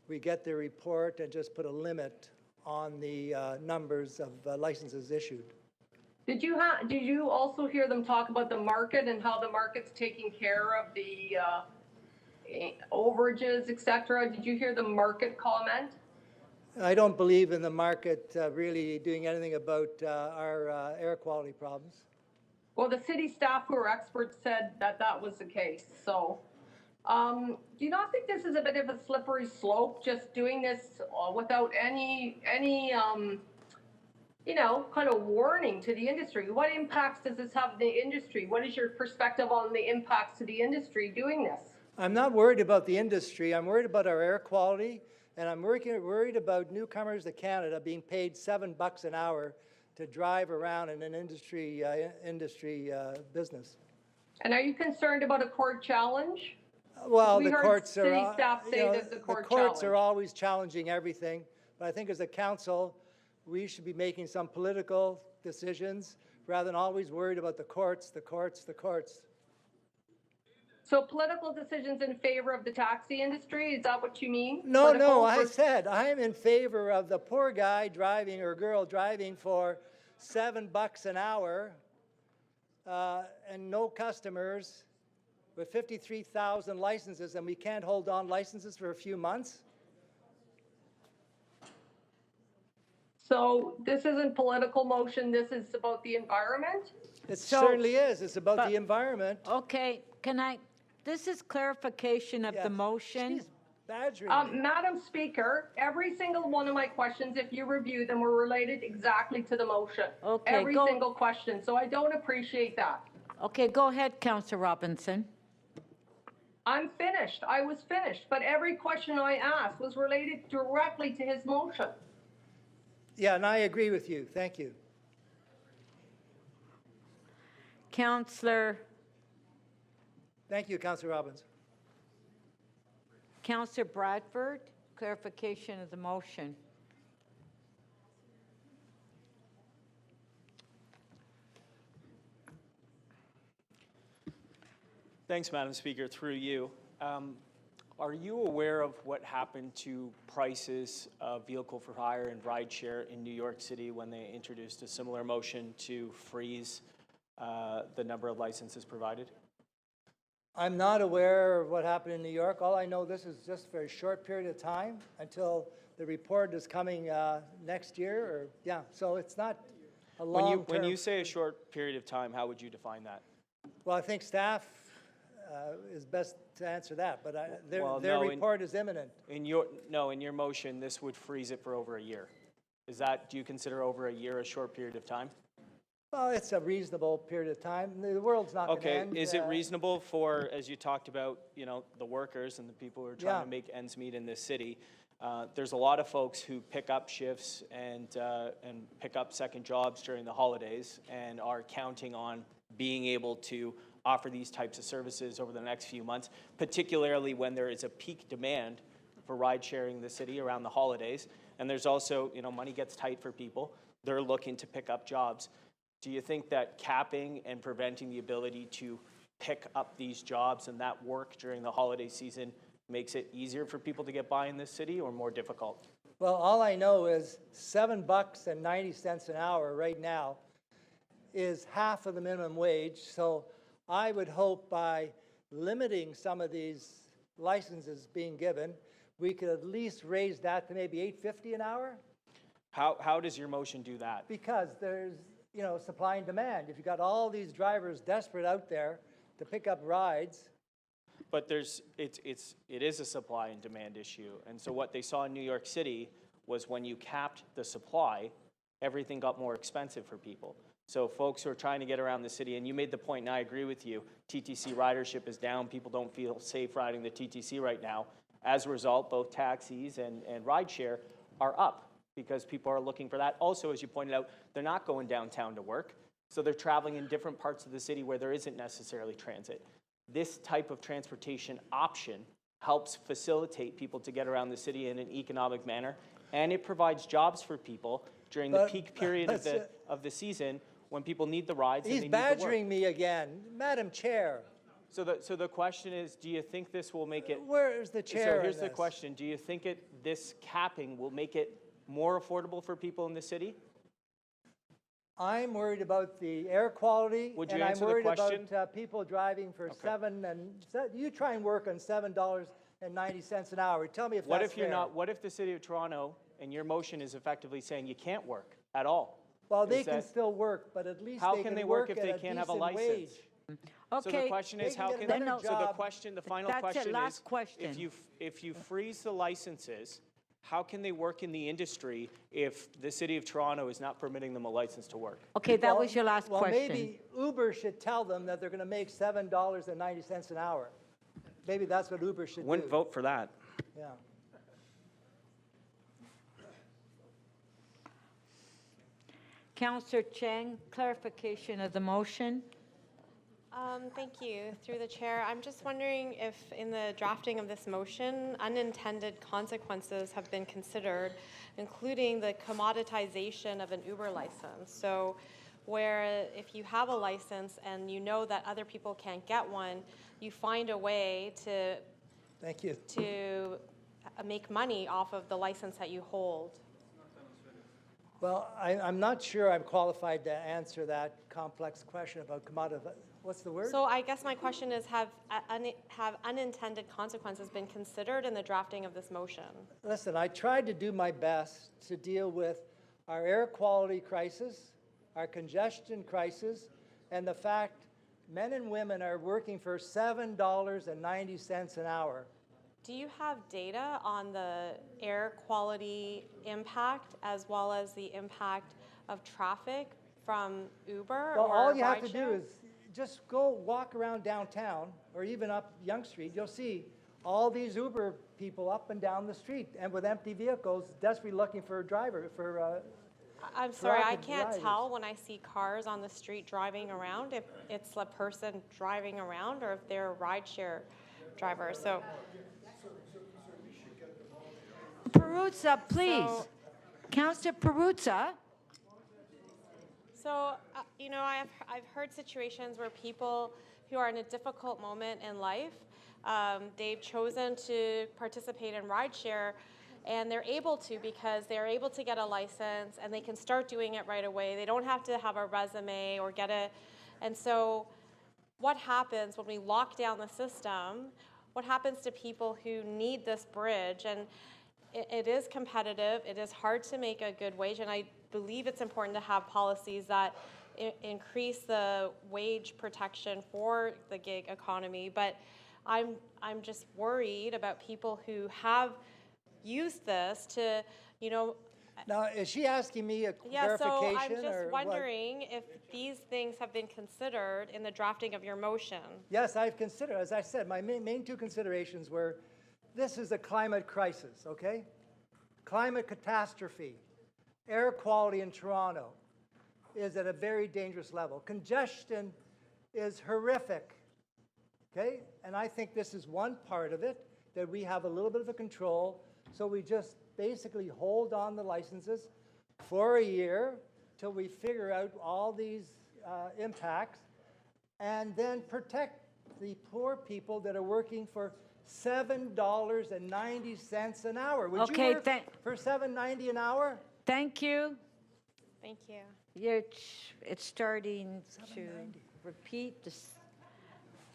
we get the report and just put a limit on the numbers of licenses issued. Did you also hear them talk about the market and how the market's taking care of the overages, et cetera? Did you hear the market comment? I don't believe in the market really doing anything about our air quality problems. Well, the city staff who are experts said that that was the case. So, do you not think this is a bit of a slippery slope, just doing this without any you know, kind of warning to the industry? What impacts does this have on the industry? What is your perspective on the impacts to the industry doing this? I'm not worried about the industry. I'm worried about our air quality, and I'm worried about newcomers to Canada being paid $7 an hour to drive around in an industry business. And are you concerned about a court challenge? Well, We the heard courts city are, staff say there's a the court courts challenge. are always challenging everything, but I think as a council, we should be making some political decisions rather than always worried about the courts, the courts, the courts. So political decisions in favor of the taxi industry, is that what you mean? No, Political I for- said I'm in favor of the poor guy driving or girl driving for $7 an hour and no customers with 53,000 licenses, and we can't hold on licenses for a few months. So this isn't political motion, this is about the environment? It certainly is. It's about the environment. Okay, this is clarification of the motion. Badgering me. Madam Speaker, every single one of my questions, if you review them, were related exactly to the motion. Okay, Every single question, so I don't appreciate that. Okay, go ahead, Councillor Robinson. I'm finished, I was finished, but every question I asked was related directly to his motion. Yeah, and I agree with you. Thank you. Councillor Thank you, Councillor Robbins. Councillor Bradford, clarification of the motion. Thanks, Madam Speaker. Through you. Are you aware of what happened to prices of vehicle for hire and rideshare in New York City when they introduced a similar motion to freeze the number of licenses provided? I'm not aware of what happened in New York. All I know, this is just for a short period of time until the report is coming next year. So it's not a long term. When you say a short period of time, how would you define that? Well, I think staff is best to answer that, but their no, report is imminent. In your motion, this would freeze it for over a year. Do you consider over a year a short period of time? Well, it's a reasonable period of time. The world's not going to end. Is it reasonable for, as you talked about, the workers and the people who are trying to make ends meet in this city? There's a lot of folks who pick up shifts and pick up second jobs during the holidays and are counting on being able to offer these types of services over the next few months, particularly when there is a peak demand for ride sharing in the city around the holidays. And there's also, money gets tight for people. They're looking to pick up jobs. Do you think that capping and preventing the ability to pick up these jobs and that work during the holiday season makes it easier for people to get by in this city or more difficult? Well, all I know is $7.90 an hour right now is half of the minimum wage. So I would hope by limiting some of these licenses being given, we could at least raise that to maybe $8.50 an hour. How does your motion do that? Because there's supply and demand. If you've got all these drivers desperate out there to pick up rides. But it is a supply and demand issue. And so what they saw in New York City was when you capped the supply, everything got more expensive for people. So folks who are trying to get around the city, and you made the point, and I agree with you, TTC ridership is down. People don't feel safe riding the TTC right now. As a result, both taxis and rideshare are up because people are looking for that. Also, as you pointed out, they're not going downtown to work, so they're traveling in different parts of the city where there isn't necessarily transit. This type of transportation option helps facilitate people to get around the city in an economic manner, and it provides jobs for people during the peak period of the season when people need the rides. He's and they need the work. badgering me again. Madam Chair. So the question is, do you think this will make it... Where's the chair? So here's the question. Do you think this capping will make it more affordable for people in the city? I'm worried about the air quality. Would you and answer I'm worried the question? about people driving for you try and work on $7.90 an hour. Tell me if What that's if you're fair. not? What if the city of Toronto and your motion is effectively saying you can't work at all? Well, they Is can that- still work, but at least How they can can they work if at they a can't have a decent license? wage. So the question is, how can they get so the job. question, the final That's it, question last is, question. if you freeze the licenses, how can they work in the industry if the city of Toronto is not permitting them a license to work? Okay, that was your last well, question. Maybe Uber should tell them that they're going to make $7.90 an hour. Maybe that's what Uber should Wouldn't do. vote for that. Yeah. Councillor Chang, clarification of the motion. Thank you. Through the chair, I'm just wondering if in the drafting of this motion, unintended consequences have been considered, including the commoditization of an Uber license. So where if you have a license and you know that other people can't get one, you find a way to Thank you. to make money off of the license that you hold. Well, I'm not sure I'm qualified to answer that complex question about commodity. What's the word? So I guess my question is, have unintended consequences been considered in the drafting of this motion? Listen, I tried to do my best to deal with our air quality crisis, our congestion crisis, and the fact men and women are working for $7.90 an hour. Do you have data on the air quality impact as well as the impact of traffic from Uber Well, or all you have to do rideshare? is just go walk around downtown or even up Yonge Street. You'll see all these Uber people up and down the street and with empty vehicles desperately looking for a driver, I'm sorry, I rapid can't riders. tell when I see cars on the street driving around if it's a person driving around or if they're a rideshare driver. So Peruzza, please. So- Councillor Peruzza. So, you know, I've heard situations where people who are in a difficult moment in life, they've chosen to participate in rideshare, and they're able to because they're able to get a license and they can start doing it right away. They don't have to have a resume or get a, and so what happens when we lock down the system? What happens to people who need this bridge? And it is competitive. It is hard to make a good wage, and I believe it's important to have policies that increase the wage protection for the gig economy. But I'm just worried about people who have used this to, you know. Now, is she asking me a Yeah, so clarification? I'm just or what? wondering if these things have been considered in the drafting of your motion. Yes, I've considered, as I said, my main two considerations were this is a climate crisis, okay? Climate catastrophe. Air quality in Toronto is at a very dangerous level. Congestion is horrific, okay? And I think this is one part of it, that we have a little bit of a control, so we just basically hold on the licenses for a year till we figure out all these impacts, and then protect the poor people that are working for $7.90 an hour. Would Okay, you work for $7.90 an hour? Thank you. Thank you. It's starting to repeat this,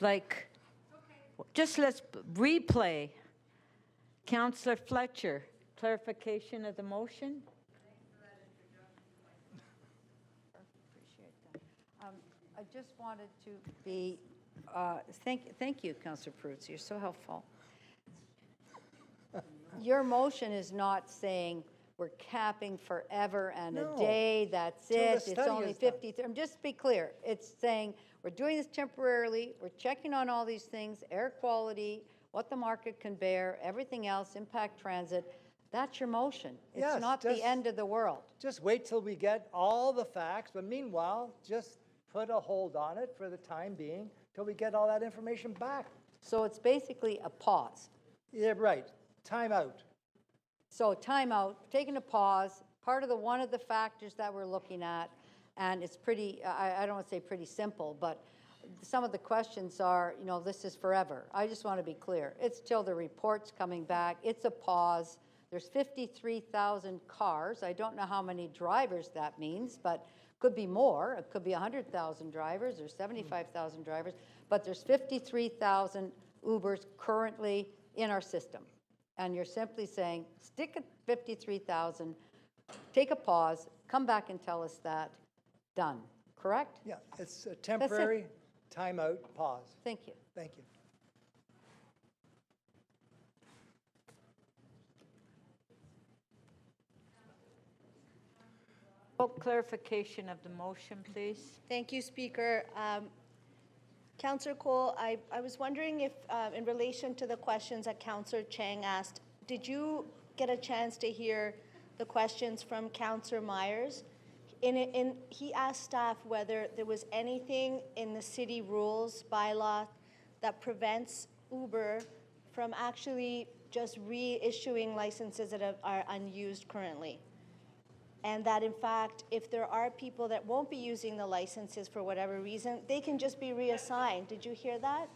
like, just let's replay. Councillor Fletcher, clarification of the motion? I just wanted to be, thank you, Councillor Peruzza, you're so helpful. Your motion is not saying we're capping forever and No. a day, that's Till the it. It's study only is done. 53. Just to be clear, it's saying we're doing this temporarily, we're checking on all these things, air quality, what the market can bear, everything else, impact transit. That's your motion. It's Yes, not the just- end of the world. Just wait till we get all the facts, but meanwhile, just put a hold on it for the time being till we get all that information back. So it's basically a pause. Yeah, right. Time out. So timeout, taking a pause, part of one of the factors that we're looking at, and it's pretty, I don't want to say pretty simple, but some of the questions are, you know, this is forever. I just want to be clear. It's till the report's coming back. It's a pause. There's 53,000 cars. I don't know how many drivers that means, but could be more. It could be 100,000 drivers or 75,000 drivers, but there's 53,000 Ubers currently in our system. And you're simply saying, stick at 53,000, take a pause, come back and tell us that, done, correct? Yeah, it's a temporary timeout, pause. Thank you. Thank you. Clarification of the motion, please. Thank you, Speaker. Councillor Cole, I was wondering if, in relation to the questions that Councillor Chang asked, did you get a chance to hear the questions from Councillor Myers? He asked staff whether there was anything in the city rules bylaw that prevents Uber from actually just reissuing licenses that are unused currently. And that, in fact, if there are people that won't be using the licenses for whatever reason, they can just be reassigned. Did you hear that?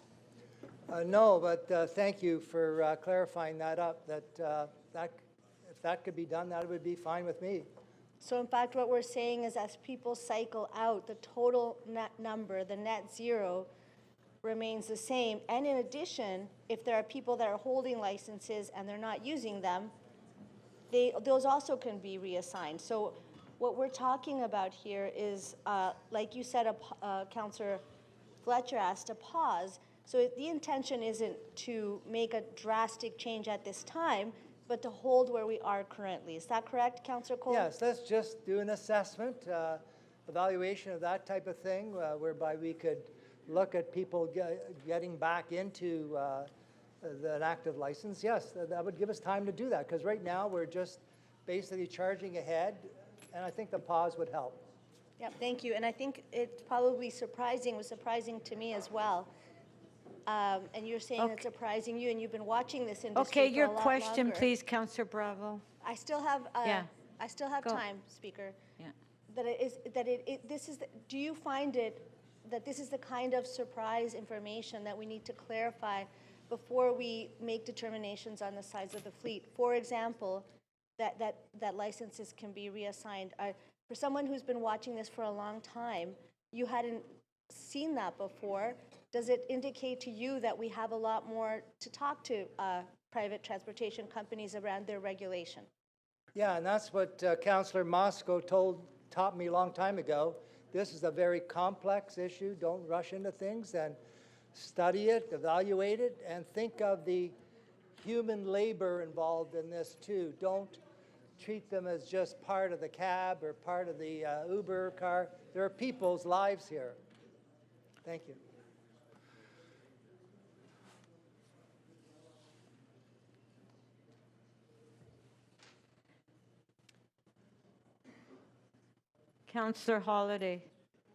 No, but thank you for clarifying that up, if that could be done, that would be fine with me. So in fact, what we're saying is as people cycle out, the total net number, the net zero, remains the same. And in addition, if there are people that are holding licenses and they're not using them, those also can be reassigned. So what we're talking about here is, like you said, Councillor Fletcher asked, a pause. So the intention isn't to make a drastic change at this time, but to hold where we are currently. Is that correct, Councillor Cole? Yes, let's just do an assessment, evaluation of that type of thing, whereby we could look at people getting back into an active license. Yes, that would give us time to do that, because right now we're just basically charging ahead, and I think the pause would help. Yeah, thank you. And I think it's probably was surprising to me as well. And you're saying it's surprising you, and you've been watching this industry Okay, for your a lot question, longer. please, Councillor Bravo. I still have, Yeah. Go. time, Speaker. Yeah. Do you find that this is the kind of surprise information that we need to clarify before we make determinations on the size of the fleet? For example, that licenses can be reassigned. For someone who's been watching this for a long time, you hadn't seen that before. Does it indicate to you that we have a lot more to talk to private transportation companies around their regulation? Yeah, and that's what Councillor Moscow taught me a long time ago. This is a very complex issue. Don't rush into things, and study it, evaluate it, and think of the human labor involved in this too. Don't treat them as just part of the cab or part of the Uber car. There are people's lives here. Thank you. Councillor Holliday.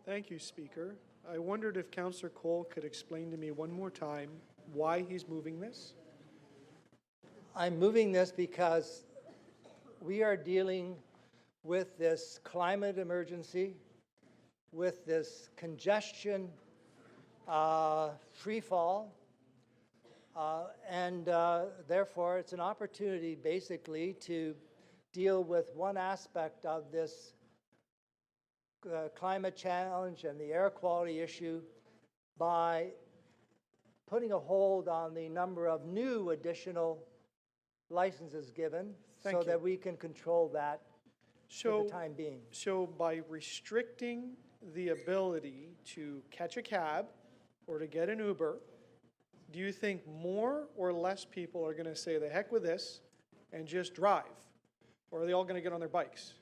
Thank you, Speaker. I wondered if Councillor Cole could explain to me one more time why he's moving this. I'm moving this because we are dealing with this climate emergency, with this congestion free fall, and therefore it's an opportunity basically to deal with one aspect of this climate challenge and the air quality issue by putting a hold on the number of new additional licenses given so that we can control that for the time being. So by restricting the ability to catch a cab or to get an Uber, do you think more or less people are going to say the heck with this and just drive? Or are they all going to get on their bikes?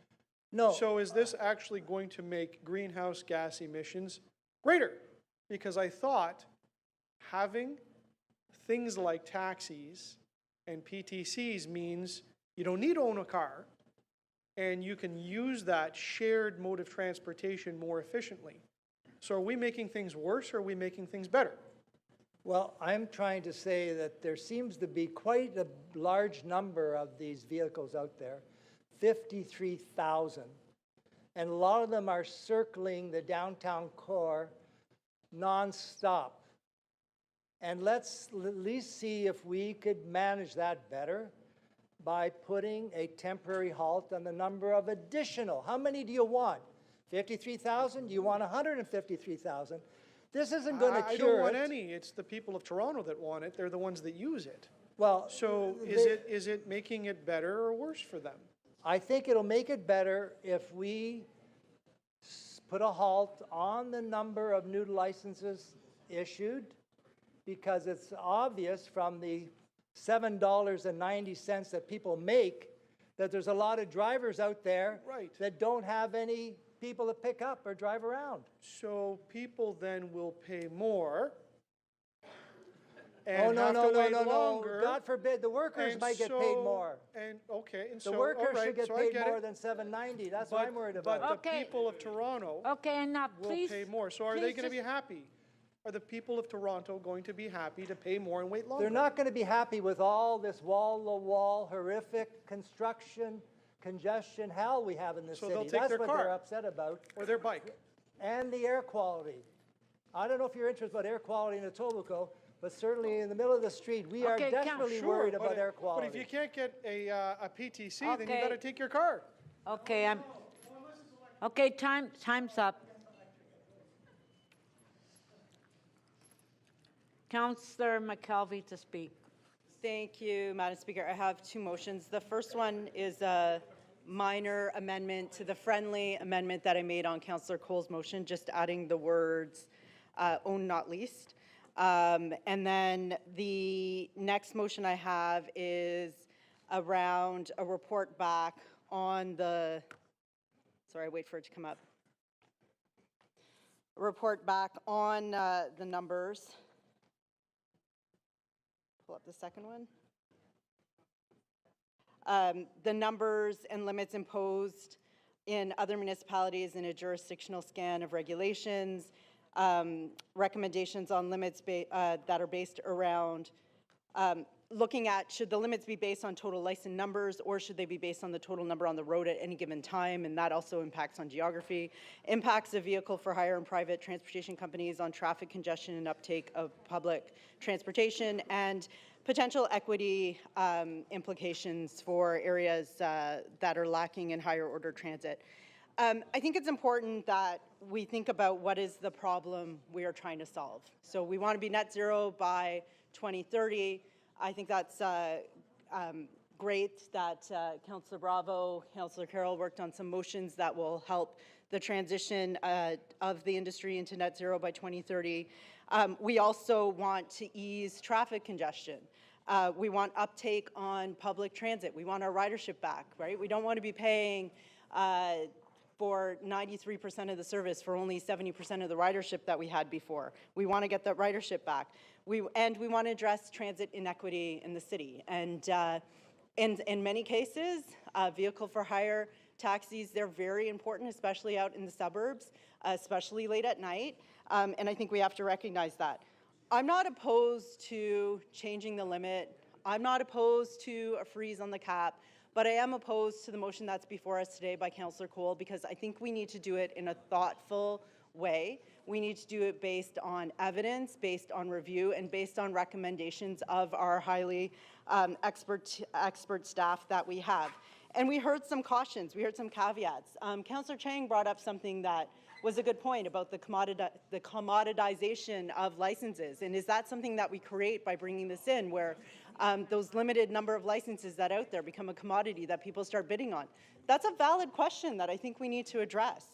No. So is this actually going to make greenhouse gas emissions greater? Because I thought having things like taxis and PTCs means you don't need to own a car, and you can use that shared mode of transportation more efficiently. So are we making things worse, or are we making things better? Well, I'm trying to say that there seems to be quite a large number of these vehicles out there, 53,000. And a lot of them are circling the downtown core nonstop. And let's at least see if we could manage that better by putting a temporary halt on the number of additional. How many do you want? 53,000? Do you want 153,000? This isn't going to cure it. I don't want any. It's the people of Toronto that want it. They're the ones that use it. Well, so is it making it better or worse for them? I think it'll make it better if we put a halt on the number of new licenses issued, because it's obvious from the $7.90 that people make that there's a lot of drivers out there that don't have any people to pick up or drive around. So people then will pay more Oh, and no, have no, to no, wait no, no. longer. God forbid, the workers And might get paid so- more. And okay, and The so workers all right, should get so I paid get more it. than $7.90. That's what I'm worried about. But the people of Toronto will pay more. So are they going to be happy? Are the people of Toronto going to be happy to pay more and wait longer? They're not going to be happy with all this wall-to-wall horrific construction, congestion, hell we have in this So city. they'll take That's their what car. they're upset about. Or their bike. And the air quality. I don't know if you're interested about air quality in Etobicoke, but certainly in the middle of the street, we are desperately worried about air quality. But if you can't get a PTC, then you Okay. got to take your car. Okay, time's up. Councillor McKelvey to speak. Thank you, Madam Speaker. I have two motions. The first one is a minor amendment to the friendly amendment that I made on Councillor Cole's motion, just adding the words own not leased. And then the next motion I have is around a report back on the, sorry, wait for it to come up. A report back on the numbers. Pull up the second one. The numbers and limits imposed in other municipalities in a jurisdictional scan of regulations, recommendations on limits that are based around looking at, should the limits be based on total license numbers, or should they be based on the total number on the road at any given time, and that also impacts on geography, impacts of vehicle for hire and private transportation companies on traffic congestion and uptake of public transportation, and potential equity implications for areas that are lacking in higher order transit. I think it's important that we think about what is the problem we are trying to solve. So we want to be net zero by 2030. I think that's great that Councillor Bravo, Councillor Carroll worked on some motions that will help the transition of the industry into net zero by 2030. We also want to ease traffic congestion. We want uptake on public transit. We want our ridership back, right? We don't want to be paying for 93% of the service for only 70% of the ridership that we had before. We want to get that ridership back. We want to address transit inequity in the city. And in many cases, vehicle for hire taxis, they're very important, especially out in the suburbs, especially late at night. And I think we have to recognize that. I'm not opposed to changing the limit. I'm not opposed to a freeze on the cap. But I am opposed to the motion that's before us today by Councillor Cole, because I think we need to do it in a thoughtful way. We need to do it based on evidence, based on review, and based on recommendations of our highly expert staff that we have. And we heard some cautions, we heard some caveats. Councillor Chang brought up something that was a good point about the commoditization of licenses. And is that something that we create by bringing this in, where those limited number of licenses that out there become a commodity that people start bidding on? That's a valid question that I think we need to address.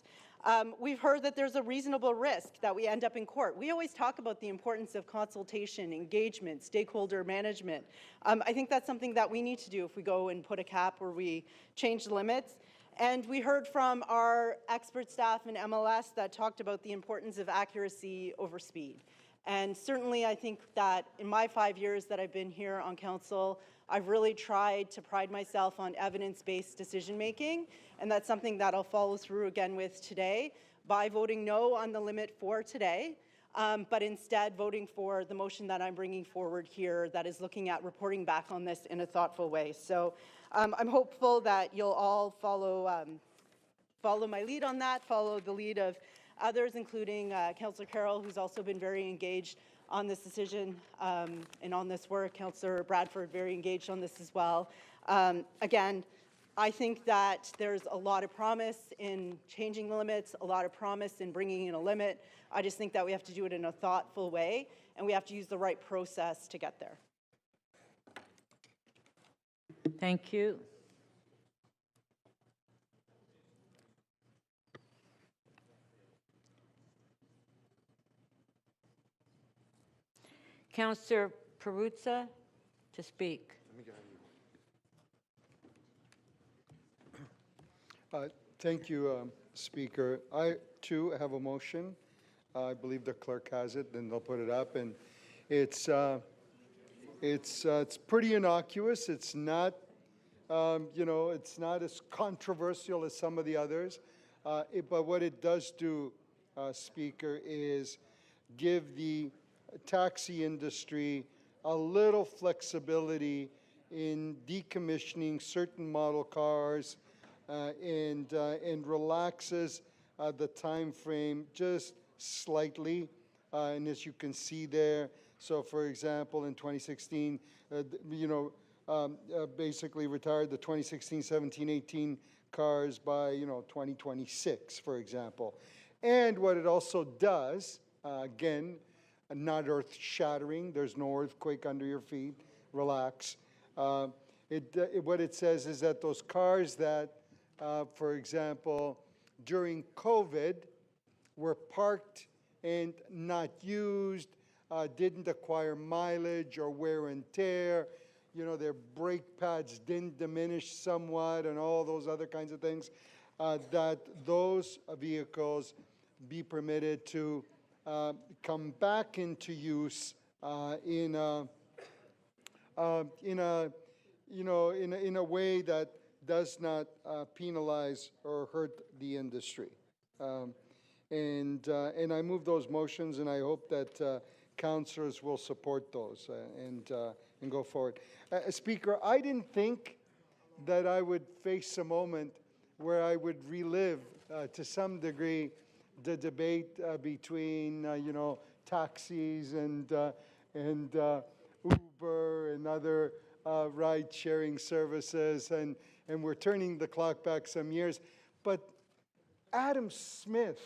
We've heard that there's a reasonable risk that we end up in court. We always talk about the importance of consultation, engagement, stakeholder management. I think that's something that we need to do if we go and put a cap or we change the limits. And we heard from our expert staff in MLS that talked about the importance of accuracy over speed. And certainly I think that in my 5 years that I've been here on council, I've really tried to pride myself on evidence-based decision-making, and that's something that I'll follow through again with today by voting no on the limit for today, but instead voting for the motion that I'm bringing forward here that is looking at reporting back on this in a thoughtful way. So I'm hopeful that you'll all follow my lead on that, follow the lead of others, including Councillor Carroll, who's also been very engaged on this decision and on this work. Councillor Bradford, very engaged on this as well. Again, I think that there's a lot of promise in changing the limits, a lot of promise in bringing in a limit. I just think that we have to do it in a thoughtful way, and we have to use the right process to get there. Thank you. Councillor Perruzza to speak. Thank you, Speaker. I, too, have a motion. I believe the clerk has it, then they'll put it up. And it's pretty innocuous. It's not, it's not as controversial as some of the others. But what it does do, Speaker, is give the taxi industry a little flexibility in decommissioning certain model cars and relaxes the time frame just slightly. And as you can see there, so for example, in 2016, basically retired the 2016, 17, 18 cars by, 2026, for example. And what it also does, again, not earth-shattering, there's no earthquake under your feet, relax. What it says is that those cars that, for example, during COVID were parked and not used, didn't acquire mileage or wear and tear, their brake pads didn't diminish somewhat and all those other kinds of things, that those vehicles be permitted to come back into use in a way that does not penalize or hurt the industry. And I move those motions, and I hope that councillors will support those and go forward. Speaker, I didn't think that I would face a moment where I would relive, to some degree, the debate between, taxis and Uber and other ride-sharing services, and we're turning the clock back some years. But Adam Smith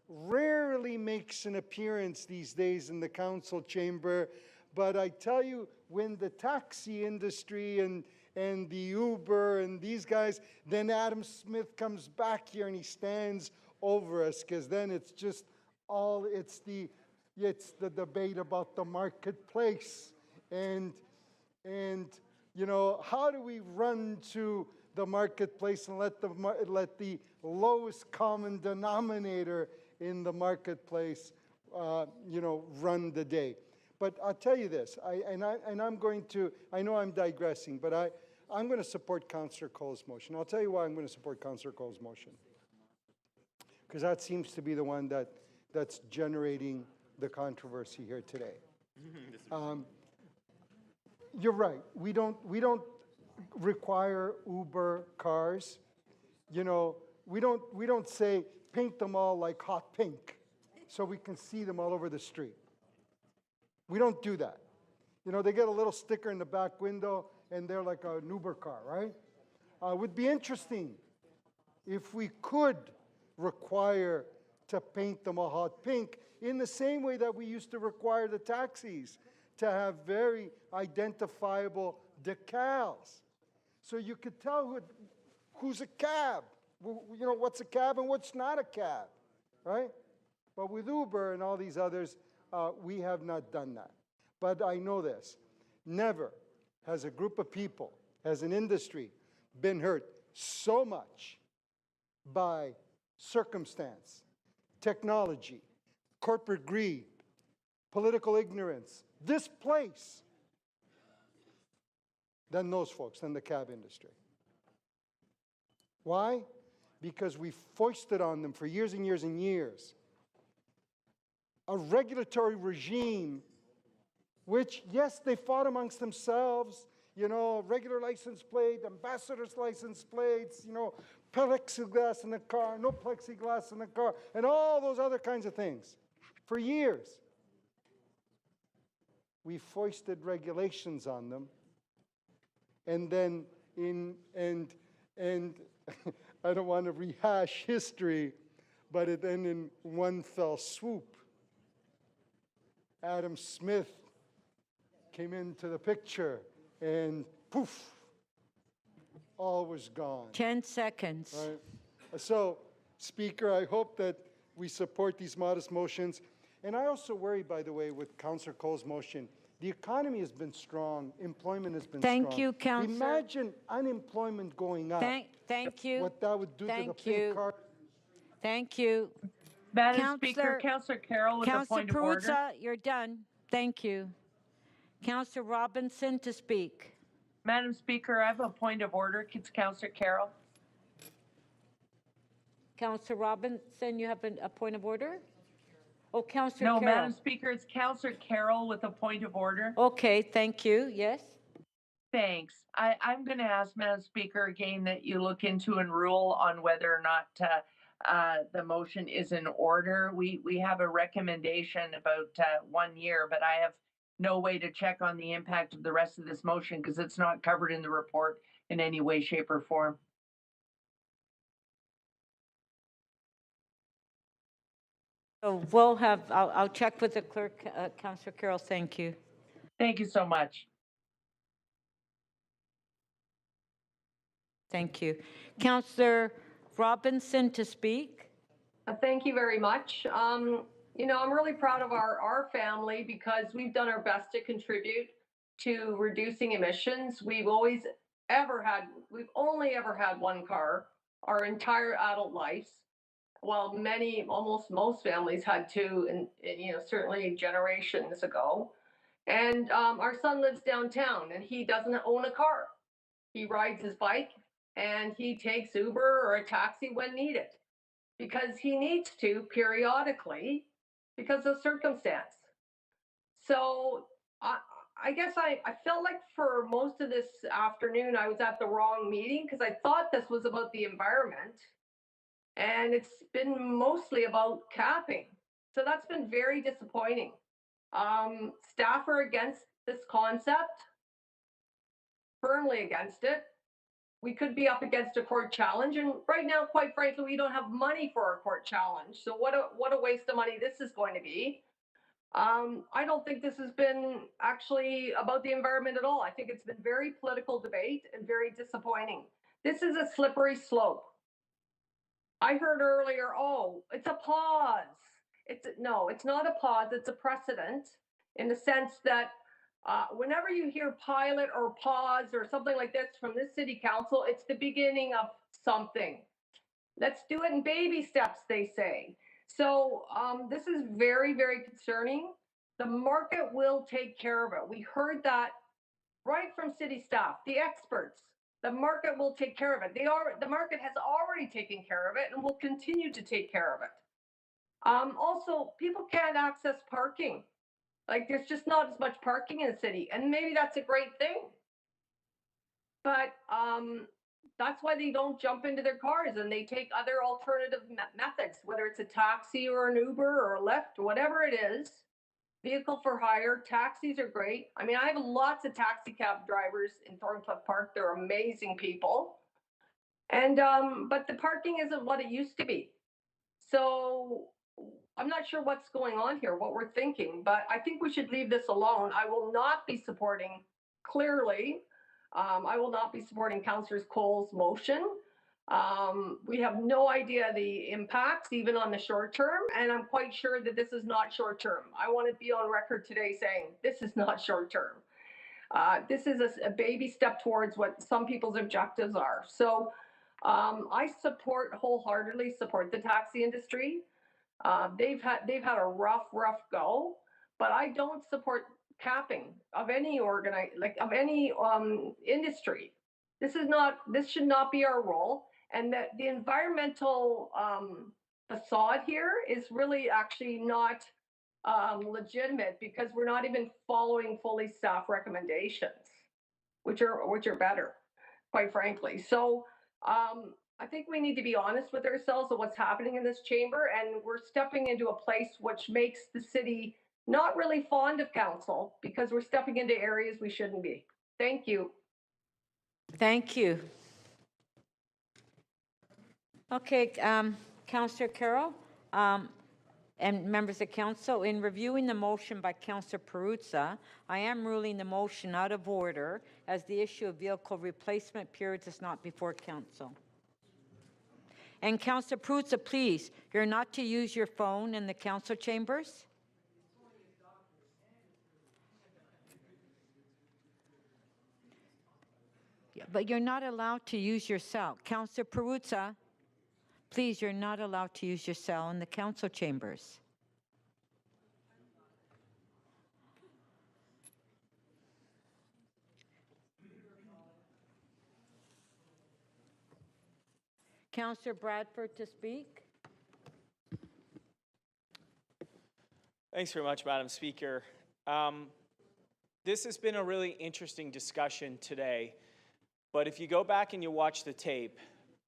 rarely makes an appearance these days in the council chamber, but I tell you, when the taxi industry and the Uber and these guys, then Adam Smith comes back here and he stands over us, because then it's just all, it's the debate about the marketplace and how do we run to the marketplace and let the lowest common denominator in the marketplace run the day. But I'll tell you this, I know I'm digressing, but I'm going to support Councillor Cole's motion. I'll tell you why I'm going to support Councillor Cole's motion. Because that seems to be the one that's generating the controversy here today. You're right. We don't require Uber cars. We don't say paint them all like hot pink so we can see them all over the street. We don't do that. They get a little sticker in the back window and they're like an Uber car, right? It would be interesting if we could require to paint them a hot pink in the same way that we used to require the taxis to have very identifiable decals. So you could tell who's a cab, You know, what's a cab and what's not a cab, right? But with Uber and all these others, we have not done that. But I know this, never has a group of people, has an industry, been hurt so much by circumstance, technology, corporate greed, political ignorance, this place, than those folks, than the cab industry. Why? Because we foisted on them for years and years and years a regulatory regime which, yes, they fought amongst themselves, you know, regular license plate, ambassador's license plates, you know, plexiglass in the car, no plexiglass in the car, and all those other kinds of things for years. We foisted regulations on them, and then I don't want to rehash history, but then in one fell swoop, Adam Smith came into the picture, and poof, all was gone. 10 seconds. Right? So, Speaker, I hope that we support these modest motions. And I also worry, by the way, with Councillor Cole's motion, the economy has been strong, employment has been strong. Thank you, Councillor. Imagine unemployment going up. Thank you. What that would do to the pink card. Thank you. Madam Speaker, Councillor Carroll with a point of order. Councillor Perruzza, you're done. Thank you. Councillor Robinson to speak. Madam Speaker, I have a point of order. It's Councillor Carroll. Councillor Robinson, you have a point of order? Oh, Councillor No, Carroll. Madam Speaker, it's Councillor Carroll with a point of order. Okay, thank you. Yes? Thanks. I'm going to ask, Madam Speaker, again, that you look into and rule on whether or not the motion is in order. We have a recommendation about 1 year, but I have no way to check on the impact of the rest of this motion because it's not covered in the report in any way, shape, or form. So we'll have, I'll check with the clerk, Councillor Carroll. Thank you. Thank you so much. Thank you. Councillor Robinson to speak. Thank you very much. You know, I'm really proud of our family because we've done our best to contribute to reducing emissions. We've only ever had one car our entire adult lives, while almost most families had two, and you know, certainly generations ago. And our son lives downtown and he doesn't own a car. He rides his bike and he takes Uber or a taxi when needed because he needs to periodically because of circumstance. So I guess I felt like for most of this afternoon I was at the wrong meeting because I thought this was about the environment, and it's been mostly about capping. So that's been very disappointing. Staff are against this concept, firmly against it. We could be up against a court challenge, and right now, quite frankly, we don't have money for a court challenge. So what a waste of money this is going to be. I don't think this has been actually about the environment at all. I think it's been very political debate and very disappointing. This is a slippery slope. I heard earlier, oh, it's a pause. No, it's not a pause, it's a precedent in the sense that whenever you hear pilot or pause or something like this from this city council, it's the beginning of something. Let's do it in baby steps, they say. So this is very, very concerning. The market will take care of it. We heard that right from city staff, the experts. The market will take care of it. The market has already taken care of it and will continue to take care of it. Also, people can't access parking. Like, there's just not as much parking in the city, and maybe that's a great thing. But that's why they don't jump into their cars and they take other alternative methods, whether it's a taxi or an Uber or a Lyft, whatever it is. Vehicle for hire, taxis are great. I mean, I have lots of taxi cab drivers in Thorncliffe Park. They're amazing people. And but the parking isn't what it used to be. So I'm not sure what's going on here, what we're thinking, but I think we should leave this alone. I will not be supporting, clearly, I will not be supporting Councillor Cole's motion. We have no idea the impacts, even on the short term, and I'm quite sure that this is not short term. I want to be on record today saying this is not short term. This is a baby step towards what some people's objectives are. So I wholeheartedly support the taxi industry. They've had a rough go, but I don't support capping of any industry. This should not be our role, and that the environmental facade here is really actually not legitimate, because we're not even following fully staff recommendations, which are better, quite frankly. So I think we need to be honest with ourselves of what's happening in this chamber, and we're stepping into a place which makes the city not really fond of council, because we're stepping into areas we shouldn't be. Thank you. Thank you. Okay, Councillor Carroll, and members of council, in reviewing the motion by Councillor Perruzza, I am ruling the motion out of order, as the issue of vehicle replacement periods is not before council. And Councillor Perruzza, please, you're not to use your phone in the council chambers. Yeah, but you're not allowed to use your cell. Councillor Perruzza, please, you're not allowed to use your cell in the council chambers. Councillor Bradford to speak. Thanks very much, Madam Speaker. This has been a really interesting discussion today, but if you go back and you watch the tape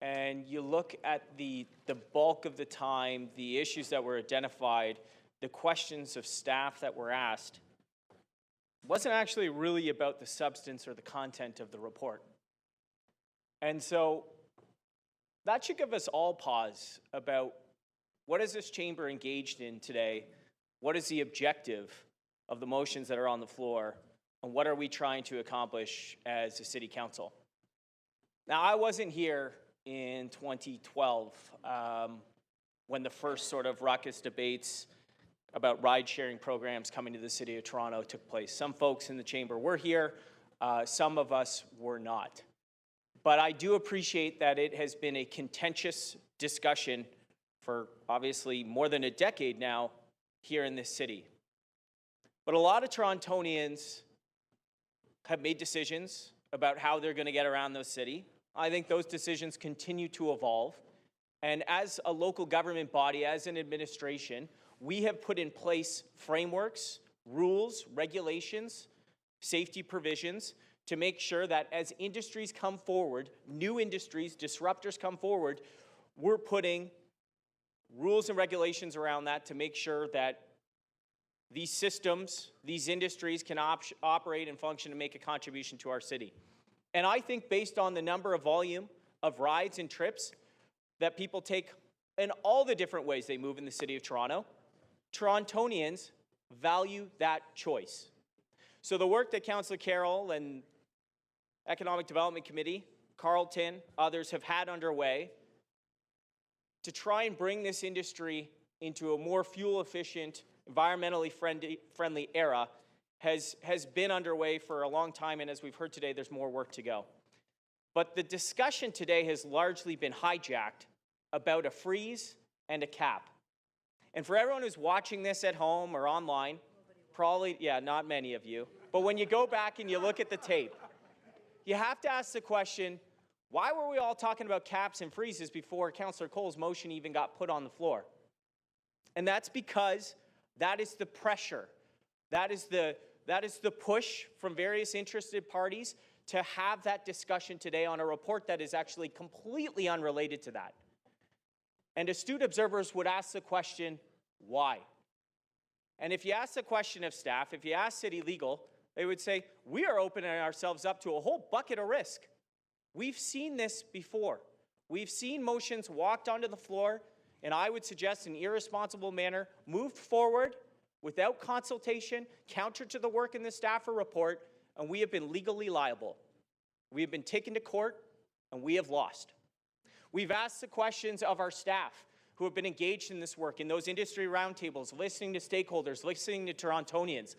and you look at the bulk of the time, the issues that were identified, the questions of staff that were asked, it wasn't actually really about the substance or the content of the report. And so that should give us all pause about what is this chamber engaged in today, what is the objective of the motions that are on the floor, and what are we trying to accomplish as a city council. Now, I wasn't here in 2012 when the first sort of ruckus debates about ride-sharing programs coming to the city of Toronto took place. Some folks in the chamber were here, some of us were not. But I do appreciate that it has been a contentious discussion for obviously more than a decade now here in this city. But a lot of Torontonians have made decisions about how they're going to get around the city. I think those decisions continue to evolve. And as a local government body, as an administration, we have put in place frameworks, rules, regulations, safety provisions to make sure that as industries come forward, new industries, disruptors come forward, we're putting rules and regulations around that to make sure that these systems, these industries can operate and function and make a contribution to our city. And I think based on the number of volume of rides and trips that people take in all the different ways they move in the city of Toronto, Torontonians value that choice. So the work that Councillor Carroll and Economic Development Committee, Carlton, others have had underway to try and bring this industry into a more fuel-efficient, environmentally friendly era has been underway for a long time, and as we've heard today, there's more work to go. But the discussion today has largely been hijacked about a freeze and a cap. And for everyone who's watching this at home or online, probably, yeah, not many of you, but when you go back and you look at the tape, you have to ask the question, why were we all talking about caps and freezes before Councillor Cole's motion even got put on the floor? And that's because that is the pressure. That is the push from various interested parties to have that discussion today on a report that is actually completely unrelated to that. And astute observers would ask the question, why? And if you ask the question of staff, if you ask City Legal, they would say, we are opening ourselves up to a whole bucket of risk. We've seen this before. We've seen motions walked onto the floor, and I would suggest in an irresponsible manner, moved forward without consultation, counter to the work in the staffer report, and we have been legally liable. We have been taken to court, and we have lost. We've asked the questions of our staff who have been engaged in this work, in those industry roundtables, listening to stakeholders, listening to Torontonians.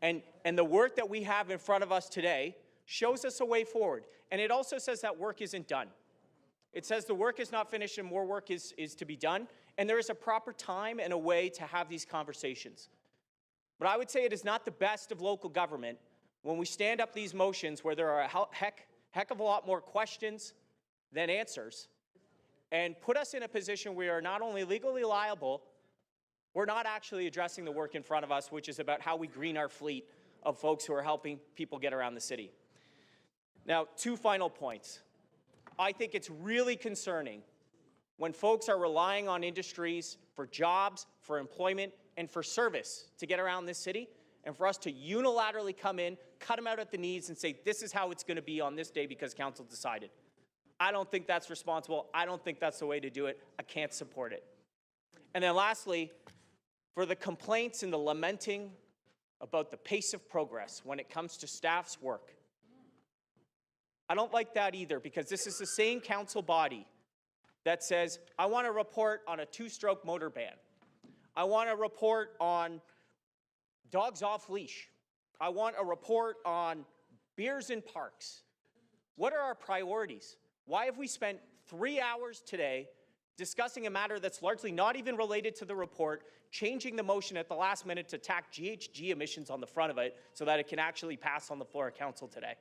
And the work that we have in front of us today shows us a way forward. And it also says that work isn't done. It says the work is not finished and more work is to be done. And there is a proper time and a way to have these conversations. But I would say it is not the best of local government when we stand up these motions where there are a heck of a lot more questions than answers, and put us in a position where we are not only legally liable, we're not actually addressing the work in front of us, which is about how we green our fleet of folks who are helping people get around the city. Now, 2 final points. I think it's really concerning when folks are relying on industries for jobs, for employment, and for service to get around this city, and for us to unilaterally come in, cut them out at the knees, and say, this is how it's going to be on this day because council decided. I don't think that's responsible. I don't think that's the way to do it. I can't support it. And then lastly, for the complaints and the lamenting about the pace of progress when it comes to staff's work, I don't like that either, because this is the same council body that says, I want to report on a 2-stroke motor ban. I want a report on dogs off leash. I want a report on beers in parks. What are our priorities? Why have we spent 3 hours today discussing a matter that's largely not even related to the report, changing the motion at the last minute to tack GHG emissions on the front of it so that it can actually pass on the floor of council today?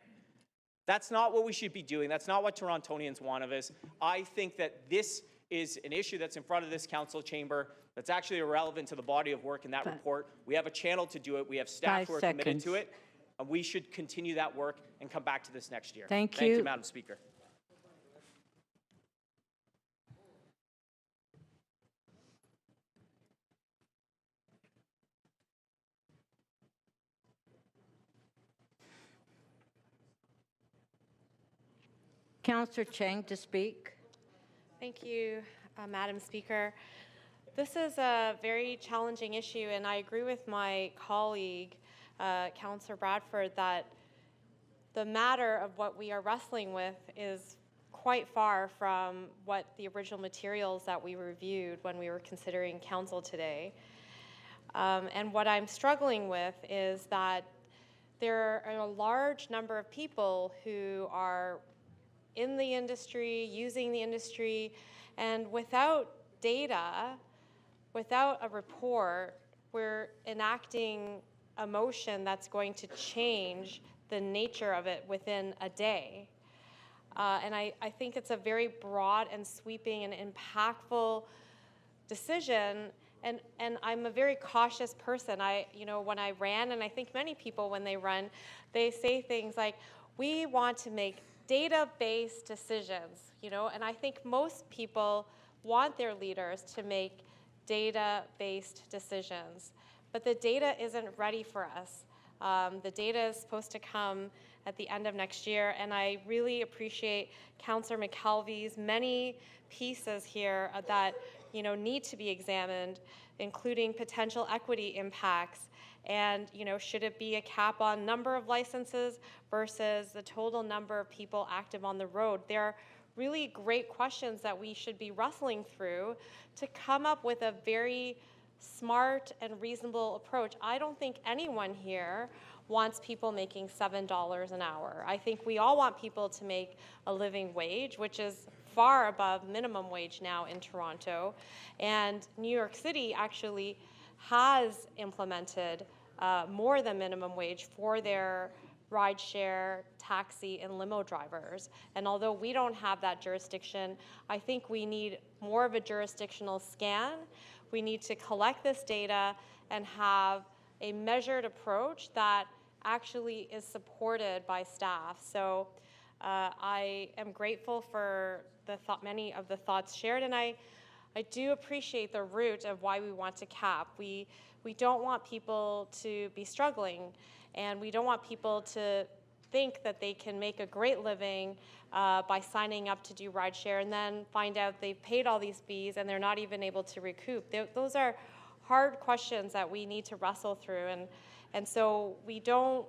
That's not what we should be doing. That's not what Torontonians want of us. I think that this is an issue that's in front of this council chamber that's actually irrelevant to the body of work in that report. We have a channel to do it. We have staff who are committed to it. And we should continue that work and come back to this next year. Thank you, Madam Speaker. Councillor Chang to speak. Thank you, Madam Speaker. This is a very challenging issue, and I agree with my colleague, Councillor Bradford, that the matter of what we are wrestling with is quite far from what the original materials that we reviewed when we were considering council today. And what I'm struggling with is that there are a large number of people who are in the industry, using the industry, and without data, without a report, we're enacting a motion that's going to change the nature of it within a day. And I think it's a very broad and sweeping and impactful decision. And I'm a very cautious person. When I ran, and I think many people when they run, they say things like, we want to make data-based decisions, and I think most people want their leaders to make data-based decisions, but the data isn't ready for us. The data is supposed to come at the end of next year, and I really appreciate Councillor McKelvey's many pieces here that need to be examined, including potential equity impacts. And, should it be a cap on number of licenses versus the total number of people active on the road? There are really great questions that we should be wrestling through to come up with a very smart and reasonable approach. I don't think anyone here wants people making $7 an hour. I think we all want people to make a living wage, which is far above minimum wage now in Toronto. And New York City actually has implemented more than minimum wage for their rideshare, taxi, and limo drivers. And although we don't have that jurisdiction, I think we need more of a jurisdictional scan. We need to collect this data and have a measured approach that actually is supported by staff. So I am grateful for many of the thoughts shared, and I do appreciate the root of why we want to cap. We don't want people to be struggling, and we don't want people to think that they can make a great living by signing up to do rideshare and then find out they've paid all these fees and they're not even able to recoup. Those are hard questions that we need to wrestle through, and so we don't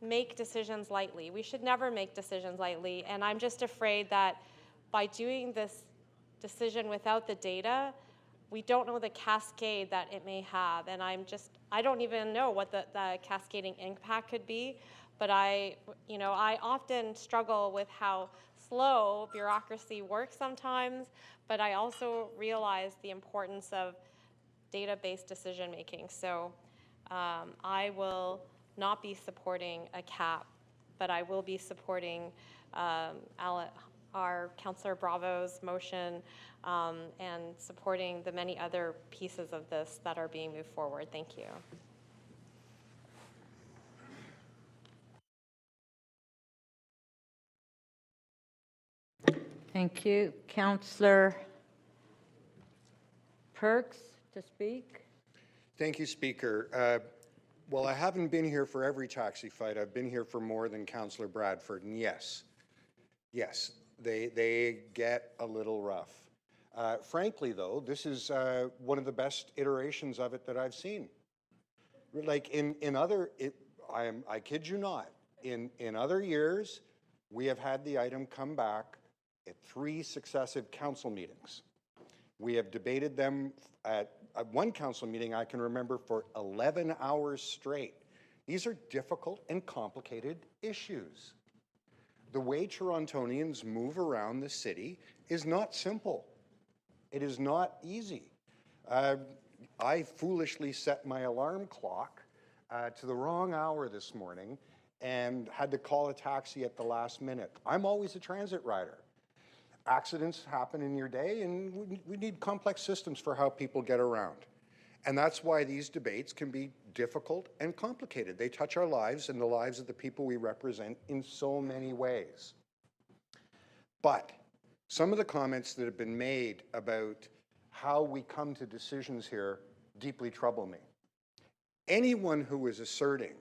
make decisions lightly. We should never make decisions lightly, and I'm just afraid that by doing this decision without the data, we don't know the cascade that it may have. And I don't even know what the cascading impact could be, but I often struggle with how slow bureaucracy works sometimes, but I also realize the importance of data-based decision-making. So I will not be supporting a cap, but I will be supporting our Councillor Bravo's motion and supporting the many other pieces of this that are being moved forward. Thank you. Thank you. Councillor Perks to speak. Thank you, Speaker. Well, I haven't been here for every taxi fight. I've been here for more than Councillor Bradford, and yes, they get a little rough. Frankly, though, this is one of the best iterations of it that I've seen. Like I kid you not, in other years, we have had the item come back at 3 successive council meetings. We have debated them at one council meeting I can remember for 11 hours straight. These are difficult and complicated issues. The way Torontonians move around the city is not simple. It is not easy. I foolishly set my alarm clock to the wrong hour this morning and had to call a taxi at the last minute. I'm always a transit rider. Accidents happen in your day, and we need complex systems for how people get around. And that's why these debates can be difficult and complicated. They touch our lives and the lives of the people we represent in so many ways. But some of the comments that have been made about how we come to decisions here deeply trouble me. Anyone who is asserting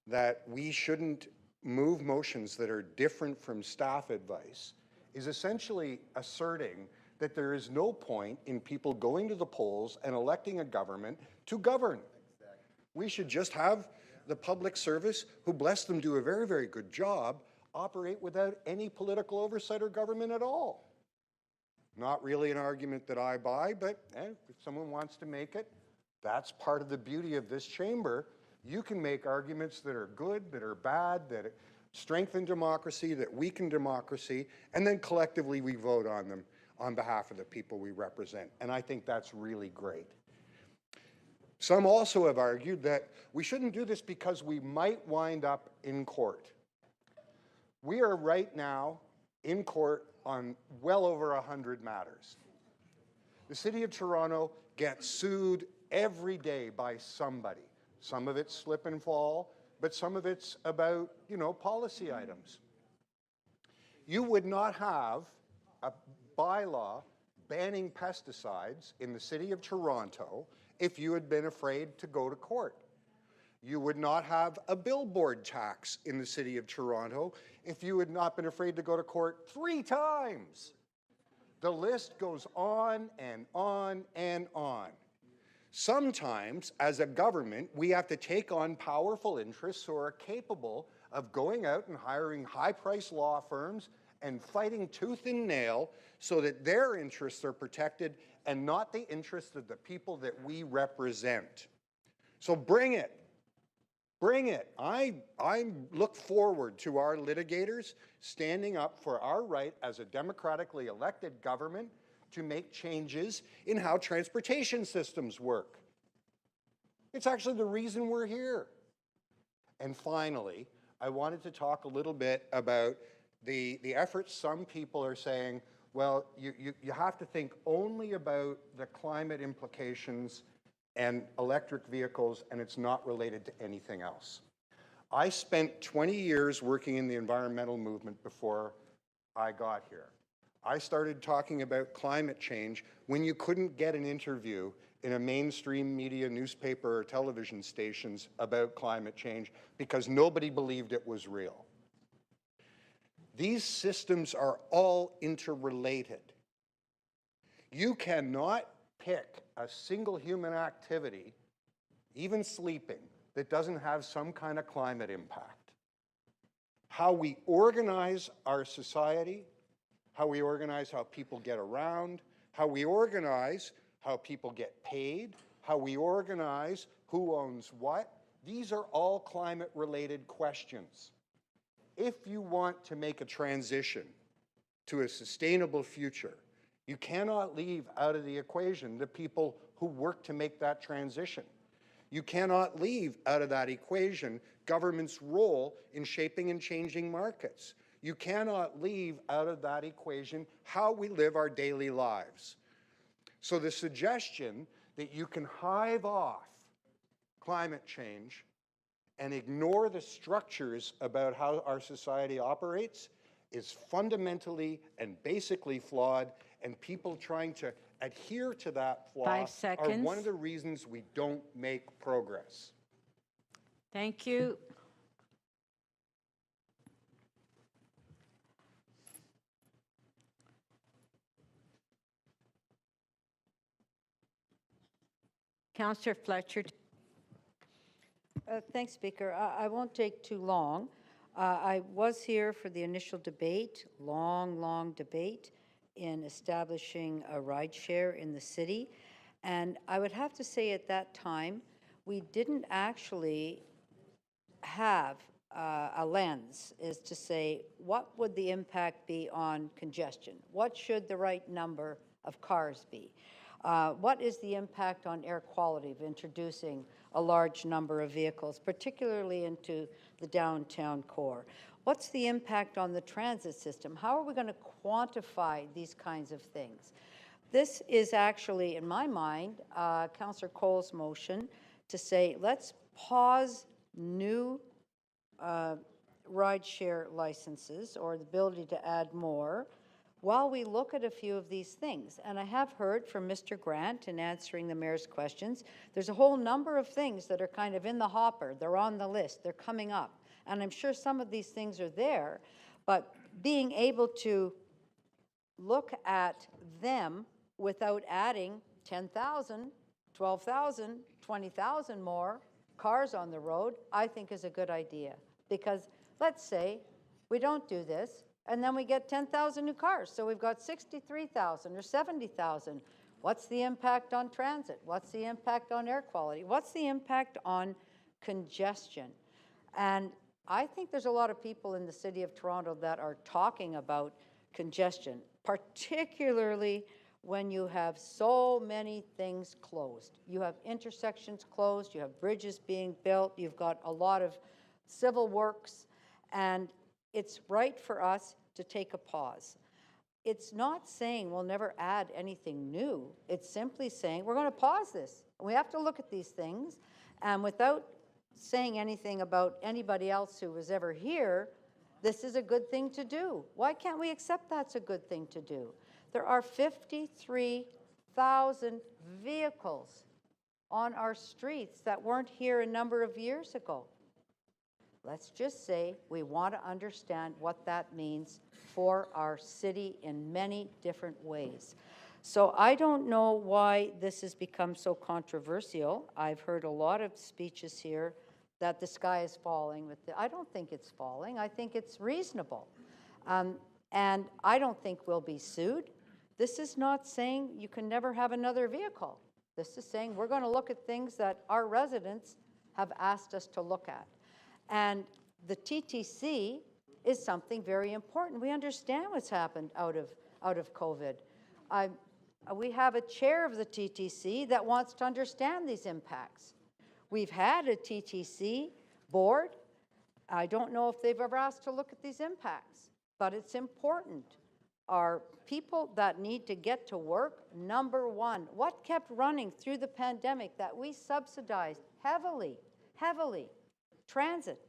that we shouldn't move motions that are different from staff advice is essentially asserting that there is no point in people going to the polls and electing a government to govern. We should just have the public service, who bless them do a very, very good job, operate without any political oversight or government at all. Not really an argument that I buy, but if someone wants to make it, that's part of the beauty of this chamber. You can make arguments that are good, that are bad, that strengthen democracy, that weaken democracy, and then collectively we vote on them on behalf of the people we represent. And I think that's really great. Some also have argued that we shouldn't do this because we might wind up in court. We are right now in court on well over 100 matters. The City of Toronto gets sued every day by somebody. Some of it's slip and fall, but some of it's about, policy items. You would not have a bylaw banning pesticides in the City of Toronto if you had been afraid to go to court. You would not have a billboard tax in the City of Toronto if you had not been afraid to go to court 3 times. The list goes on and on and on. Sometimes, as a government, we have to take on powerful interests who are capable of going out and hiring high-priced law firms and fighting tooth and nail so that their interests are protected and not the interests of the people that we represent. So bring it. Bring it. I look forward to our litigators standing up for our right as a democratically elected government to make changes in how transportation systems work. It's actually the reason we're here. And finally, I wanted to talk a little bit about the efforts some people are saying, well, you have to think only about the climate implications and electric vehicles, and it's not related to anything else. I spent 20 years working in the environmental movement before I got here. I started talking about climate change when you couldn't get an interview in a mainstream media, newspaper, or television stations about climate change because nobody believed it was real. These systems are all interrelated. You cannot pick a single human activity, even sleeping, that doesn't have some kind of climate impact. How we organize our society, how we organize how people get around, how we organize how people get paid, how we organize who owns what. These are all climate-related questions. If you want to make a transition to a sustainable future, you cannot leave out of the equation the people who work to make that transition. You cannot leave out of that equation government's role in shaping and changing markets. You cannot leave out of that equation how we live our daily lives. So the suggestion that you can hive off climate change and ignore the structures about how our society operates is fundamentally and basically flawed, and people trying to adhere to that flaw 5 are seconds. one of the reasons we don't make progress. Thank you. Councillor Fletcher. Thanks, Speaker. I won't take too long. I was here for the initial debate, long debate in establishing a ride share in the city. And I would have to say at that time, we didn't actually have a lens, is to say, what would the impact be on congestion? What should the right number of cars be? What is the impact on air quality of introducing a large number of vehicles, particularly into the downtown core? What's the impact on the transit system? How are we going to quantify these kinds of things? This is actually, in my mind, Councillor Cole's motion to say, let's pause new ride-share licenses or the ability to add more while we look at a few of these things. And I have heard from Mr. Grant in answering the mayor's questions, there's a whole number of things that are kind of in the hopper. They're on the list. They're coming up. And I'm sure some of these things are there, but being able to look at them without adding 10,000, 12,000, 20,000 more cars on the road, I think is a good idea. Because let's say we don't do this, and then we get 10,000 new cars. So we've got 63,000 or 70,000. What's the impact on transit? What's the impact on air quality? What's the impact on congestion? And I think there's a lot of people in the city of Toronto that are talking about congestion, particularly when you have so many things closed. You have intersections closed, you have bridges being built, you've got a lot of civil works, and it's right for us to take a pause. It's not saying we'll never add anything new. It's simply saying we're going to pause this. We have to look at these things, and without saying anything about anybody else who was ever here, this is a good thing to do. Why can't we accept that's a good thing to do? There are 53,000 vehicles on our streets that weren't here a number of years ago. Let's just say we want to understand what that means for our city in many different ways. So I don't know why this has become so controversial. I've heard a lot of speeches here that the sky is falling. I don't think it's falling. I think it's reasonable. And I don't think we'll be sued. This is not saying you can never have another vehicle. This is saying we're going to look at things that our residents have asked us to look at. And the TTC is something very important. We understand what's happened out of COVID. We have a chair of the TTC that wants to understand these impacts. We've had a TTC board. I don't know if they've ever asked to look at these impacts, but it's important. Are people that need to get to work, number one, what kept running through the pandemic that we subsidized heavily? Transit.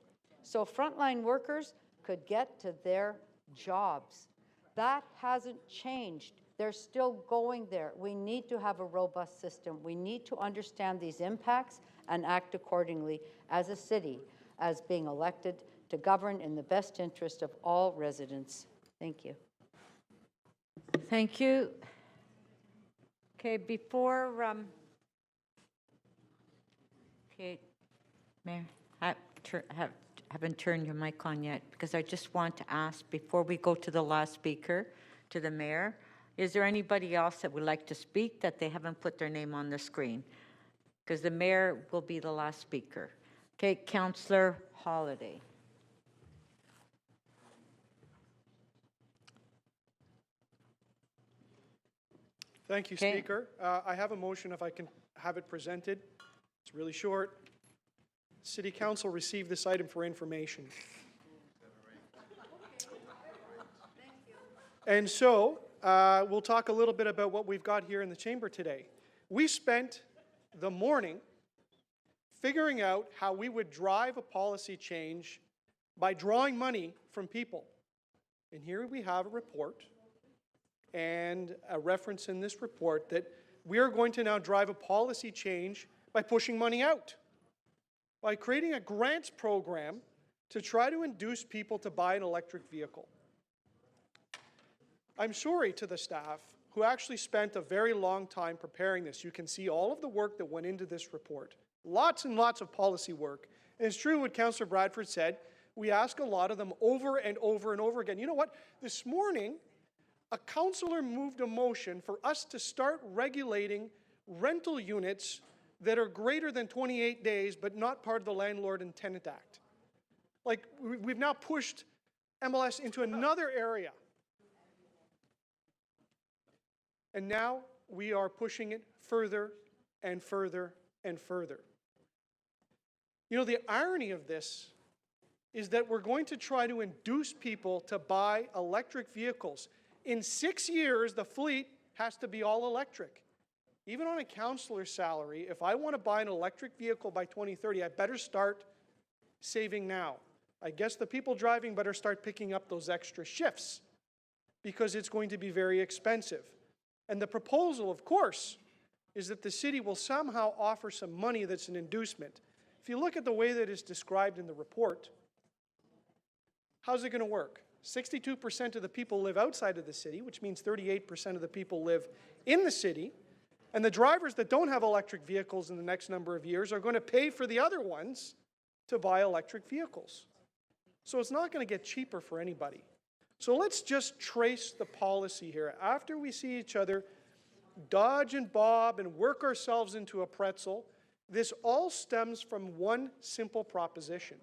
So frontline workers could get to their jobs. That hasn't changed. They're still going there. We need to have a robust system. We need to understand these impacts and act accordingly as a city, as being elected to govern in the best interest of all residents. Thank you. Thank you. Okay, before, Mayor, I haven't turned your mic on yet because I just want to ask before we go to the last speaker to the mayor. Is there anybody else that would like to speak that they haven't put their name on the screen? Because the mayor will be the last speaker. Okay, Councillor Holiday. Thank you, Okay. Speaker. I have a motion if I can have it presented. It's really short. City Council received this item for information. And so we'll talk a little bit about what we've got here in the chamber today. We spent the morning figuring out how we would drive a policy change by drawing money from people. And here we have a report and a reference in this report that we are going to now drive a policy change by pushing money out, by creating a grants program to try to induce people to buy an electric vehicle. I'm sorry to the staff who actually spent a very long time preparing this. You can see all of the work that went into this report. Lots and lots of policy work. And it's true what Councillor Bradford said. We ask a lot of them over and over and over again. You know what? This morning, a councillor moved a motion for us to start regulating rental units that are greater than 28 days but not part of the Landlord and Tenant Act. Like, we've now pushed MLS into another area. And now we are pushing it further and further and further. You know, the irony of this is that we're going to try to induce people to buy electric vehicles. In 6 years, the fleet has to be all electric. Even on a councillor's salary, if I want to buy an electric vehicle by 2030, I better start saving now. I guess the people driving better start picking up those extra shifts because it's going to be very expensive. And the proposal, of course, is that the city will somehow offer some money that's an inducement. If you look at the way that it's described in the report, how's it going to work? 62% of the people live outside of the city, which means 38% of the people live in the city. And the drivers that don't have electric vehicles in the next number of years are going to pay for the other ones to buy electric vehicles. So it's not going to get cheaper for anybody. So let's just trace the policy here. After we see each other dodge and bob and work ourselves into a pretzel, this all stems from one simple proposition.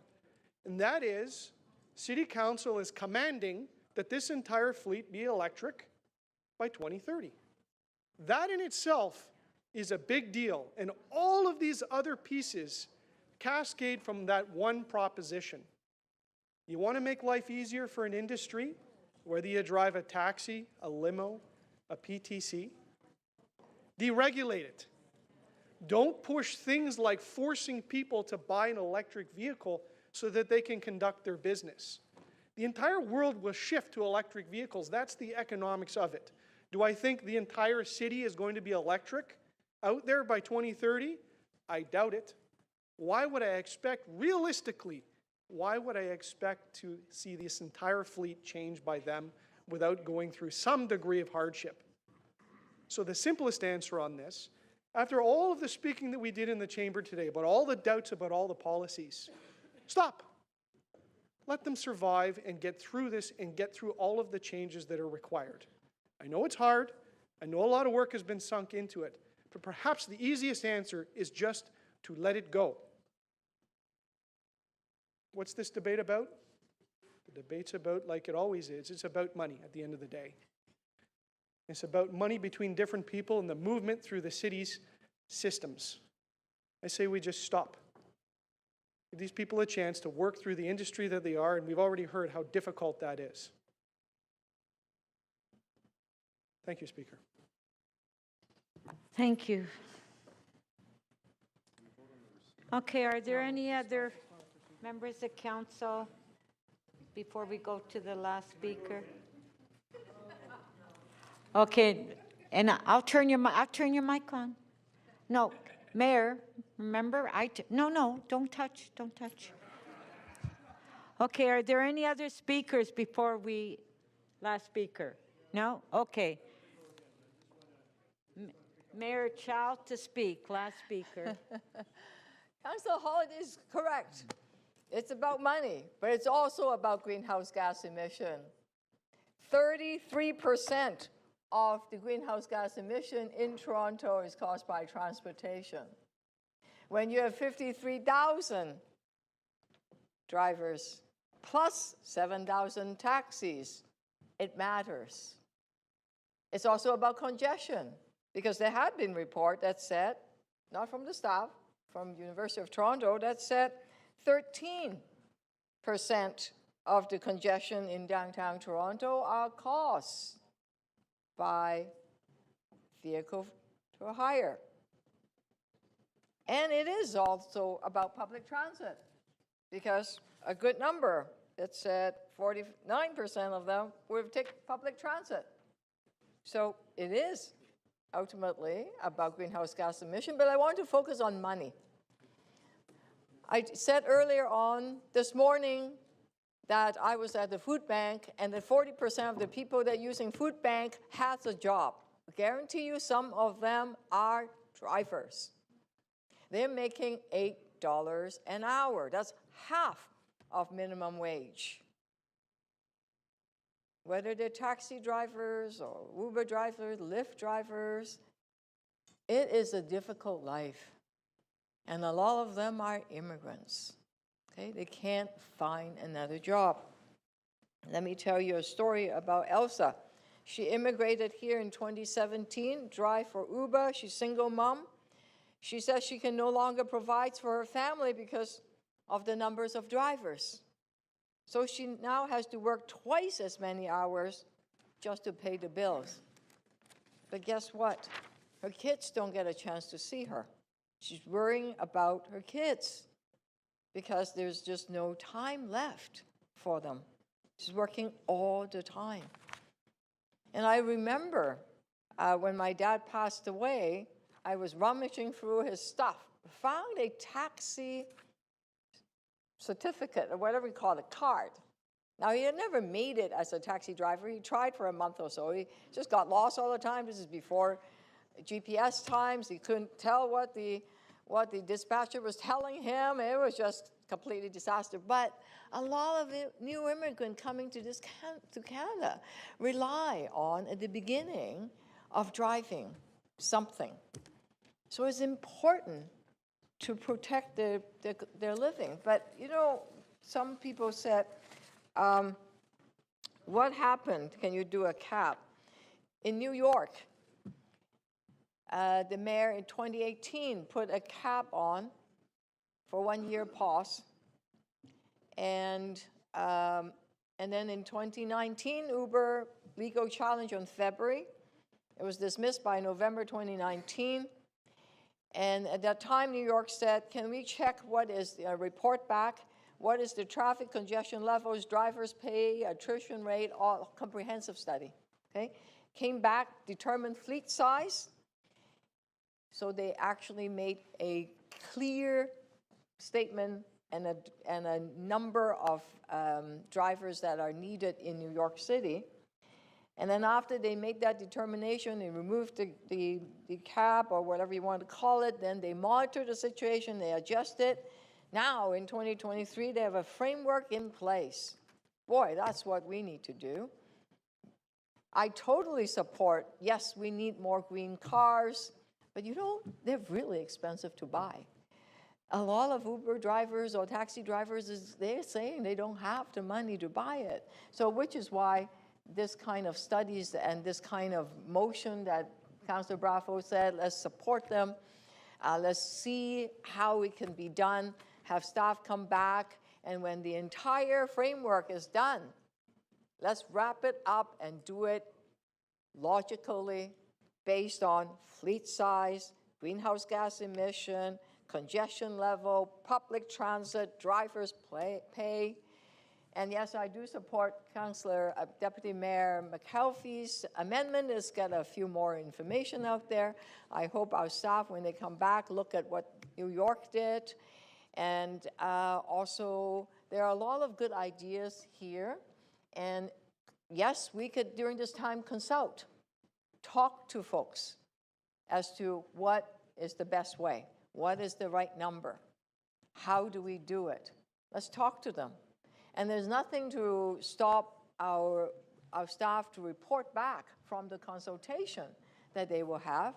And that is, City Council is commanding that this entire fleet be electric by 2030. That in itself is a big deal. And all of these other pieces cascade from that one proposition. You want to make life easier for an industry, whether you drive a taxi, a limo, a PTC, deregulate it. Don't push things like forcing people to buy an electric vehicle so that they can conduct their business. The entire world will shift to electric vehicles. That's the economics of it. Do I think the entire city is going to be electric out there by 2030? I doubt it. Why would I expect, realistically, why would I expect to see this entire fleet changed by them without going through some degree of hardship? So the simplest answer on this, after all of the speaking that we did in the chamber today about all the doubts about all the policies, stop. Let them survive and get through this and get through all of the changes that are required. I know it's hard. I know a lot of work has been sunk into it. But perhaps the easiest answer is just to let it go. What's this debate about? The debate's about, like it always is, it's about money at the end of the day. It's about money between different people and the movement through the city's systems. I say we just stop. Give these people a chance to work through the industry that they are, and we've already heard how difficult that is. Thank you, Speaker. Thank you. Okay, are there any other members of council before we go to the last speaker? Okay, and I'll turn your mic on. No, Mayor, remember, no, don't touch. Okay, are there any other speakers before last speaker? No? Okay. Mayor Chow to speak, last speaker. Councillor Holiday is correct. It's about money, but it's also about greenhouse gas emission. 33% of the greenhouse gas emission in Toronto is caused by transportation. When you have 53,000 drivers plus 7,000 taxis, it matters. It's also about congestion, because there had been report that said, not from the staff, from University of Toronto, that said 13% of the congestion in downtown Toronto are caused by vehicle for hire. And it is also about public transit, because a good number, it said 49% of them would take public transit. So it is ultimately about greenhouse gas emission, but I want to focus on money. I said earlier on this morning that I was at the food bank, and that 40% of the people that are using food bank has a job. I guarantee you some of them are drivers. They're making $8 an hour. That's half of minimum wage. Whether they're taxi drivers or Uber drivers, Lyft drivers, it is a difficult life. And a lot of them are immigrants. Okay? They can't find another job. Let me tell you a story about Elsa. She immigrated here in 2017, drive for Uber. She's a single mom. She says she can no longer provide for her family because of the numbers of drivers. So she now has to work twice as many hours just to pay the bills. But guess what? Her kids don't get a chance to see her. She's worrying about her kids because there's just no time left for them. She's working all the time. And I remember when my dad passed away, I was rummaging through his stuff, found a taxi certificate, or whatever you call it, card. Now, he had never made it as a taxi driver. He tried for a month or so. He just got lost all the time. This is before GPS times. He couldn't tell what the dispatcher was telling him. It was just completely disaster. But a lot of the new immigrants coming to Canada rely on, at the beginning, of driving something. So it's important to protect their living. But, you know, some people said, what happened? Can you do a cap? In New York, the mayor in 2018 put a cap on for 1 year pause. And then in 2019, Uber legal challenge on February. It was dismissed by November 2019. And at that time, New York said, can we check what is the report back? What is the traffic congestion levels, drivers pay, attrition rate, all comprehensive study, okay? Came back, determined fleet size. So they actually made a clear statement and a number of drivers that are needed in New York City. And then after they made that determination, they removed the cap or whatever you want to call it, then they monitored the situation, they adjusted. Now, in 2023, they have a framework in place. Boy, that's what we need to do. I totally support, yes, we need more green cars, but you know, they're really expensive to buy. A lot of Uber drivers or taxi drivers, they're saying they don't have the money to buy it. So which is why this kind of studies and this kind of motion that Councillor Bravo said, let's support them. Let's see how it can be done, have staff come back, and when the entire framework is done, let's wrap it up and do it logically based on fleet size, greenhouse gas emission, congestion level, public transit, drivers pay. And yes, I do support Councillor Deputy Mayor McKelvey's amendment. It's got a few more information out there. I hope our staff, when they come back, look at what New York did. And also, there are a lot of good ideas here. And yes, we could, during this time, consult, talk to folks as to what is the best way, what is the right number, how do we do it. Let's talk to them. And there's nothing to stop our our staff to report back from the consultation that they will have.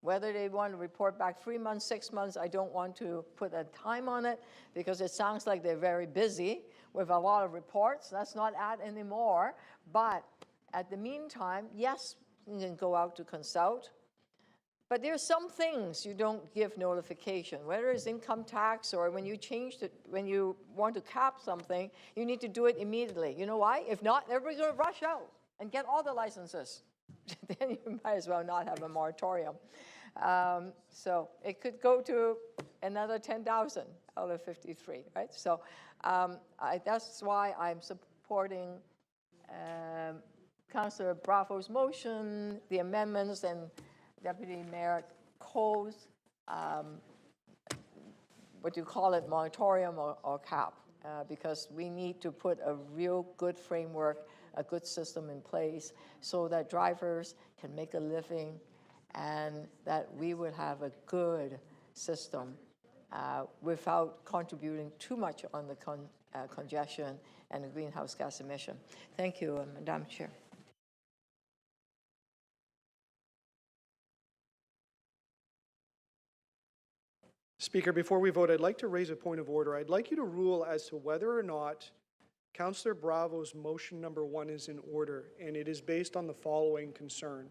Whether they want to report back 3 months, 6 months, I don't want to put a time on it because it sounds like they're very busy with a lot of reports. That's not that anymore. But at the meantime, yes, you can go out to consult. But there's some things you don't give notification, whether it's income tax or when you when you want to cap something, you need to do it immediately. You know why? If not, everybody's going to rush out and get all the licenses. Then you might as well not have a moratorium. So it could go to another 10,000 out of 53, right? So that's why I'm supporting Councillor Bravo's motion, the amendments, and Deputy Mayor Cole's, what do you call it, moratorium or cap, because we need to put a real good framework, a good system in place so that drivers can make a living and that we will have a good system without contributing too much on the congestion and the greenhouse gas emission. Thank you, Madam Chair. Speaker, before we vote, I'd like to raise a point of order. I'd like you to rule as to whether or not Councillor Bravo's motion number 1 is in order, and it is based on the following concern.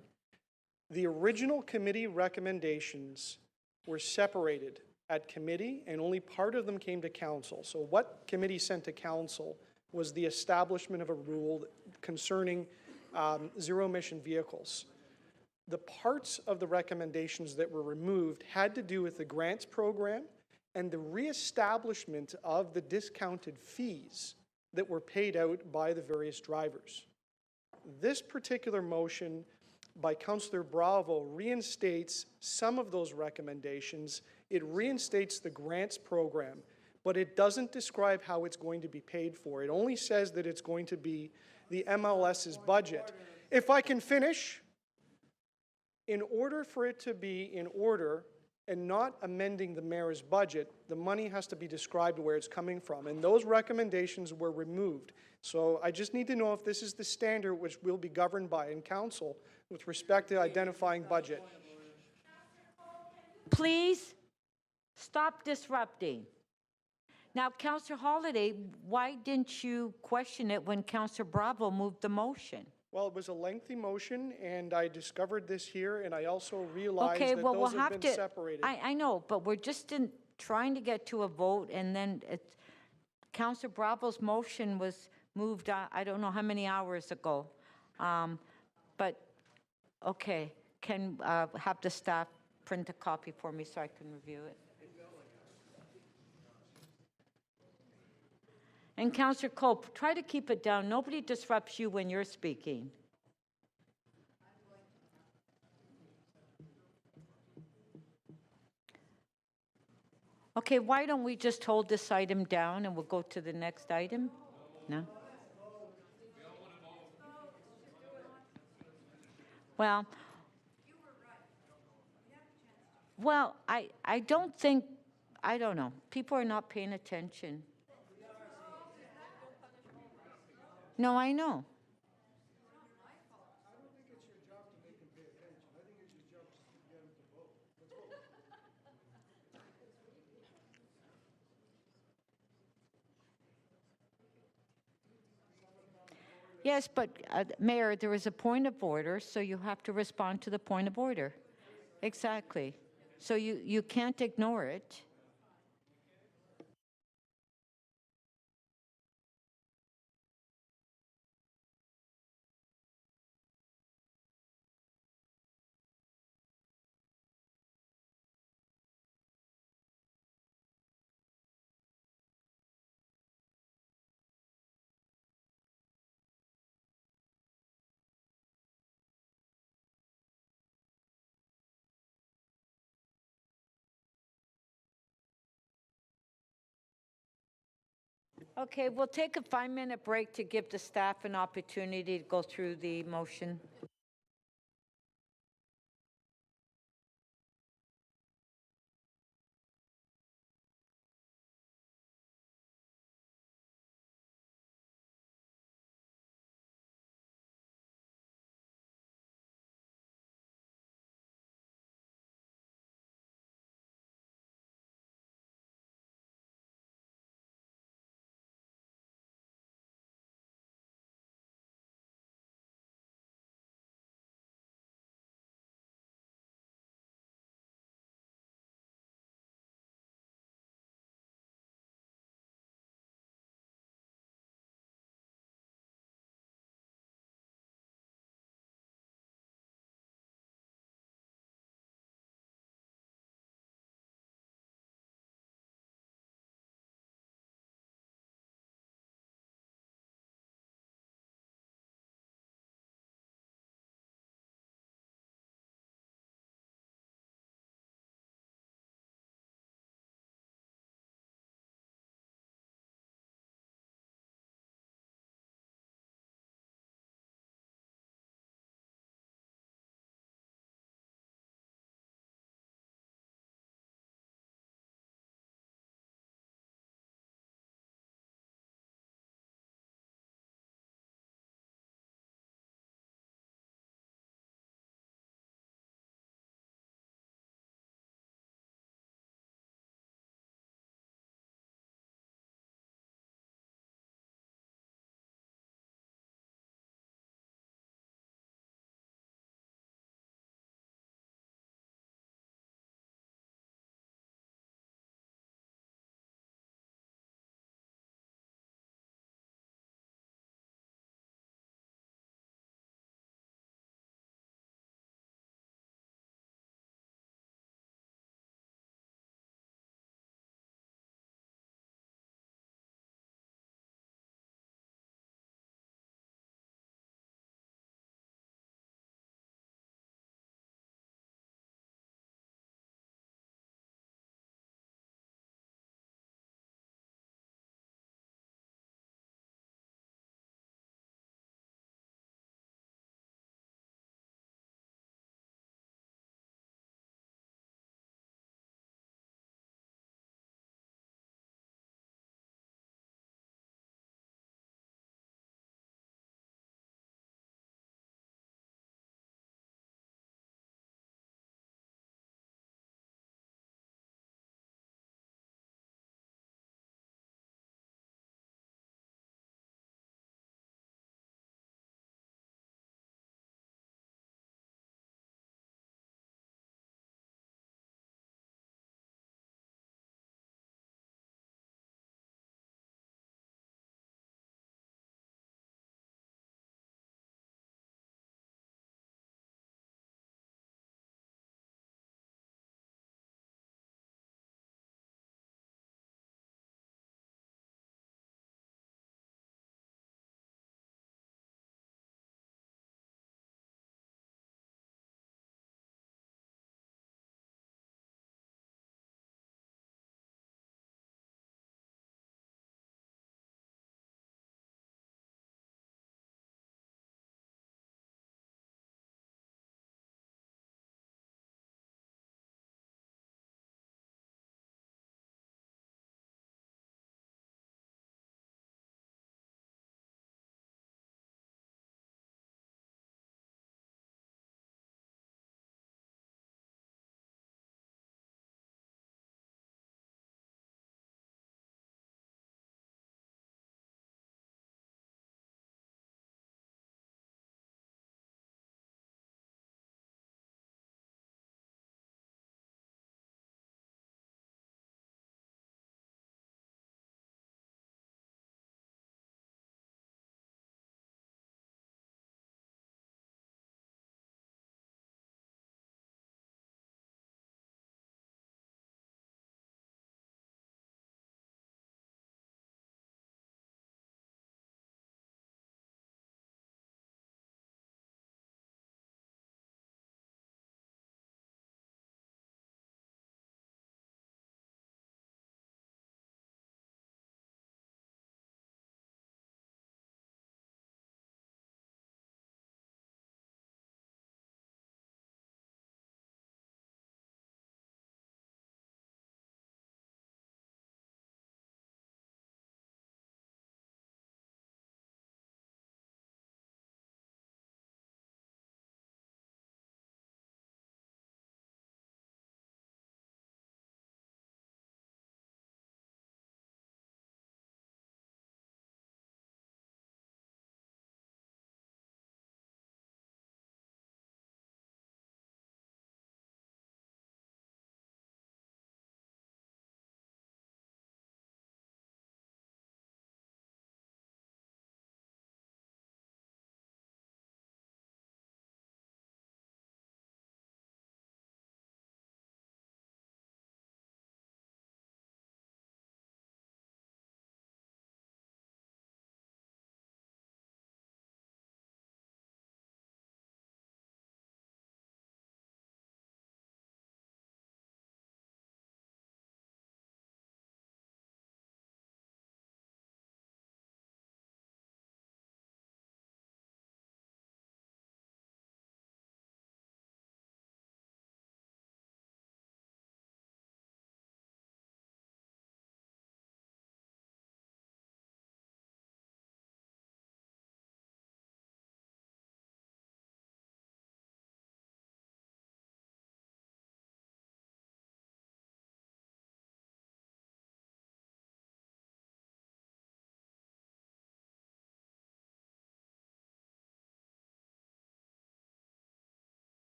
The original committee recommendations were separated at committee, and only part of them came to council. So what committee sent to council was the establishment of a rule concerning zero-emission vehicles. The parts of the recommendations that were removed had to do with the grants program and the reestablishment of the discounted fees that were paid out by the various drivers. This particular motion by Councillor Bravo reinstates some of those recommendations. It reinstates the grants program, but it doesn't describe how it's going to be paid for. It only says that it's going to be the MLS's budget. If I can finish, in order for it to be in order and not amending the mayor's budget, the money has to be described where it's coming from, and those recommendations were removed. So I just need to know if this is the standard which will be governed by in council with respect to identifying budget. Please stop disrupting. Now, Councillor Holyday, why didn't you question it when Councillor Bravo moved the motion? Well, it was a lengthy motion, and I discovered this here, and I also realized Okay, that well, those we'll have have been to, separated. I know, but we're just trying to get to a vote, and then Councillor Bravo's motion was moved, I don't know how many hours ago. But, okay, can have the staff print a copy for me so I can review it. And Councillor Cole, try to keep it down. Nobody disrupts you when you're speaking. Okay, why don't we just hold this item down and we'll go to the next item? No? Well, I don't think, I don't know. People are not paying attention. No, I know. Yes, but Mayor, there is a point of order, so you have to respond to the point of order. Exactly. So you can't ignore it. Okay, we'll take a 5-minute break to give the staff an opportunity to go through the motion.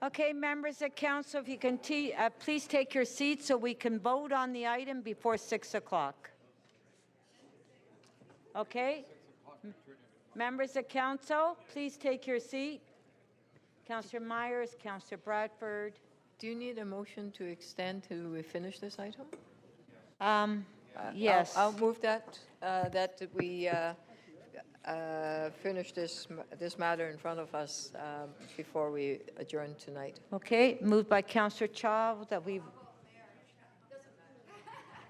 Okay, members of council, if you can please take your seats so we can vote on the item before 6 o'clock. Okay? Members of council, please take your seat. Councillor Myers, Councillor Bradford. Do you need a motion to extend till we finish this item? Yes. I'll move that, that we finish this matter in front of us before we adjourn tonight. Okay, moved by Councillor Chow that we...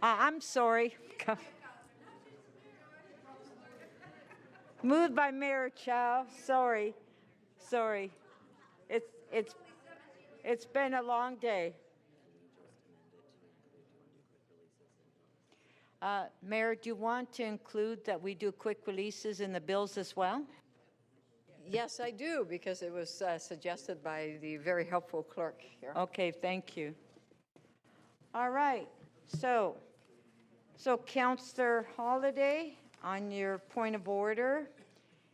I'm sorry. Moved by Mayor Chow. Sorry. It's been a long day. Mayor, do you want to include that we do quick releases in the bills as well? Yes, I do, because it was suggested by the very helpful clerk here. Okay, thank you. All right, so Councillor Holliday, on your point of order,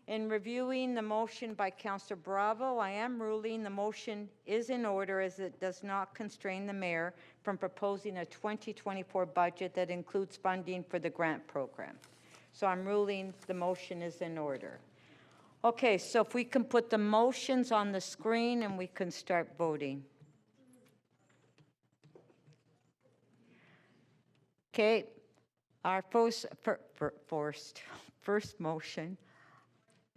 in reviewing the motion by Councillor Bravo, I am ruling the motion is in order as it does not constrain the mayor from proposing a 2024 budget that includes funding for the grant program. So I'm ruling the motion is in order. Okay, so if we can put the motions on the screen and we can start voting. Okay, our first motion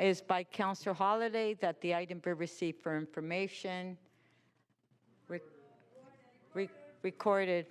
is by Councillor Holliday that the item be received for information, recorded.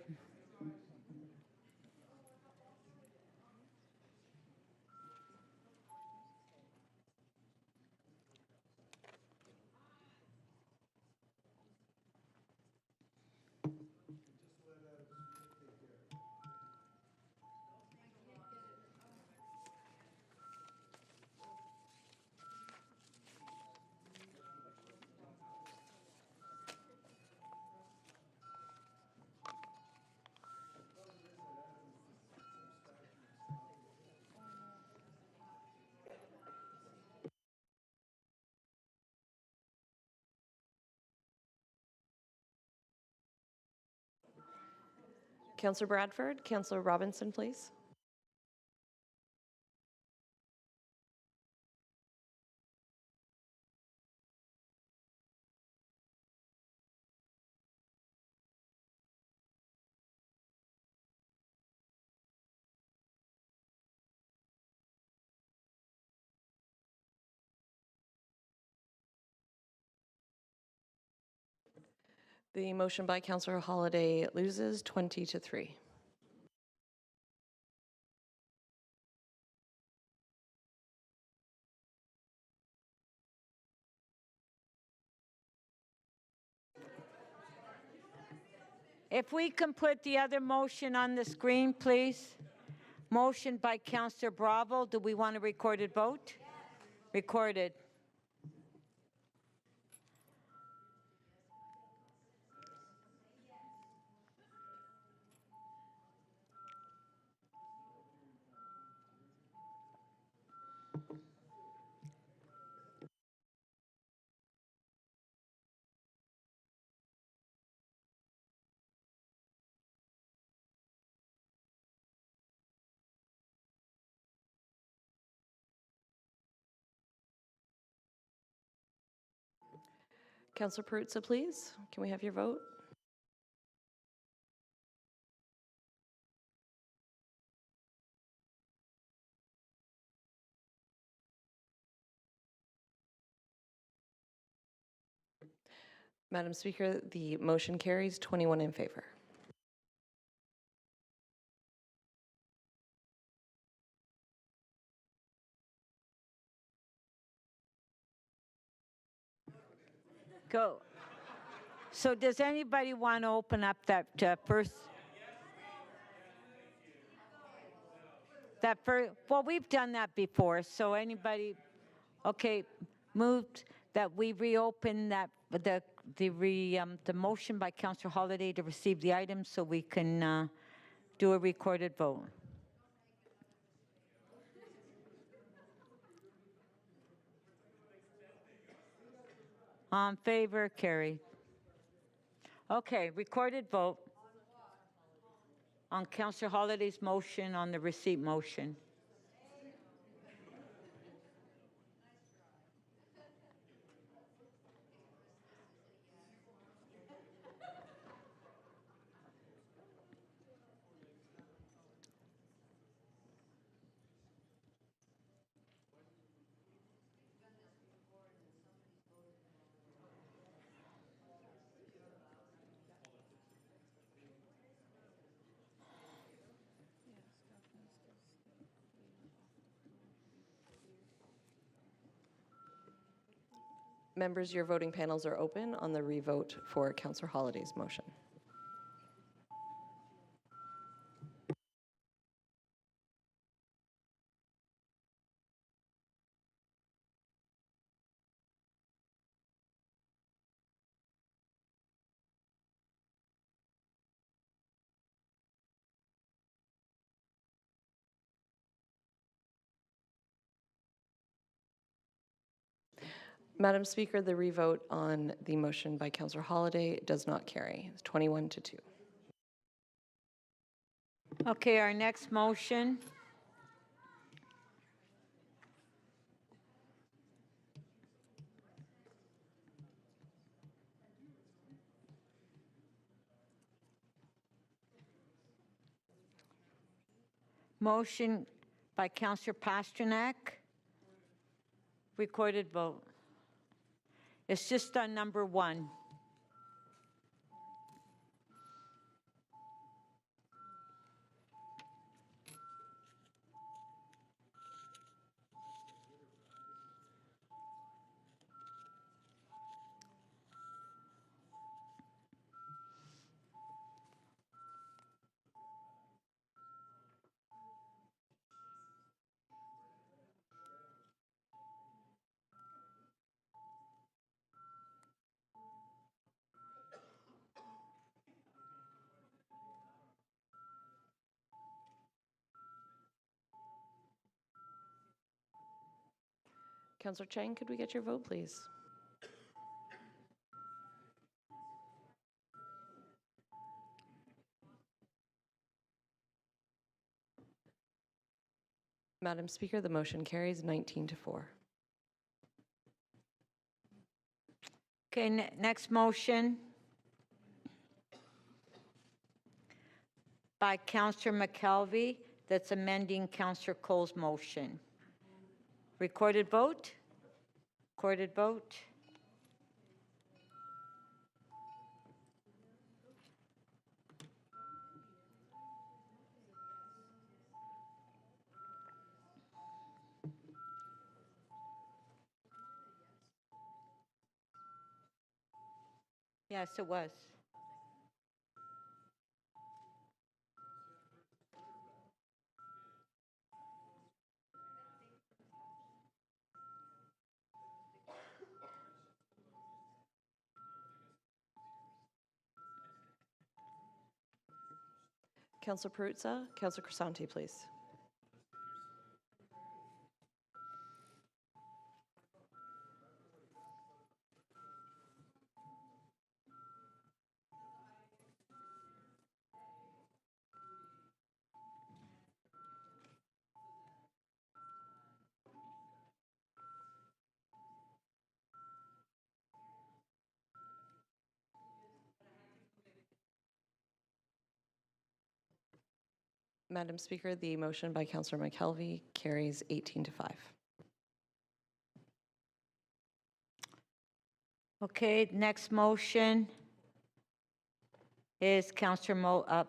Councillor Bradford, Councillor Robinson, please. The motion by Councillor Holliday loses 20-3. If we can put the other motion on the screen, please. Motion by Councillor Bravo. Do we want a recorded vote? Recorded. Councillor Perruzza, please. Can we have your vote? Madam Speaker, the motion carries 21 in favor. Go. So does anybody want to open up that first? Well, we've done that before, so anybody, okay, moved that we reopen that, the motion by Councillor Holliday to receive the item so we can do a recorded vote. On favor, carried. Okay, recorded vote on Councillor Holiday's motion on the receipt motion. Members, your voting panels are open on the revote for Councillor Holiday's motion. Madam Speaker, the revote on the motion by Councillor Holiday does not carry. It's 21-2. Okay, our next motion. Motion by Councillor Pasternak. Recorded vote. It's just on number 1. Councillor Chang, could we get your vote, please? Madam Speaker, the motion carries 19-4. Okay, next motion by Councillor McKelvey that's amending Councillor Cole's motion. Recorded vote? Recorded vote? Yes, it was. Councillor Perruzza, Councillor Crisante, please. Madam Speaker, the motion by Councillor McKelvey carries 18-5. Okay, next motion is Councillor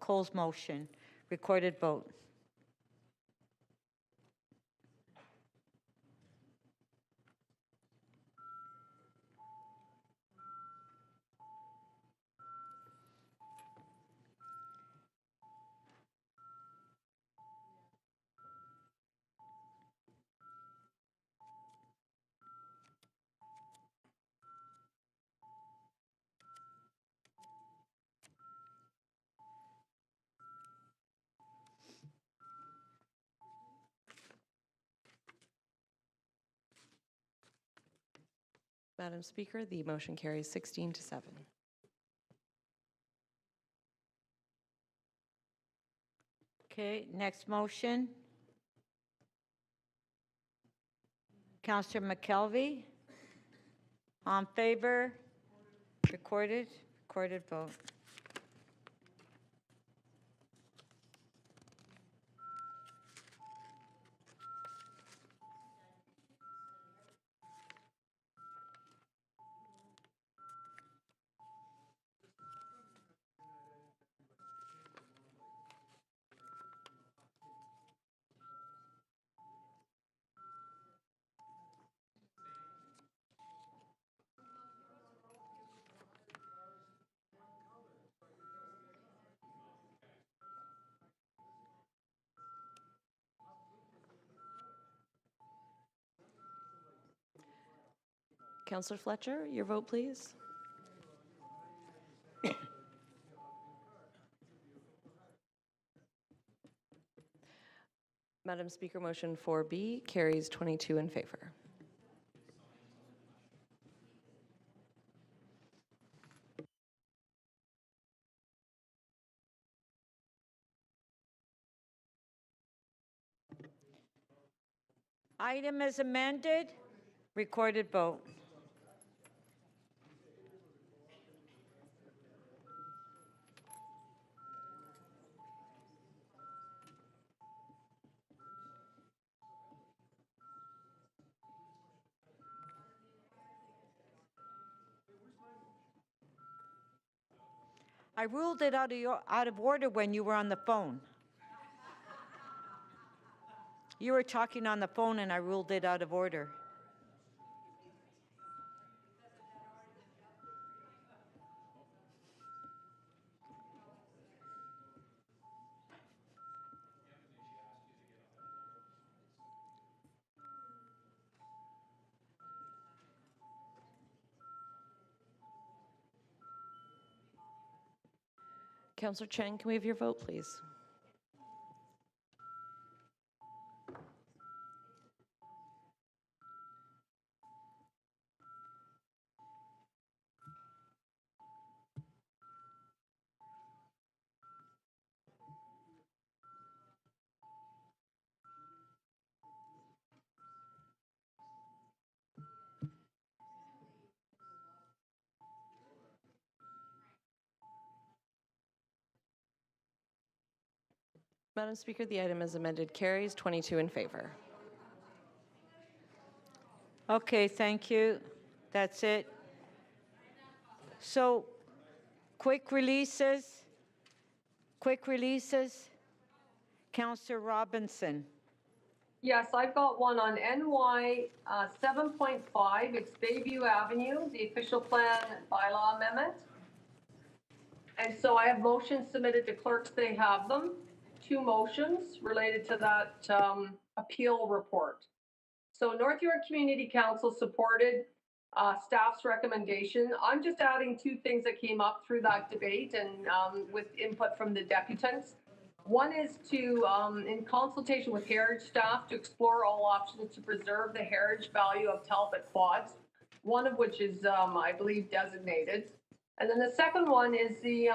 Cole's motion. Recorded vote. Madam Speaker, the motion carries 16-7. Okay, next motion. Councillor McKelvey. On favor? Recorded vote. Councillor Fletcher, your vote, please. Madam Speaker, motion 4B carries 22 in favor. Item is amended. Recorded vote. I ruled it out of order when you were on the phone. You were talking on the phone and I ruled it out of order. Councillor Cheng, can we have your vote, please? Madam Speaker, the item is amended, carries 22 in favor. Okay, thank you. That's it. So, quick releases. Councillor Robinson. Yes, I've got one on NY 7.5. It's Bayview Avenue, the official plan bylaw amendment. And so I have motions submitted to clerks. They have them. 2 motions related to that appeal report. So North York Community Council supported staff's recommendation. I'm just adding 2 things that came up through that debate and with input from the deputants. One is to, in consultation with heritage staff, to explore all options to preserve the heritage value of Talbot quads, one of which is, I believe, designated. And then the second one is the,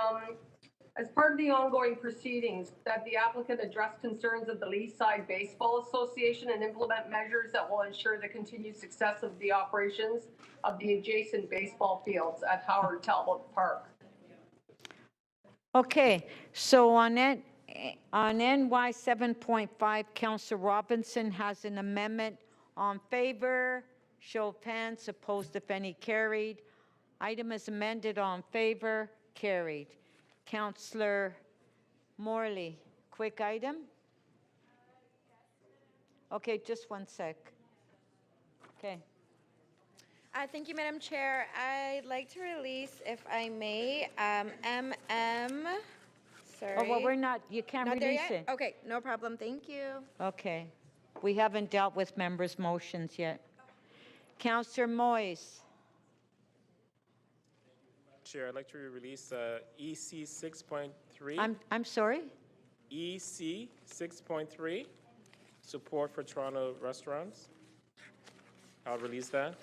as part of the ongoing proceedings, that the applicant address concerns of the Leaside Baseball Association and implement measures that will ensure the continued success of the operations of the adjacent baseball fields at Howard Talbot Park. Okay, so on NY 7.5, Councillor Robinson has an amendment. On favor, show of hands. Opposed, if any, carried. Item is amended. On favor, carried. Councillor Morley, quick item? Okay, just one sec. Okay. Thank you, Madam Chair. I'd like to release, if I may, sorry. Oh, well, we're not, you can't Not there release yet? it. Okay, no problem. Thank you. Okay. We haven't dealt with members' motions yet. Councillor Moyes. Chair, I'd like to release EC 6.3. I'm sorry? EC 6.3, support for Toronto restaurants. I'll release that.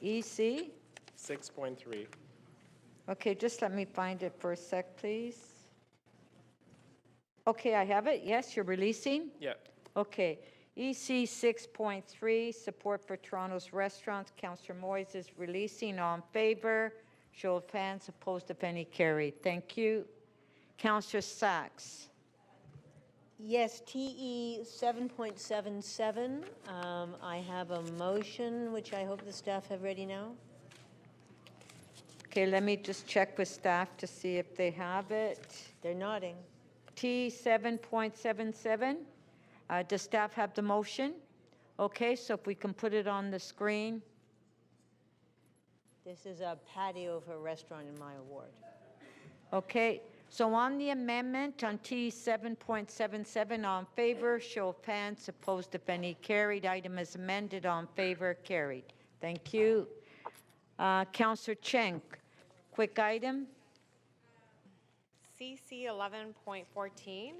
EC? 6.3. Okay, just let me find it for a sec, please. Okay, I have it. Yes, you're releasing? Yeah. Okay. EC 6.3, support for Toronto's restaurants. Councillor Moyes is releasing. All in favor? Show of hands. Opposed, if any, carried. Thank you. Councillor Sachs. Yes, TE 7.77. I have a motion, which I hope the staff have ready now. Okay, let me just check with staff to see if they have it. They're nodding. T 7.77. Does staff have the motion? Okay, so if we can put it on the screen. This is a patio for a restaurant in my ward. Okay, so on the amendment on T 7.77, all in favor, show of hands. Opposed, if any, carried. Item is amended. All in favor, carried. Thank you. Councillor Cheng, quick item. CC 11.14.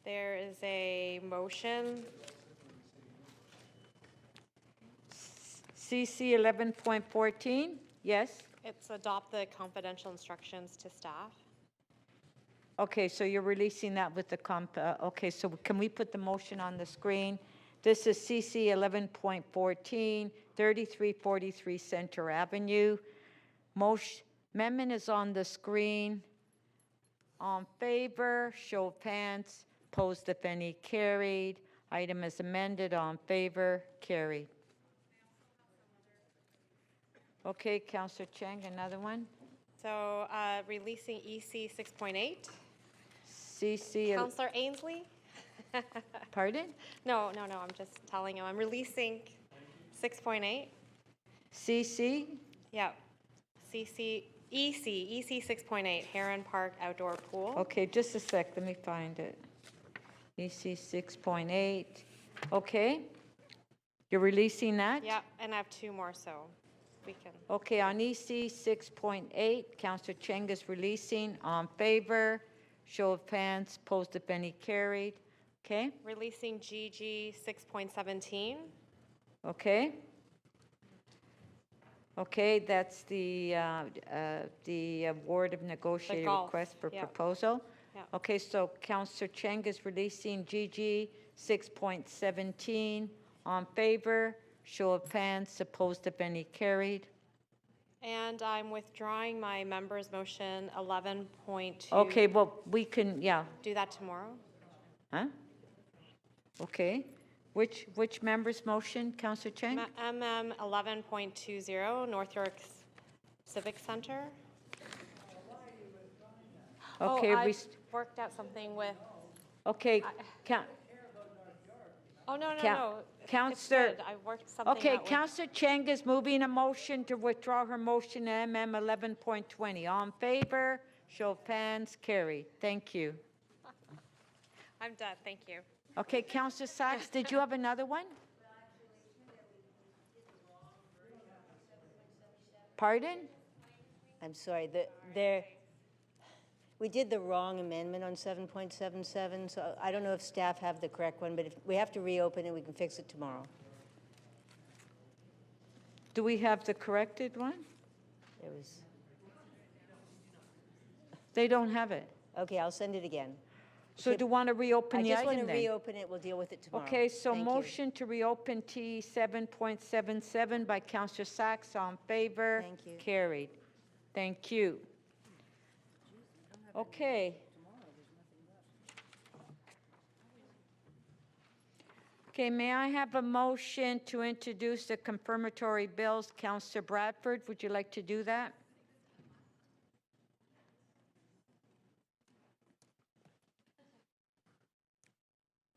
There is a motion. CC 11.14, yes? It's adopt the confidential instructions to staff. Okay, so you're releasing that with the okay, so can we put the motion on the screen? This is CC 11.14, 3343 Center Avenue. Amendment is on the screen. On favor, show of hands. Opposed, if any, carried. Item is amended. On favor, carried. Okay, Councillor Cheng, another one. So releasing EC 6.8. CC. Councillor Ainsley? Pardon? No, I'm just telling him. I'm releasing 6.8. CC? Yeah. EC 6.8, Heron Park Outdoor Pool. Okay, just a sec. Let me find it. EC 6.8. Okay. You're releasing that? Yeah, and I have two more, so we can. Okay, on EC 6.8, Councillor Cheng is releasing. On favor, show of hands. Opposed, if any, carried. Okay. Releasing GG 6.17. Okay. Okay, that's the award of negotiated request for proposal. Yeah. Okay, so Councillor Cheng is releasing GG 6.17. On favor, show of hands. Opposed, if any, carried. And I'm withdrawing my member's motion 11.2. Okay, well, we can, yeah. Do that tomorrow. Huh? Okay. Which member's motion, Councillor Cheng? MM 11.20, North York Civic Center. Okay, I worked out something with. Okay, Oh, no. Councillor. It's good. I worked something Okay, out Councillor Cheng is moving a motion to withdraw her motion to MM 11.20. All in favor? Show of hands. Carried. Thank you. I'm done. Thank you. Okay, Councillor Sachs, did you have another one? Pardon? I'm sorry, we did the wrong amendment on 7.77, so I don't know if staff have the correct one, but if we have to reopen it, we can fix it tomorrow. Do we have the corrected one? There was. They don't have it. Okay, I'll send it again. So do you want to reopen the item then? I just want to reopen it. We'll deal with it tomorrow. Okay, so Thank motion to reopen T 7.77 by Councillor Sachs. On favor? Thank you. Carried. Thank you. Okay. Okay, may I have a motion to introduce the confirmatory bills? Councillor Bradford, would you like to do that?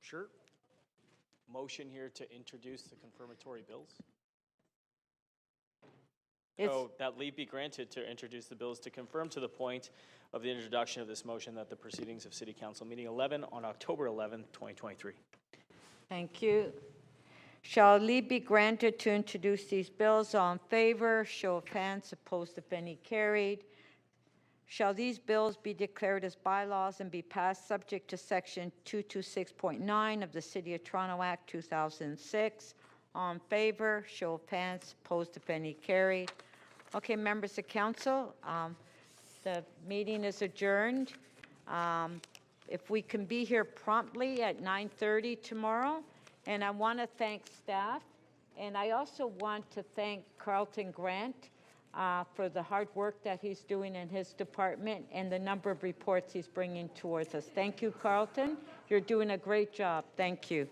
Sure. Motion here to introduce the confirmatory bills. That leave be granted to introduce the bills to confirm to the point of the introduction of this motion that the proceedings of City Council Meeting 11 on October 11, 2023. Thank you. Shall leave be granted to introduce these bills? All in favor? Show of hands. Opposed, if any, carried. Shall these bills be declared as bylaws and be passed subject to Section 226.9 of the City of Toronto Act 2006? All in favor? Show of hands. Opposed, if any, carried. Okay, members of council, the meeting is adjourned. if we can be here promptly at 9:30 tomorrow. And I want to thank staff. And I also want to thank Carlton Grant for the hard work that he's doing in his department and the number of reports he's bringing towards us. Thank you, Carlton. You're doing a great job. Thank you.